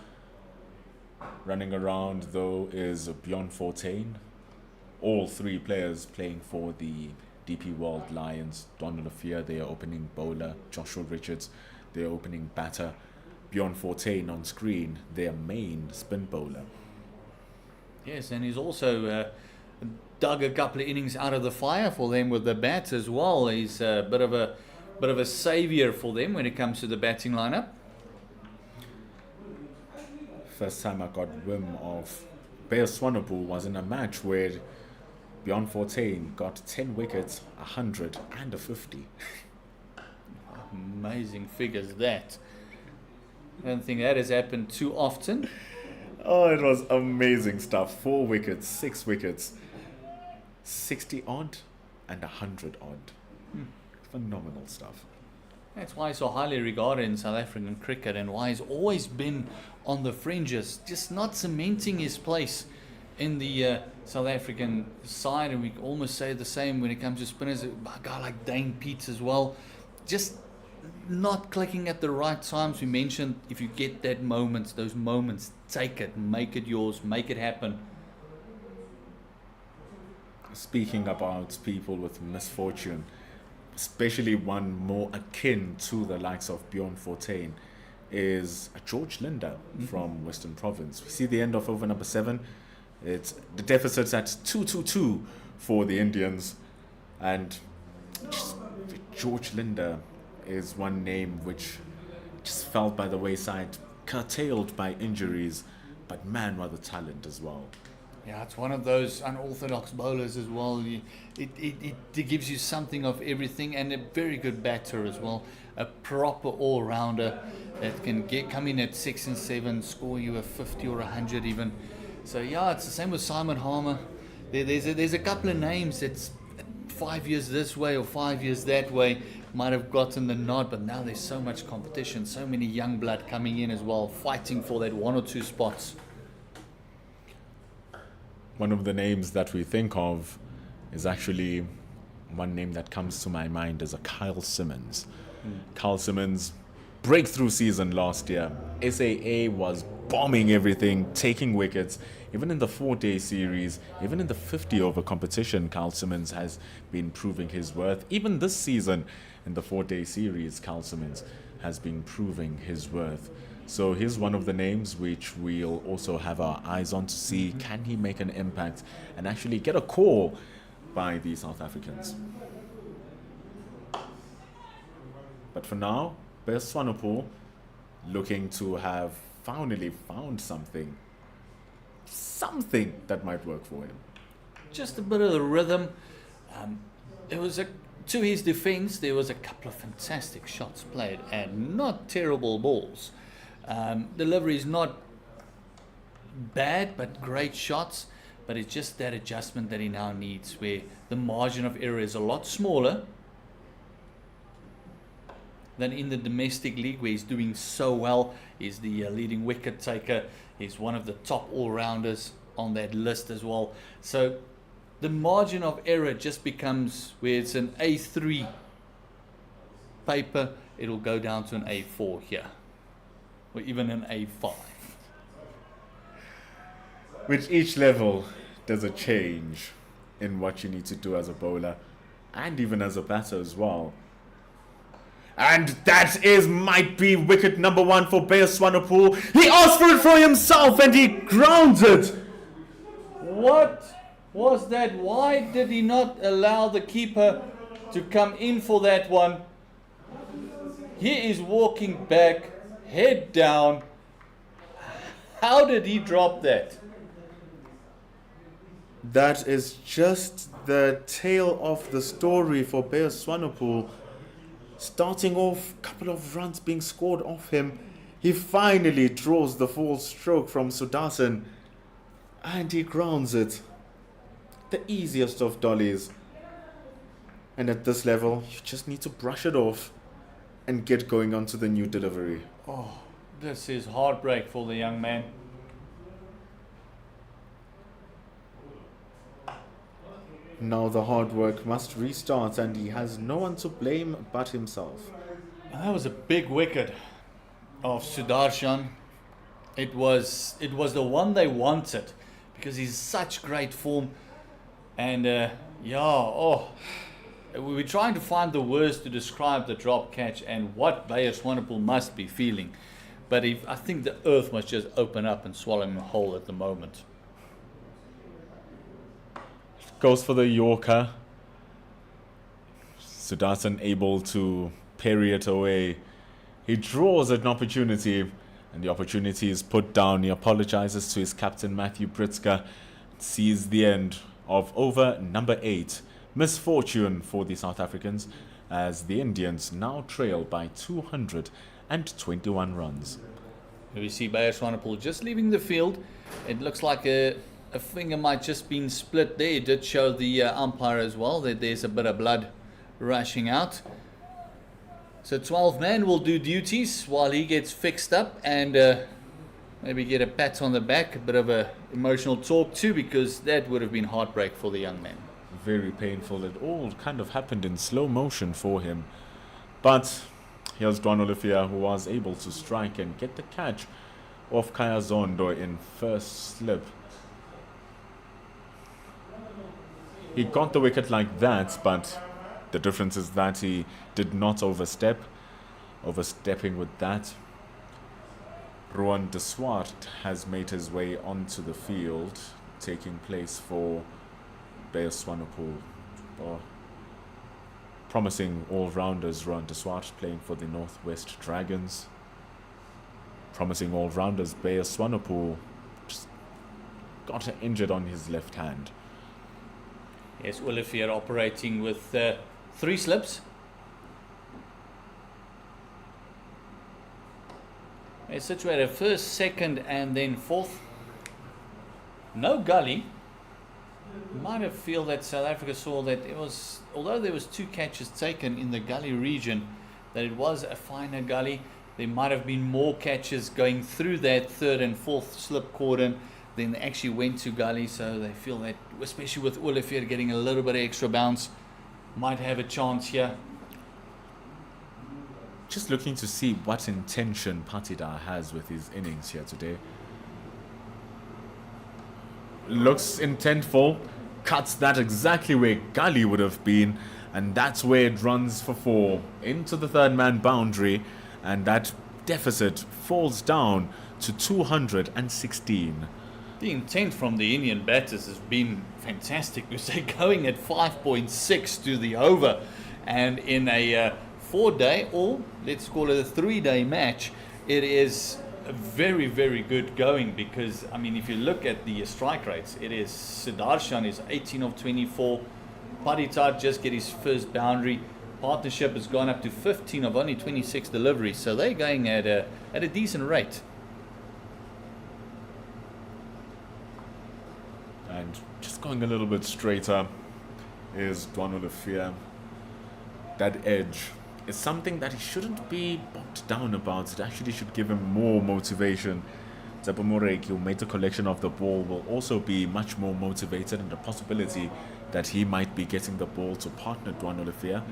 Running around though is Bjorn Fortain. All three players playing for the DP World Lions. Don Olivia, their opening bowler. Joshua Richards, their opening batter. Bjorn Fortain on screen, their main spin bowler. Yes, and he's also dug a couple of innings out of the fire for them with the bat as well. He's a bit of a saviour for them when it comes to the batting lineup. First time I got whim of Bear Swanepoel was in a match where Bjorn Fortain got 10 wickets, 100 and a 50. Amazing figures that. I don't think that has happened too often. Oh, it was amazing stuff. 4 wickets, 6 wickets, 60 odd and 100 odd. Phenomenal stuff. That's why he's so highly regarded in South African cricket and why he's always been on the fringes, just not cementing his place in the South African side. And we can almost say the same when it comes to spinners. A guy like Dane Peets as well. Just not clicking at the right times. We mentioned if you get that moment, those moments, take it, make it yours, make it happen. Speaking about people with misfortune, especially one more akin to the likes of Bjorn Fortain, is George Linder from Western Province. We see the end of over number 7. It's the deficit's at 2-2-2 for the Indians, and just George Linder is one name which just fell by the wayside, curtailed by injuries, but man, what a talent as well. Yeah, it's one of those unorthodox bowlers as well. It gives you something of everything, and a very good batter as well. A proper all-rounder that can come in at 6 and 7, score you a 50 or 100 even. So yeah, it's the same with Simon Harmer. There's a couple of names that's 5 years this way or 5 years that way might have gotten the nod, but now there's so much competition, so many young blood coming in as well, fighting for that 1 or 2 spots. One of the names that we think of is actually one name that comes to my mind is a Kyle Simmons. Kyle Simmons, breakthrough season last year. SAA was bombing everything, taking wickets. Even in the 4-day series, even in the 50-over competition, Kyle Simmons has been proving his worth. Even this season, in the 4-day series, Kyle Simmons has been proving his worth. So he's one of the names which we'll also have our eyes on to see, can he make an impact and actually get a call by the South Africans. But for now, Bear Swanepoel looking to have finally found something that might work for him. Just a bit of the rhythm. To his defence, there was a couple of fantastic shots played and not terrible balls. Delivery is not bad, but great shots. But it's just that adjustment that he now needs, where the margin of error is a lot smaller than in the domestic league, where he's doing so well. He's the leading wicket taker. He's one of the top all-rounders on that list as well. So the margin of error just becomes, where it's an A3 paper, it'll go down to an A4 here, or even an A5. With each level, there's a change in what you need to do as a bowler and even as a batter as well. And that might be wicket number 1 for Bear Swanepoel. He asked for it for himself and he grounds it. What was that? Why did he not allow the keeper to come in for that one? He is walking back, head down. How did he drop that? That is just the tale of the story for Bear Swanepoel. Starting off, a couple of runs being scored off him. He finally draws the full stroke from Sudarshan and he grounds it. The easiest of dollies. And at this level, you just need to brush it off and get going on to the new delivery. Oh, this is heartbreak for the young man. Now the hard work must restart, and he has no one to blame but himself. And that was a big wicket of Sudarshan. It was the one they wanted because he's such great form. And we're trying to find the words to describe the drop catch and what Bayer Swanepoel must be feeling. But I think the earth must just open up and swallow him whole at the moment. Goes for the Yorker. Sudarshan able to parry it away. He draws an opportunity, and the opportunity is put down. He apologizes to his captain, Matthew Pritzker. Sees the end of over number 8. Misfortune for the South Africans, as the Indians now trail by 221 runs. We see Bayer Swanepoel just leaving the field. It looks like a finger might just been split there. It did show the umpire as well that there's a bit of blood rushing out. So 12 man will do duties while he gets fixed up and maybe get a pat on the back, a bit of a emotional talk too, because that would have been heartbreak for the young man. Very painful. It all kind of happened in slow motion for him. But here's Dwan Olivia, who was able to strike and get the catch off Kaya Zondo in first slip. He got the wicket like that, but the difference is that he did not overstep. Overstepping with that, Rowan de Swart has made his way onto the field, taking place for Bayer Swanepoel. Promising all-rounders, Rowan de Swart playing for the Northwest Dragons. Promising all-rounders, Bayer Swanepoel just got injured on his left hand. Yes, Olivier operating with 3 slips. It's situated first, second, and then fourth. No gully. You might have feel that South Africa saw that it was, although there was 2 catches taken in the gully region, that it was a finer gully. There might have been more catches going through that 3rd and 4th slip cordon than they actually went to gully. So they feel that, especially with Olivier getting a little bit of extra bounce, might have a chance here. Just looking to see what intention Patidar has with his innings here today. Looks intentful, cuts that exactly where gully would have been, and that's where it runs for 4 into the 3rd man boundary, and that deficit falls down to 216. The intent from the Indian batters has been fantastic because they're going at 5.6 to the over, and in a 4-day, or let's call it a 3-day match, it is very, very good going, because I mean, if you look at the strike rates, it is Sudarshan is 18 of 24, Paditar just get his first boundary, Partnership has gone up to 15 of only 26 deliveries, so they're going at a decent rate. And just going a little bit straighter is Dwan Olivia. That edge is something that he shouldn't be bogged down about. It actually should give him more motivation. Zabamureki, who made the collection of the ball, will also be much more motivated, and the possibility that he might be getting the ball to partner Dwan Olivia.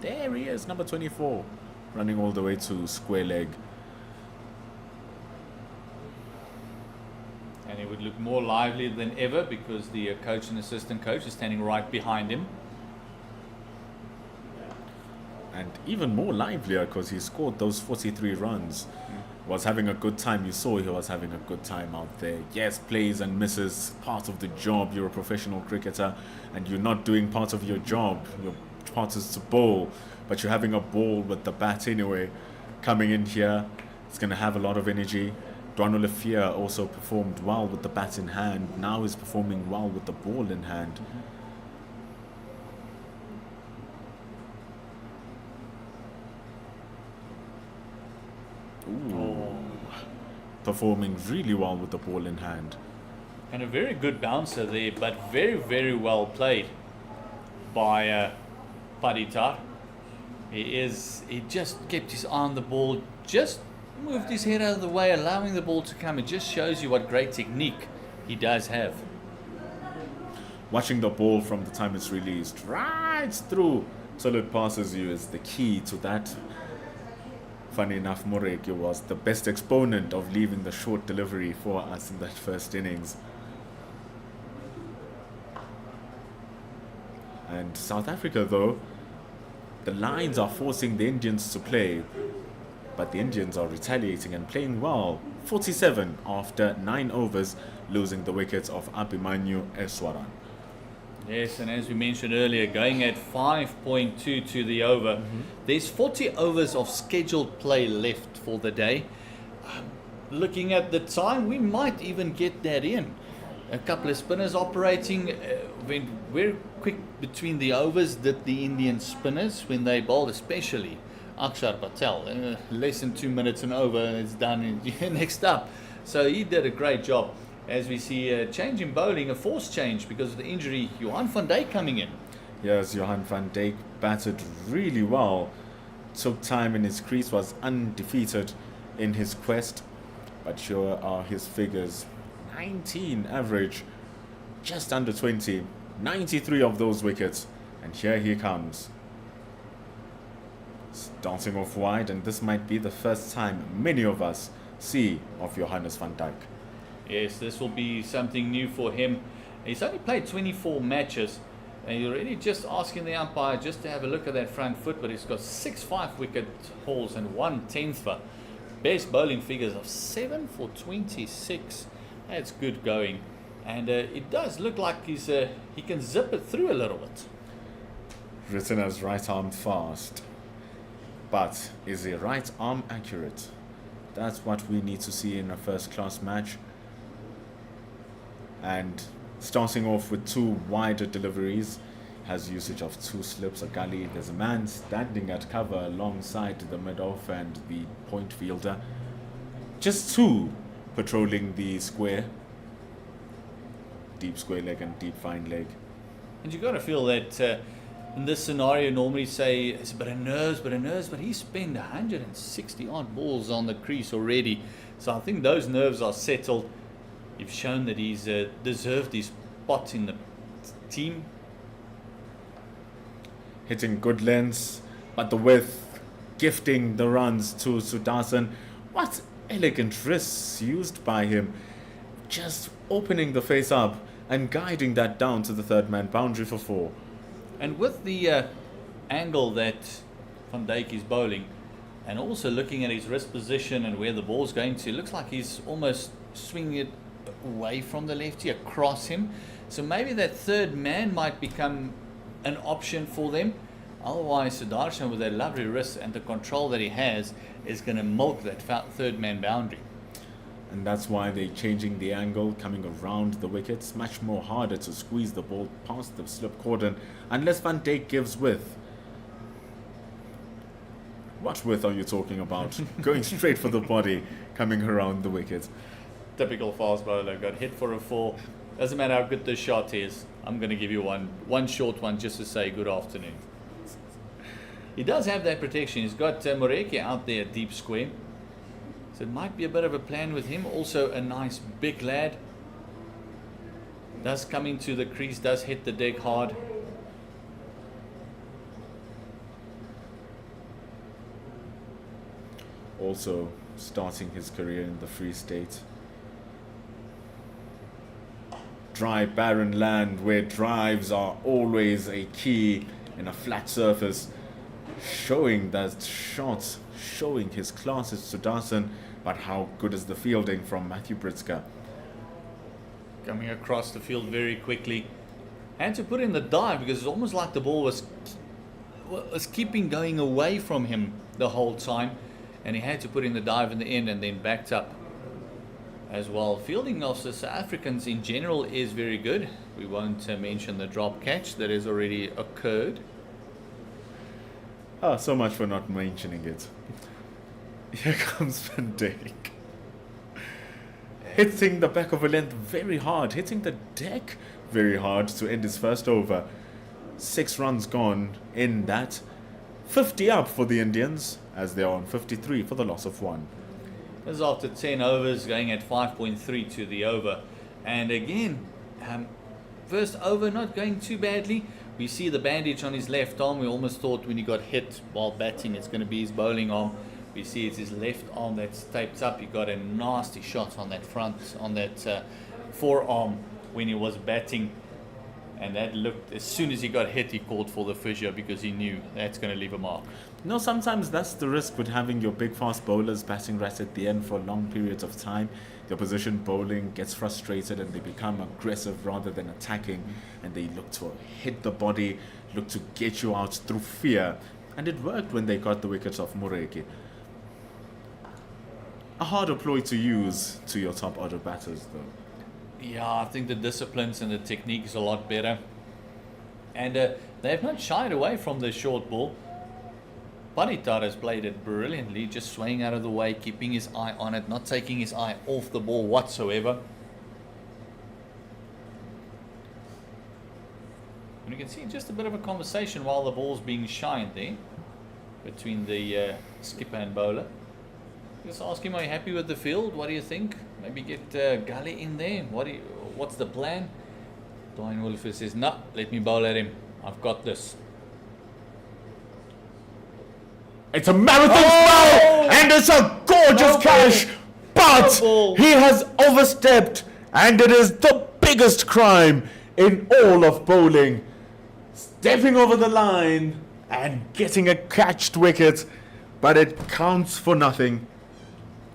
There he is, number 24, running all the way to square leg. And he would look more lively than ever because the coach and assistant coach is standing right behind him. And even more livelier because he scored those 43 runs. Was having a good time. You saw he was having a good time out there. Yes, plays and misses, part of the job. You're a professional cricketer and you're not doing part of your job. Your part is to bowl, but you're having a ball with the bat anyway. Coming in here, it's going to have a lot of energy. Dwan Olivia also performed well with the bat in hand. Now he's performing well with the ball in hand. Ooh. Performing really well with the ball in hand. And a very good bouncer there, but very, very well played by Paditar. He just kept his eye on the ball, just moved his head out of the way, allowing the ball to come. It just shows you what great technique he does have. watching the ball from the time it's released right through till it passes you is the key to that. Funny enough, Moreki was the best exponent of leaving the short delivery for us in that first innings. And South Africa, though, the lines are forcing the Indians to play, but the Indians are retaliating and playing well. 47 after 9 overs, losing the wickets of Abhimanyu Eswaran. Yes, and as we mentioned earlier, going at 5.2 to the over. There's 40 overs of scheduled play left for the day. Looking at the time, we might even get that in. A couple of spinners operating. Went very quick between the overs, did the Indian spinners when they bowled, especially Akshar Patel. Less than 2 minutes and over, and it's done. Next up. So he did a great job. As we see a change in bowling, a forced change because of the injury, Johan van Dijk coming in. Yes, Johan van Dijk batted really well. Took time in his crease, was undefeated in his quest. But sure are his figures. 19 average, just under 20. 93 of those wickets. And here he comes. Starting off wide, and this might be the first time many of us see of Johannes van Dijk. Yes, this will be something new for him. He's only played 24 matches, and you're already just asking the umpire just to have a look at that front foot, but he's got 6 5-wicket hauls and 1 10th. Best bowling figures of 7 for 26. That's good going. And it does look like he can zip it through a little bit. Written as right arm fast. But is he right arm accurate? That's what we need to see in a first class match. And starting off with 2 wider deliveries, has usage of 2 slips, a gully. There's a man standing at cover alongside the mid-off and the point fielder. Just 2 patrolling the square. Deep square leg and deep fine leg. And you've got to feel that in this scenario, normally say it's a bit of nerves, but he spent 160 odd balls on the crease already. So I think those nerves are settled. You've shown that he's deserved his spot in the team. Hitting good lengths, but the width, gifting the runs to Sudarshan. What elegant wrists used by him. Just opening the face up and guiding that down to the third man boundary for 4. And with the angle that Van Dijk is bowling, and also looking at his wrist position and where the ball's going to, it looks like he's almost swinging it away from the lefty, across him. So maybe that third man might become an option for them. Otherwise, Sudarshan, with that lovely wrist and the control that he has, is going to milk that third man boundary. And that's why they're changing the angle, coming around the wickets. Much more harder to squeeze the ball past the slip cordon, unless Van Dijk gives width. What width are you talking about? Going straight for the body, coming around the wicket. Typical fast bowler, got hit for a 4. Doesn't matter how good the shot is, I'm going to give you one short one just to say good afternoon. He does have that protection. He's got Moreki out there deep square. So it might be a bit of a plan with him. Also a nice big lad. Does come into the crease, does hit the deck hard. Also starting his career in the Free State. Dry, barren land where drives are always a key in a flat surface. Showing that shot, showing his classes to Sudarshan, but how good is the fielding from Matthew Britska? Coming across the field very quickly. Had to put in the dive because it's almost like the ball was keeping going away from him the whole time. And he had to put in the dive in the end and then backed up as well. Fielding of the South Africans in general is very good. We won't mention the drop catch that has already occurred. Oh, so much for not mentioning it. Here comes Van Dijk. Hitting the back of a length very hard. Hitting the deck very hard to end his first over. 6 runs gone in that. 50 up for the Indians as they are on 53 for the loss of 1. This is after 10 overs, going at 5.3 to the over. And again, First over, not going too badly. We see the bandage on his left arm. We almost thought when he got hit while batting, it's going to be his bowling arm. We see it's his left arm that's taped up. He got a nasty shot on that forearm when he was batting. And that looked, as soon as he got hit, he called for the physio because he knew that's going to leave a mark. No, sometimes that's the risk with having your big fast bowlers batting right at the end for long periods of time. The opposition bowling gets frustrated and they become aggressive rather than attacking, and they look to hit the body, look to get you out through fear. And it worked when they got the wickets of Mureki. A harder ploy to use to your top order batters though. Yeah, I think the disciplines and the technique is a lot better. And they have not shied away from the short ball. Paritar has played it brilliantly, just swaying out of the way, keeping his eye on it, not taking his eye off the ball whatsoever. And you can see just a bit of a conversation while the ball's being shined there between the skipper and bowler. Just ask him, are you happy with the field? What do you think? Maybe get Gully in there. What's the plan? Dwayne Wolfer says, no, let me bowl at him. I've got this. It's a marathon spell, and it's a gorgeous catch, but he has overstepped, and it is the biggest crime in all of bowling. Stepping over the line and getting a catched wicket, but it counts for nothing.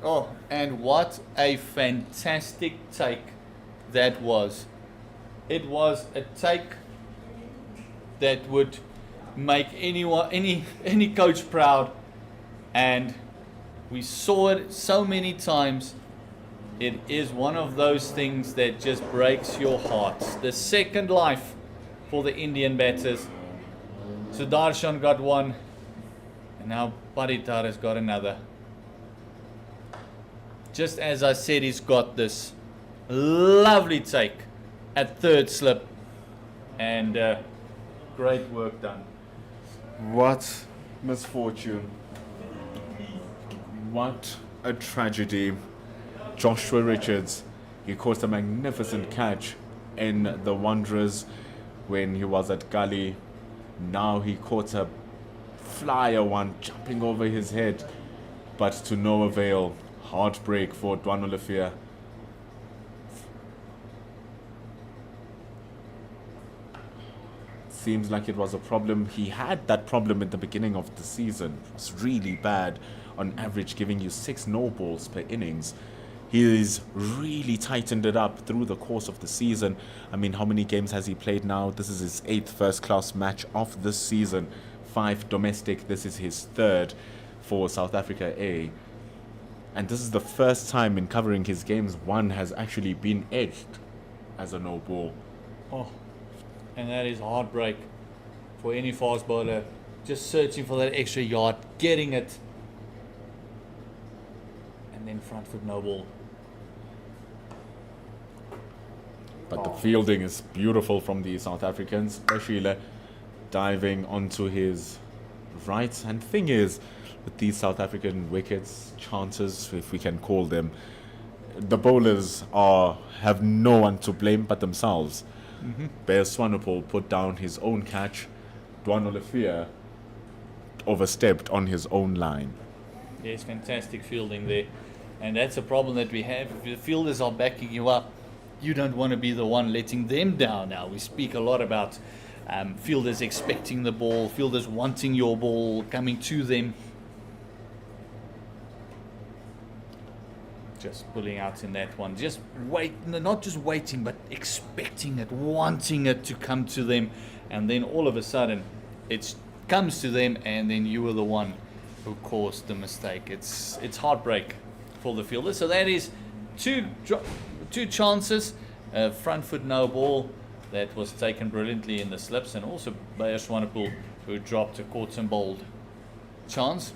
Oh, and what a fantastic take that was. It was a take that would make any coach proud, and we saw it so many times. It is one of those things that just breaks your heart. The second life for the Indian batters. Sudarshan got one, and now Paritar has got another. Just as I said, he's got this lovely take at third slip, and great work done. What misfortune. What a tragedy. Joshua Richards, he caught a magnificent catch in the Wanderers when he was at Gully. Now he caught a flyer one jumping over his head, but to no avail. Heartbreak for Dwan Olafia. Seems like it was a problem. He had that problem at the beginning of the season. It was really bad, on average giving you 6 no balls per innings. He's really tightened it up through the course of the season. I mean, how many games has he played now? This is his 8th first-class match of this season. 5 domestic. This is his 3rd for South Africa A. And this is the first time in covering his games one has actually been edged as a no ball. Oh, and that is heartbreak for any fast bowler. Just searching for that extra yard, getting it, and then front foot no ball. But the fielding is beautiful from the South Africans. Bashile diving onto his right. And thing is, with these South African wickets, chances, if we can call them, the bowlers have no one to blame but themselves. Bear Swanepoel put down his own catch. Dwan Olafia overstepped on his own line. Yes, fantastic fielding there. And that's a problem that we have. If the fielders are backing you up, you don't want to be the one letting them down now. We speak a lot about fielders expecting the ball, fielders wanting your ball, coming to them. Just pulling out in that one. Just wait, not just waiting, but expecting it, wanting it to come to them. And then all of a sudden, it comes to them, and then you were the one who caused the mistake. It's heartbreak for the fielder. So that is two chances. Front foot no ball that was taken brilliantly in the slips, and also Bear Swanepoel, who dropped a caught and bowled chance.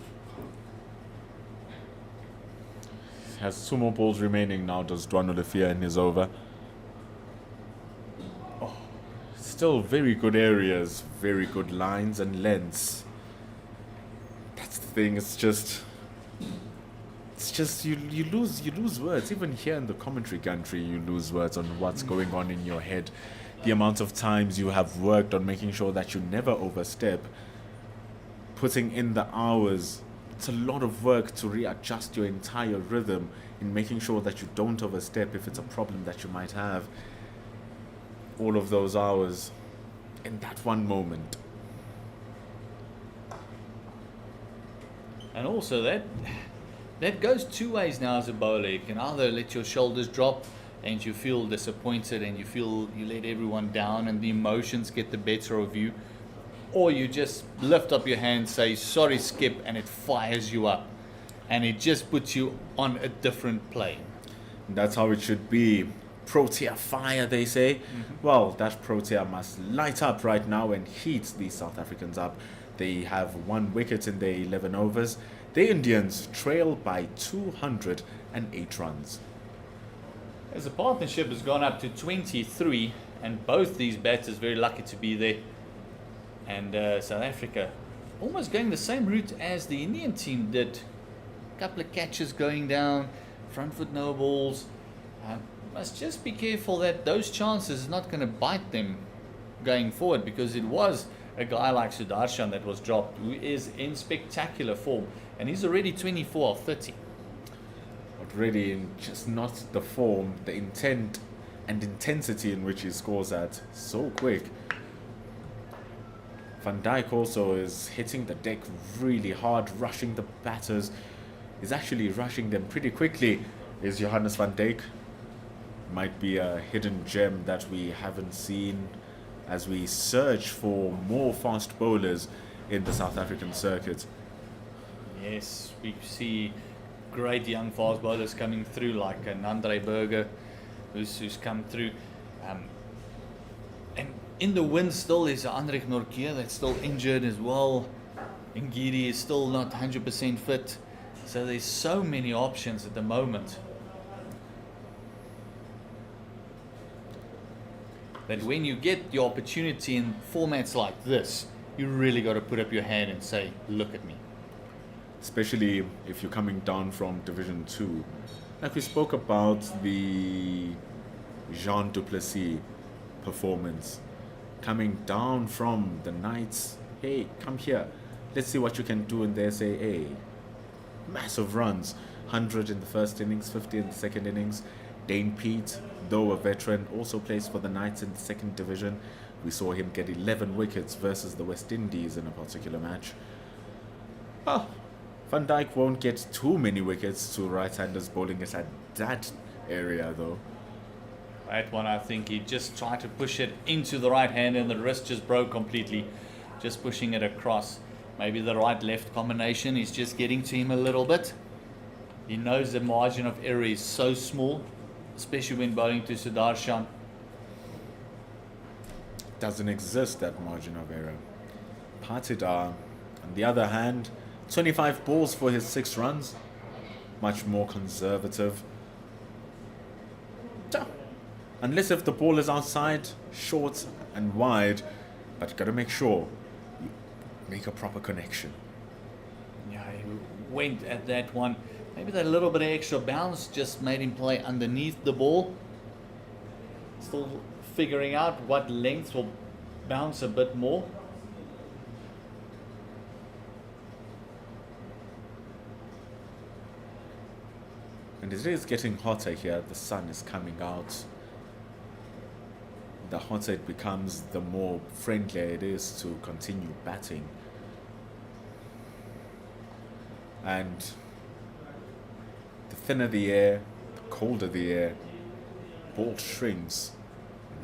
Has 2 more balls remaining now, does Dwan Olafia in his over. Still very good areas, very good lines and lengths. That's the thing, it's just you lose words. Even here in the commentary country, you lose words on what's going on in your head. the amount of times you have worked on making sure that you never overstep, putting in the hours. It's a lot of work to readjust your entire rhythm in making sure that you don't overstep if it's a problem that you might have. All of those hours in that one moment. And also that goes two ways now as a bowler. You can either let your shoulders drop and you feel disappointed and you feel you let everyone down and the emotions get the better of you, or you just lift up your hand, say sorry skip, and it fires you up and it just puts you on a different plane. That's how it should be. Protea fire, they say. Well, that Protea must light up right now and heat these South Africans up. They have 1 wicket in their 11 overs. The Indians trail by 208 runs. As the partnership has gone up to 23, and both these batters very lucky to be there. And South Africa almost going the same route as the Indian team did. A couple of catches going down, front foot no balls. Must just be careful that those chances is not going to bite them going forward, because it was a guy like Sudarshan that was dropped, who is in spectacular form, and he's already 24 of 30. But really, just not the form, the intent and intensity in which he scores at so quick. Van Dijk also is hitting the deck really hard, rushing the batters. He's actually rushing them pretty quickly. Is Johannes van Dijk. Might be a hidden gem that we haven't seen as we search for more fast bowlers in the South African circuit. Yes, we see great young fast bowlers coming through, like an Andre Berger, who's come through. And in the win still is Andrich Nortje that's still injured as well. Ngidi is still not 100% fit. So there's so many options at the moment. That when you get the opportunity in formats like this, you really got to put up your hand and say, look at me. Especially if you're coming down from Division 2. Like we spoke about the Jean Duplessis performance. Coming down from the Knights, hey, come here. Let's see what you can do in the SAA. Massive runs. 100 in the first innings, 50 in the second innings. Dane Pete, though a veteran, also plays for the Knights in the second division. We saw him get 11 wickets versus the West Indies in a particular match. Van Dijk won't get too many wickets to right-handers bowling it at that area though. That one, I think he just tried to push it into the right hand and the wrist just broke completely. Just pushing it across. Maybe the right-left combination is just getting to him a little bit. He knows the margin of error is so small, especially when bowling to Sudarshan. Doesn't exist, that margin of error. Patidar, on the other hand, 25 balls for his 6 runs. Much more conservative. Unless if the ball is outside, short and wide, but you gotta make sure you make a proper connection. Yeah, he went at that one. Maybe that little bit of extra bounce just made him play underneath the ball. Still figuring out what length will bounce a bit more. And it is getting hotter here. The sun is coming out. The hotter it becomes, the more friendlier it is to continue batting. And the thinner the air, the colder the air, ball shrinks,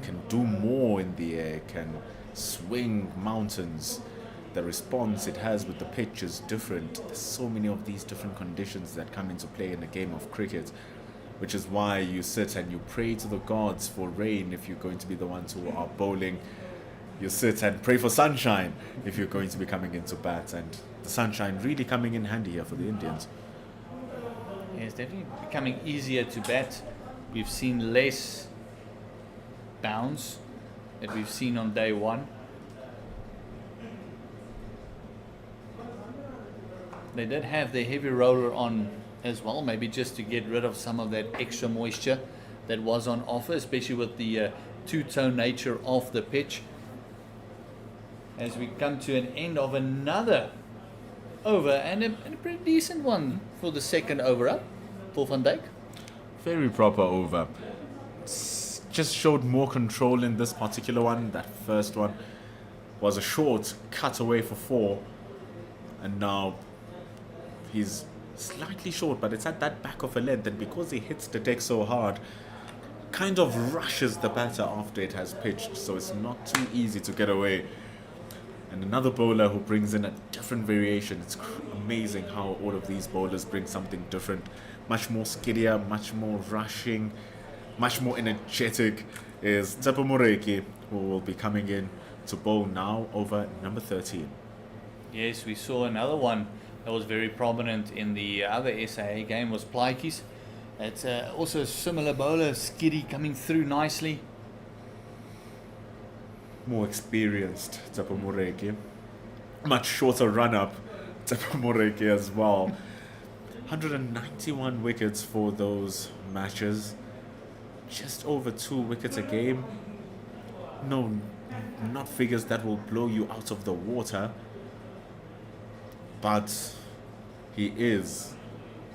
can do more in the air, can swing mountains. The response it has with the pitch is different. There's so many of these different conditions that come into play in a game of cricket, which is why you sit and you pray to the gods for rain if you're going to be the ones who are bowling. You sit and pray for sunshine if you're going to be coming into bat, and the sunshine really coming in handy here for the Indians. Yeah, it's definitely becoming easier to bat. We've seen less bounce that we've seen on day one. They did have their heavy roller on as well, maybe just to get rid of some of that extra moisture that was on offer, especially with the two-tone nature of the pitch. As we come to an end of another over, and a pretty decent one for the second over up for Van Dijk. Very proper over. Just showed more control in this particular one. That first one was a short cut away for 4, and now he's slightly short, but it's at that back of a length, and because he hits the deck so hard, kind of rushes the batter after it has pitched, so it's not too easy to get away. And another bowler who brings in a different variation. It's amazing how all of these bowlers bring something different. Much more skiddier, much more rushing, much more energetic is Tsepo Moreki, who will be coming in to bowl now over number 13. Yes, we saw another one that was very prominent in the other SAA game was Plaatjes. It's also a similar bowler, skiddy, coming through nicely. More experienced Tsepo Moreki. Much shorter run-up Tsepo Moreki as well. 191 wickets for those matches. Just over 2 wickets a game. No, not figures that will blow you out of the water. But he is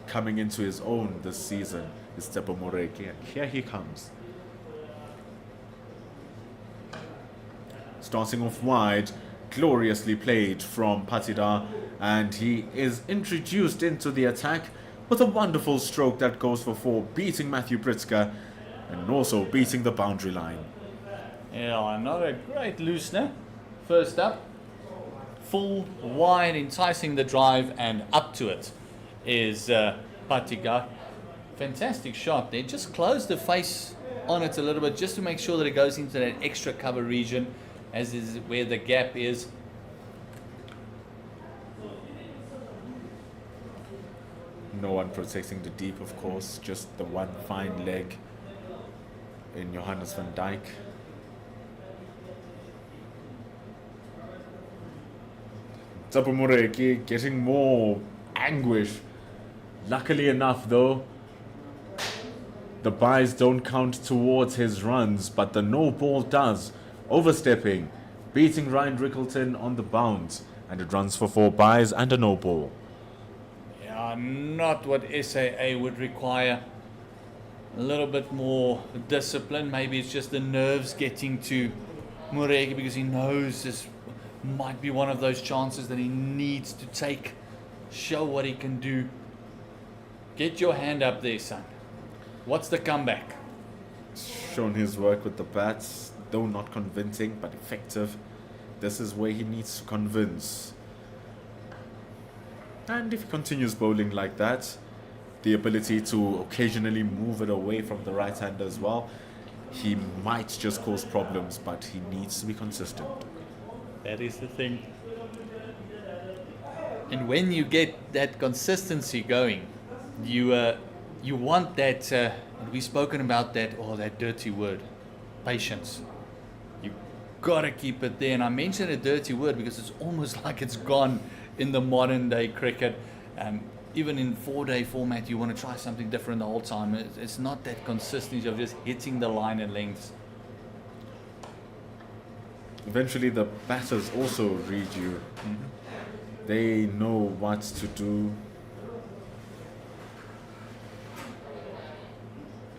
coming into his own this season, is Tsepo Moreki, and here he comes. Starting off wide, gloriously played from Patida, and he is introduced into the attack with a wonderful stroke that goes for 4, beating Matthew Pritzker and also beating the boundary line. Yeah, another great loosener. First up, full wide, enticing the drive, and up to it is Patiga. Fantastic shot there. Just close the face on it a little bit just to make sure that it goes into that extra cover region, as is where the gap is. No one protecting the deep, of course, just the one fine leg in Johannes van Dijk. Tsepo Moreki getting more anguish. Luckily enough, though, the byes don't count towards his runs, but the no ball does. Overstepping, beating Ryan Rickleton on the bounce, and it runs for 4 byes and a no ball. Yeah, not what SAA would require. A little bit more discipline. Maybe it's just the nerves getting to Moreki, because he knows this might be one of those chances that he needs to take. Show what he can do. Get your hand up there, son. What's the comeback? Shown his work with the bats, though not convincing, but effective. This is where he needs to convince. And if he continues bowling like that, the ability to occasionally move it away from the right hand as well, he might just cause problems, but he needs to be consistent. That is the thing. And when you get that consistency going, you want that, and we've spoken about that, that dirty word, patience. You gotta keep it there. And I mention a dirty word because it's almost like it's gone in the modern day cricket. Even in 4-day format, you want to try something different the whole time. It's not that consistency of just hitting the line and lengths. Eventually the batters also read you. They know what to do.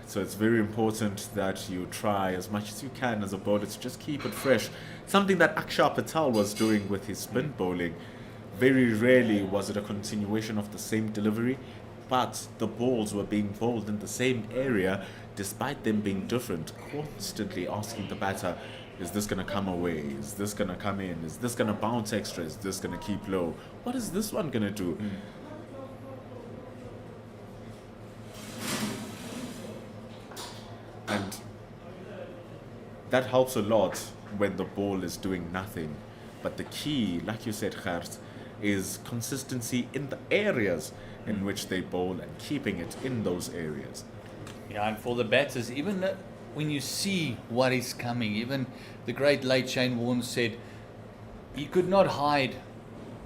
So it's very important that you try as much as you can as a bowler to just keep it fresh. Something that Akshar Patel was doing with his spin bowling. Very rarely was it a continuation of the same delivery, but the balls were being bowled in the same area despite them being different, constantly asking the batter, is this going to come away? Is this going to come in? Is this going to bounce extra? Is this going to keep low? What is this one going to do? And that helps a lot when the ball is doing nothing. But the key, like you said, Gert, is consistency in the areas in which they bowl and keeping it in those areas. Yeah, and for the batters, even when you see what is coming, even the great late Shane Warne said he could not hide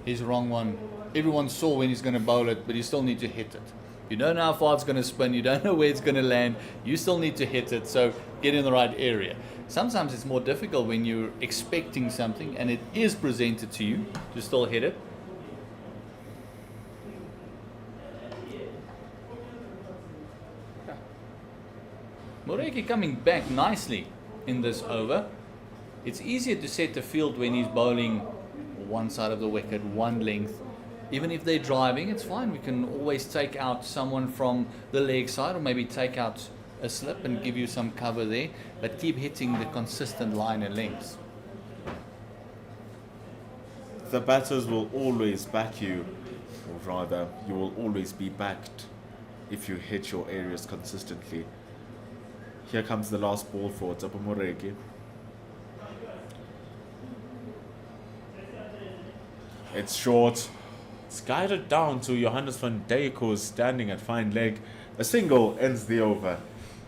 his wrong one. Everyone saw when he's going to bowl it, but you still need to hit it. You don't know how far it's going to spin, you don't know where it's going to land, you still need to hit it. So get in the right area. Sometimes it's more difficult when you're expecting something and it is presented to you to still hit it. Moreki coming back nicely in this over. It's easier to set the field when he's bowling one side of the wicket, one length. Even if they're driving, it's fine. We can always take out someone from the leg side or maybe take out a slip and give you some cover there, but keep hitting the consistent line and lengths. The batters will always back you, or rather, you will always be backed if you hit your areas consistently. Here comes the last ball for Tapu Moreki. It's short. It's guided down to Johannes van Dijk, who's standing at fine leg. A single ends the over.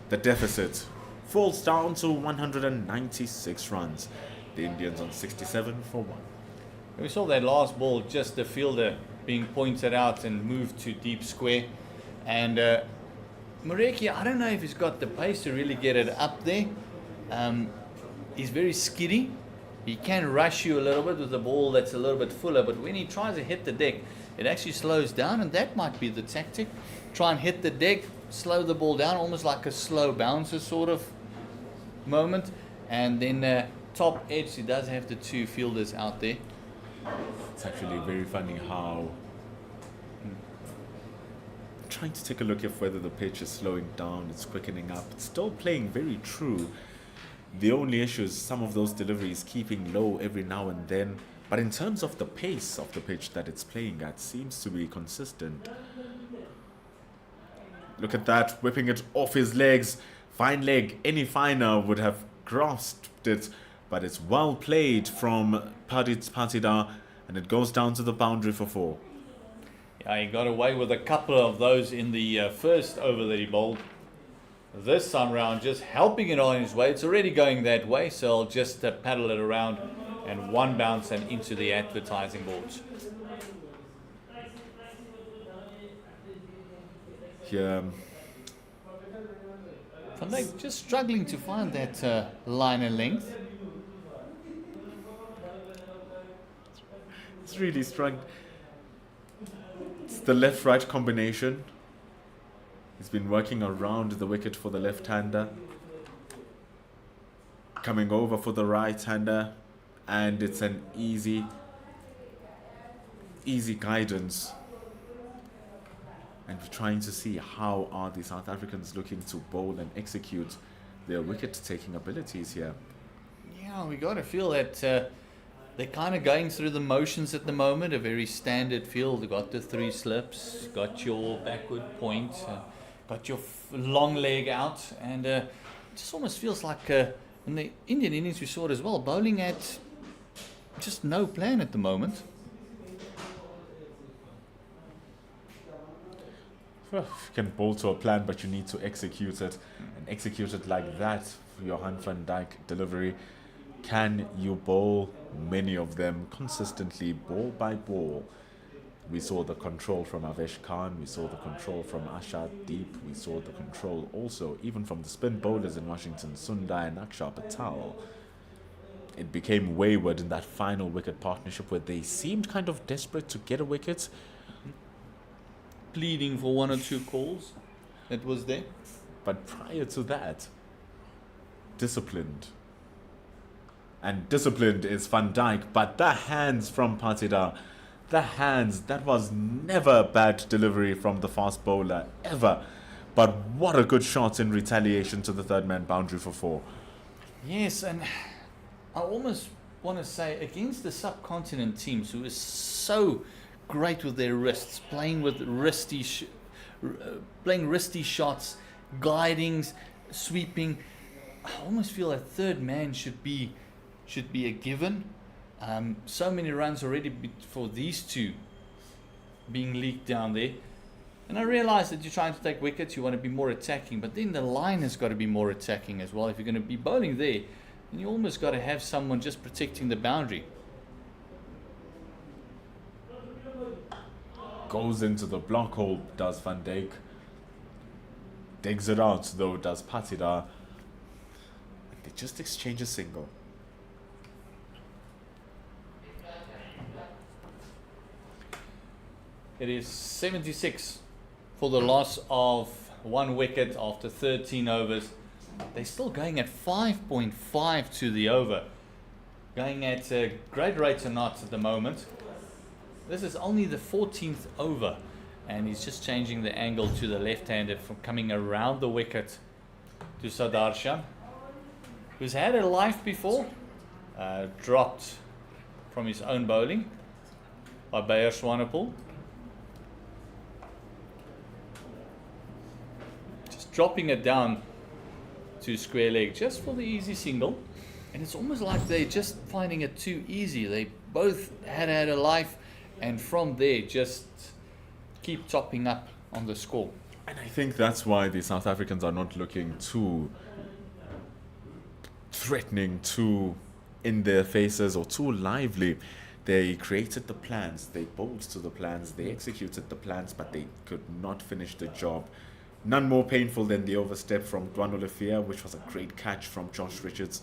The deficit falls down to 196 runs. The Indians on 67 for 1. We saw that last ball, just the fielder being pointed out and moved to deep square. And Moreki, I don't know if he's got the pace to really get it up there. He's very skiddy. He can rush you a little bit with a ball that's a little bit fuller, but when he tries to hit the deck, it actually slows down, and that might be the tactic. Try and hit the deck, slow the ball down, almost like a slow bouncer sort of moment. And then top edge, he does have the two fielders out there. It's actually very funny how... trying to take a look at whether the pitch is slowing down, it's quickening up. It's still playing very true. The only issue is some of those deliveries keeping low every now and then. But in terms of the pace of the pitch that it's playing at, seems to be consistent. Look at that, whipping it off his legs. Fine leg, any finer would have grasped it. But it's well played from Patida, and it goes down to the boundary for 4. Yeah, he got away with a couple of those in the first over that he bowled. This time round, just helping it on his way. It's already going that way, so I'll just paddle it around and one bounce and into the advertising boards. Here, Van Dijk just struggling to find that line and length. it's really struck. It's the left-right combination. He's been working around the wicket for the left-hander, coming over for the right-hander, and it's an easy guidance. And we're trying to see how are the South Africans looking to bowl and execute their wicket-taking abilities here. Yeah, we got to feel that they're kind of going through the motions at the moment. A very standard field. They got the 3 slips, got your backward point, got your long leg out, and it just almost feels like in the Indian innings we saw it as well, bowling at just no plan at the moment. You can bowl to a plan, but you need to execute it, and execute it like that. Johan van Dijk delivery. Can you bowl many of them consistently, ball by ball? We saw the control from Avesh Khan, we saw the control from Ashad Deep, we saw the control also even from the spin bowlers in Washington, Sundar and Akshar Patel. It became wayward in that final wicket partnership where they seemed kind of desperate to get a wicket. Pleading for 1 or 2 calls that was there. But prior to that, disciplined. And disciplined is Van Dijk, but the hands from Patida, the hands, that was never bad delivery from the fast bowler, ever. But what a good shot in retaliation to the third man boundary for 4. Yes, and I almost want to say against the subcontinent teams who is so great with their wrists, playing with wristy shots, glidings, sweeping. I almost feel that third man should be a given. So many runs already for these two being leaked down there. And I realize that you're trying to take wickets, you want to be more attacking, but then the line has got to be more attacking as well. If you're going to be bowling there, then you almost got to have someone just protecting the boundary. Goes into the block hole, does Van Dijk. Digs it out, though, does Patida. just exchange a single. It is 76 for the loss of 1 wicket after 13 overs. They're still going at 5.5 to the over. Going at great rates or not at the moment. This is only the 14th over. And he's just changing the angle to the left-handed from coming around the wicket to Sudarshan, who's had a life before. Dropped from his own bowling by Bayer Swanepoel. Just dropping it down to square leg just for the easy single. And it's almost like they're just finding it too easy. They both had a life, and from there just keep topping up on the score. And I think that's why the South Africans are not looking too threatening, too in their faces, or too lively. They created the plans, they bowled to the plans, they executed the plans, but they could not finish the job. None more painful than the overstep from Dwano Lefia, which was a great catch from Josh Richards.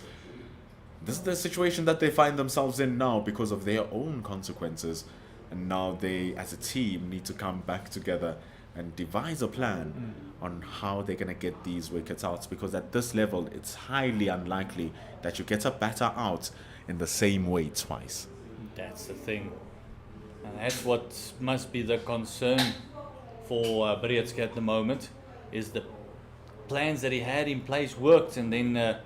This is the situation that they find themselves in now because of their own consequences. And now they, as a team, need to come back together and devise a plan on how they're going to get these wickets out. Because at this level, it's highly unlikely that you get a batter out in the same way twice. That's the thing. And that's what must be the concern for Breedske at the moment, is the plans that he had in place worked, and then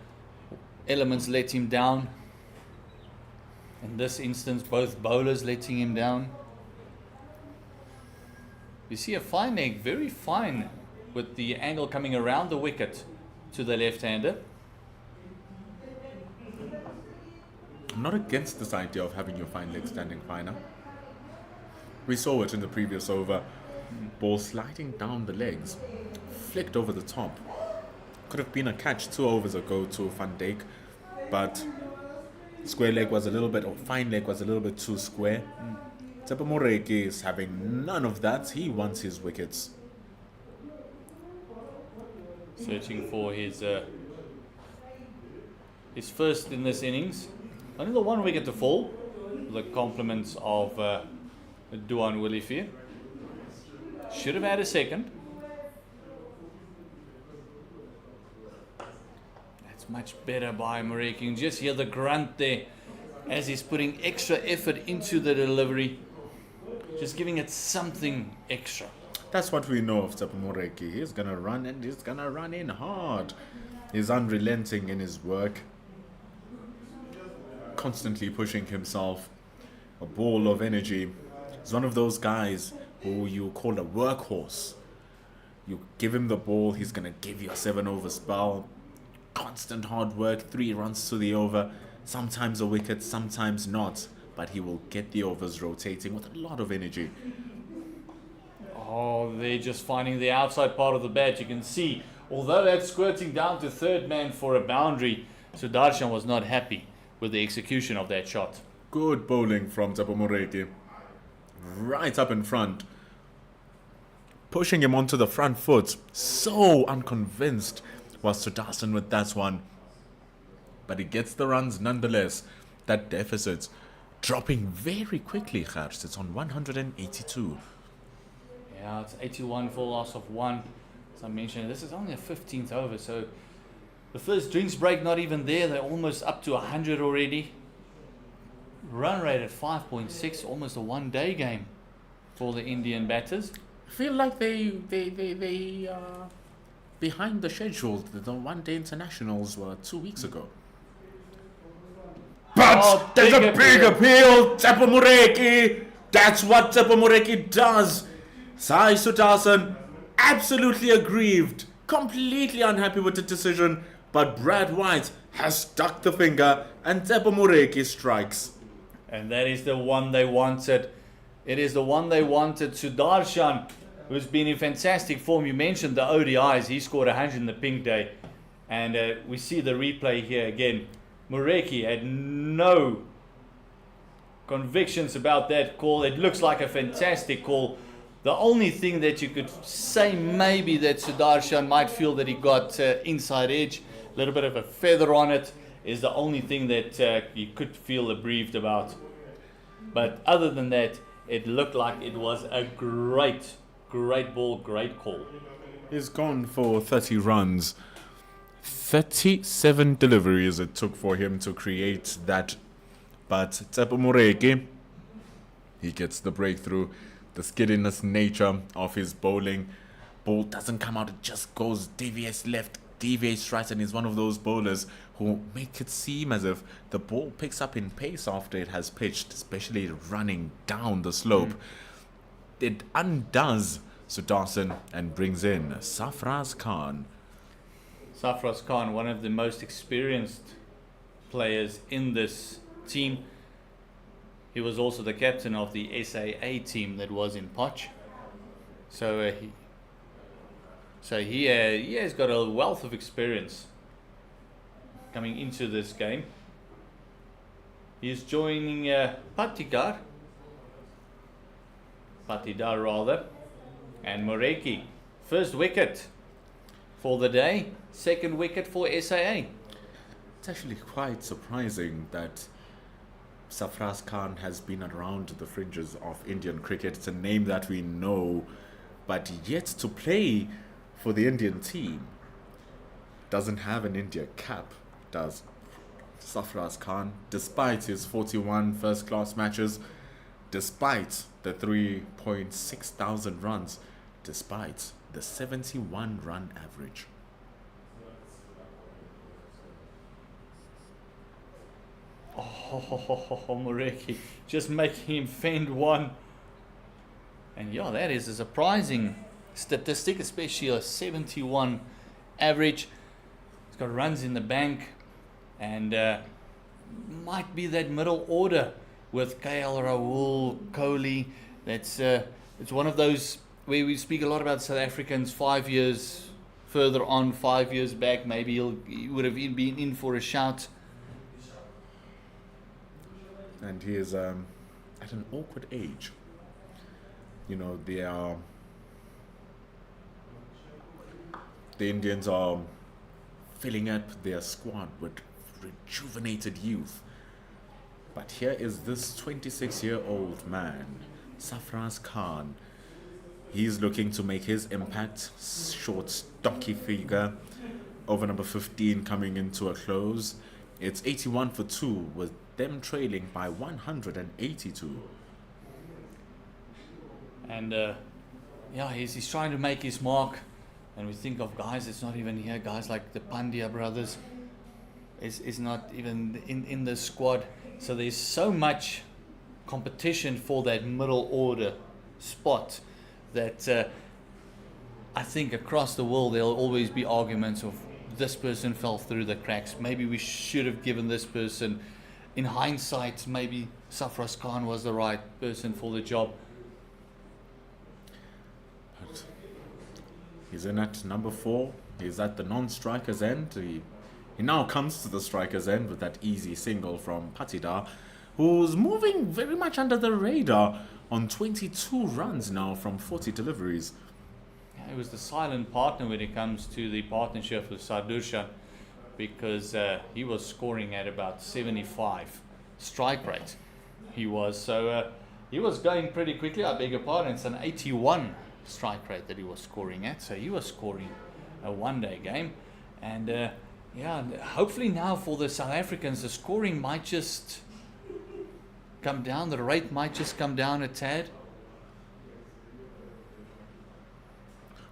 elements let him down. In this instance, both bowlers letting him down. You see a fine leg, very fine, with the angle coming around the wicket to the left-hander. I'm not against this idea of having your fine leg standing finer. We saw it in the previous over. Ball sliding down the legs, flicked over the top. Could have been a catch 2 overs ago to Van Dijk, but square leg was a little bit, or fine leg was a little bit too square. Tsepo Moreki is having none of that. He wants his wickets. Searching for his first in this innings. Only the 1 wicket to fall. The compliments of Duan Willifear. Should have had a second. That's much better by Moreki. You can just hear the grunt there as he's putting extra effort into the delivery. Just giving it something extra. That's what we know of Tsepo Moreki. He's going to run, and he's going to run in hard. He's unrelenting in his work. Constantly pushing himself. A ball of energy. He's one of those guys who you call a workhorse. You give him the ball, he's going to give you a 7-over spell. Constant hard work, 3 runs to the over. Sometimes a wicket, sometimes not. But he will get the overs rotating with a lot of energy. Oh, they're just finding the outside part of the bat. You can see, although that's squirting down to third man for a boundary, Sudarshan was not happy with the execution of that shot. Good bowling from Tsepo Moreki. Right up in front. Pushing him onto the front foot. So unconvinced was Sudarshan with that one. But he gets the runs nonetheless. That deficit dropping very quickly, Gers. It's on 182. Yeah, it's 81 for a loss of 1. As I mentioned, this is only a 15th over, so the first drinks break not even there. They're almost up to 100 already. Run rate at 5.6, almost a one-day game for the Indian batters. I feel like they behind the schedule. The one-day internationals were 2 weeks ago. But there's a big appeal. Tsepo Moreki. That's what Tsepo Moreki does. Sai Sudarshan absolutely aggrieved, completely unhappy with the decision. But Brad White has stuck the finger, and Tsepo Moreki strikes. And that is the one they wanted. It is the one they wanted. Sudarshan, who's been in fantastic form. You mentioned the ODIs. He scored 100 in the pink day. And we see the replay here again. Moreki had no convictions about that call. It looks like a fantastic call. The only thing that you could say maybe that Sudarshan might feel that he got inside edge, little bit of a feather on it is the only thing that you could feel aggrieved about. But other than that, it looked like it was a great ball, great call. He's gone for 30 runs. 37 deliveries it took for him to create that. But Tsepo Moreki, he gets the breakthrough. The skiddiness nature of his bowling. Ball doesn't come out, it just goes deviates left, deviates right, and he's one of those bowlers who make it seem as if the ball picks up in pace after it has pitched, especially running down the slope. It undoes Sudarshan and brings in Sarfraz Khan. Sarfraz Khan, one of the most experienced players in this team. He was also the captain of the SAA team that was in Poch. So he has got a wealth of experience coming into this game. He's joining Patidar rather, and Moreki. First wicket for the day, second wicket for SAA. It's actually quite surprising that Sarfraz Khan has been around the fringes of Indian cricket. It's a name that we know, but yet to play for the Indian team. Doesn't have an India cap, does Sarfraz Khan, despite his 41 first-class matches, despite the 3.6 thousand runs, despite the 71 run average. Moreki, just making him fend one. And yeah, that is a surprising statistic, especially a 71 average. He's got runs in the bank, and might be that middle order with KL Rahul, Kohli. That's it's one of those where we speak a lot about South Africans 5 years further on, 5 years back. Maybe he would have been in for a shout. And he is at an awkward age. You know, the Indians are filling up their squad with rejuvenated youth. But here is this 26-year-old man, Sarfraz Khan. He's looking to make his impact. Short, stocky figure. Over number 15 coming into a close. It's 81 for 2 with them trailing by 182. And he's trying to make his mark. And we think of guys that's not even here, guys like the Pandya brothers is not even in the squad. So there's so much competition for that middle order spot that I think across the world there'll always be arguments of this person fell through the cracks. Maybe we should have given this person. In hindsight, maybe Sarfraz Khan was the right person for the job. But he's in at number 4. He's at the non-striker's end. He now comes to the striker's end with that easy single from Patidar, who's moving very much under the radar on 22 runs now from 40 deliveries. Yeah, he was the silent partner when it comes to the partnership with Sudarshan, because he was scoring at about 75 strike rate. He was going pretty quickly. I beg your pardon. It's an 81 strike rate that he was scoring at. So he was scoring a one-day game, and hopefully now for the South Africans, the scoring might just come down. The rate might just come down a tad.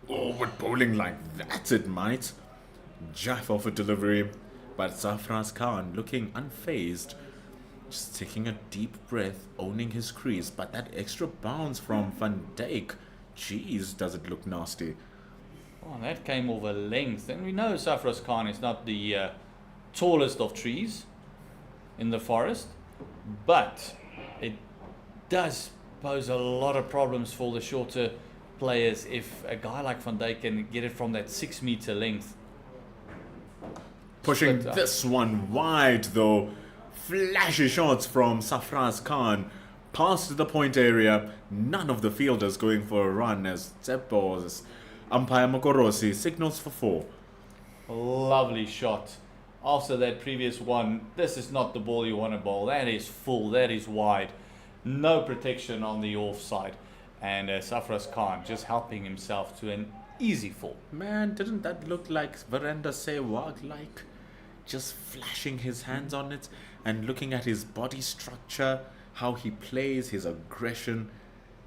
Oh, with bowling like that, it might. Jive off a delivery, but Sarfraz Khan looking unfazed, just taking a deep breath, owning his crease. But that extra bounce from Van Dijk, geez, does it look nasty. Oh, that came over length, and we know Sarfraz Khan is not the tallest of trees in the forest, but it does pose a lot of problems for the shorter players if a guy like Van Dijk can get it from that 6 meter length. Pushing this one wide though. Flashy shots from Sarfraz Khan past the point area. None of the fielders going for a run as Tsepo's umpire Mokorosi signals for 4. Lovely shot. After that previous one, this is not the ball you want to bowl. That is full, that is wide. No protection on the offside. And Safras Khan just helping himself to an easy fall. Man, didn't that look like Virender Sehwag, like just flashing his hands on it and looking at his body structure, how he plays, his aggression,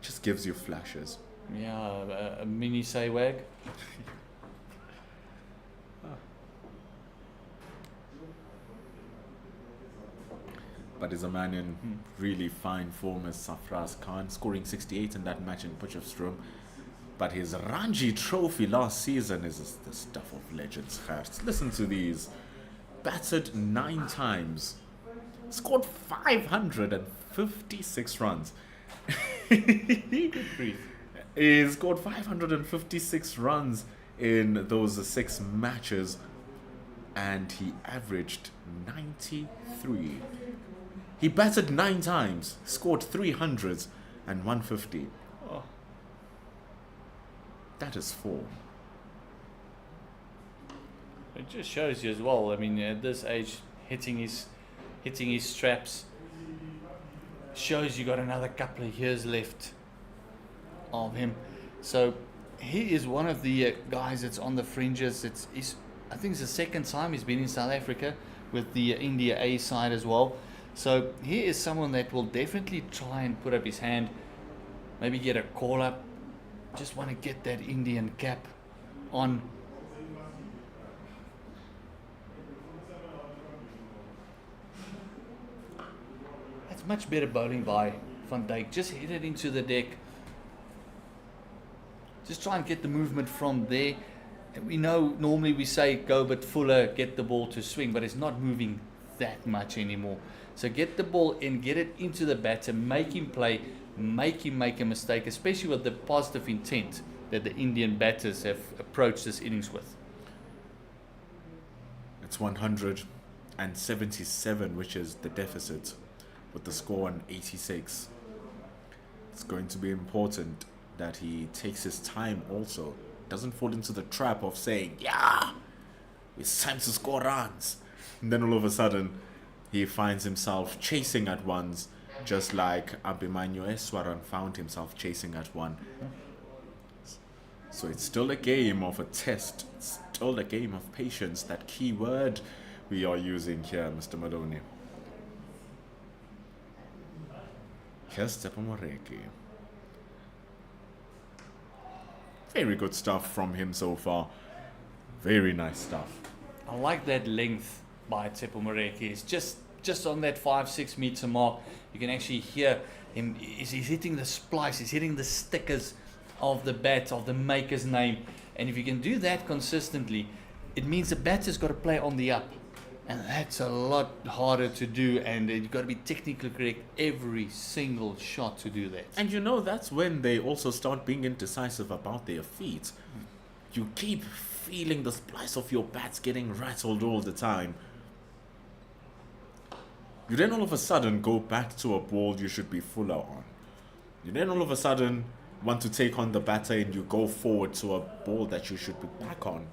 just gives you flashes. Yeah, a mini Sehwag. But is a man in really fine form as Safras Khan, scoring 68 in that match in Potchefstroom. But his Ranji Trophy last season is the stuff of legends. Listen to these. Batted 9 times. Scored 556 runs. Good grief. He scored 556 runs in those 6 matches. And he averaged 93. He batted 9 times, scored 300s and 150. Oh. That is form. It just shows you as well. I mean, at this age, hitting his straps shows you got another couple of years left of him. So he is one of the guys that's on the fringes. I think it's the second time he's been in South Africa with the India A side as well. So he is someone that will definitely try and put up his hand, maybe get a call up, just want to get that Indian cap on. That's much better bowling by Van Dijk. Just hit it into the deck. Just try and get the movement from there. And we know normally we say go a bit fuller, get the ball to swing, but it's not moving that much anymore. So get the ball in, get it into the batter, make him play, make him make a mistake, especially with the positive intent that the Indian batters have approached this innings with. It's 177, which is the deficit, with the score on 86. It's going to be important that he takes his time also. Doesn't fall into the trap of saying, yeah, it's time to score runs. And then all of a sudden, he finds himself chasing at ones, just like Abhimanyu Eswaran found himself chasing at one. So it's still a game of a test. It's still a game of patience. That key word we are using here, Mr. Maloney. Here's Tsepo Moreki. Very good stuff from him so far. Very nice stuff. I like that length by Tsepo Moreki. It's just on that 5-6 meter mark. You can actually hear him. He's hitting the splice. He's hitting the stickers of the bat, of the maker's name. And if you can do that consistently, it means the batter's got to play on the up. And that's a lot harder to do. And you've got to be technically correct every single shot to do that. And you know, that's when they also start being indecisive about their feet. You keep feeling the splice of your bats getting rattled all the time. You then all of a sudden go back to a ball you should be fuller on. You then all of a sudden want to take on the batter and you go forward to a ball that you should be back on.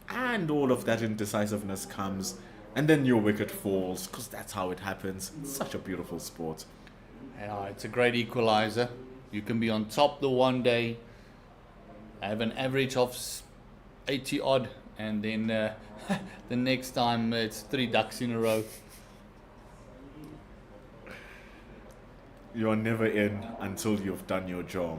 And all of that indecisiveness comes, and then your wicket falls, because that's how it happens. It's such a beautiful sport. Yeah, it's a great equalizer. You can be on top the one day, have an average of 80 odd, and then the next time it's 3 ducks in a row. You are never in until you've done your job.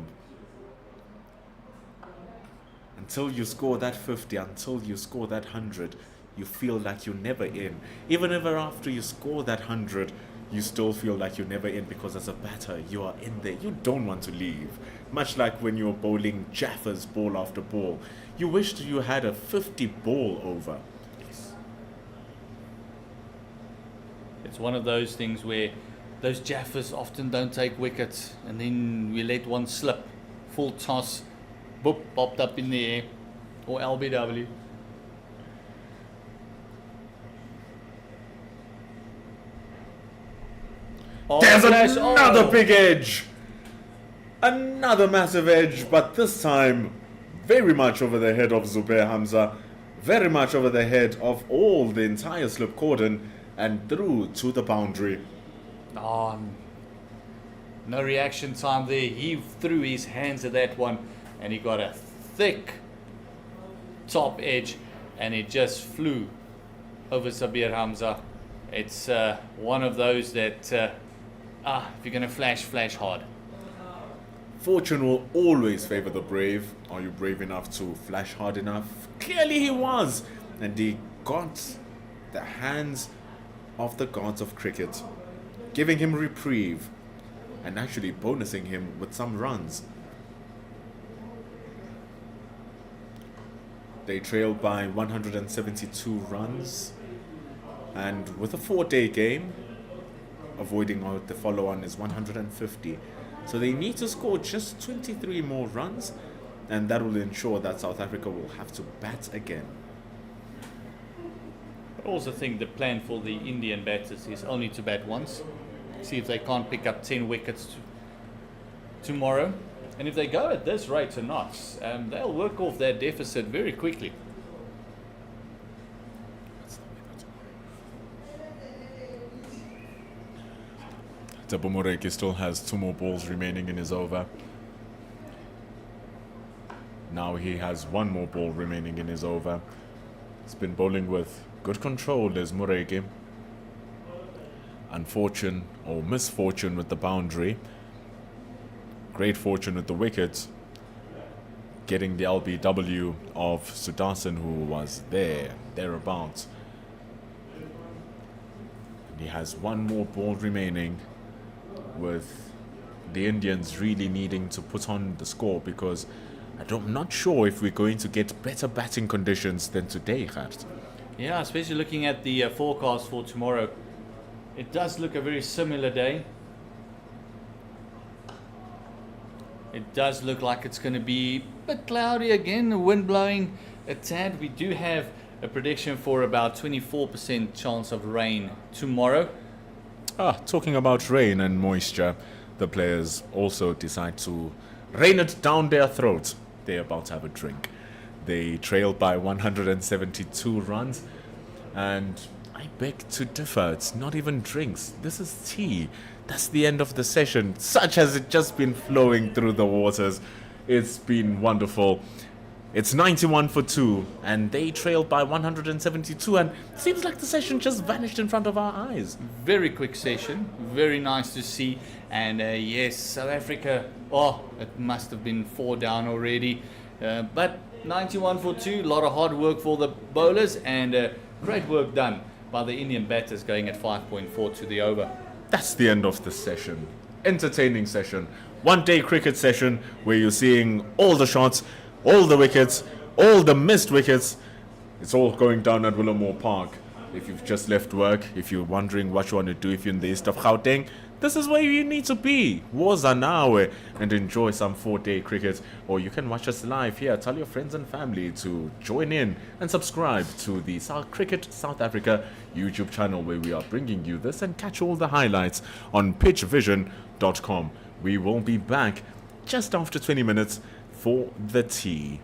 Until you score that 50, until you score that 100, you feel like you're never in. Even if after you score that 100, you still feel like you're never in, because as a batter, you are in there. You don't want to leave. Much like when you're bowling Jaffers ball after ball. You wished you had a 50 ball over. Yes. It's one of those things where those Jaffers often don't take wickets, and then we let one slip. Full toss, boop, popped up in the air, or LBW. There's flash, another big edge! Another massive edge, but this time very much over the head of Zubair Hamza. very much over the head of all the entire slip cordon and through to the boundary. Oh, no reaction time there. He threw his hands at that one and he got a thick top edge and it just flew over Sabir Hamza. It's one of those that, if you're going to flash hard. Fortune will always favor the brave. Are you brave enough to flash hard enough? Clearly he was. And he got the hands of the gods of cricket, giving him reprieve and actually bonusing him with some runs. They trailed by 172 runs, and with a 4-day game, avoiding out the follow-on is 150. So they need to score just 23 more runs, and that will ensure that South Africa will have to bat again. I also think the plan for the Indian batters is only to bat once. See if they can't pick up 10 wickets tomorrow. And if they go at this rate or not, they'll work off their deficit very quickly. Tabo still has 2 more balls remaining in his over. Now he has 1 more ball remaining in his over. He's been bowling with good control, is Mureki. Unfortune or misfortune with the boundary. Great fortune with the wickets. Getting the LBW of Sudarshan, who was thereabouts. And he has 1 more ball remaining, with the Indians really needing to put on the score, because I'm not sure if we're going to get better batting conditions than today, Gert. Yeah, especially looking at the forecast for tomorrow. It does look a very similar day. It does look like it's going to be a bit cloudy again, the wind blowing a tad. We do have a prediction for about 24% chance of rain tomorrow. Talking about rain and moisture, the players also decide to rain it down their throats. They're about to have a drink. They trailed by 172 runs, and I beg to differ. It's not even drinks. This is tea. That's the end of the session. Such has it just been flowing through the waters. It's been wonderful. It's 91 for 2, and they trailed by 172, and seems like the session just vanished in front of our eyes. Very quick session, very nice to see. And yes, South Africa, it must have been 4 down already. But 91 for 2, a lot of hard work for the bowlers, and great work done by the Indian batters, going at 5.4 to the over. That's the end of the session. Entertaining session. 1-day cricket session where you're seeing all the shots, all the wickets, all the missed wickets. It's all going down at Willowmoore Park. If you've just left work, if you're wondering what you want to do if you're in the east of Gauteng, this is where you need to be. Wozanawe, and enjoy some 4-day cricket. Or you can watch us live here. Tell your friends and family to join in and subscribe to the Cricket South Africa YouTube channel, where we are bringing you this, and catch all the highlights on pitchvision.com. We will be back just after 20 minutes for the tea.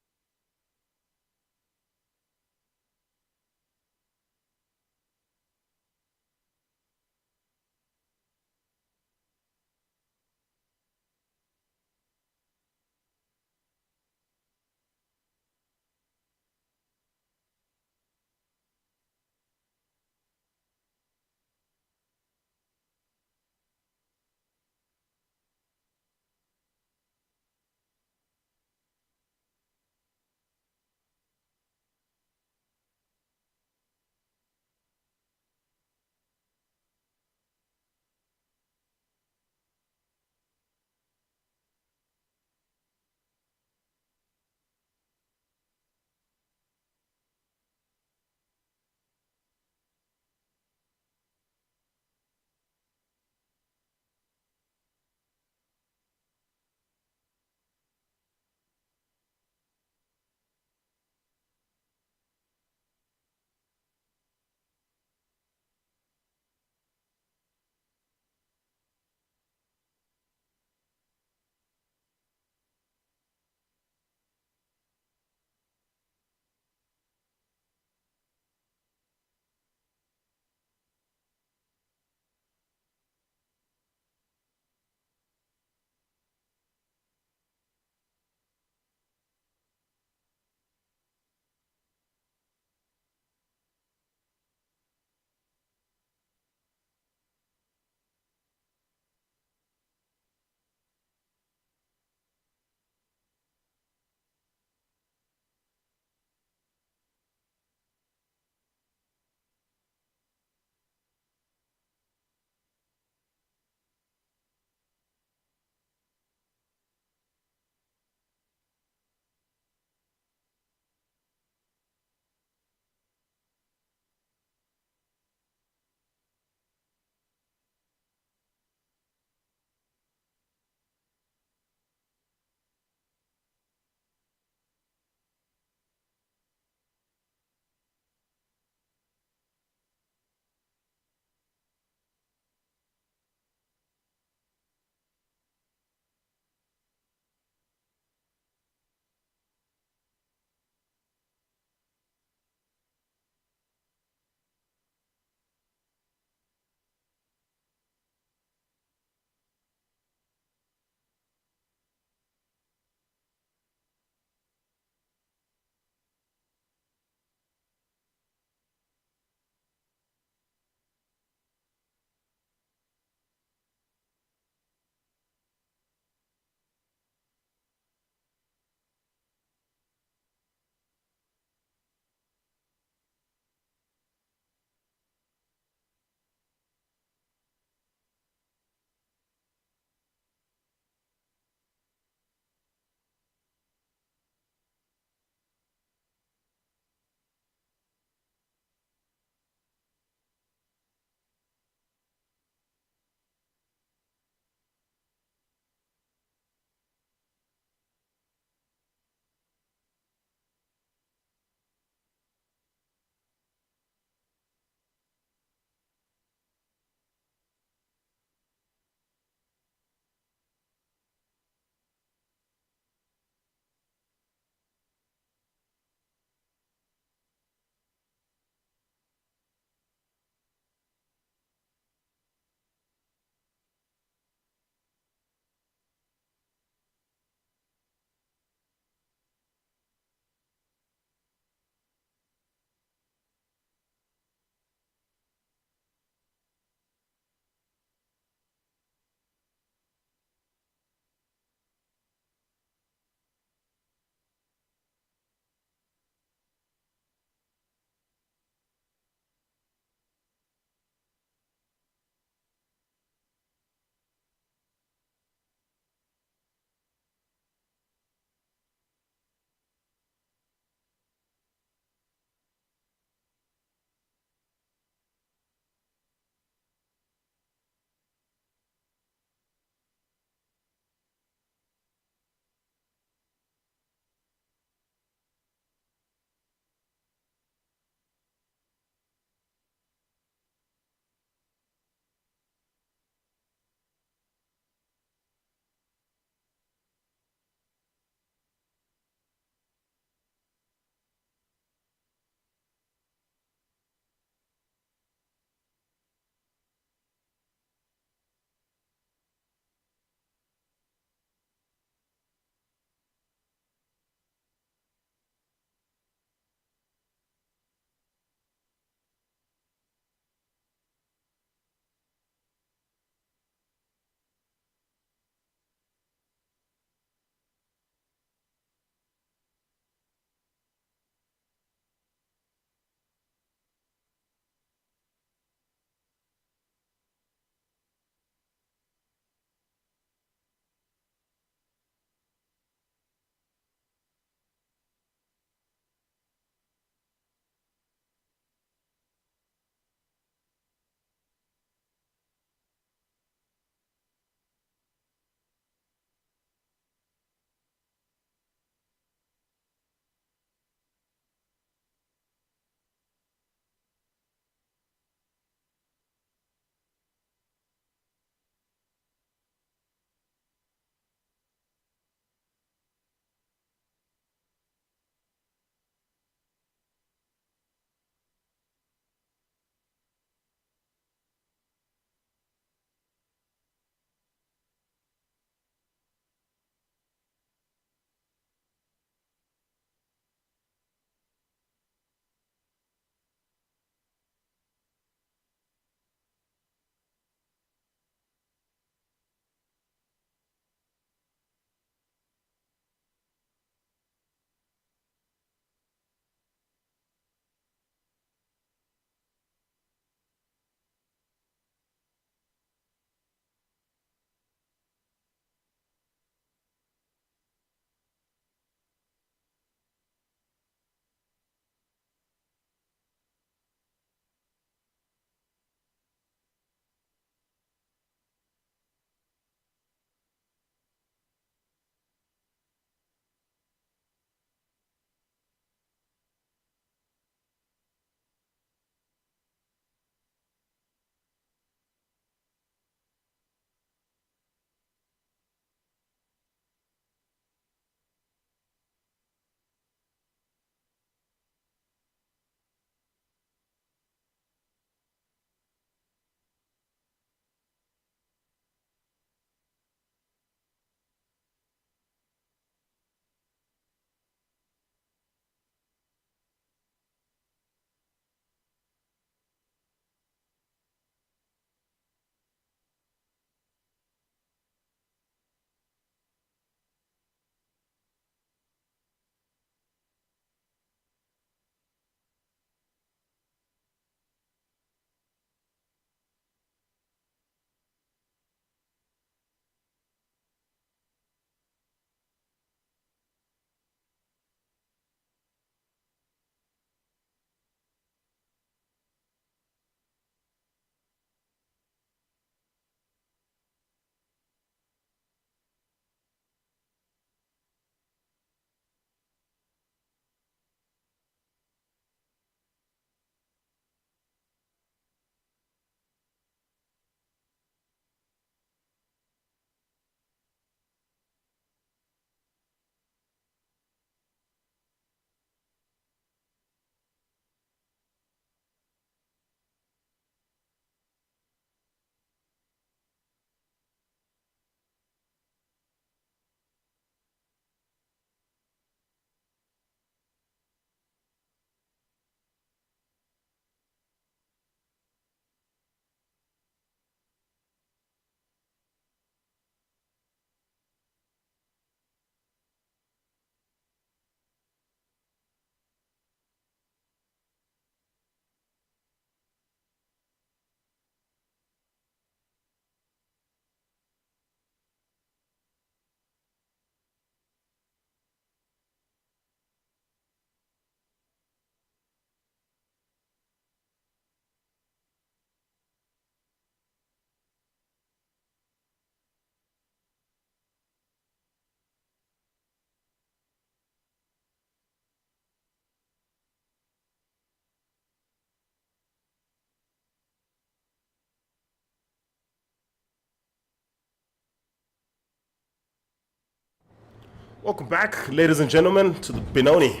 Welcome back, ladies and gentlemen, to the Benoni.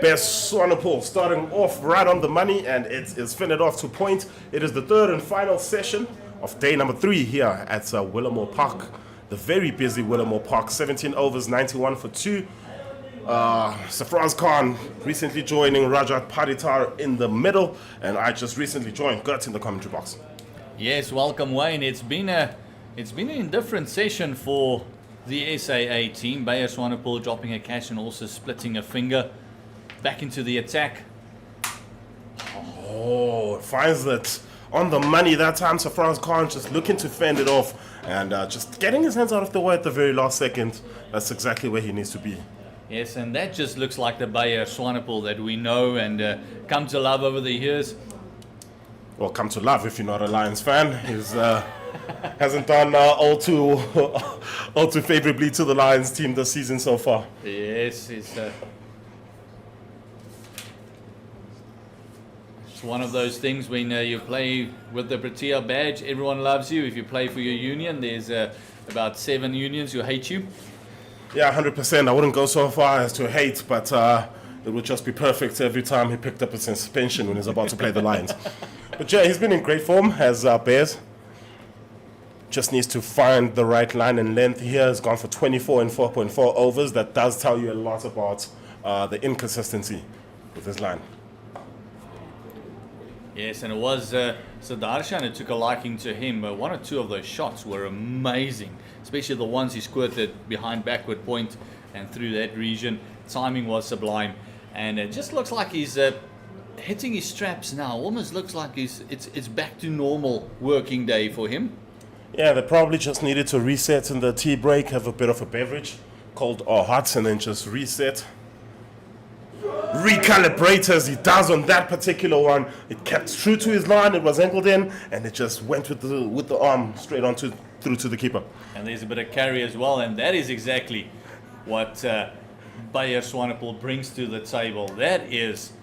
Best Swanepoel starting off right on the money, and it is finished off to point. It is the third and final session of day number 3 here at Willowmoore Park. The very busy Willowmoore Park, 17 overs, 91 for 2. Safraz Khan recently joining Rajat Paditar in the middle, and I just recently joined Gert in the commentary box. Yes, welcome Wayne. It's been an indifferent session for the SAA team. Bayer Swanepoel dropping a catch and also splitting a finger. Back into the attack. Oh, finds it on the money that time. Safraz Khan just looking to fend it off and just getting his hands out of the way at the very last second. That's exactly where he needs to be. Yes, and that just looks like the Bayer Swanepoel that we know and come to love over the years. Well, come to love if you're not a Lions fan. He's hasn't done all too favorably to the Lions team this season so far. Yes, it's one of those things when you play with the Protea badge, everyone loves you. If you play for your union, there's about 7 unions who hate you. Yeah, 100%. I wouldn't go so far as to hate, but it would just be perfect every time he picked up a suspension when he's about to play the Lions. But yeah, he's been in great form as Bears. Just needs to find the right line and length here. He's gone for 24 and 4.4 overs. That does tell you a lot about the inconsistency with his line. Yes, and it was Sudarshan who took a liking to him. One or two of those shots were amazing, especially the ones he squirted behind backward point and through that region. Timing was sublime, and it just looks like he's hitting his straps now. Almost looks like it's back to normal working day for him. Yeah, they probably just needed to reset in the tea break, have a bit of a beverage, cold or hot, and then just reset. Recalibrate as he does on that particular one. It kept true to his line, it was angled in, and it just went with the arm straight on through to the keeper. And there's a bit of carry as well, and that is exactly what Bayer Swanepoel brings to the table. That is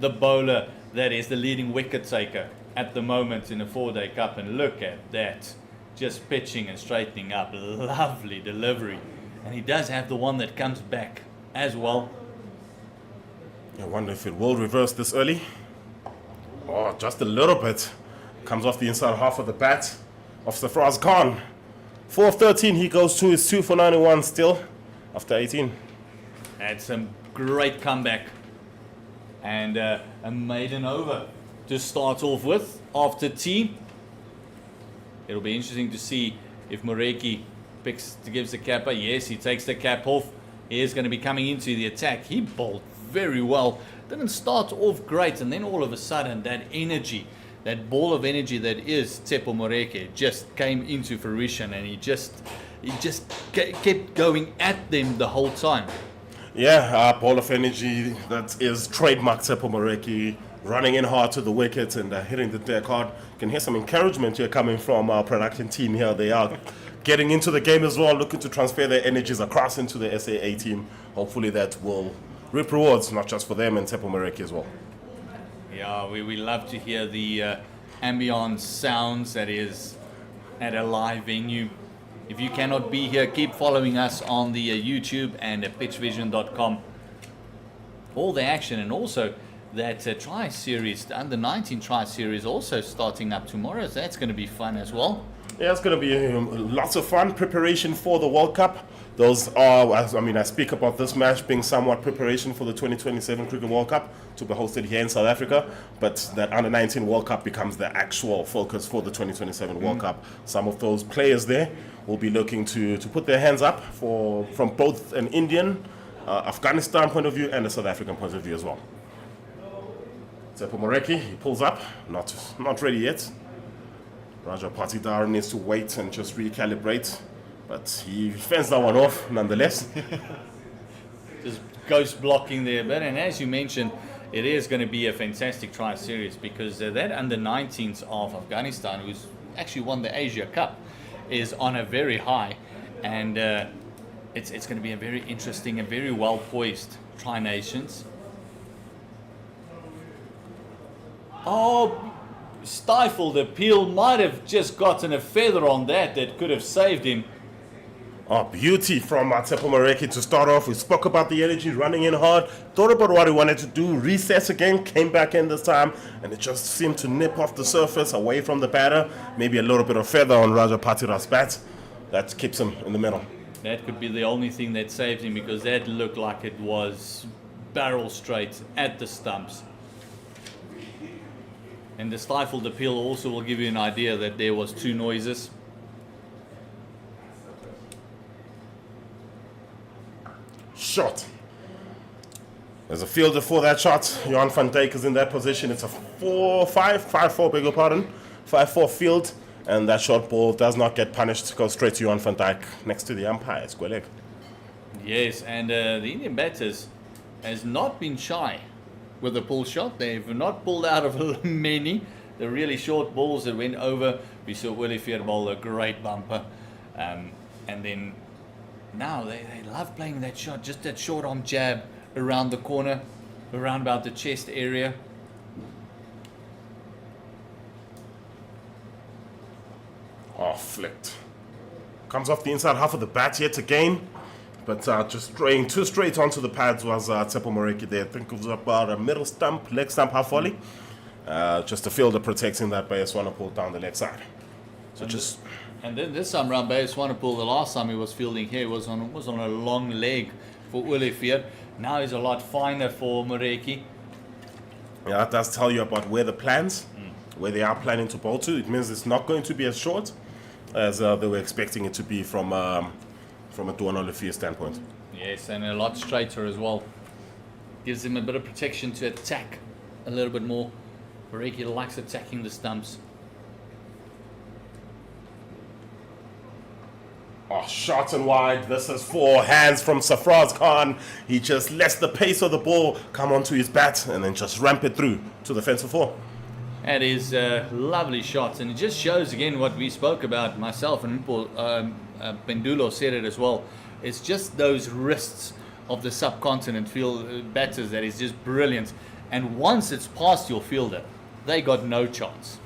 the bowler that is the leading wicket taker at the moment in the 4-day cup, and look at that, just pitching and straightening up. Lovely delivery, and he does have the one that comes back as well. I wonder if it will reverse this early. Oh, just a little bit. Comes off the inside half of the bat of Safraz Khan. 4 of 13, he goes to his 2 for 91 still after 18. That's some great comeback. And a maiden over to start off with after tea. It'll be interesting to see if Moreki gives the capper. Yes, he takes the cap off. He is going to be coming into the attack. He bowled very well. Didn't start off great, and then all of a sudden that energy, that ball of energy that is Tsepo Moreki just came into fruition, and he just kept going at them the whole time. Yeah, ball of energy that is trademark Tsepo Moreki, running in hard to the wicket and hitting the deck hard. You can hear some encouragement here coming from our production team here. They are getting into the game as well, looking to transfer their energies across into the SAA team. Hopefully that will reap rewards, not just for them and Tsepo Moreki as well. Yeah, we love to hear the ambient sounds that is at a live venue. If you cannot be here, keep following us on the YouTube and pitchvision.com. All the action, and also that try series, the under 19 try series, also starting up tomorrow. So that's going to be fun as well. Yeah, it's going to be lots of fun. Preparation for the World Cup. Those are, I speak about this match being somewhat preparation for the 2027 Cricket World Cup to be hosted here in South Africa, but that Under-19 World Cup becomes the actual focus for the 2027 World Cup. Some of those players there will be looking to put their hands up from both an Indian, Afghanistan point of view and a South African point of view as well. Tsepo Moreki, he pulls up, not ready yet. Raja Patidar needs to wait and just recalibrate. But he fends that one off nonetheless. Just ghost blocking there a bit. And as you mentioned, it is going to be a fantastic try series because that under-19s of Afghanistan, who's actually won the Asia Cup, is on a very high. And it's going to be a very interesting and very well poised Tri Nations. Oh, stifled appeal. Might have just gotten a feather on that could have saved him. Oh, beauty from Tsepo Moreki to start off. We spoke about the energy running in hard, thought about what he wanted to do, recess again, came back in this time, and it just seemed to nip off the surface away from the batter. Maybe a little bit of feather on Raja Patira's bat. That keeps him in the middle. That could be the only thing that saved him, because that looked like it was barrel straight at the stumps. And the stifled appeal also will give you an idea that there was two noises. Shot. There's a fielder for that shot. Johan van Dijk is in that position. It's a 5-4, beg your pardon. 5-4 field. And that short ball does not get punished. Goes straight to Johan van Dijk next to the umpire. Square leg. Yes, and the Indian batters has not been shy with the pull shot. They've not pulled out of many. The really short balls that went over. We saw Willie Veer bowl a great bumper. And then now they love playing that shot. Just that short arm jab around the corner, around about the chest area. Oh, flicked. Comes off the inside half of the bat yet again. But just straying too straight onto the pads was Tsepo Moreki there. I think it was about a middle stump, leg stump, half volley. Just a fielder protecting that by Swanepoel down the leg side. So And then this time round, Bay Swanepoel, the last time he was fielding here, was on a long leg for Willie Veer. Now he's a lot finer for Moreki. Yeah, that does tell you about where the plans, where they are planning to bowl to. It means it's not going to be as short as they were expecting it to be from a Duano Lefevre standpoint. Yes, and a lot straighter as well. Gives him a bit of protection to attack a little bit more. Moreki likes attacking the stumps. Oh, short and wide. This is 4 hands from Sarfraz Khan. He just lets the pace of the ball come onto his bat and then just ramp it through to the fence of 4. That is lovely shots, and it just shows again what we spoke about, myself and Pendulo said it as well. It's just those wrists of the subcontinent field batters that is just brilliant. And once it's past your fielder, they got no chance.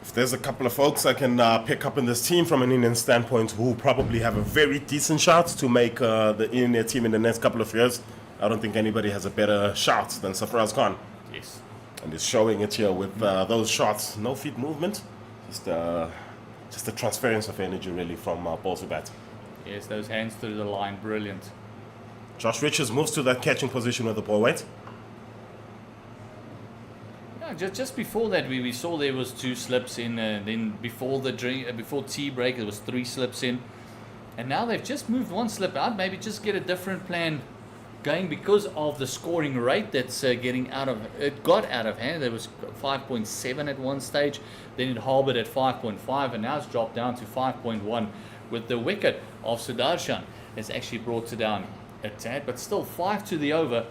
If there's a couple of folks I can pick up in this team from an Indian standpoint who probably have a very decent shot to make the Indian team in the next couple of years, I don't think anybody has a better shot than Sarfraz Khan. Yes. And he's showing it here with those shots. No feet movement, just the transference of energy really from ball to bat. Yes, those hands through the line, brilliant. Josh Richards moves to that catching position with the ball weight. Yeah, just before that, we saw there was 2 slips in. Then before before tea break, there was 3 slips in, and now they've just moved 1 slip out. Maybe just get a different plan going because of the scoring rate that's got out of hand. There was 5.7 at one stage, then it harbored at 5.5, and now it's dropped down to 5.1 with the wicket of Sudarshan. It's actually brought it down a tad, but still 5 to the over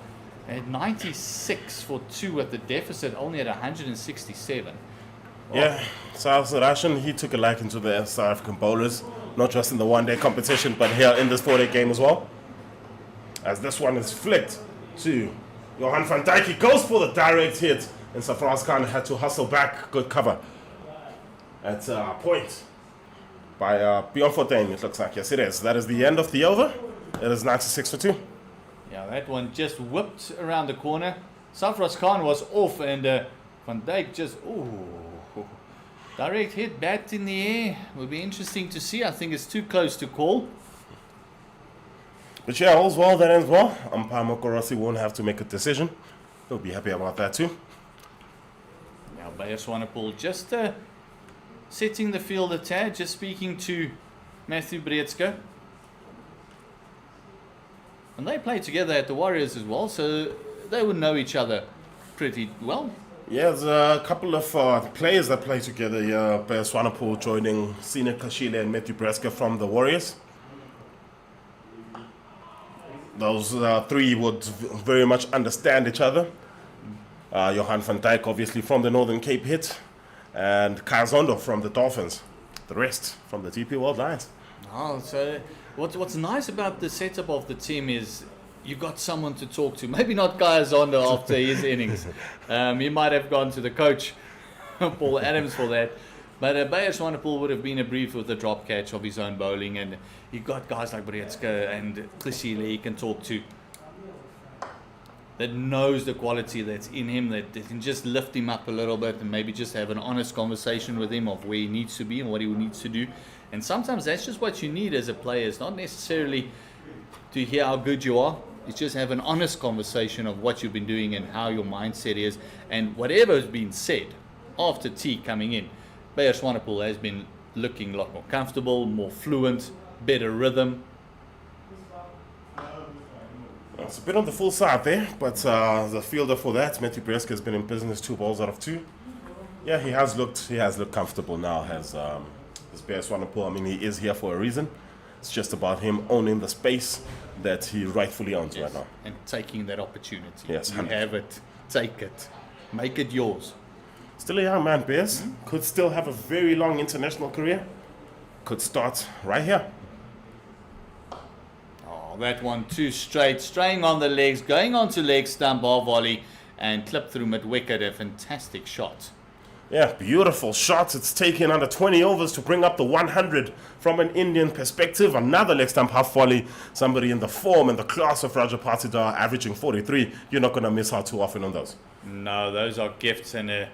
at 96 for 2 at the deficit, only at 167. Yeah, South Sudarshan, he took a liking to the South African bowlers, not just in the one-day competition, but here in this 4-day game as well. As this one is flicked to Johan van Dijk. He goes for the direct hit, and Sarfraz Khan had to hustle back. Good cover at point by Bjorn Fortuin, it looks like. Yes, it is. That is the end of the over. It is 96 for 2. Yeah, that one just whipped around the corner. Sarfraz Khan was off, and Van Dijk just, direct hit, bat in the air. Will be interesting to see. I think it's too close to call. But yeah, all's well, that ends well. Umpire Mokorossi won't have to make a decision. He'll be happy about that too. Now Bayer Swanepoel just setting the field a tad, just speaking to Matthew Breedske. And they play together at the Warriors as well, so they would know each other pretty well. Yeah, there's a couple of players that play together here. Bayer Swanepoel joining Sina Kashile and Matthew Breedske from the Warriors. Those 3 would very much understand each other. Johan van Dijk, obviously, from the Northern Cape hit, and Kyle Zondo from the Dolphins. The rest from the TP World Lions. Oh, so what's nice about the setup of the team is you got someone to talk to. Maybe not Kyle Zondo after his innings. He might have gone to the coach, Paul Adams, for that. But Bayer Swanepoel would have been a brief with a drop catch of his own bowling, and you've got guys like Breetske and Klisile he can talk to that knows the quality that's in him, that can just lift him up a little bit and maybe just have an honest conversation with him of where he needs to be and what he needs to do. And sometimes that's just what you need as a player. It's not necessarily to hear how good you are. It's just have an honest conversation of what you've been doing and how your mindset is. And whatever has been said after tea coming in, Bayer Swanepoel has been looking a lot more comfortable, more fluent, better rhythm. It's a bit on the full side there, but the fielder for that, Matthew Breetske, has been in business 2 balls out of 2. Yeah, he has looked comfortable now as Bayer Swanepoel. I mean, he is here for a reason. It's just about him owning the space that he rightfully owns right now. And taking that opportunity. Yes, you have it, take it, make it yours. Still a young man, Bears. Could still have a very long international career. Could start right here. Oh, that one too straight, straying on the legs, going on to leg stump, bar volley, and clip through mid wicket. A fantastic shot. Yeah, beautiful shots. It's taken under 20 overs to bring up the 100 from an Indian perspective. Another leg stump half volley. Somebody in the form and the class of Raja Patidar averaging 43. You're not going to miss out too often on those. No, those are gifts, and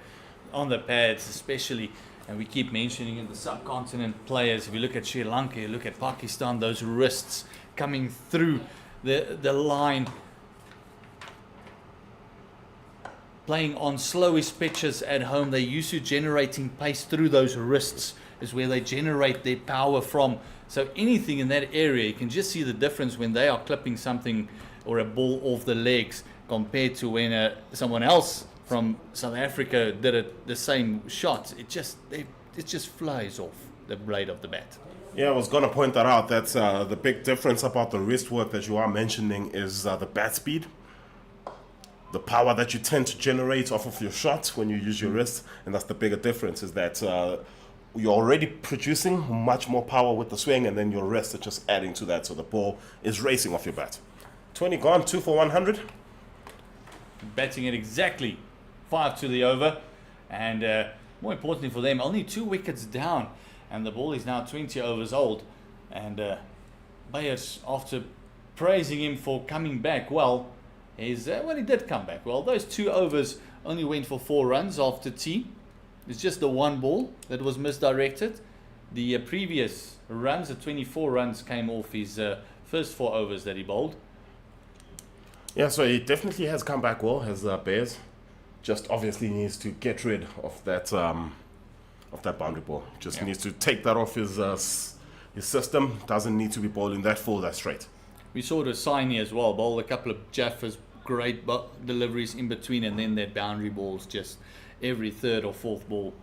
on the pads especially. And we keep mentioning in the subcontinent players. If you look at Sri Lanka, you look at Pakistan, those wrists coming through the line. Playing on slowish pitches at home, they're used to generating pace through those wrists, is where they generate their power from. So anything in that area, you can just see the difference when they are clipping something or a ball off the legs compared to when someone else from South Africa did the same shot. It just flies off the blade of the bat. Yeah, I was going to point that out. That's the big difference about the wrist work that you are mentioning is the bat speed. The power that you tend to generate off of your shot when you use your wrist, and that's the bigger difference, is that you're already producing much more power with the swing, and then your wrist is just adding to that, so the ball is racing off your bat. 20 gone, 2 for 100. Batting it exactly 5 to the over, and more importantly for them, only 2 wickets down, and the ball is now 20 overs old. And Bayers, after praising him for coming back well, he did come back well. Those 2 overs only went for 4 runs after tea. It's just the 1 ball that was misdirected. The previous runs, the 24 runs, came off his first 4 overs that he bowled. Yeah, so he definitely has come back well, as Bears. Just obviously needs to get rid of that boundary ball. Just needs to take that off his system. Doesn't need to be bowling that full, that straight. We saw the Saini as well, bowled a couple of Jaffas, great deliveries in between, and then that boundary balls just every 3rd or 4th ball.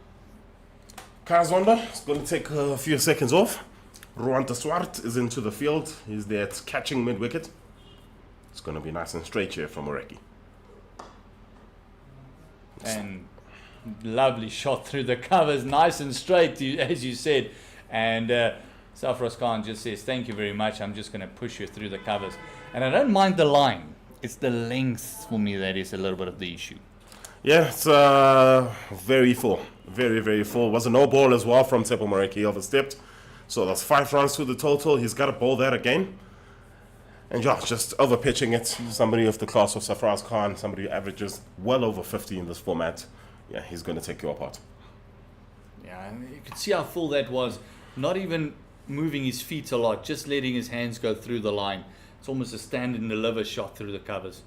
Kazonda is going to take a few seconds off. Ruanta Swart is into the field. He's there catching mid-wicket. It's going to be nice and straight here from Oreki. And lovely shot through the covers, nice and straight, as you said. And Safras Khan just says, thank you very much, I'm just going to push you through the covers. And I don't mind the line. It's the length for me that is a little bit of the issue. Yeah, it's very full. Very, very full. Was a no ball as well from Tsepo Mareki. He overstepped. So that's 5 runs to the total. He's got to bowl that again. And yeah, just over pitching it. Somebody of the class of Safraz Khan, somebody who averages well over 50 in this format. Yeah, he's going to take you apart. Yeah, and you can see how full that was. Not even moving his feet a lot, just letting his hands go through the line. It's almost a stand and deliver shot through the covers.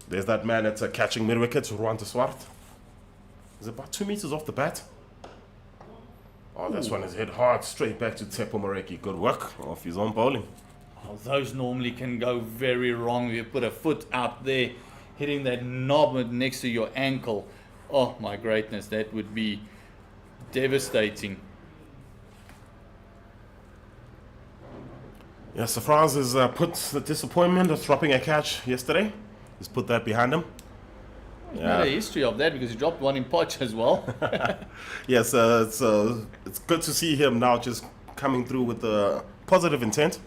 There's that man that's catching mid-wicket, Ruanta Swart. He's about 2 meters off the bat. Oh, this one is hit hard, straight back to Tsepo Mareki. Good work off his own bowling. Oh, those normally can go very wrong. You put a foot out there, hitting that knob next to your ankle. Oh my greatness, that would be devastating. Yeah, Safraz has put the disappointment of dropping a catch yesterday. He's put that behind him. He's made a history of that because he dropped one in Poch as well. Yes, it's good to see him now just coming through with the positive intent.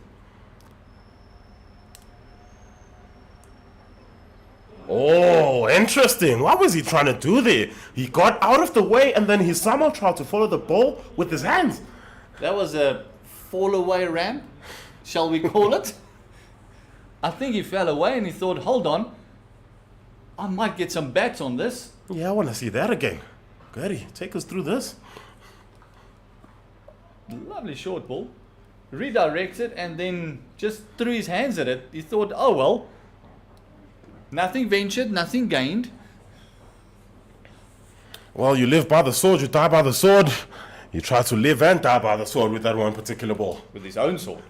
Oh, interesting. What was he trying to do there? He got out of the way and then he somehow tried to follow the ball with his hands. That was a fall away ramp, shall we call it? I think he fell away and he thought, hold on, I might get some bats on this. Yeah, I want to see that again. Goody, take us through this. Lovely short ball. Redirected and then just threw his hands at it. He thought, oh well, nothing ventured, nothing gained. Well, you live by the sword, you die by the sword. You try to live and die by the sword with that one particular ball. With his own sword.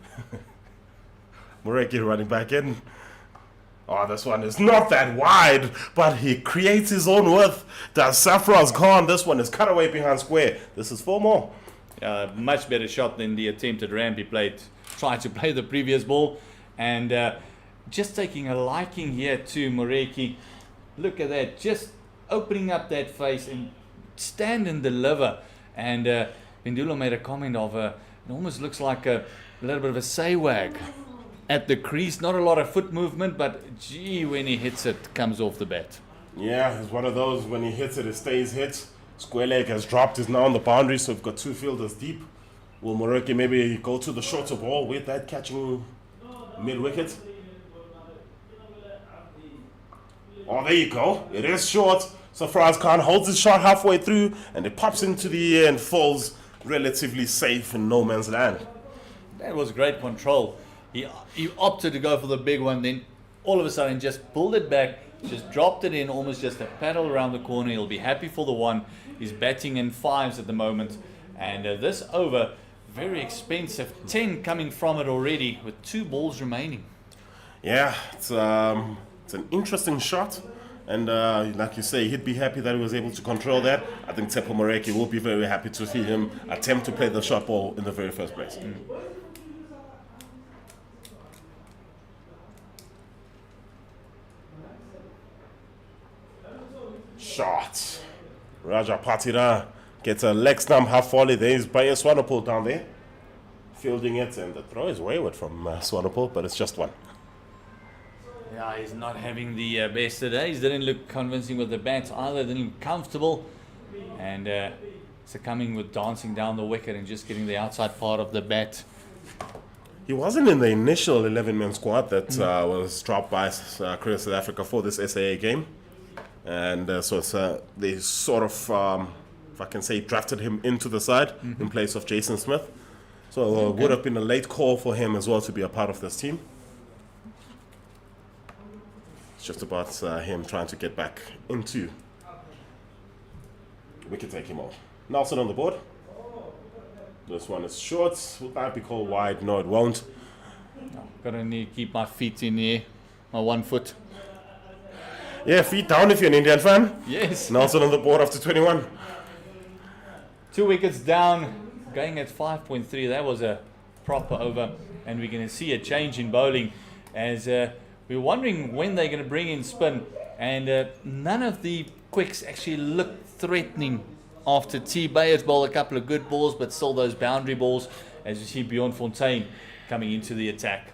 Moreki running back in. Oh, this one is not that wide, but he creates his own width. Does Safra's Khan. This one is cut away behind square. This is 4 more. Much better shot than the attempted ramp he tried to play the previous ball. And just taking a liking here to Moreki. Look at that, just opening up that face and stand and deliver. And Pendulo made a comment of it almost looks like a little bit of a say-wag at the crease. Not a lot of foot movement, but gee, when he hits it, comes off the bat. Yeah, it's one of those, when he hits it, it stays hit. Square leg has dropped, is now on the boundary, so we've got 2 fielders deep. Will Moreki maybe go to the shorter ball with that catching mid-wicket? Oh, there you go. It is short. So Faraz Khan holds his shot halfway through, and it pops into the air and falls relatively safe in no man's land. That was great control. He opted to go for the big one, then all of a sudden just pulled it back, just dropped it in, almost just a paddle around the corner. He'll be happy for the one. He's batting in 5s at the moment. And this over, very expensive. 10 coming from it already with 2 balls remaining. Yeah, it's an interesting shot. And like you say, he'd be happy that he was able to control that. I think Tsepo Moreki will be very happy to see him attempt to play the short ball in the very first place. Shot. Raja Patira gets a leg stump half volley. There's Bayer Swanepoel down there, fielding it, and the throw is wayward from Swanepoel, but it's just one. Yeah, he's not having the best today. He didn't look convincing with the bats either. Didn't look comfortable, and succumbing with dancing down the wicket and just getting the outside part of the bat. He wasn't in the initial 11-man squad that was dropped by Cricket South Africa for this SAA game. And so they sort of, if I can say, drafted him into the side in place of Jason Smith. So it would have been a late call for him as well to be a part of this team. It's just about him trying to get back into. We can take him off. Nelson on the board. This one is short. Will that be called wide? No, it won't. Gotta need to keep my feet in the air, my 1 foot. Yeah, feet down if you're an Indian fan. Yes. Nelson on the board after 21. 2 wickets down, going at 5.3. That was a proper over, and we're going to see a change in bowling as we're wondering when they're going to bring in spin, and none of the quicks actually look threatening after T. Bayers bowled a couple of good balls, but still those boundary balls, as you see Bjorn Fontaine coming into the attack.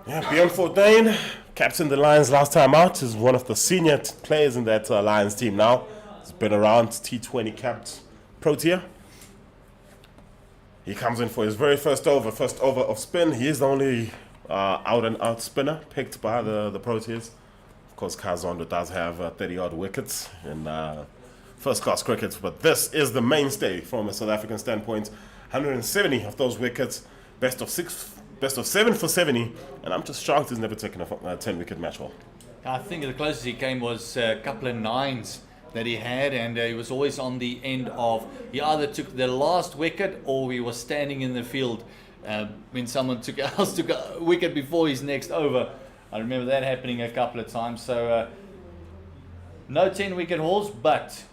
Yeah, Bjorn Fontaine captained the Lions last time out. Is one of the senior players in that Lions team now. He's been around, T20 capped Protea. He comes in for his very first over of spin. He is the only out-and-out spinner picked by the Proteas. Of course, Kazondo does have 30-odd wickets in first-class cricket, but this is the mainstay from a South African standpoint. 170 of those wickets, best of 7 for 70, and I'm just shocked he's never taken a 10-wicket match ball. I think the closest he came was a couple of 9s that he had, and he was always on the end of, he either took the last wicket or he was standing in the field when someone else took a wicket before his next over. I remember that happening a couple of times. So no 10-wicket hauls, but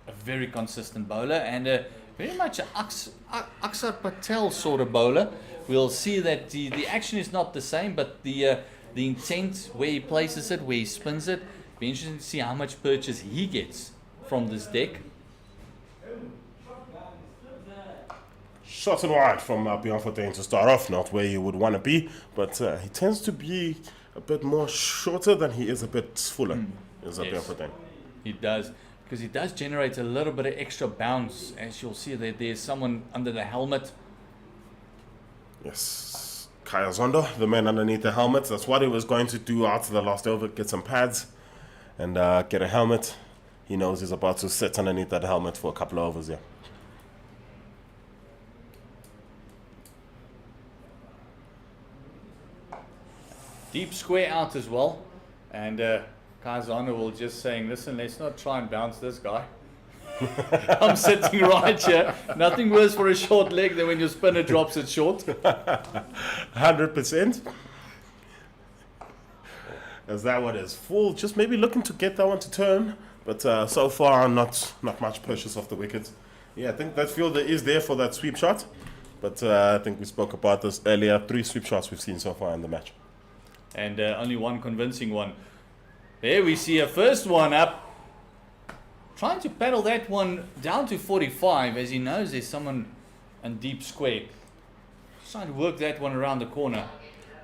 a very consistent bowler, and very much an Akshar Patel sort of bowler. We'll see that the action is not the same, but the intent, where he places it, where he spins it. Be interesting to see how much purchase he gets from this deck. Shot and wide from Bjorn Fontaine to start off, not where you would want to be, but he tends to be a bit more shorter than he is a bit fuller. Is up Yes. there for them. He does, because he does generate a little bit of extra bounce. As you'll see, there's someone under the helmet. Yes. Kaya Zondo, the man underneath the helmet. That's what he was going to do after the last over. Get some pads and get a helmet. He knows he's about to sit underneath that helmet for a couple of overs, yeah. Deep square out as well. And Kazana will just saying, listen, let's not try and bounce this guy. I'm sitting right here. Nothing worse for a short leg than when your spinner drops it short. 100%. As that one is full, just maybe looking to get that one to turn, but so far not much purchase of the wickets. Yeah, I think that fielder is there for that sweep shot, but I think we spoke about this earlier. 3 sweep shots we've seen so far in the match. And only one convincing one. There we see a first one up. Trying to paddle that one down to 45 as he knows there's someone in deep square. Just trying to work that one around the corner.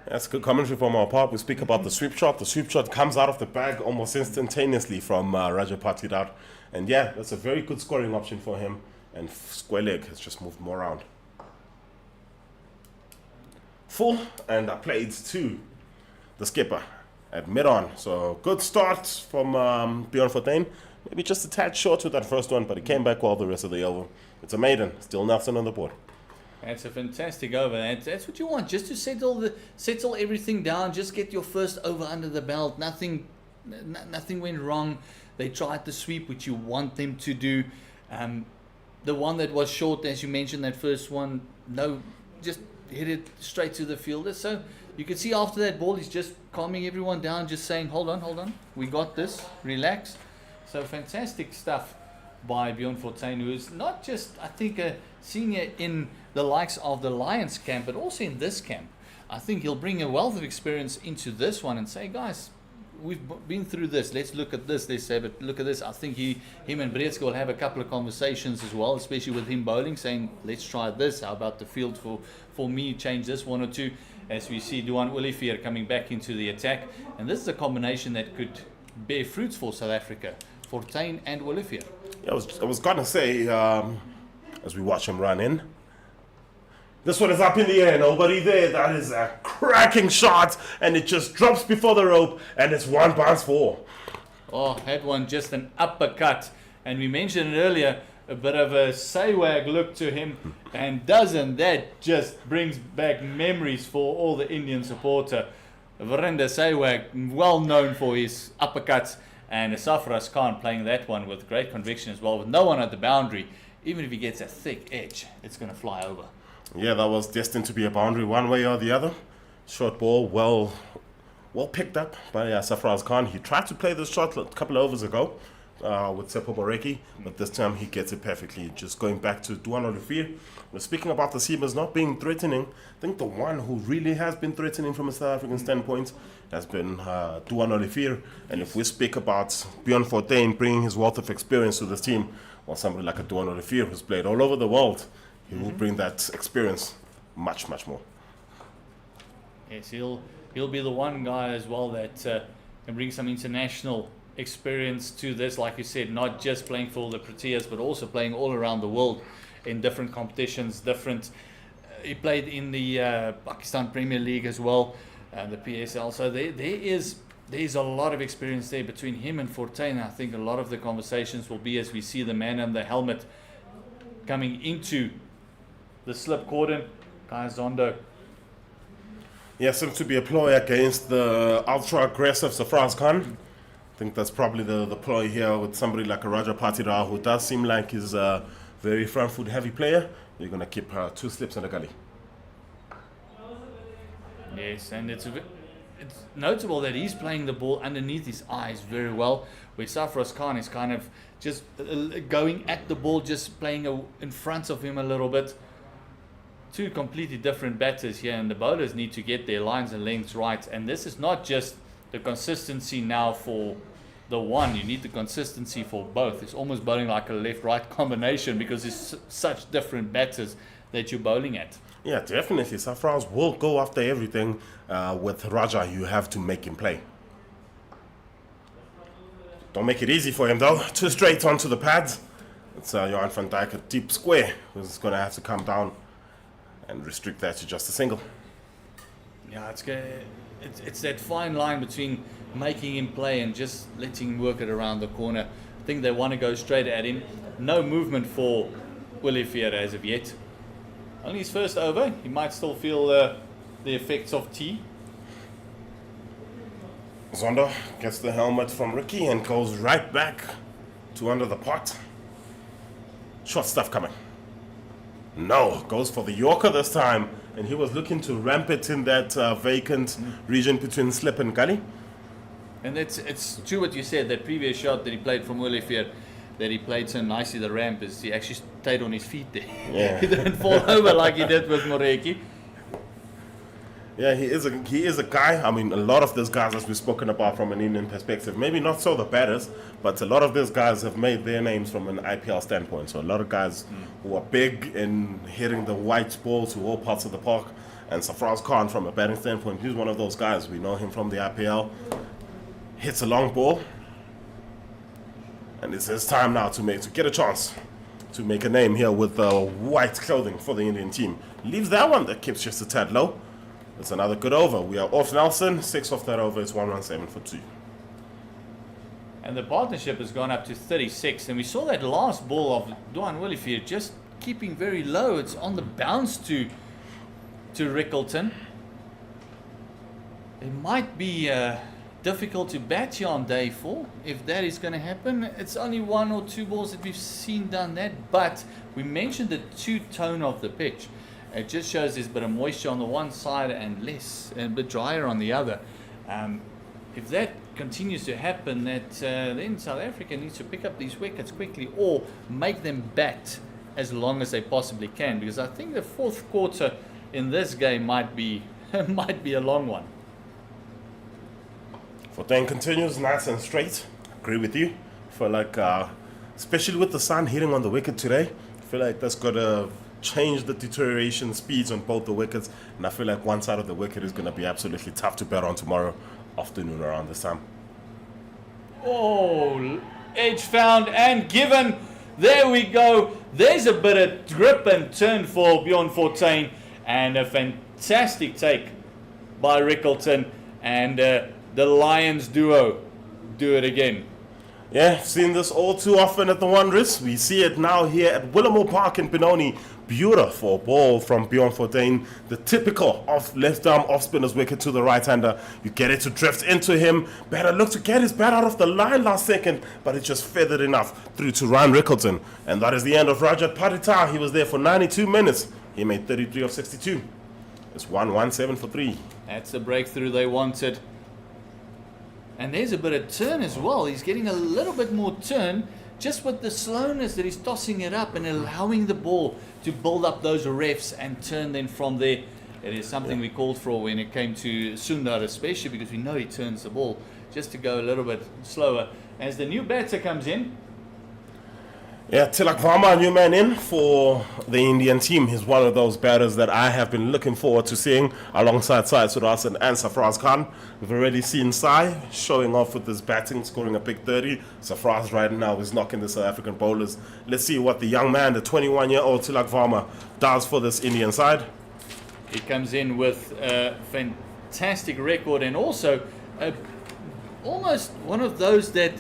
That's good commentary from our part. We speak about the sweep shot. The sweep shot comes out of the bag almost instantaneously from Rajapati Dar. And yeah, that's a very good scoring option for him. And square leg has just moved more around. Full, and I played to the skipper at mid-on. So good start from Bjorn Fortuin. Maybe just a tad short with that first one, but he came back well the rest of the over. It's a maiden, still nothing on the board. That's a fantastic over. That's what you want, just to settle everything down. Just get your first over under the belt. Nothing went wrong. They tried the sweep, which you want them to do. The one that was short, as you mentioned, that first one, no, just hit it straight to the fielder. So you can see after that ball, he's just calming everyone down, just saying, hold on, we got this, relax. So fantastic stuff by Bjorn Fortuin, who is not just, I think, a senior in the likes of the Lions camp, but also in this camp. I think he'll bring a wealth of experience into this one and say, guys, we've been through this. Let's look at this. Let's have a look at this. I think him and Breedske will have a couple of conversations as well, especially with him bowling, saying, let's try this. How about the field for me? Change this one or two. As we see Duan Olivier coming back into the attack. And this is a combination that could bear fruits for South Africa. Fortuin and Olivier. Yeah, I was gonna say, as we watch him run in, this one is up in the air, nobody there. That is a cracking shot, and it just drops before the rope, and it's 1 bounce 4. Oh, had one just an uppercut. And we mentioned it earlier, a bit of a Sehwag look to him, and doesn't that just brings back memories for all the Indian supporter. Virender Sehwag, well known for his uppercuts, and Safras Khan playing that one with great conviction as well, with no one at the boundary. Even if he gets a thick edge, it's going to fly over. Yeah, that was destined to be a boundary one way or the other. Short ball, well picked up by Safraz Khan. He tried to play this shot a couple of overs ago with Seppo Boreki, but this time he gets it perfectly. Just going back to Duan Olivier. We're speaking about the seamers not being threatening. I think the one who really has been threatening from a South African standpoint has been Duan Olivier. And if we speak about Bjorn Fortuin bringing his wealth of experience to this team, well, somebody like a Duan Olivier who's played all over the world, he will bring that experience much more. Yes, he'll be the one guy as well that can bring some international experience to this. Like you said, not just playing for the Proteas, but also playing all around the world in different competitions. He played in the Pakistan Premier League as well, the PSL. So there's a lot of experience there between him and Fortuin. I think a lot of the conversations will be as we see the man in the helmet coming into the slip cordon. Kai Zondo. Yeah, seems to be a ploy against the ultra-aggressive Safraz Khan. I think that's probably the ploy here with somebody like a Raja Patira, who does seem like he's a very front-foot heavy player. You're going to keep 2 slips in the gully. Yes, and it's notable that he's playing the ball underneath his eyes very well, where Safraz Khan is kind of just going at the ball, just playing in front of him a little bit. 2 completely different batters here, and the bowlers need to get their lines and lengths right. And this is not just the consistency now for the one. You need the consistency for both. It's almost bowling like a left-right combination because it's such different batters that you're bowling at. Yeah, definitely. Safraz will go after everything. With Raja, you have to make him play. Don't make it easy for him, though. Too straight onto the pads. It's Johan van Dijk, a deep square, who's going to have to come down and restrict that to just a single. Yeah, it's that fine line between making him play and just letting him work it around the corner. I think they want to go straight at him. No movement for Willowmoore as of yet. Only his first over. He might still feel the effects of tea. Zondo gets the helmet from Ricky and goes right back to under the pot. Short stuff coming. No, goes for the Yorker this time. And he was looking to ramp it in that vacant region between slip and gully. And it's true what you said, that previous shot that he played from Willowmoore, that he played so nicely the ramp, is he actually stayed on his feet there. Yeah. He didn't fall over like he did with Moreki. Yeah, he is a guy. I mean, a lot of these guys, as we've spoken about from an Indian perspective, maybe not so the batters, but a lot of these guys have made their names from an IPL standpoint. So a lot of guys who are big in hitting the white ball to all parts of the park. And Safraz Khan, from a batting standpoint, he's one of those guys. We know him from the IPL. Hits a long ball. And it's his time now to get a chance to make a name here with white clothing for the Indian team. Leaves that one that keeps just a tad low. It's another good over. We are off Nelson. 6 off that over. It's 117 for 2. And the partnership has gone up to 36. And we saw that last ball of Duan Willowmoore just keeping very low. It's on the bounce to Rickleton. It might be difficult to bat here on day 4 if that is going to happen. It's only 1 or 2 balls that we've seen done that. But we mentioned the two-tone of the pitch. It just shows there's a bit of moisture on the one side and a bit drier on the other. If that continues to happen, then South Africa needs to pick up these wickets quickly or make them bat as long as they possibly can, because I think the 4th quarter in this game might be a long one. 14 continues, nice and straight. Agree with you. Feel like, especially with the sun hitting on the wicket today, I feel like that's got to change the deterioration speeds on both the wickets, and I feel like one side of the wicket is going to be absolutely tough to bat on tomorrow afternoon around this time. Oh, edge found and given. There we go. There's a bit of grip and turn for Bjorn Fortuin, and a fantastic take by Rickleton, and the Lions duo do it again. Yeah, seen this all too often at the Wanderers. We see it now here at Willowmoore Park in Benoni. Beautiful ball from Bjorn Fortuin, the typical left arm off spinner's wicket to the right-hander. You get it to drift into him. Batter looked to get his bat out of the line last second, but it just feathered enough through to Ryan Rickleton. And that is the end of Rajat Patita. He was there for 92 minutes. He made 33 of 62. It's 117 for 3. That's the breakthrough they wanted. And there's a bit of turn as well. He's getting a little bit more turn just with the slowness that he's tossing it up and allowing the ball to build up those refs and turn then from there. It is something we called for when it came to Sundar, especially because we know he turns the ball, just to go a little bit slower. As the new batter comes in. Yeah, Tilak Varma, new man in for the Indian team. He's one of those batters that I have been looking forward to seeing alongside Sai Surasan and Safraz Khan. We've already seen Sai showing off with his batting, scoring a big 30. Safraz right now is knocking the South African bowlers. Let's see what the young man, the 21-year-old Tilak Varma, does for this Indian side. He comes in with a fantastic record and also almost one of those that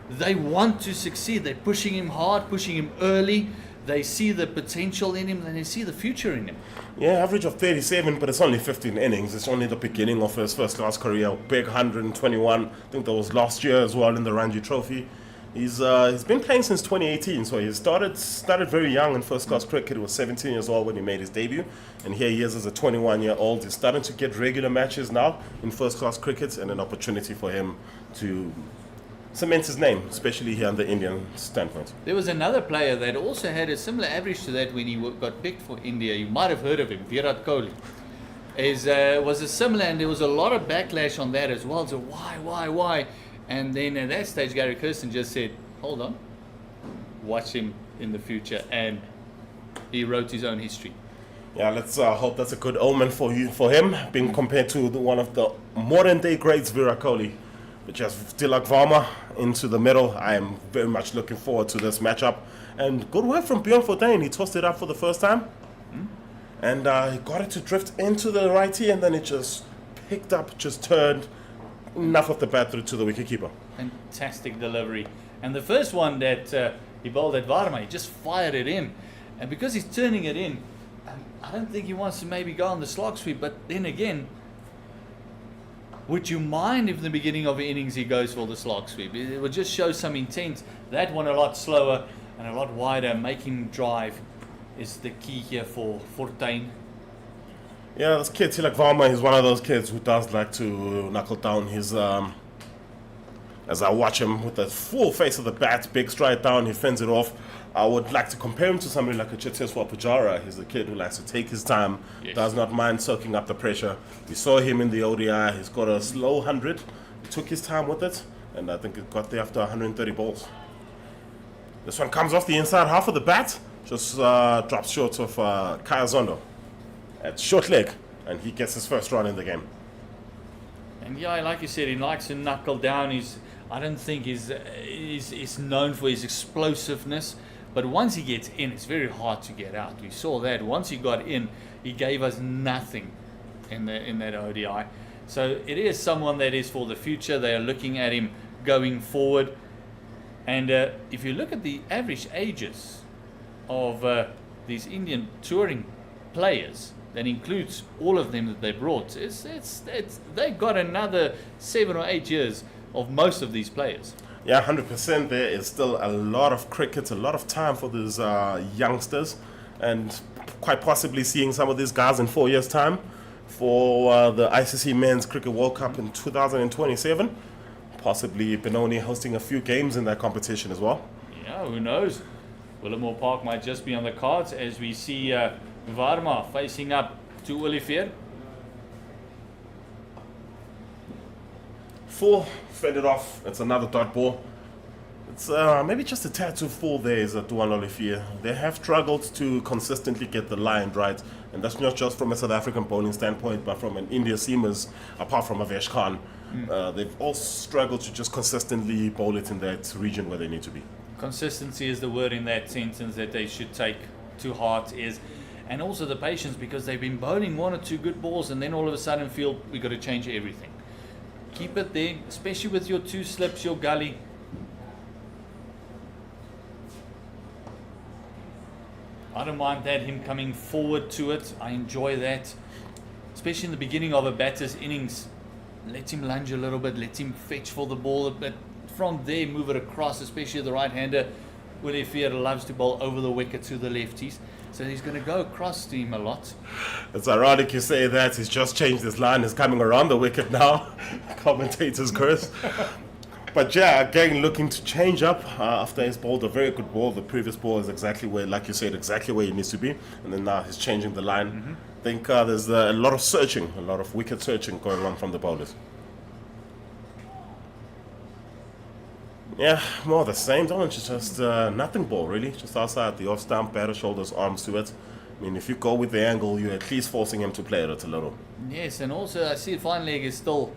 they want to succeed. They're pushing him hard, pushing him early. They see the potential in him and they see the future in him. Yeah, average of 37, but it's only 15 innings. It's only the beginning of his first-class career. Big 121. I think that was last year as well in the Ranji Trophy. He's been playing since 2018, so he started very young in first-class cricket. He was 17 years old when he made his debut, and here he is as a 21-year-old. He's starting to get regular matches now in first-class cricket, and an opportunity for him to cement his name, especially here on the Indian standpoint. There was another player that also had a similar average to that when he got picked for India. You might have heard of him, Virat Kohli. Was a similar, and there was a lot of backlash on that as well. So why? And then at that stage, Gary Kirsten just said, hold on, watch him in the future. And he wrote his own history. Yeah, let's hope that's a good omen for him, being compared to one of the modern day greats, Virat Kohli. But just Tilak Varma into the middle. I am very much looking forward to this matchup. And good work from Bjorn Fortuin. He tossed it up for the first time. And he got it to drift into the righty, and then it just picked up, just turned enough of the bat through to the wicketkeeper. Fantastic delivery. And the first one that he bowled at Varma, he just fired it in. And because he's turning it in, I don't think he wants to maybe go on the slog sweep. But then again, would you mind if in the beginning of the innings he goes for the slog sweep? It would just show some intent. That one a lot slower and a lot wider, making him drive is the key here for Fortuin. Yeah, this kid, Tilak Varma, is one of those kids who does like to knuckle down his... as I watch him with the full face of the bat, big stride down, he fends it off. I would like to compare him to somebody like a Cheteshwar Pujara. He's a kid who likes to take his time, does not mind soaking up the pressure. We saw him in the ODI. He's got a slow 100. He took his time with it, and I think it got there after 130 balls. This one comes off the inside half of the bat, just drops short of Kaya Zondo at short leg, and he gets his first run in the game. And yeah, like you said, he likes to knuckle down. I don't think he's known for his explosiveness. But once he gets in, it's very hard to get out. We saw that. Once he got in, he gave us nothing in that ODI. So it is someone that is for the future. They are looking at him going forward. And if you look at the average ages of these Indian touring players, that includes all of them that they brought, they've got another 7 or 8 years of most of these players. Yeah, 100%. There is still a lot of cricket, a lot of time for these youngsters, and quite possibly seeing some of these guys in 4 years' time for the ICC Men's Cricket World Cup in 2027. Possibly Benoni hosting a few games in that competition as well. Yeah, who knows? Willowmoore Park might just be on the cards as we see Varma facing up to Olivier. Full, fended off. It's another dot ball. It's maybe just a tad too full there is Duan Olivier. They have struggled to consistently get the line right, and that's not just from a South African bowling standpoint, but from an India seamers, apart from Avesh Khan. They've all struggled to just consistently bowl it in that region where they need to be. Consistency is the word in that sentence that they should take to heart, and also the patience, because they've been bowling 1 or 2 good balls and then all of a sudden feel we've got to change everything. Keep it there, especially with your 2 slips, your gully. I don't mind that, him coming forward to it. I enjoy that, especially in the beginning of a batter's innings. Let him lunge a little bit, let him fetch for the ball, but from there move it across, especially the right-hander. Olivier loves to bowl over the wicket to the lefties, so he's going to go across to him a lot. It's ironic you say that. He's just changed his line. He's coming around the wicket now. Commentator's curse. But yeah, again, looking to change up after he's bowled a very good ball. The previous ball is exactly where, like you said, exactly where he needs to be. And then now he's changing the line. I think there's a lot of searching, a lot of wicket searching going on from the bowlers. Yeah, more the same, don't you? Just nothing ball, really. Just outside the off stump, batter, shoulders, arms to it. I mean, if you go with the angle, you're at least forcing him to play it a little. Yes, and also I see fine leg is still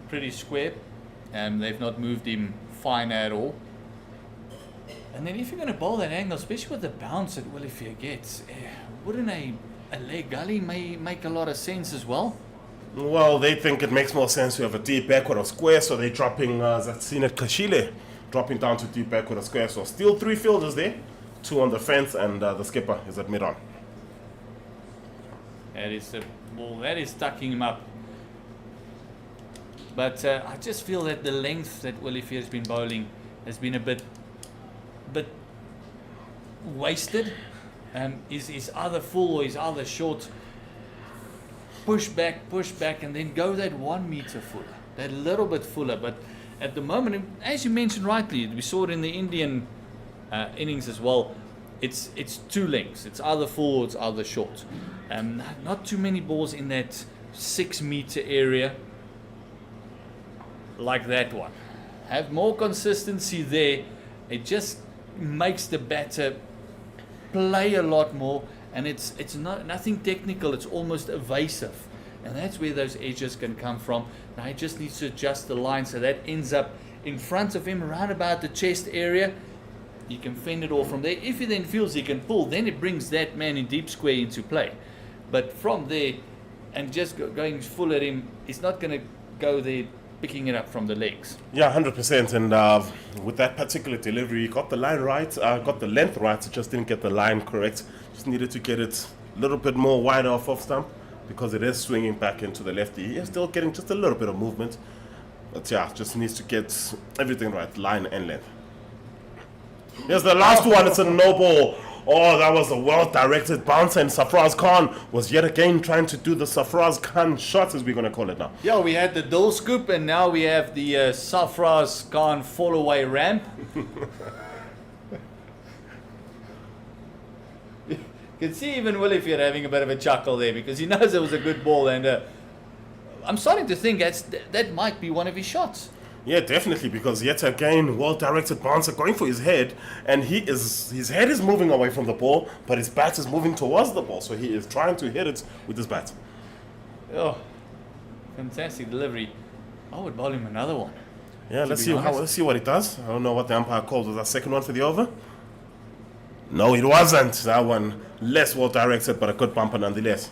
pretty square. They've not moved him fine at all. And then if you're going to bowl that angle, especially with the bounce that Olivier gets, wouldn't a leg gully make a lot of sense as well? Well, they think it makes more sense to have a deep backward or square, so they're dropping Zatsinet Kashile, dropping down to deep backward or square. So still 3 fielders there, 2 on the fence, and the skipper is at mid-on. That is the ball, that is tucking him up. But I just feel that the length that Olivier has been bowling has been a bit wasted. He's either full or he's either short. Push back, and then go that 1 meter fuller, that little bit fuller. But at the moment, as you mentioned rightly, we saw it in the Indian innings as well. It's 2 lengths. It's either full or it's either short. Not too many balls in that 6 meter area like that one. have more consistency there. It just makes the batter play a lot more, and it's not nothing technical. It's almost evasive, and that's where those edges can come from. Now he just needs to adjust the line so that ends up in front of him, around about the chest area. He can fend it all from there. If he then feels he can pull, then it brings that man in deep square into play. But from there, and just going full at him, he's not going to go there picking it up from the legs. Yeah, 100%. And with that particular delivery, he got the line right, got the length right, just didn't get the line correct. Just needed to get it a little bit more wider off stump because it is swinging back into the lefty. He is still getting just a little bit of movement. But yeah, just needs to get everything right, line and length. Here's the last one, it's a no ball. Oh, that was a well-directed bounce, and Sarfraz Khan was yet again trying to do the Sarfraz Khan shot, as we're going to call it now. Yeah, we had the dull scoop, and now we have the Sarfraz Khan fall-away ramp. You can see even Willowmoore having a bit of a chuckle there, because he knows it was a good ball, and I'm starting to think that might be one of his shots. Yeah, definitely, because yet again, well-directed bouncer going for his head, and his head is moving away from the ball, but his bat is moving towards the ball, so he is trying to hit it with his bat. Oh, fantastic delivery. I would bowl him another one. Yeah, let's see what he does. I don't know what the umpire called. Was that second one for the over? No, it wasn't. That one less well-directed, but a good bumper nonetheless.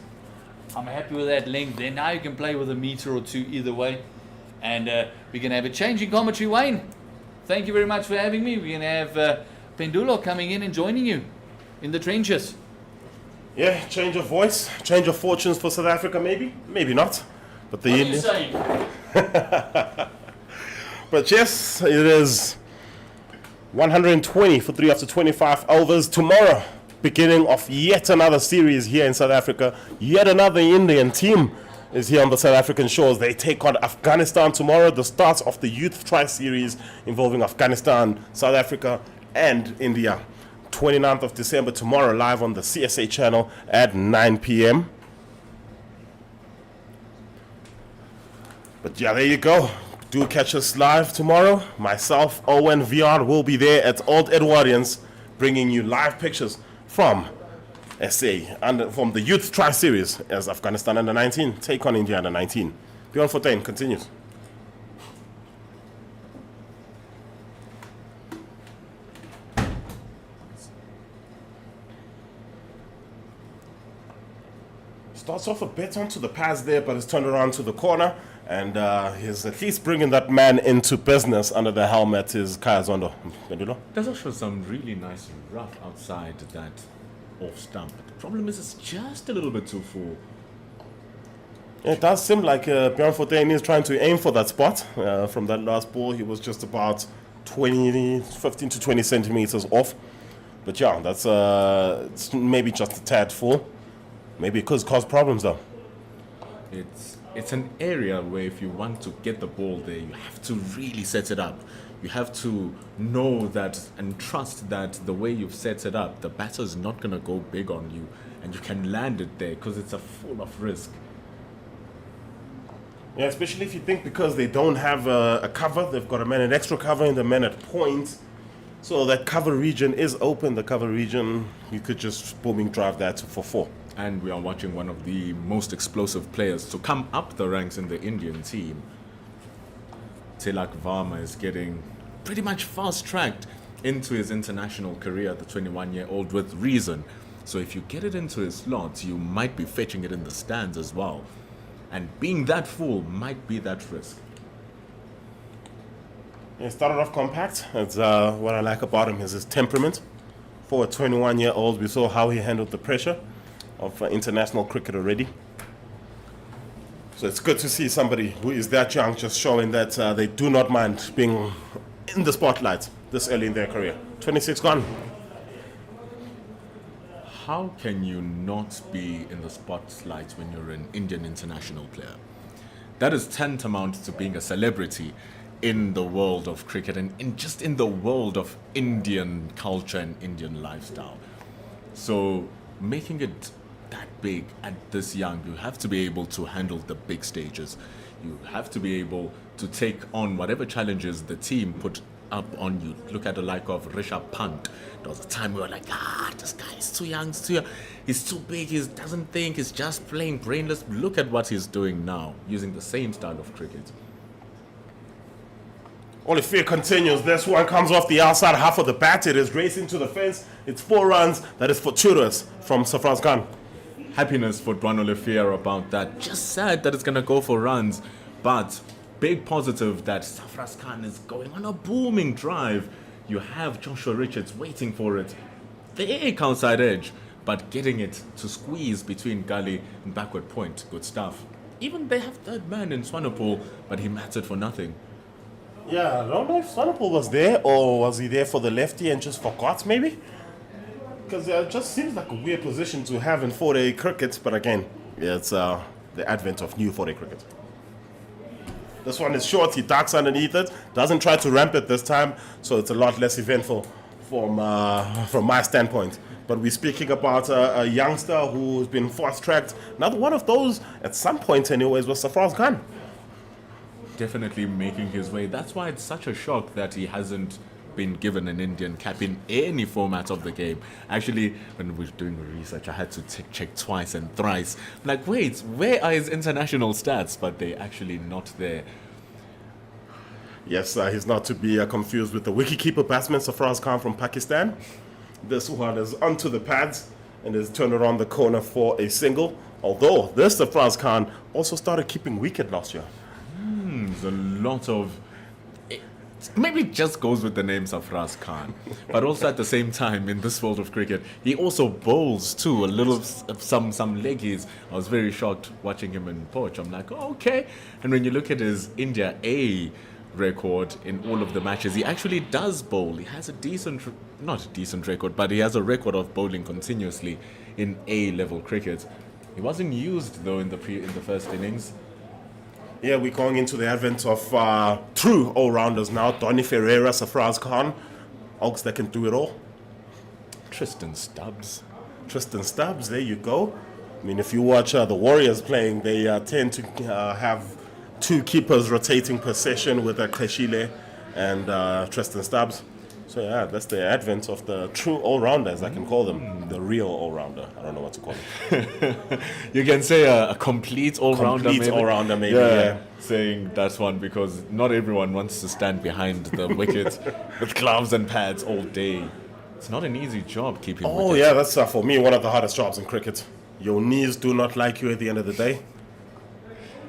I'm happy with that length there. Now you can play with a meter or two either way. And we're going to have a change in commentary, Wayne. Thank you very much for having me. We're going to have Pendulo coming in and joining you in the trenches. Yeah, change of voice, change of fortunes for South Africa, maybe? Maybe not. But the What are you saying? But yes, it is 120 for 3 after 25 overs. Tomorrow, beginning of yet another series here in South Africa. Yet another Indian team is here on the South African shores. They take on Afghanistan tomorrow, the start of the Youth Tri-Series involving Afghanistan, South Africa, and India. 29th of December tomorrow, live on the CSA channel at 9 p.m. But yeah, there you go. Do catch us live tomorrow. Myself, Owen, VR will be there at Old Edwardians, bringing you live pictures from SA and from the Youth Tri-Series as Afghanistan under 19 take on India under 19. Beyond 14 continues. Starts off a bit onto the pads there, but it's turned around to the corner, and he's at least bringing that man into business under the helmet is Kaya Zondo. Bendulo? There's also some really nice rough outside that off stump. The problem is it's just a little bit too full. It does seem like Bjorn Fortuin is trying to aim for that spot. From that last ball, he was just about 15 to 20 centimeters off. But yeah, that's it's maybe just a tad full. Maybe it could cause problems though. It's an area where if you want to get the ball there, you have to really set it up. You have to know that and trust that the way you've set it up, the batter's not going to go big on you, and you can land it there because it's a full of risk. Yeah, especially if you think because they don't have a cover, they've got a man at extra cover and the man at point. So that cover region is open. The cover region, you could just booming drive that for 4. And we are watching one of the most explosive players to come up the ranks in the Indian team. Tilak Varma is getting pretty much fast-tracked into his international career, the 21-year-old, with reason. So if you get it into his slots, you might be fetching it in the stands as well. And being that full might be that risk. He started off compact. That's what I like about him is his temperament. For a 21-year-old, we saw how he handled the pressure of international cricket already. So it's good to see somebody who is that young just showing that they do not mind being in the spotlight this early in their career. 26 gone. How can you not be in the spotlight when you're an Indian international player? That is tantamount to being a celebrity in the world of cricket and just in the world of Indian culture and Indian lifestyle. So making it that big at this young, you have to be able to handle the big stages. You have to be able to take on whatever challenges the team put up on you. Look at the like of Rishabh Pant. There was a time we were like, this guy is too young, he's too big, he doesn't think, he's just playing brainless. Look at what he's doing now, using the same style of cricket. Olivier continues. This one comes off the outside half of the bat. It is racing to the fence. It's 4 runs. That is fortuitous from Sarfraz Khan. Happiness for Dwan Olivier about that. Just sad that it's going to go for runs, but big positive that Sarfraz Khan is going on a booming drive. You have Joshua Richards waiting for it. The outside edge, but getting it to squeeze between gully and backward point. Good stuff. Even they have third man in Swanepoel, but he mattered for nothing. Yeah, I don't know if Swanepoel was there or was he there for the lefty and just forgot maybe? Because it just seems like a weird position to have in 4-day cricket, but again, yeah, it's the advent of new 4-day cricket. This one is short, he ducks underneath it, doesn't try to ramp it this time, so it's a lot less eventful from my standpoint. But we're speaking about a youngster who's been fast-tracked. Another one of those, at some point anyways, was Sarfraz Khan. Definitely making his way. That's why it's such a shock that he hasn't been given an Indian cap in any format of the game. Actually, when we were doing research, I had to check twice and thrice. I'm like, wait, where are his international stats? But they're actually not there. Yes, he's not to be confused with the wicketkeeper batsman Sarfraz Khan from Pakistan. This one is onto the pads and is turned around the corner for a single. Although this Sarfraz Khan also started keeping wicket last year. There's a lot of... Maybe it just goes with the name Sarfraz Khan. But also at the same time, in this world of cricket, he also bowls too. A little, some leggies. I was very shocked watching him in Poch. I'm like, oh, okay. And when you look at his India A record in all of the matches, he actually does bowl. He has a decent, not a decent record, but he has a record of bowling continuously in A-level cricket. He wasn't used though in the first innings. Yeah, we're going into the advent of true all-rounders now. Donny Ferreira, Sarfraz Khan, Oaks that can do it all. Tristan Stubbs, there you go. I mean, if you watch the Warriors playing, they tend to have 2 keepers rotating per session with Kleshile and Tristan Stubbs. So yeah, that's the advent of the true all-rounders, I can call them. The real all-rounder. I don't know what to call them. You can say a complete all-rounder. Complete all-rounder, maybe. Yeah. Saying that one because not everyone wants to stand behind the wicket with gloves and pads all day. It's not an easy job keeping wickets. Oh yeah, that's for me one of the hardest jobs in cricket. Your knees do not like you at the end of the day.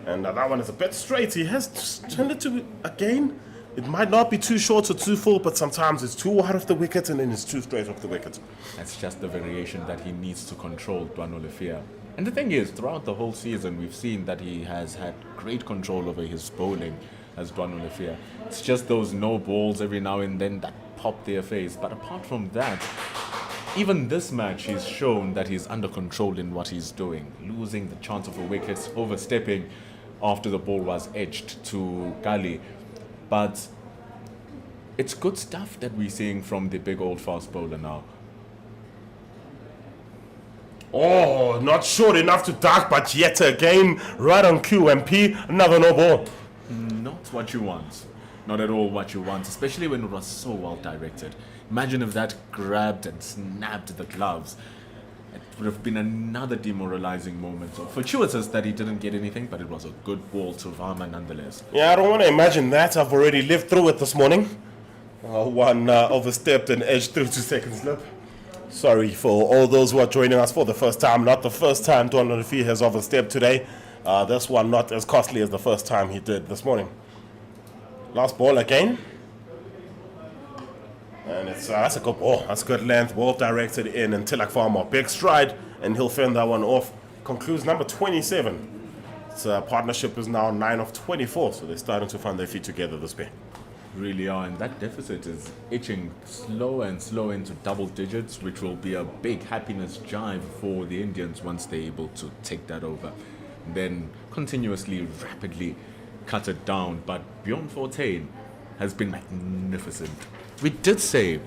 And that one is a bit straight. He has tended to, again, it might not be too short or too full, but sometimes it's too wide off the wicket and then it's too straight off the wicket. That's just the variation that he needs to control, Dwan Olivier. And the thing is, throughout the whole season, we've seen that he has had great control over his bowling as Dwan Olivier. It's just those no balls every now and then that pop their face. But apart from that, even this match, he's shown that he's under control in what he's doing. Losing the chance of a wicket, overstepping after the ball was edged to gully. But it's good stuff that we're seeing from the big old fast bowler now. Oh, not short enough to duck, but yet again, right on QMP, another no ball. Not what you want. Not at all what you want, especially when it was so well directed. Imagine if that grabbed and snapped the gloves. It would have been another demoralizing moment. So fortuitous that he didn't get anything, but it was a good ball to Varma nonetheless. Yeah, I don't want to imagine that. I've already lived through it this morning. One overstepped and edged through 2 second slip. Sorry for all those who are joining us for the first time. Not the first time Dwan Olivier has overstepped today. This one not as costly as the first time he did this morning. Last ball again. And that's a good ball. That's a good length. Ball directed in and Tilak Farmer. Big stride and he'll fend that one off. Concludes number 27. Its partnership is now 9 of 24. So they're starting to find their feet together this way. Really are, and that deficit is itching slow and slow into double digits, which will be a big happiness drive for the Indians once they're able to take that over. Then continuously, rapidly cut it down. But Bjorn Fortuin has been magnificent. We did say,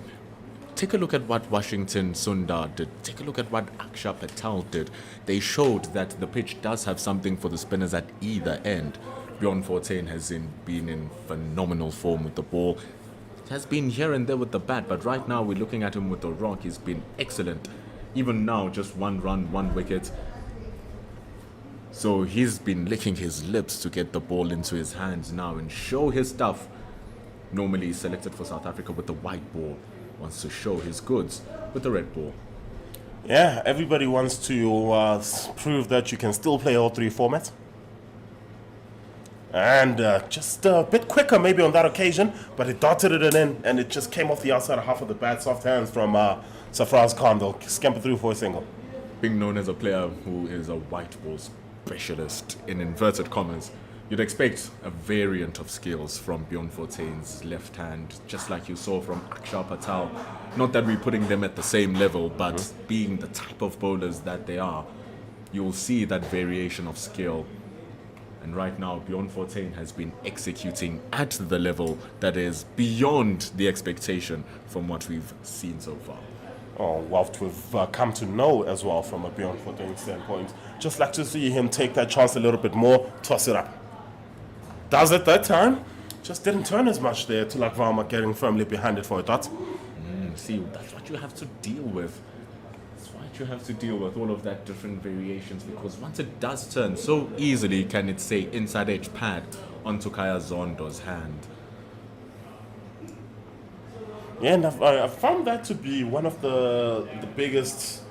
take a look at what Washington Sundar did. Take a look at what Akshay Patel did. They showed that the pitch does have something for the spinners at either end. Bjorn Fortuin been in phenomenal form with the ball. Has been here and there with the bat, but right now we're looking at him with the rock. He's been excellent. Even now, just 1 run, 1 wicket. So he's been licking his lips to get the ball into his hands now and show his stuff. Normally he's selected for South Africa with the white ball. Wants to show his goods with the red ball. Yeah, everybody wants to prove that you can still play all 3 formats. And just a bit quicker maybe on that occasion, but it darted it in and it just came off the outside half of the bat. Soft hands from Safraz Khan. They'll scamper through for a single. Being known as a player who is a white ball specialist, in inverted commas, you'd expect a variant of skills from Bjorn Fortuin's left hand, just like you saw from Akshar Patel. Not that we're putting them at the same level, but being the type of bowlers that they are, you'll see that variation of skill. And right now, Bjorn Fortuin has been executing at the level that is beyond the expectation from what we've seen so far. Oh, what we've come to know as well from a Bjorn Fortuin standpoint. Just like to see him take that chance a little bit more, toss it up. Does it that time? Just didn't turn as much there to like Varma getting firmly behind it for a dot. See, that's what you have to deal with. You have to deal with all of that different variations, because once it does turn, so easily can it say inside edge pad onto Kaya Zondo's hand. Yeah, and I found that to be one of the biggest.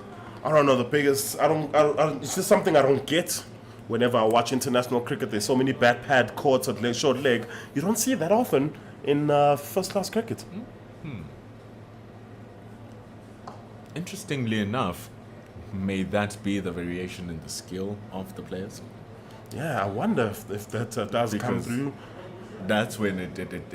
I don't know, the biggest. I don't. It's just something I don't get. Whenever I watch international cricket, there's so many bad pad courts at short leg. You don't see that often in first class cricket. Interestingly enough, may that be the variation in the skill of the players? Yeah, I wonder if that does come Because through. That's when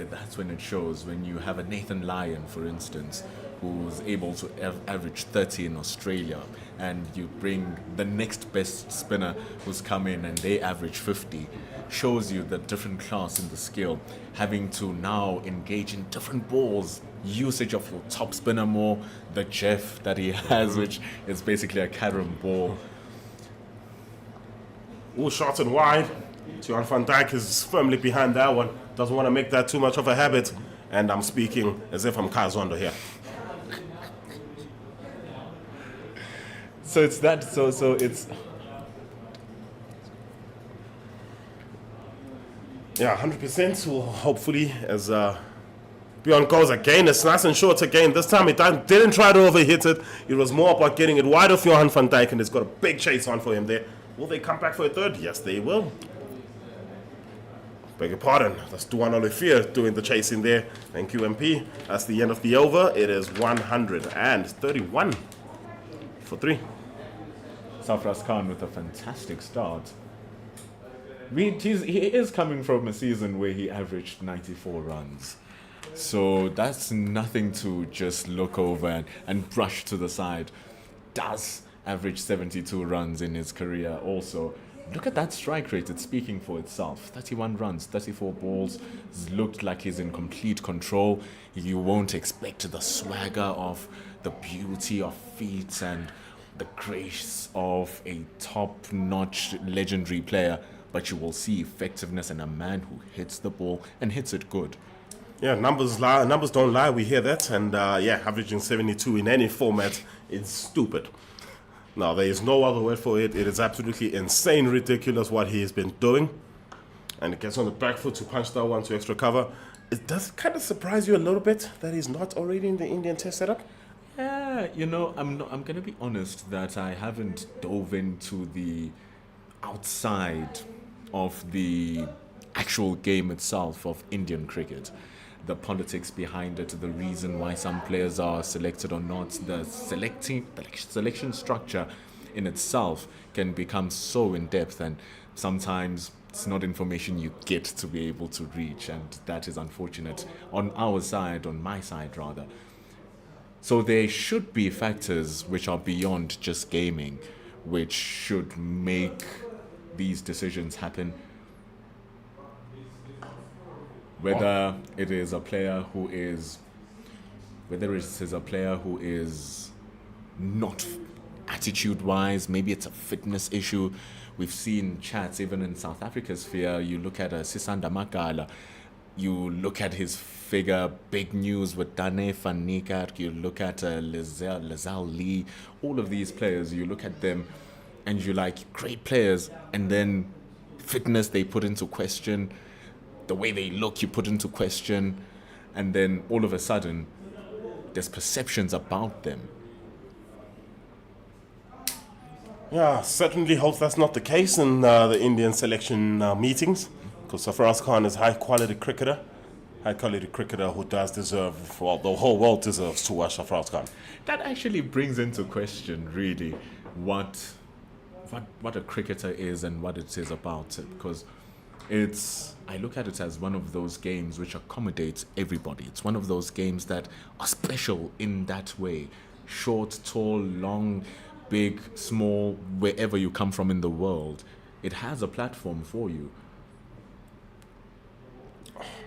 that's when it shows. When you have a Nathan Lyon, for instance, who's able to average 30 in Australia, and you bring the next best spinner who's come in and they average 50, shows you the different class in the skill. Having to now engage in different balls, usage of your top spinner more, the Jeff that he has, which is basically a carom ball. All short and wide. Johan van Dijk is firmly behind that one. Doesn't want to make that too much of a habit. And I'm speaking as if I'm Kazondo here. So it's that. So it's. Yeah, 100%. Well, hopefully, as Bjorn goes again, it's nice and short again. This time he didn't try to overhit it. It was more about getting it wide of Johan van Dijk, and it's got a big chase on for him there. Will they come back for a third? Yes, they will. Beg your pardon. That's Duan Olivier doing the chasing there. Thank you, MP. That's the end of the over. It is 131 for 3. Safraz Khan with a fantastic start. He is coming from a season where he averaged 94 runs. So that's nothing to just look over and brush to the side. Does average 72 runs in his career also. Look at that strike rate, it's speaking for itself. 31 runs, 34 balls. It's looked like he's in complete control. You won't expect the swagger of the beauty of feet and the grace of a top-notch legendary player, but you will see effectiveness in a man who hits the ball and hits it good. Yeah, numbers lie. Numbers don't lie. We hear that, and averaging 72 in any format is stupid. Now, there is no other word for it. It is absolutely insane, ridiculous what he has been doing, and it gets on the back foot to punch that one to extra cover. It does kind of surprise you a little bit that he's not already in the Indian Test setup. Yeah, I'm going to be honest that I haven't dove into the outside of the actual game itself of Indian cricket. The politics behind it, the reason why some players are selected or not, the selection structure in itself can become so in-depth, and sometimes it's not information you get to be able to reach, and that is unfortunate on our side, on my side rather. So there should be factors which are beyond just gaming, which should make these decisions happen. Whether it is a player who is not attitude-wise, maybe it's a fitness issue. We've seen chats even in South Africa's sphere. You look at Sisanda Makala, you look at his figure, big news with Dane van Niekerk, you look at Lizelle Lee, all of these players, you look at them and you're like, great players, and then fitness they put into question, the way they look you put into question, and then all of a sudden there's perceptions about them. Yeah, certainly hope that's not the case in the Indian selection meetings, because Sarfaraz Khan is high quality cricketer who does deserve, well, the whole world deserves to watch Sarfaraz Khan. That actually brings into question really what a cricketer is and what it is about, because I look at it as one of those games which accommodates everybody. It's one of those games that are special in that way. Short, tall, long, big, small, wherever you come from in the world, it has a platform for you.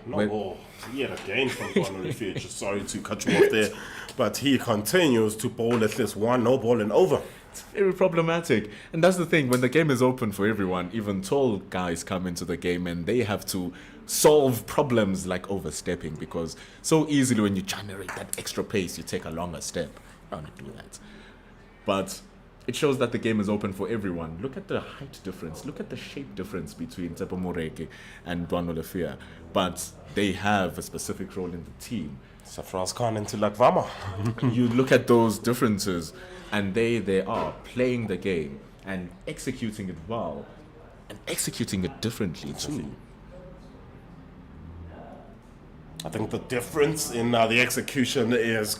No ball yet again from Benoni Future. Sorry to cut you off there, but he continues to bowl at least one no ball and over. It's very problematic. And that's the thing, when the game is open for everyone, even tall guys come into the game and they have to solve problems like overstepping, because so easily when you generate that extra pace, you take a longer step. I don't do that. But it shows that the game is open for everyone. Look at the height difference. Look at the shape difference between Tsepo Moreki and Dwano Lefia. But they have a specific role in the team. Sarfaraz Khan into Lakvama. You look at those differences, and they are playing the game and executing it well, and executing it differently too. I think the difference in the execution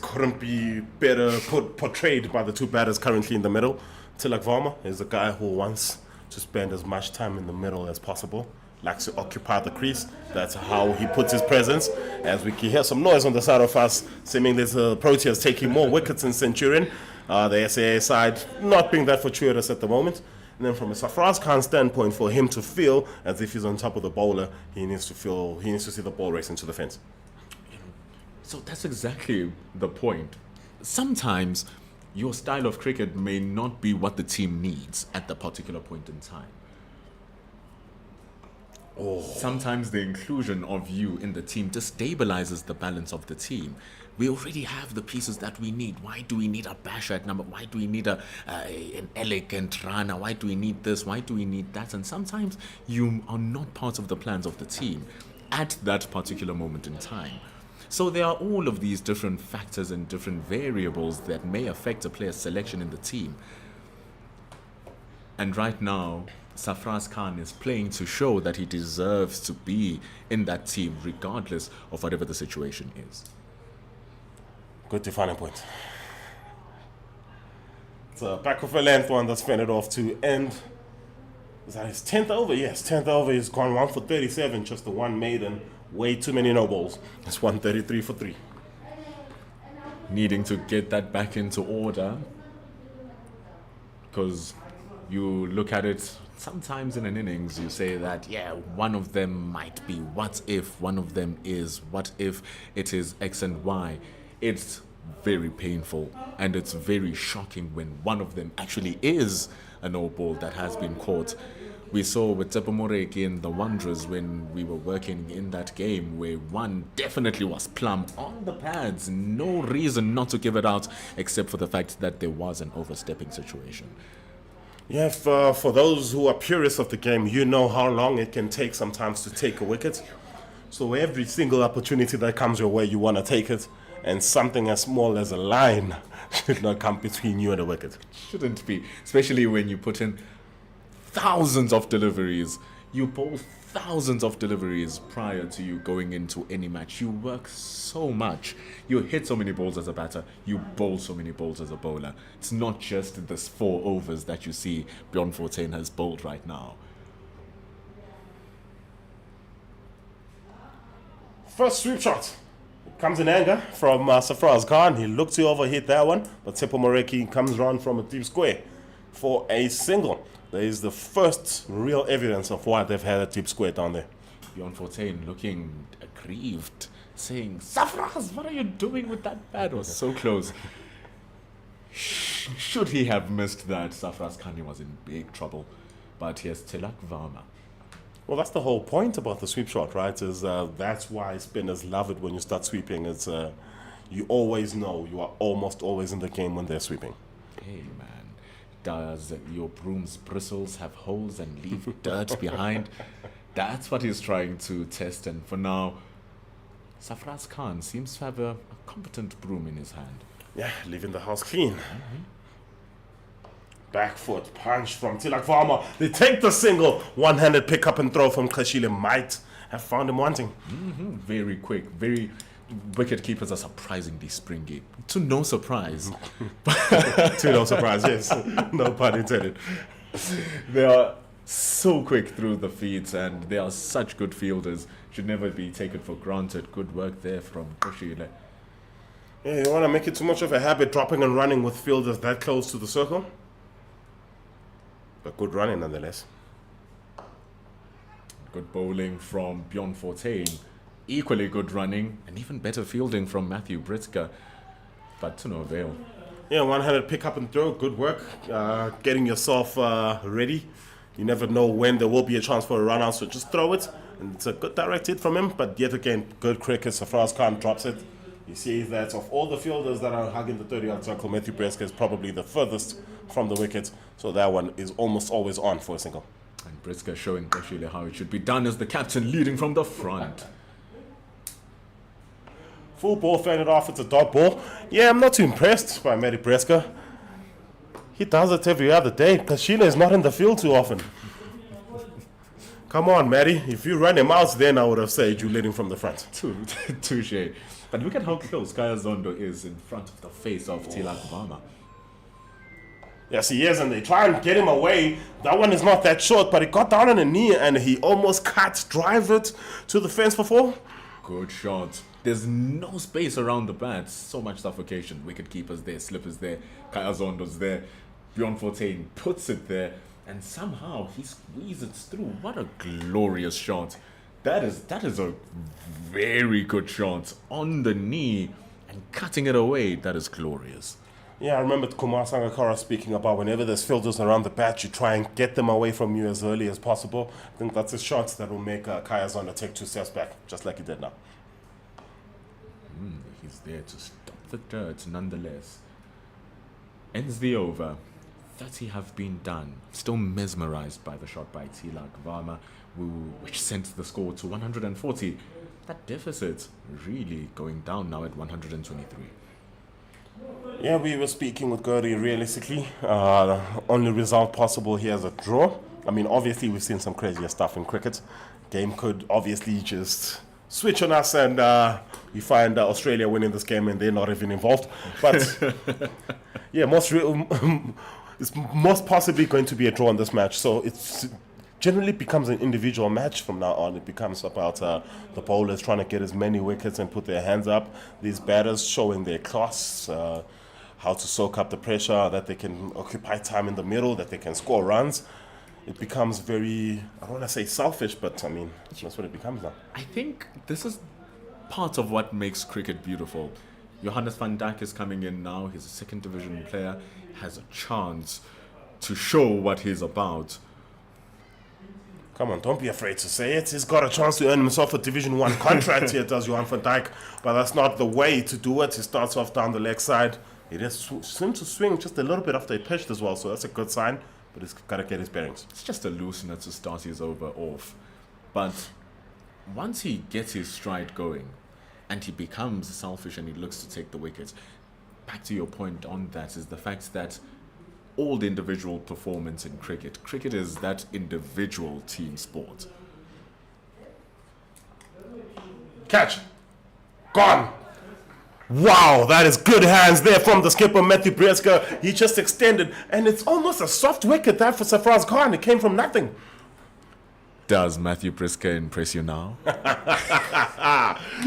couldn't be better portrayed by the two batters currently in the middle. Tilak Varma is a guy who wants to spend as much time in the middle as possible, likes to occupy the crease. That's how he puts his presence. As we can hear some noise on the side of us, seeming there's a Proteas taking more wickets in Centurion. The SAA side not being that fortuitous at the moment. And then from a Sarfaraz Khan standpoint, for him to feel as if he's on top of the bowler, he needs to see the ball racing to the fence. So that's exactly the point. Sometimes your style of cricket may not be what the team needs at the particular point in time. Sometimes the inclusion of you in the team destabilizes the balance of the team. We already have the pieces that we need. Why do we need a basher at number? Why do we need an elegant runner? Why do we need this? Why do we need that? And sometimes you are not part of the plans of the team at that particular moment in time. So there are all of these different factors and different variables that may affect a player's selection in the team. And right now, Sarfaraz Khan is playing to show that he deserves to be in that team regardless of whatever the situation is. Good defining point. It's a back of a length one that's fended off to end. Is that his 10th over? Yes, 10th over. He's gone 1 for 37, just the one maiden. Way too many no balls. It's 133 for 3. Needing to get that back into order, because you look at it sometimes in an innings, you say that, yeah, one of them might be what if, one of them is what if it is X and Y. It's very painful and it's very shocking when one of them actually is a no ball that has been caught. We saw with Tsepo Moreki in the Wanderers when we were working in that game, where one definitely was plumb on the pads. No reason not to give it out except for the fact that there was an overstepping situation. Yeah, for those who are purists of the game, you know how long it can take sometimes to take a wicket. So every single opportunity that comes your way, you want to take it. And something as small as a line should not come between you and the wicket. Shouldn't be, especially when you put in thousands of deliveries. You bowl thousands of deliveries prior to you going into any match. You work so much. You hit so many balls as a batter. You bowl so many balls as a bowler. It's not just this 4 overs that you see Bjorn Fortuin has bowled right now. First sweep shot. Comes in anger from Sarfaraz Khan. He looked to overhit that one, but Tsepo Moreki comes round from a deep square for a single. There is the first real evidence of why they've had a deep square down there. Bjorn Fortuin looking aggrieved, saying, Sarfaraz, what are you doing with that bat? It was so close. should he have missed that, Sarfraz Khan was in big trouble. But here's Tilak Varma. Well, that's the whole point about the sweep shot, right? Is that's why spinners love it when you start sweeping. It's you always know you are almost always in the game when they're sweeping. Hey man, does your broom's bristles have holes and leave dirt behind? That's what he's trying to test, and for now, Sarfraz Khan seems to have a competent broom in his hand. Yeah, leaving the house clean. Back foot punch from Tilak Varma. They take the single. One-handed pick up and throw from Khashile might have found him wanting. Very quick, very wicket keepers are surprisingly springy. To no surprise. To no surprise, yes. No pun intended. They are so quick through the feeds and they are such good fielders. Should never be taken for granted. Good work there from Khashile. Yeah, you don't want to make it too much of a habit dropping and running with fielders that close to the circle. But good running nonetheless. Good bowling from Bjorn Fortuin. Equally good running and even better fielding from Matthew Britzker. But to no avail. Yeah, one-handed pick up and throw. Good work. Getting yourself ready. You never know when there will be a chance for a run out, so just throw it. And it's a good direct hit from him. But yet again, good cricket. Sarfraz Khan drops it. You see that of all the fielders that are hugging the 30-yard circle, Matthew Britzker is probably the furthest from the wicket. So that one is almost always on for a single. And Britzker showing Khashile how it should be done as the captain leading from the front. Full ball, faded off. It's a dot ball. Yeah, I'm not too impressed by Matty Britzker. He does it every other day. Khashile is not in the field too often. Come on, Matty. If you run him out, then I would have said you leading from the front. Touche. But look at how close Kaya Zondo is in front of the face of Tilak Varma. Yes, he is, and they try and get him away. That one is not that short, but he got down on a knee and he almost drive it to the fence for four. Good shot. There's no space around the bat. So much suffocation. Wicket keepers there, slippers there, Kaya Zondo's there. Bjorn Fortuin puts it there, and somehow he squeezes it through. What a glorious shot. That is a very good shot on the knee and cutting it away. That is glorious. Yeah, I remember Kumar Sangakkara speaking about whenever there's fielders around the bat, you try and get them away from you as early as possible. I think that's a shot that will make Kaya Zondo take 2 steps back, just like he did now. He's there to stop the dirt nonetheless. Ends the over. 30 have been done. Still mesmerized by the shot by Tilak Varma, which sent the score to 140. That deficit really going down now at 123. Yeah, we were speaking with Gurdy. Realistically, the only result possible here is a draw. I mean, obviously, we've seen some crazier stuff in cricket. Game could obviously just switch on us and we find Australia winning this game and they're not even involved. But yeah, it's most possibly going to be a draw in this match. So it's generally becomes an individual match from now on. It becomes about the bowlers trying to get as many wickets and put their hands up. These batters showing their class, how to soak up the pressure, that they can occupy time in the middle, that they can score runs. It becomes very, I don't want to say selfish, but I mean, that's what it becomes now. I think this is part of what makes cricket beautiful. Johannes van Dijk is coming in now. He's a second division player, has a chance to show what he's about. Come on, don't be afraid to say it. He's got a chance to earn himself a Division 1 contract here, does Johan van Dijk. But that's not the way to do it. He starts off down the leg side. He just seems to swing just a little bit after he pitched as well, so that's a good sign. But he's got to get his bearings. It's just a loosener to start his over off. But once he gets his stride going and he becomes selfish and he looks to take the wickets, back to your point on that is the fact that all the individual performance in cricket is that individual team sport. Catch. Gone. Wow, that is good hands there from the skipper, Matthew Britzker. He just extended, and it's almost a soft wicket there for Sarfraz Khan. It came from nothing. Does Matthew Britzker impress you now?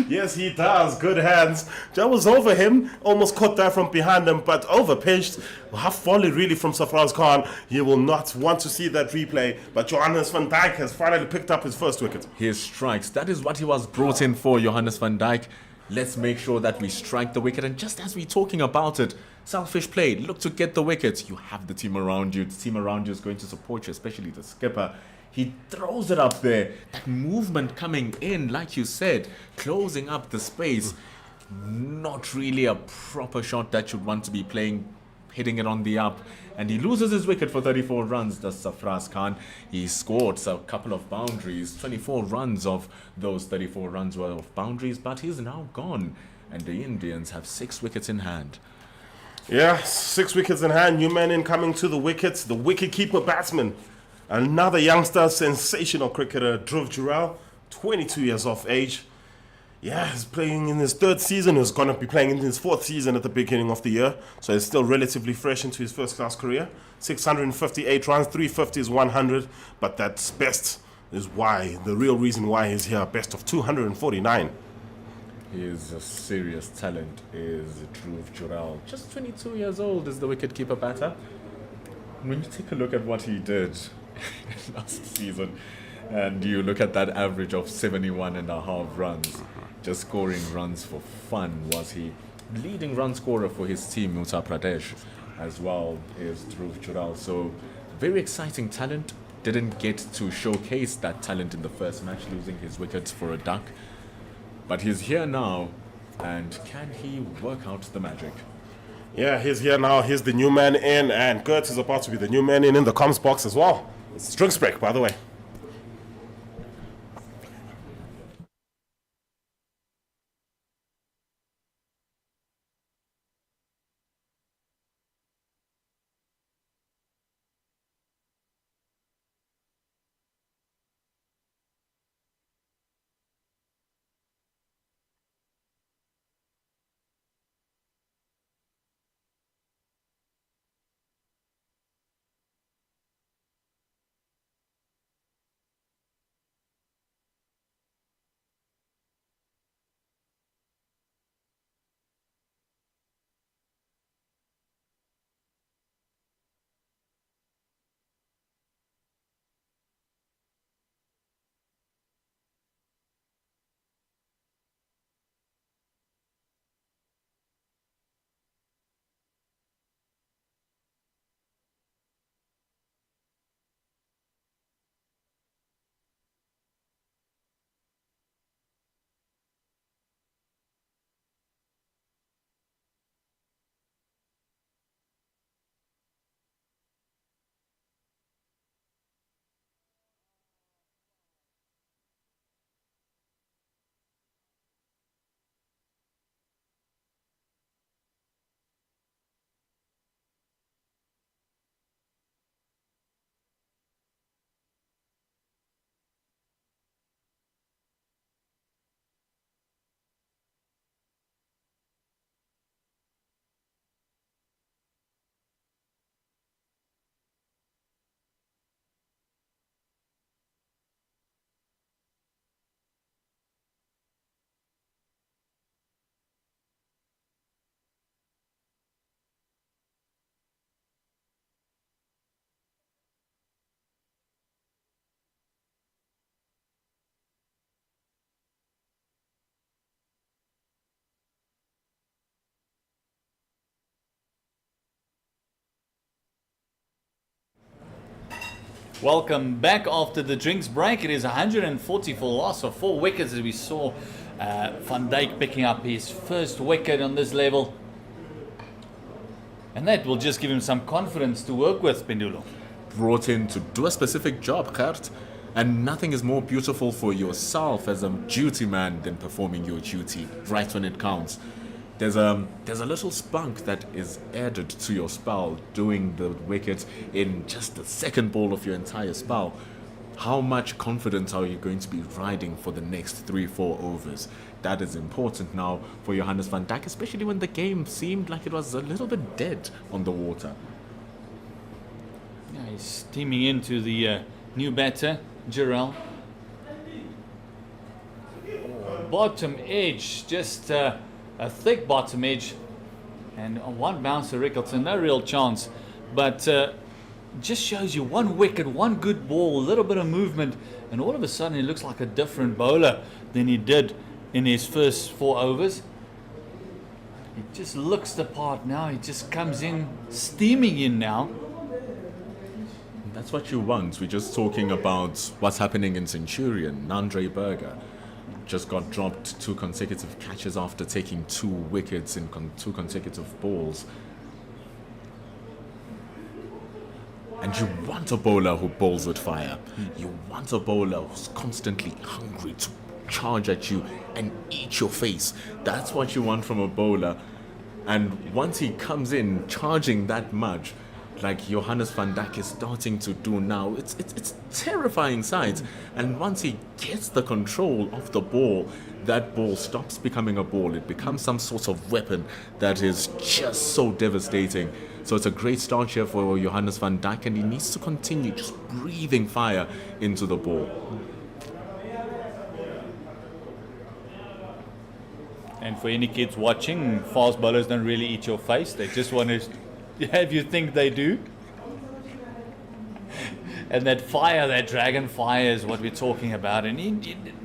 Yes, he does. Good hands. That was over him. Almost caught that from behind him, but overpitched. Half volley really from Sarfraz Khan. He will not want to see that replay. But Johannes van Dijk has finally picked up his first wicket. His strikes. That is what he was brought in for, Johannes van Dijk. Let's make sure that we strike the wicket. And just as we're talking about it, Selfish play. Look to get the wickets. You have the team around you. The team around you is going to support you, especially the skipper. He throws it up there. That movement coming in, like you said, closing up the space. Not really a proper shot that you'd want to be playing, hitting it on the up. And he loses his wicket for 34 runs, does Safraz Khan. He scored a couple of boundaries. 24 runs of those 34 runs were of boundaries, but he's now gone. And the Indians have 6 wickets in hand. Yeah, 6 wickets in hand. New man in coming to the wickets. The wicket-keeper batsman. Another youngster, sensational cricketer, Dhruv Jurel, 22 years of age. Yeah, he's playing in his 3rd season. He's going to be playing in his 4th season at the beginning of the year. So he's still relatively fresh into his first-class career. 658 runs, 350s, 100. But that's best is why, the real reason why he's here, best of 249. He is a serious talent, is Dhruv Jurel. Just 22 years old is the wicket-keeper batter. When you take a look at what he did last season, and you look at that average of 71.5 runs, just scoring runs for fun, was he leading run scorer for his team, Uttar Pradesh, as well is Dhruv Jurel. So very exciting talent. Didn't get to showcase that talent in the first match, losing his wickets for a duck. But he's here now, and can he work out the magic? Yeah, he's here now. He's the new man in, and Gert is about to be the new man in the comms box as well. It's drinks break, by the way. Welcome back after the drinks break. It is 140 for loss of 4 wickets as we saw Van Dijk picking up his first wicket on this level. And that will just give him some confidence to work with, Pendulo. Brought in to do a specific job, Gert. And nothing is more beautiful for yourself as a duty man than performing your duty right when it counts. There's a little spunk that is added to your spell doing the wicket in just the second ball of your entire spell. How much confidence are you going to be riding for the next 3-4 overs? That is important now for Johannes van Dijk, especially when the game seemed like it was a little bit dead on the water. Yeah, he's steaming into the new batter, Jurel. Bottom edge, just a thick bottom edge, and on one bouncer, Rickleton, no real chance, but just shows you one wicket, one good ball, a little bit of movement, and all of a sudden he looks like a different bowler than he did in his first 4 overs. He just looks the part now. He just comes in, steaming in now. That's what you want. We're just talking about what's happening in Centurion. Nandre Berger just got dropped 2 consecutive catches after taking 2 wickets in 2 consecutive balls. And you want a bowler who bowls with fire. You want a bowler who's constantly hungry to charge at you and eat your face. That's what you want from a bowler. And once he comes in charging that much, like Johannes van Dijk is starting to do now, it's terrifying sight. And once he gets the control of the ball, that ball stops becoming a ball. It becomes some sort of weapon that is just so devastating. So it's a great start here for Johannes van Dijk, and he needs to continue just breathing fire into the ball. And for any kids watching, fast bowlers don't really eat your face. They just want to have you think they do. And that fire, that dragon fire is what we're talking about. And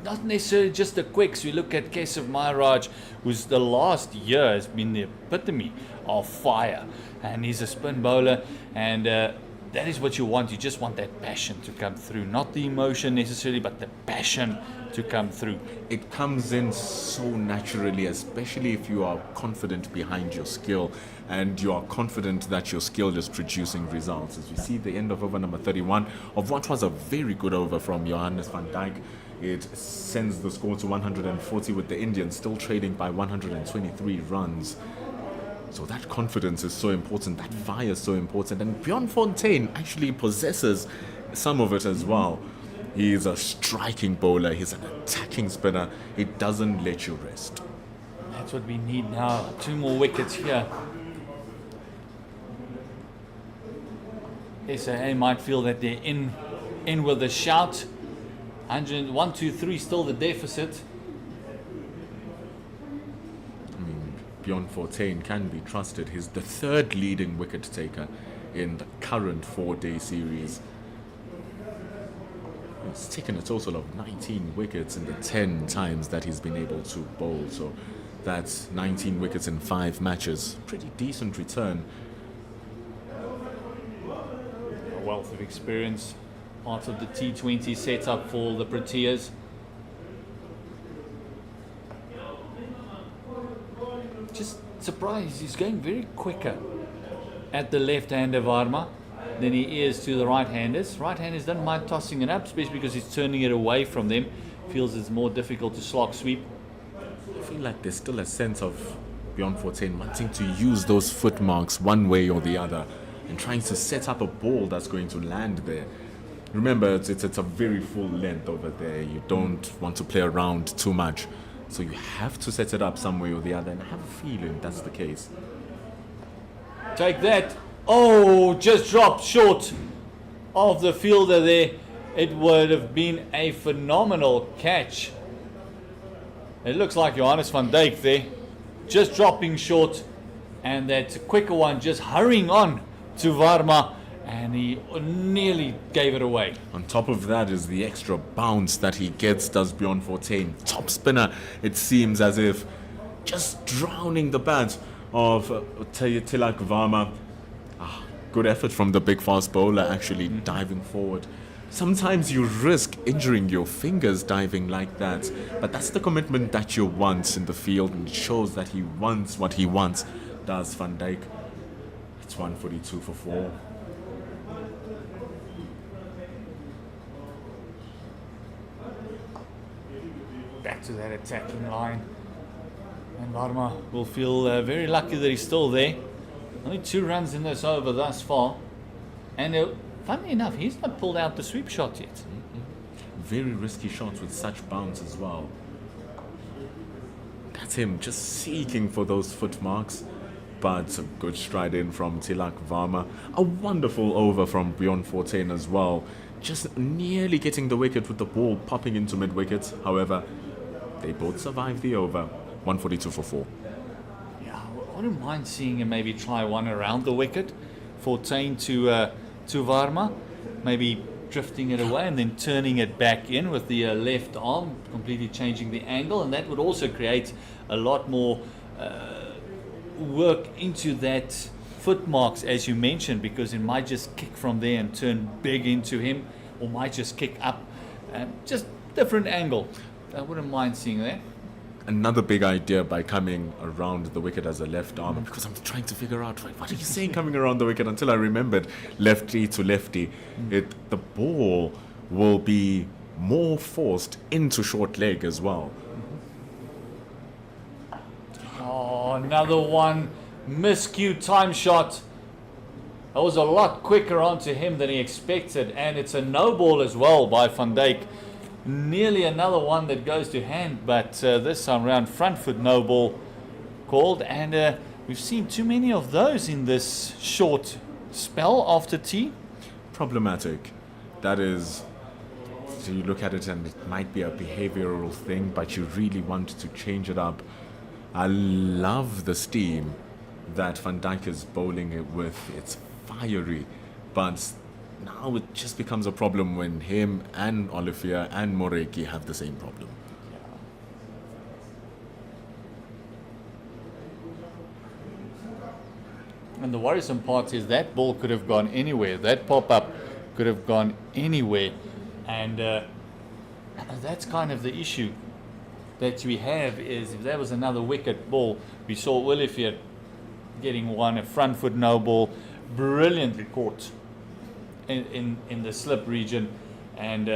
not necessarily just the quicks. We look at Keshav Maharaj, who's the last year has been the epitome of fire. And he's a spin bowler. And that is what you want. You just want that passion to come through. Not the emotion necessarily, but the passion to come through. It comes in so naturally, especially if you are confident behind your skill and you are confident that your skill is producing results. As we see the end of over number 31 of what was a very good over from Johannes van Dijk. It sends the score to 140 with the Indians still trading by 123 runs. So that confidence is so important, that fire is so important, and Bjorn Fontaine actually possesses some of it as well. He is a striking bowler, he's an attacking spinner, he doesn't let you rest. That's what we need now. 2 more wickets here. SAA might feel that they're in with a shout. 1, 2, 3 still the deficit. Bjorn Fontaine can be trusted. He's the 3rd leading wicket taker in the current 4-day series. He's taken a total of 19 wickets in the 10 times that he's been able to bowl. So that's 19 wickets in 5 matches. Pretty decent return. A wealth of experience. Part of the T20 setup for the Proteas. Just surprised, he's going very quicker at the left-hander Varma than he is to the right-handers. Right-handers don't mind tossing it up, especially because he's turning it away from them. Feels it's more difficult to slog sweep. I feel like there's still a sense of Bjorn Fontaine wanting to use those footmarks one way or the other and trying to set up a ball that's going to land there. Remember, it's a very full length over there. You don't want to play around too much. So you have to set it up some way or the other, and I have a feeling that's the case. Take that. Oh, just dropped short of the fielder there. It would have been a phenomenal catch. It looks like Johannes van Dijk there. Just dropping short. And that quicker one just hurrying on to Varma. And he nearly gave it away. On top of that is the extra bounce that he gets, does Bjorn Fontaine. Top spinner, it seems as if just drowning the bat of Tilak Varma. Good effort from the big fast bowler actually diving forward. Sometimes you risk injuring your fingers diving like that, but that's the commitment that you want in the field, and it shows that he wants what he wants, does Van Dijk. It's 142 for 4. Back to that attacking line. And Varma will feel very lucky that he's still there. Only 2 runs in this over thus far. And funnily enough, he's not pulled out the sweep shot yet. Very risky shots with such bounce as well. That's him just seeking for those footmarks. But a good stride in from Tilak Varma. A wonderful over from Bjorn Fontaine as well. Just nearly getting the wicket with the ball popping into mid-wicket. However, they both survive the over. 142 for 4. Yeah, I wouldn't mind seeing him maybe try one around the wicket. Fontaine to Varma. Maybe drifting it away and then turning it back in with the left arm, completely changing the angle. And that would also create a lot more work into that foot marks, as you mentioned, because it might just kick from there and turn big into him, or might just kick up. Just different angle. I wouldn't mind seeing that. Another big idea by coming around the wicket as a left arm, because I'm trying to figure out, what are you saying coming around the wicket, until I remembered lefty to lefty. The ball will be more forced into short leg as well. Oh, another one. Miscue time shot. That was a lot quicker onto him than he expected, and it's a no ball as well by Van Dijk. Nearly another one that goes to hand, but this time round front foot no ball called, and we've seen too many of those in this short spell after tea. Problematic. That is, so you look at it and it might be a behavioral thing, but you really want to change it up. I love the steam that Van Dijk is bowling it with. It's fiery, but now it just becomes a problem when him and Olivier and Moreki have the same problem. And the worrisome part is that ball could have gone anywhere. That pop-up could have gone anywhere. And that's kind of the issue that we have, is if there was another wicket ball, we saw Olivier getting one, a front foot no ball, brilliantly caught in the slip region, and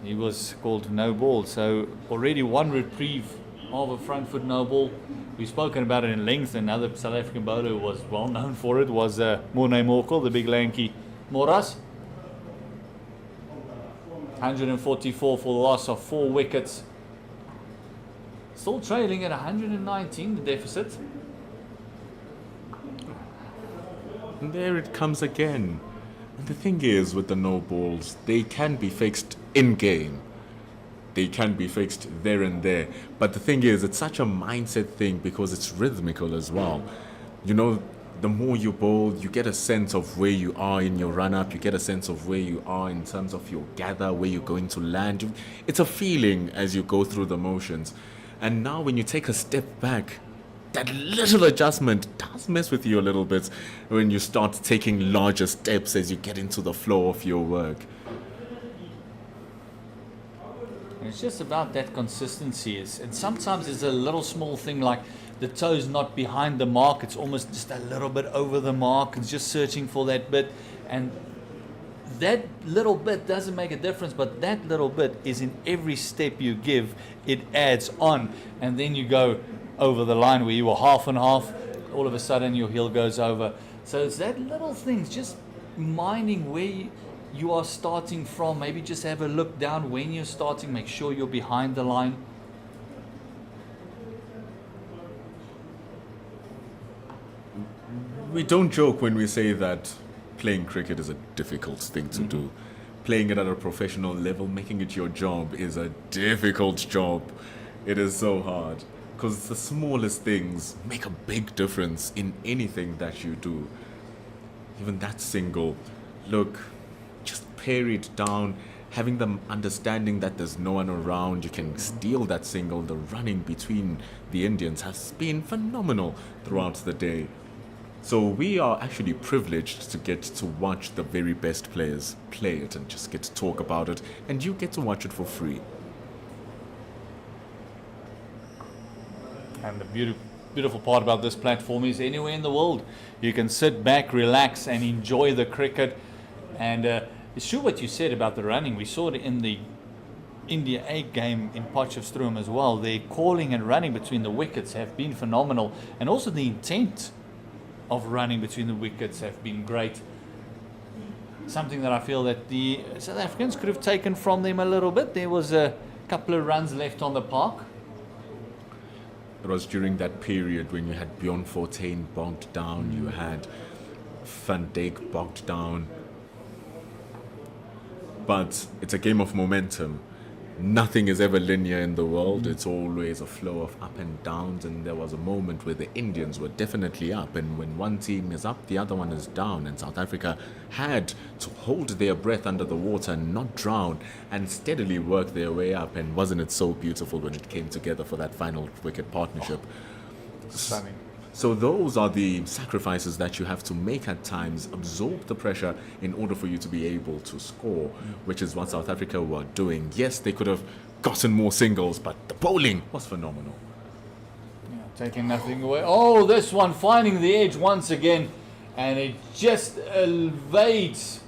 he was called no ball. So already one reprieve of a front foot no ball. We've spoken about it in length. Another South African bowler who was well known for it was Morne Morkel, the big lanky Moras. 144 for the loss of 4 wickets. Still trailing at 119, the deficit. And there it comes again. And the thing is, with the no balls, they can be fixed in game. They can be fixed there and there. But the thing is, it's such a mindset thing because it's rhythmical as well. You know, the more you bowl, you get a sense of where you are in your run-up. You get a sense of where you are in terms of your gather, where you're going to land. It's a feeling as you go through the motions. And now when you take a step back, that little adjustment does mess with you a little bit when you start taking larger steps as you get into the flow of your work. It's just about that consistency. And sometimes it's a little small thing like the toes not behind the mark. It's almost just a little bit over the mark. It's just searching for that bit. And that little bit doesn't make a difference, but that little bit is in every step you give. It adds on. And then you go over the line where you were half and half. All of a sudden your heel goes over. So it's that little things, just minding where you are starting from. Maybe just have a look down when you're starting. Make sure you're behind the line. We don't joke when we say that playing cricket is a difficult thing to do. Playing it at a professional level, making it your job, is a difficult job. It is so hard. Because the smallest things make a big difference in anything that you do. Even that single, look, just pare it down, having them understanding that there's no one around, you can steal that single. The running between the Indians has been phenomenal throughout the day. So we are actually privileged to get to watch the very best players play it and just get to talk about it, and you get to watch it for free. And the beautiful part about this platform is anywhere in the world, you can sit back, relax, and enjoy the cricket. And it's true what you said about the running. We saw it in the India A game in Potchefstroom as well. Their calling and running between the wickets have been phenomenal. And also the intent of running between the wickets have been great. Something that I feel that the South Africans could have taken from them a little bit. There was a couple of runs left on the park. It was during that period when you had Bjorn Fortuin bogged down, you had Van Dijk bogged down. But it's a game of momentum. Nothing is ever linear in the world. It's always a flow of up and downs, and there was a moment where the Indians were definitely up, and when one team is up, the other one is down, and South Africa had to hold their breath under the water and not drown and steadily work their way up. And wasn't it so beautiful when it came together for that final wicket partnership? Stunning. So those are the sacrifices that you have to make at times, absorb the pressure in order for you to be able to score, which is what South Africa were doing. Yes, they could have gotten more singles, but the bowling was phenomenal. Taking nothing away. Oh, this one finding the edge once again, and it just evades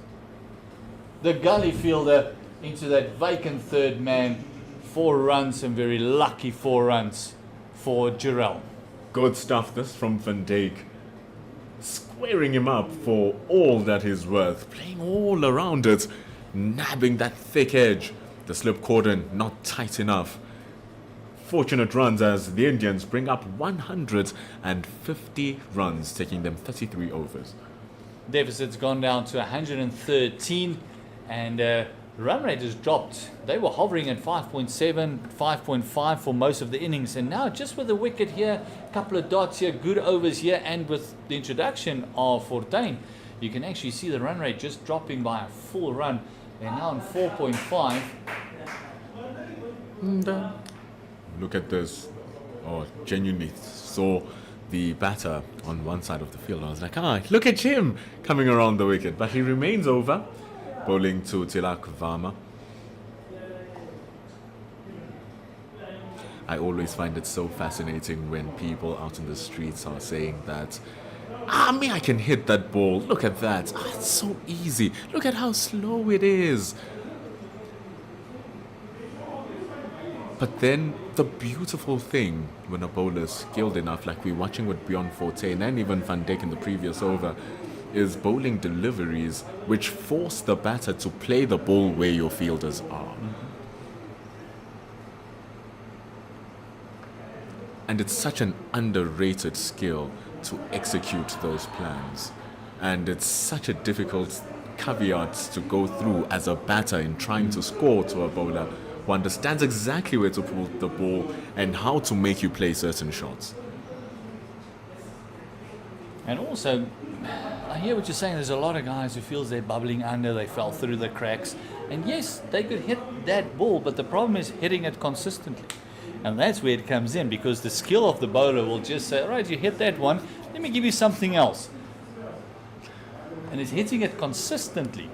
the gully fielder into that vacant third man. 4 runs, and very lucky 4 runs for Jarrell. Good stuff, this from Van Dijk. Squaring him up for all that he's worth, playing all around it, nabbing that thick edge. The slip cordon not tight enough. Fortunate runs as the Indians bring up 150 runs, taking them 33 overs. Deficit's gone down to 113, and run rate has dropped. They were hovering at 5.7, 5.5 for most of the innings, and now just with the wicket here, a couple of dots here, good overs here, and with the introduction of Fortuin, you can actually see the run rate just dropping by a full run. They're now on 4.5. Look at this. Oh, genuinely saw the batter on one side of the field. I was like, look at him coming around the wicket. But he remains over, bowling to Tilak Varma. I always find it so fascinating when people out in the streets are saying that, I can hit that ball. Look at that. It's so easy. Look at how slow it is. But then the beautiful thing when a bowler is skilled enough, like we're watching with Bjorn Fortuin and even Van Dijk in the previous over, is bowling deliveries which force the batter to play the ball where your fielders are. And it's such an underrated skill to execute those plans. And it's such a difficult caveat to go through as a batter in trying to score to a bowler who understands exactly where to put the ball and how to make you play certain shots. And also, I hear what you're saying. There's a lot of guys who feels they're bubbling under, they fell through the cracks. And yes, they could hit that ball, but the problem is hitting it consistently. And that's where it comes in, because the skill of the bowler will just say, all right, you hit that one, let me give you something else. And it's hitting it consistently.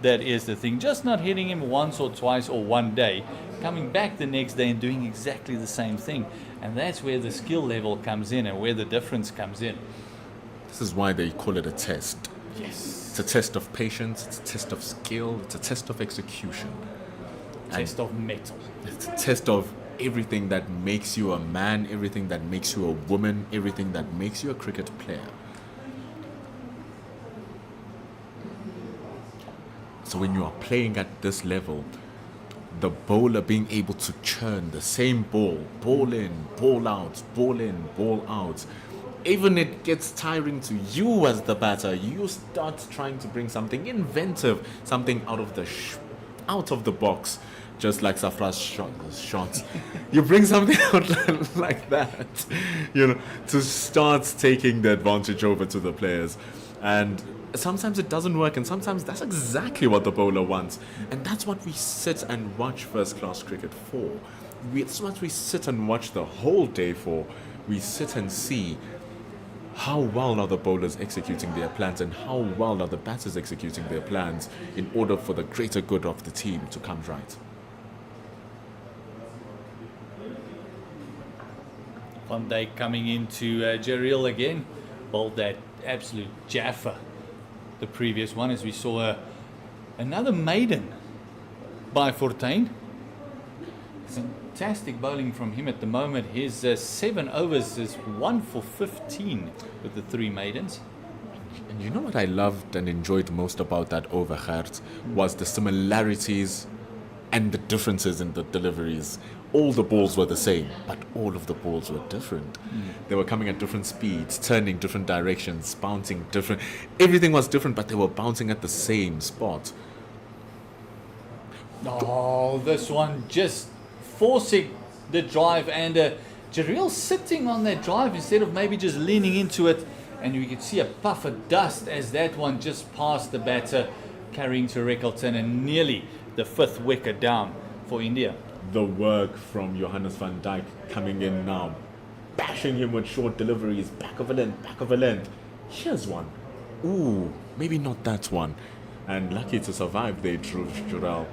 That is the thing. Just not hitting him once or twice or one day, coming back the next day and doing exactly the same thing. And that's where the skill level comes in and where the difference comes in. This is why they call it a test. Yes. It's a test of patience, it's a test of skill, it's a test of execution. Test of metal. It's a test of everything that makes you a man, everything that makes you a woman, everything that makes you a cricket player. So when you are playing at this level, the bowler being able to churn the same ball, ball in, ball out, ball in, ball out, even it gets tiring to you as the batter. You start trying to bring something inventive, something out of the box, just like Safra's shots. You bring something out like that, to start taking the advantage over to the players. And sometimes it doesn't work, and sometimes that's exactly what the bowler wants. And that's what we sit and watch first-class cricket for. It's what we sit and watch the whole day for. We sit and see how well are the bowlers executing their plans and how well are the batters executing their plans in order for the greater good of the team to come right. Van Dijk coming into Jarrell again. Bowled that absolute jaffa. The previous one, as we saw another maiden by Fortuin. Fantastic bowling from him at the moment. His 7 overs is 1 for 15 with the 3 maidens. And you know what I loved and enjoyed most about that over, Gert, was the similarities and the differences in the deliveries. All the balls were the same, but all of the balls were different. They were coming at different speeds, turning different directions, bouncing different. Everything was different, but they were bouncing at the same spot. Oh, this one just forcing the drive, and Jarrell sitting on that drive instead of maybe just leaning into it. And you can see a puff of dust as that one just passed the batter, carrying to Reckleton, and nearly the 5th wicket down for India. The work from Johannes van Dijk coming in now, bashing him with short deliveries, back of a length. Here's one. Ooh, maybe not that one. And lucky to survive there, Jural.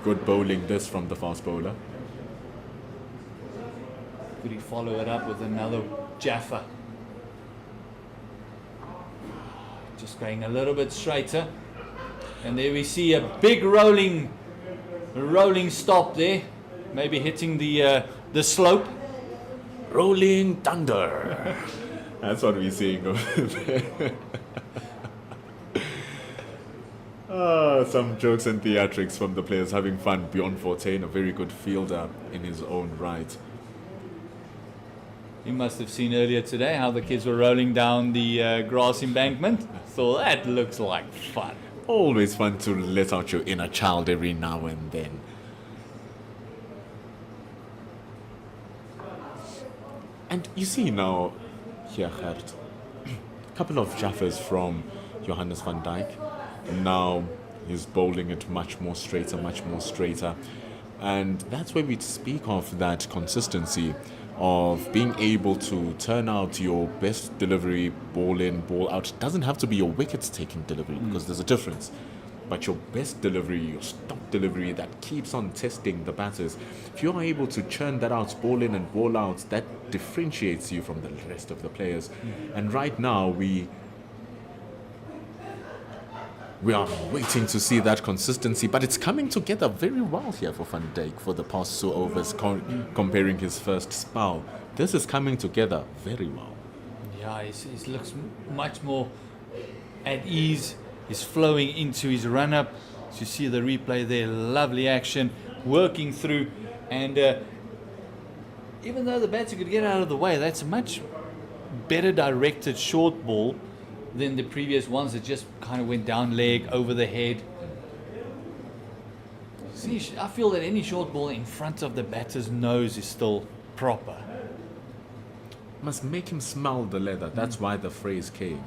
Good bowling this from the fast bowler. Could he follow it up with another Jaffa? Just going a little bit straighter. And there we see a big rolling stop there. Maybe hitting the slope. Rolling thunder. That's what we're seeing over there. Some jokes and theatrics from the players having fun. Beyond 14, a very good fielder in his own right. You must have seen earlier today how the kids were rolling down the grass embankment. So that looks like fun. Always fun to let out your inner child every now and then. And you see now, here, Gert, a couple of jaffers from Johannes van Dijk. Now he's bowling it much more straighter. And that's where we speak of that consistency of being able to turn out your best delivery, ball in, ball out. It doesn't have to be your wickets taking delivery because there's a difference. But your best delivery, your stop delivery that keeps on testing the batters, if you're able to churn that out, ball in and ball out, that differentiates you from the rest of the players. And right now we are waiting to see that consistency, but it's coming together very well here for Van Dijk for the past 2 overs, comparing his first spell. This is coming together very well. Yeah, he looks much more at ease. He's flowing into his run-up. So you see the replay there, lovely action, working through. And even though the batter could get out of the way, that's a much better directed short ball than the previous ones that just kind of went down leg, over the head. See, I feel that any short ball in front of the batter's nose is still proper. Must make him smell the leather. That's why the phrase came.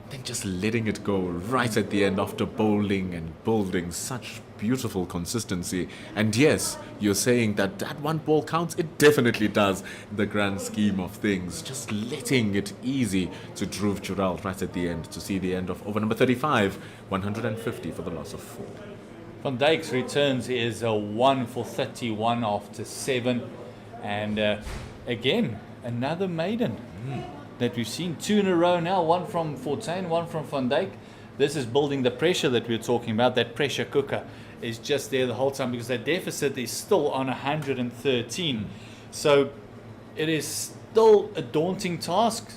Then just letting it go right at the end after bowling and building such beautiful consistency. And yes, you're saying that one ball counts. It definitely does in the grand scheme of things. Just letting it easy to Dhruv Jural right at the end to see the end of over number 35, 150 for the loss of 4. Van Dijk's returns is a 1 for 31 after 7. And again, another maiden. That we've seen 2 in a row now, one from Fortuin, one from Van Dijk. This is building the pressure that we were talking about. That pressure cooker is just there the whole time because that deficit is still on 113. So it is still a daunting task.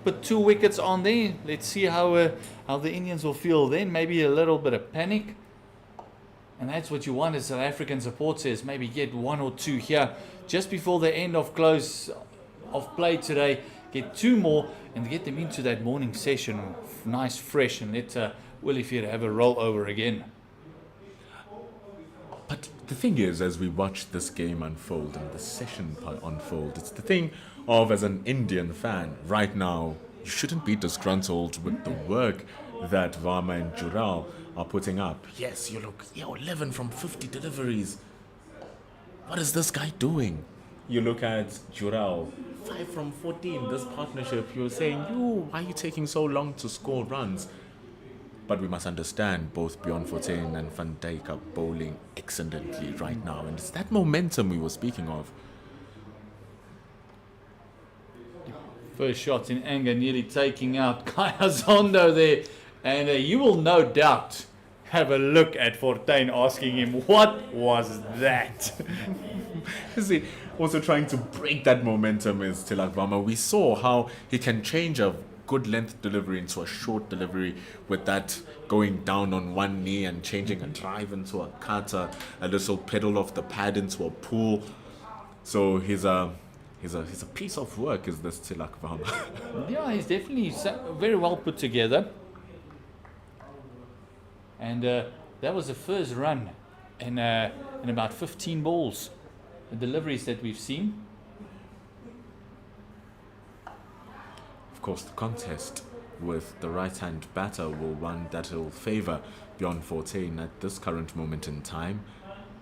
Put 2 wickets on there. Let's see how the Indians will feel then. Maybe a little bit of panic. And that's what you want as South African supporters. Maybe get 1 or 2 here just before the end of close of play today. Get 2 more and get them into that morning session nice, fresh, and let Willie Field have a rollover again. But the thing is, as we watch this game unfold and the session unfold, it's the thing of, as an Indian fan, right now, you shouldn't be disgruntled with the work that Varma and Jural are putting up. Yes, you look, 11 from 50 deliveries. What is this guy doing? You look at Jural, 5 from 14, this partnership, you're saying, why are you taking so long to score runs? But we must understand both Bjorn Fortuin and Van Dijk are bowling excellently right now. And it's that momentum we were speaking of. First shot in anger, nearly taking out Kaya Zondo there. And you will no doubt have a look at Fortuin asking him, what was that? You see, also trying to break that momentum is Tilak Varma. We saw how he can change a good length delivery into a short delivery with that going down on one knee and changing a drive into a cutter, a little pedal off the pad into a pull. So he's a piece of work, is this Tilak Varma. Yeah, he's definitely very well put together. And that was the first run in about 15 balls. The deliveries that we've seen. Of course, the contest with the right-hand batter will one that will favour Bjorn Fortuin at this current moment in time.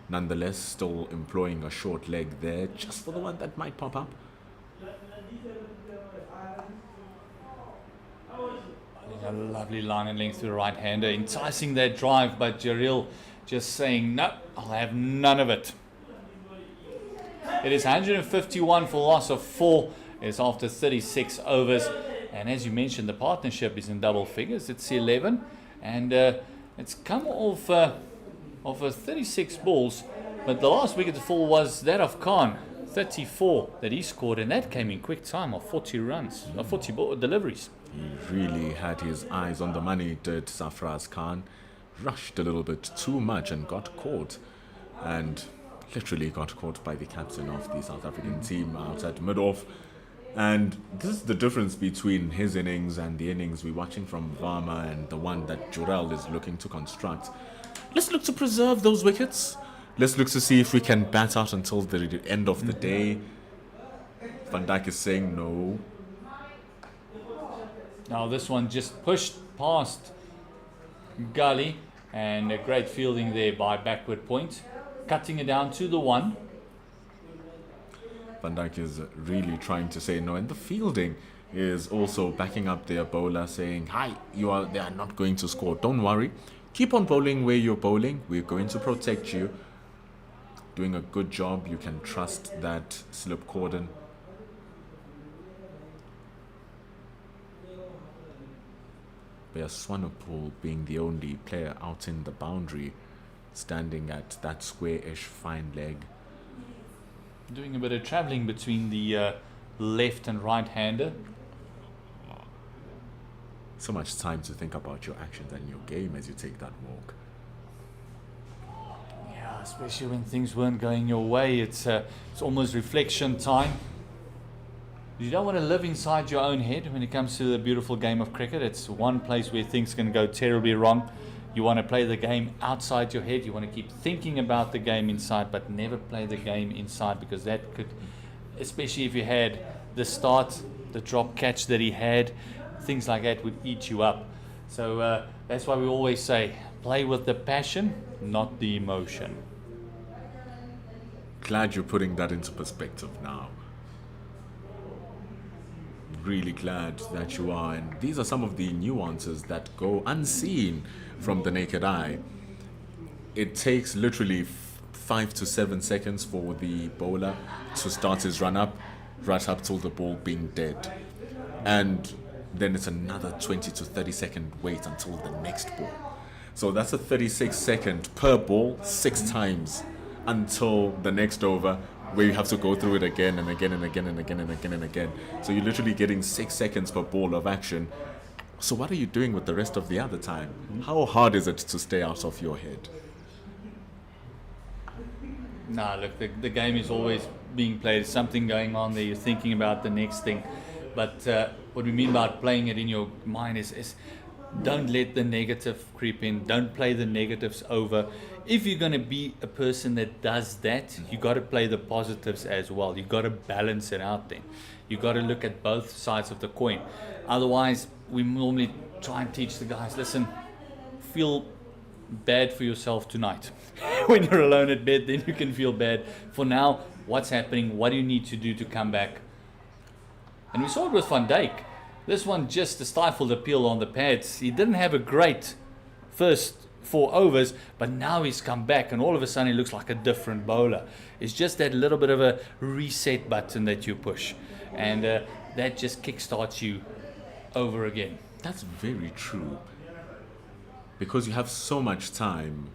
Nonetheless, still employing a short leg there, just for the one that might pop up. A lovely line and length to the right-hander, enticing that drive, but Jaril just saying, no, I'll have none of it. It is 151 for loss of 4. It's after 36 overs. And as you mentioned, the partnership is in double figures. It's 11. And it's come off 36 balls. But the last wicket to fall was that of Khan, 34 that he scored. And that came in quick time of 40 runs, 40 deliveries. He really had his eyes on the money, did Safraz Khan. Rushed a little bit too much and got caught. And literally got caught by the captain of the South African team out at mid-off. And this is the difference between his innings and the innings we're watching from Varma and the one that Jurel is looking to construct. Let's look to preserve those wickets. Let's look to see if we can bat out until the end of the day. Van Dijk is saying no. Now this one just pushed past Gully, and a great fielding there by backward point, cutting it down to the 1. Van Dijk is really trying to say no, and the fielding is also backing up their bowler, saying, "Hi, they are not going to score. Don't worry. Keep on bowling where you're bowling. We're going to protect you. Doing a good job. You can trust that slip cordon." Swanepoel being the only player out in the boundary, standing at that square-ish fine leg. Doing a bit of travelling between the left and right-hander. So much time to think about your actions and your game as you take that walk. Yeah, especially when things weren't going your way. It's almost reflection time. You don't want to live inside your own head when it comes to the beautiful game of cricket. It's one place where things can go terribly wrong. You want to play the game outside your head. You want to keep thinking about the game inside, but never play the game inside, because that could, especially if you had the start, the drop catch that he had, things like that would eat you up. So that's why we always say, play with the passion, not the emotion. Glad you're putting that into perspective now. Really glad that you are, and these are some of the nuances that go unseen from the naked eye. It takes literally 5 to 7 seconds for the bowler to start his run up, right up till the ball being dead, and then it's another 20 to 30 second wait until the next ball. So that's a 36 second per ball, 6 times until the next over, where you have to go through it again and again and again and again and again and again. So you're literally getting 6 seconds per ball of action. So what are you doing with the rest of the other time? How hard is it to stay out of your head? Nah, look, the game is always being played. There's something going on there. You're thinking about the next thing. But what we mean by playing it in your mind is don't let the negative creep in. Don't play the negatives over. If you're going to be a person that does that, you got to play the positives as well. You got to balance it out then. You got to look at both sides of the coin. Otherwise, we normally try and teach the guys, listen, feel bad for yourself tonight. When you're alone at bed, then you can feel bad. For now, what's happening? What do you need to do to come back? And we saw it with Van Dijk. This one just stifled appeal on the pads. He didn't have a great first 4 overs, but now he's come back and all of a sudden he looks like a different bowler. It's just that little bit of a reset button that you push, and that just kickstarts you over again. That's very true. Because you have so much time,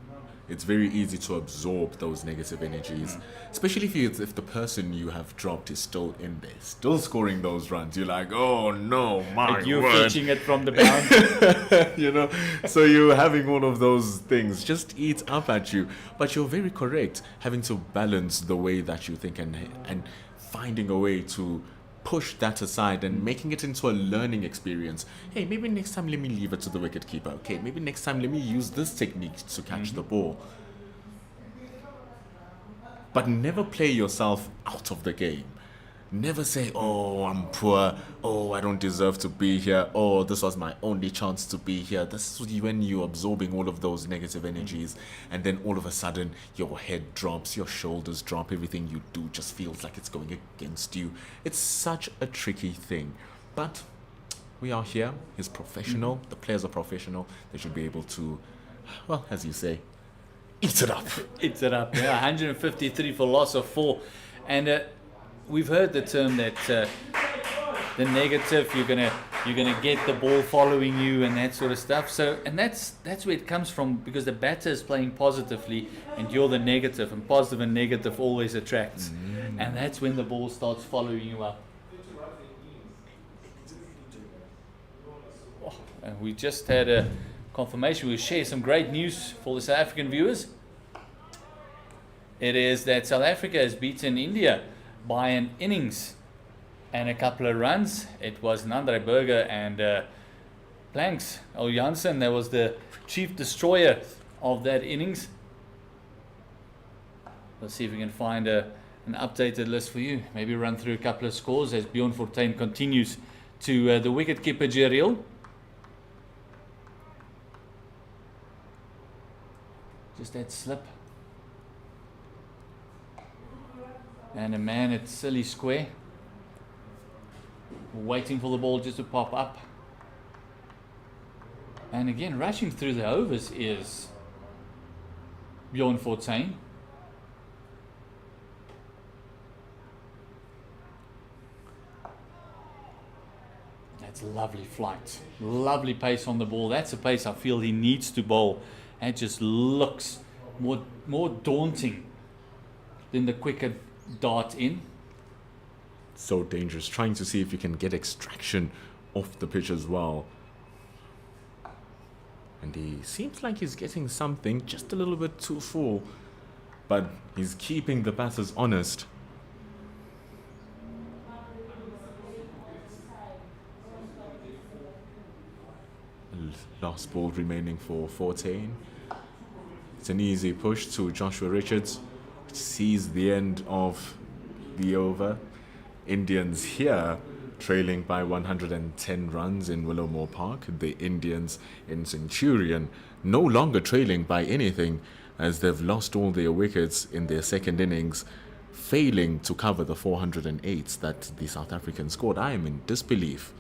it's very easy to absorb those negative energies, especially if the person you have dropped is still in there, still scoring those runs. You're like, oh no, my Like you're word. fetching it from the boundary. So you're having all of those things just eat up at you. But you're very correct, having to balance the way that you think and finding a way to push that aside and making it into a learning experience. Hey, maybe next time let me leave it to the wicket keeper. Okay, maybe next time let me use this technique to catch the ball. But never play yourself out of the game. Never say, oh, I'm poor. Oh, I don't deserve to be here. Oh, this was my only chance to be here. This is when you're absorbing all of those negative energies. And then all of a sudden, your head drops, your shoulders drop. Everything you do just feels like it's going against you. It's such a tricky thing. But we are here. He's professional. The players are professional. They should be able to, well, as you say, eat it up. Eat it up. Yeah, 153 for loss of 4. And we've heard the term that the negative, you're gonna get the ball following you and that sort of stuff. So, and that's where it comes from, because the batter is playing positively and you're the negative, and positive and negative always attracts. And that's when the ball starts following you up. Oh, and we just had a confirmation. We'll share some great news for the South African viewers. It is that South Africa has beaten India by an innings and a couple of runs. It was Nandre Burger and Planks Janssen that was the chief destroyer of that innings. Let's see if we can find an updated list for you. Maybe run through a couple of scores as Bjorn Fortuin continues to the wicket keeper Jeriel. Just that slip. And a man at silly square, waiting for the ball just to pop up. And again, rushing through the overs is Bjorn Fortuin. That's a lovely flight, lovely pace on the ball. That's a pace I feel he needs to bowl. It just looks more daunting than the quicker dart in. So dangerous, trying to see if you can get extraction off the pitch as well. And he seems like he's getting something, just a little bit too full, but he's keeping the batters honest. Last ball remaining for 14. It's an easy push to Joshua Richards, which sees the end of the over. Indians here trailing by 110 runs in Willowmoore Park. The Indians in Centurion no longer trailing by anything, as they've lost all their wickets in their second innings, failing to cover the 408 that the South Africans scored. I am in disbelief.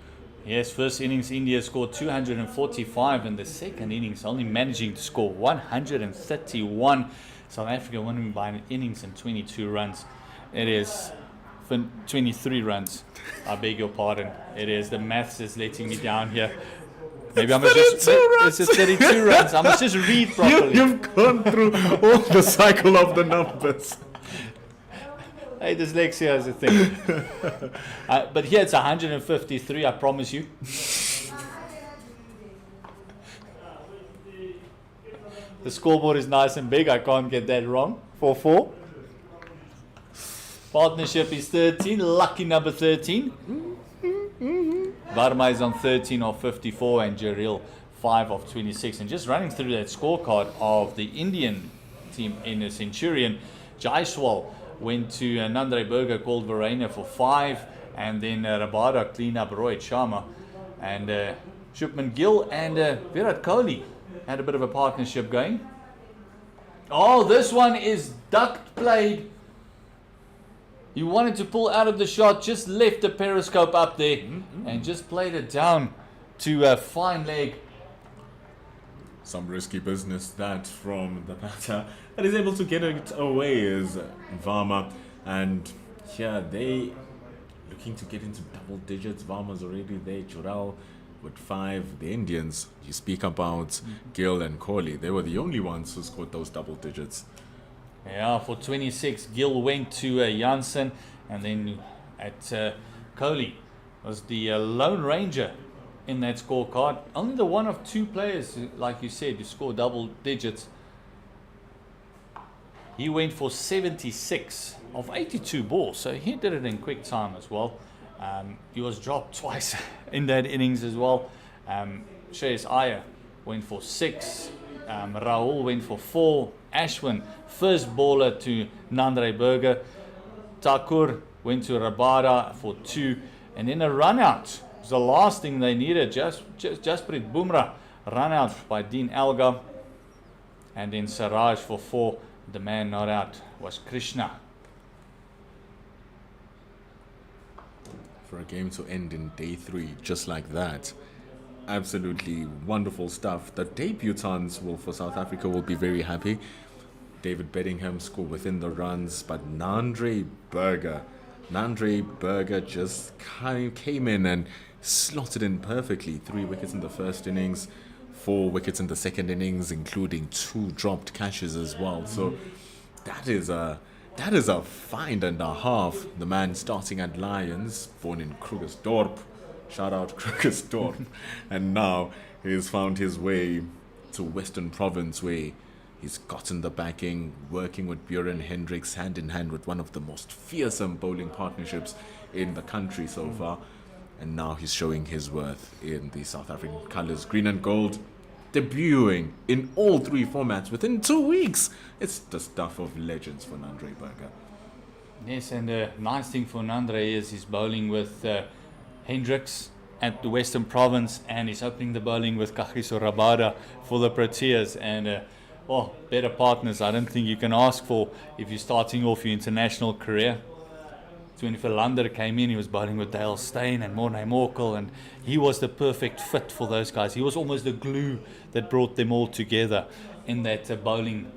Yes, first innings India scored 245, and the second innings only managing to score 131. South Africa winning by an innings and 22 runs. It is 23 runs. I beg your pardon. It is, the maths is letting me down here. Maybe I must just, it's just 32 runs. I must just read properly. You've gone through all the cycle of the numbers. Hey, dyslexia is a thing. But here it's 153, I promise you. The scoreboard is nice and big. I can't get that wrong. 4-4. Partnership is 13. Lucky number 13. Varma is on 13 of 54 and Jeriel 5 of 26. And just running through that scorecard of the Indian team in the Centurion, Jaiswal went to Nandre Burger, called Verena for 5, and then Rabada clean up Rohit Sharma, and Shupman Gill and Virat Kohli had a bit of a partnership going. Oh, this one is ducked played. He wanted to pull out of the shot, just left the periscope up there and just played it down to a fine leg. Some risky business that from the batter, and is able to get it away is Varma. And here they looking to get into double digits. Varma's already there. Jurel with 5. The Indians, you speak about Gill and Kohli, they were the only ones who scored those double digits. Yeah, for 26, Gill went to Janssen, and then at Kohli was the Lone Ranger in that scorecard. Only the one of 2 players, like you said, who scored double digits. He went for 76 of 82 balls, so he did it in quick time as well. He was dropped twice in that innings as well. SAA A went for 6. Rahul went for 4. Ashwin, first bowler to Nandre Burger. Thakur went to Rabada for 2, and then a run out was the last thing they needed. Jasprit Bumrah run out by Dean Elgar, and then Siraj for 4. The man not out was Krishna. For a game to end in day 3 just like that, absolutely wonderful stuff. The debutants for South Africa will be very happy. David Bedingham scored within the runs, but Nandre Burger just came in and slotted in perfectly. 3 wickets in the first innings, 4 wickets in the second innings, including 2 dropped catches as well. So that is a find and a half. The man starting at Lions, born in Krugersdorp. Shout out Krugersdorp. And now he's found his way to Western Province, where he's gotten the backing, working with Buren Hendricks hand in hand with one of the most fearsome bowling partnerships in the country so far. And now he's showing his worth in the South African colours, green and gold, debuting in all 3 formats within 2 weeks. It's the stuff of legends for Nandre Burger. Yes, and the nice thing for Nandre is he's bowling with Hendricks at the Western Province, and he's opening the bowling with Kagiso Rabada for the Proteas. And better partners I don't think you can ask for if you're starting off your international career. When Philander came in, he was bowling with Dale Steyn and Morne Morkel, and he was the perfect fit for those guys. He was almost the glue that brought them all together in that bowling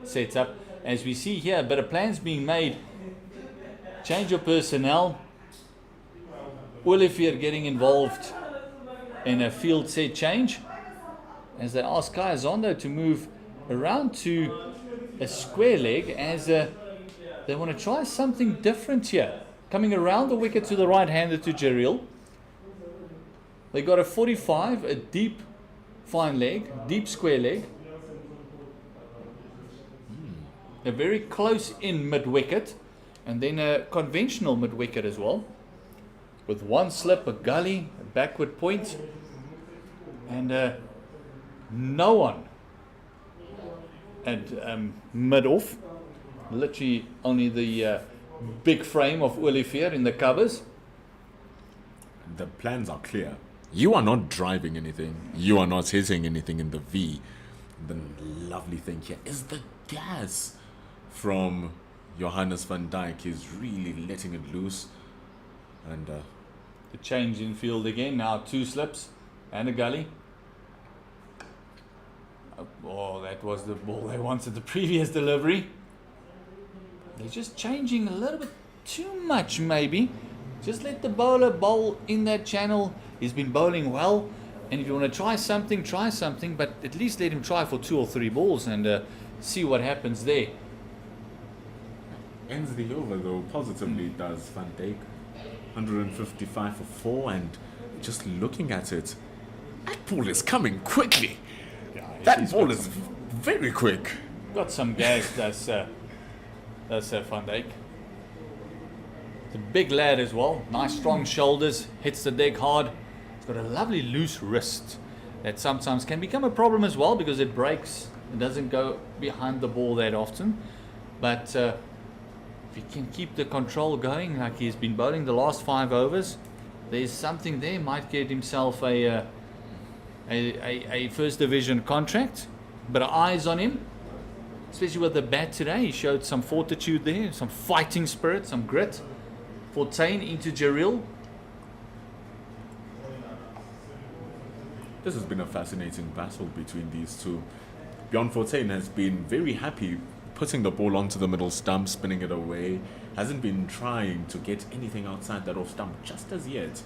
setup. As we see here, but a plan's being made. Change of personnel. Olivier getting involved in a field set change, as they ask Kaya Zondo to move around to a square leg, as they want to try something different here. Coming around the wicket to the right-hander to Jarrell. They got a 45, a deep fine leg, deep square leg. A very close in mid-wicket, and then a conventional mid-wicket as well. With 1 slip, a gully, a backward point, and no one at mid-off. Literally only the big frame of Olivier in the covers. The plans are clear. You are not driving anything. You are not hitting anything in the V. The lovely thing here is the gas from Johannes van Dijk. He's really letting it loose. And the change in field again. Now 2 slips and a gully. Oh, that was the ball they wanted the previous delivery. They're just changing a little bit too much, maybe. Just let the bowler bowl in that channel. He's been bowling well, and if you want to try something, but at least let him try for 2 or 3 balls and see what happens there. Ends the over though positively, does Van Dijk. 155 for 4, and just looking at it, that ball is coming quickly. Yeah, that ball is very quick. Got some gas, that's Van Dijk. It's a big lad as well. Nice strong shoulders, hits the deck hard. He's got a lovely loose wrist that sometimes can become a problem as well because it breaks. It doesn't go behind the ball that often. But if he can keep the control going like he's been bowling the last 5 overs, there's something there. Might get himself a first division contract. But eyes on him, especially with the bat today. He showed some fortitude there, some fighting spirit, some grit. Fortuin into Jarrell. This has been a fascinating battle between these two. Bjorn Fortuin has been very happy putting the ball onto the middle stump, spinning it away. Hasn't been trying to get anything outside that off stump just as yet.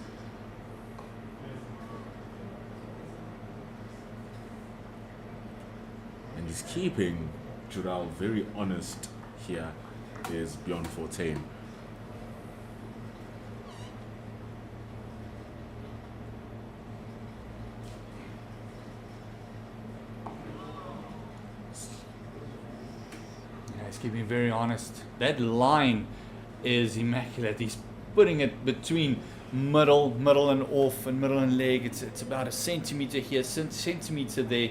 And he's keeping Jural very honest here, is Bjorn Fortuin. Keeping very honest. That line is immaculate. He's putting it between middle and off, and middle and leg. It's about a centimeter here, centimeter there.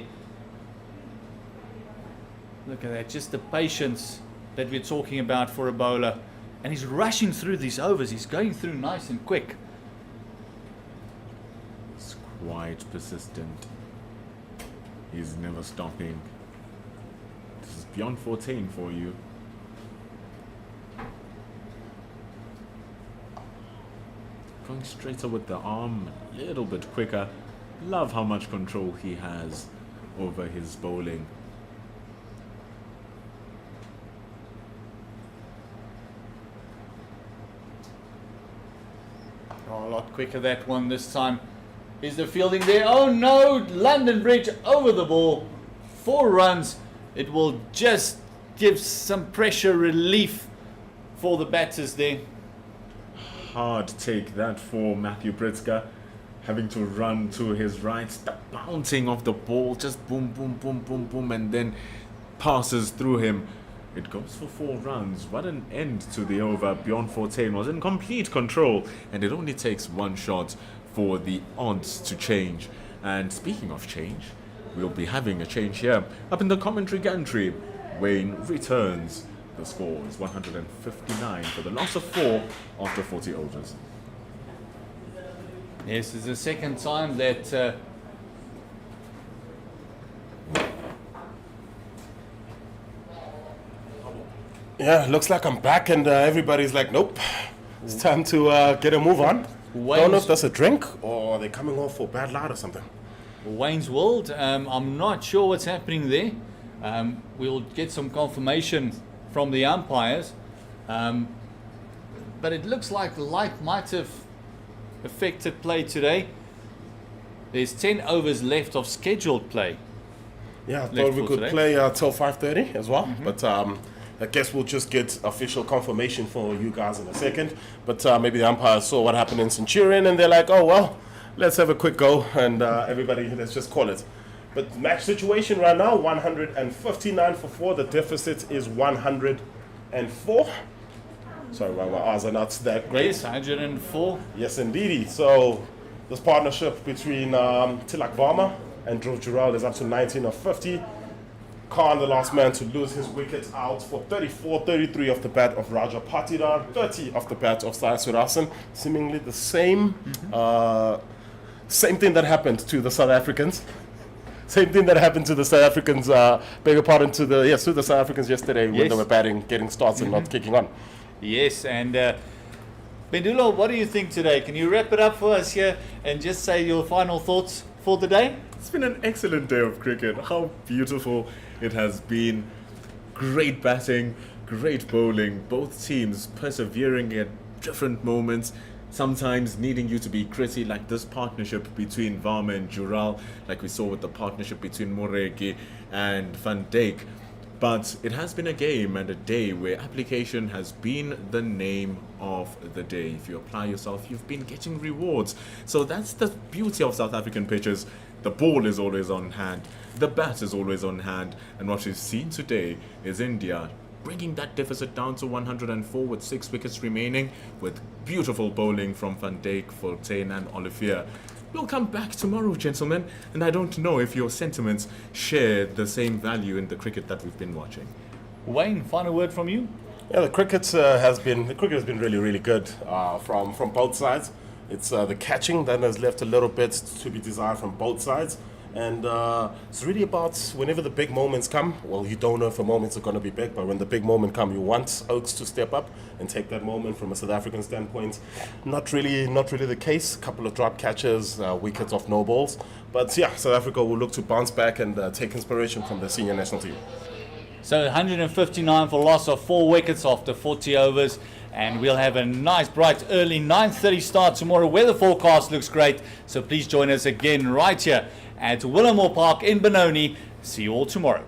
Look at that, just the patience that we're talking about for a bowler. And he's rushing through these overs. He's going through nice and quick. He's quite persistent. He's never stopping. This is beyond 14 for you. Going straighter with the arm, a little bit quicker. Love how much control he has over his bowling. Oh, a lot quicker that one this time. Is the fielding there? Oh no! London Bridge over the ball. 4 runs. It will just give some pressure relief for the batters there. Hard take that for Matthew Pritzker. Having to run to his right. The bouncing of the ball. Just boom, boom, boom, boom, boom. And then passes through him. It goes for 4 runs. What an end to the over. Beyond 14 was in complete control. And it only takes 1 shot for the odds to change. And speaking of change, we'll be having a change here. Up in the commentary gantry, Wayne returns. The score is 159 for the loss of 4 after 40 overs. Yes, it's the second time that Yeah, looks like I'm back, and everybody's like, nope, it's time to get a move on. Don't know if that's a drink or they're coming off for bad light or something. Wayne's World. I'm not sure what's happening there. We'll get some confirmation from the umpires. But it looks like the light might have affected play today. There's 10 overs left of scheduled play. Yeah, I Left thought we for could today. play till 5:30 as well, but I guess we'll just get official confirmation for you guys in a second. But maybe the umpires saw what happened in Centurion and they're like, oh well, let's have a quick go and everybody, let's just call it. But match situation right now, 159 for 4. The deficit is 104. Sorry, my eyes are not that great. Yes, 104. Yes, indeedy. So this partnership between Tilak Varma and Dhruv Jural is up to 19 of 50. Khan, the last man to lose his wicket, out for 34, 33 off the bat of Raja Patidar, 30 off the bat of Sai Surasan. Seemingly the same, same thing that happened to the South Africans. Same thing that happened to the South Africans, beg your pardon, to the South Africans yesterday when Yes. they were batting, getting starts and not kicking on. Yes, and Bendulo, what do you think today? Can you wrap it up for us here and just say your final thoughts for the day? It's been an excellent day of cricket. How beautiful it has been. Great batting, great bowling. Both teams persevering at different moments. Sometimes needing you to be gritty, like this partnership between Varma and Jural, like we saw with the partnership between Moregi and Van Dijk. But it has been a game and a day where application has been the name of the day. If you apply yourself, you've been getting rewards. So that's the beauty of South African pitches. The ball is always on hand. The bat is always on hand. And what we've seen today is India bringing that deficit down to 104 with 6 wickets remaining, with beautiful bowling from Van Dijk, Fortuin and Olivier. We'll come back tomorrow, gentlemen, and I don't know if your sentiments share the same value in the cricket that we've been watching. Wayne, final word from you? Yeah, the cricket has been really, really good from both sides. It's the catching that has left a little bit to be desired from both sides. And it's really about whenever the big moments come, well, you don't know if the moments are going to be big, but when the big moment comes, you want Oaks to step up and take that moment from a South African standpoint. Not really the case. A couple of drop catches, wickets off no balls. But yeah, South Africa will look to bounce back and take inspiration from the senior national team. So 159 for loss of 4 wickets after 40 overs. And we'll have a nice, bright, early 9:30 start tomorrow. Weather forecast looks great. So please join us again right here at Willowmoore Park in Benoni. See you all tomorrow.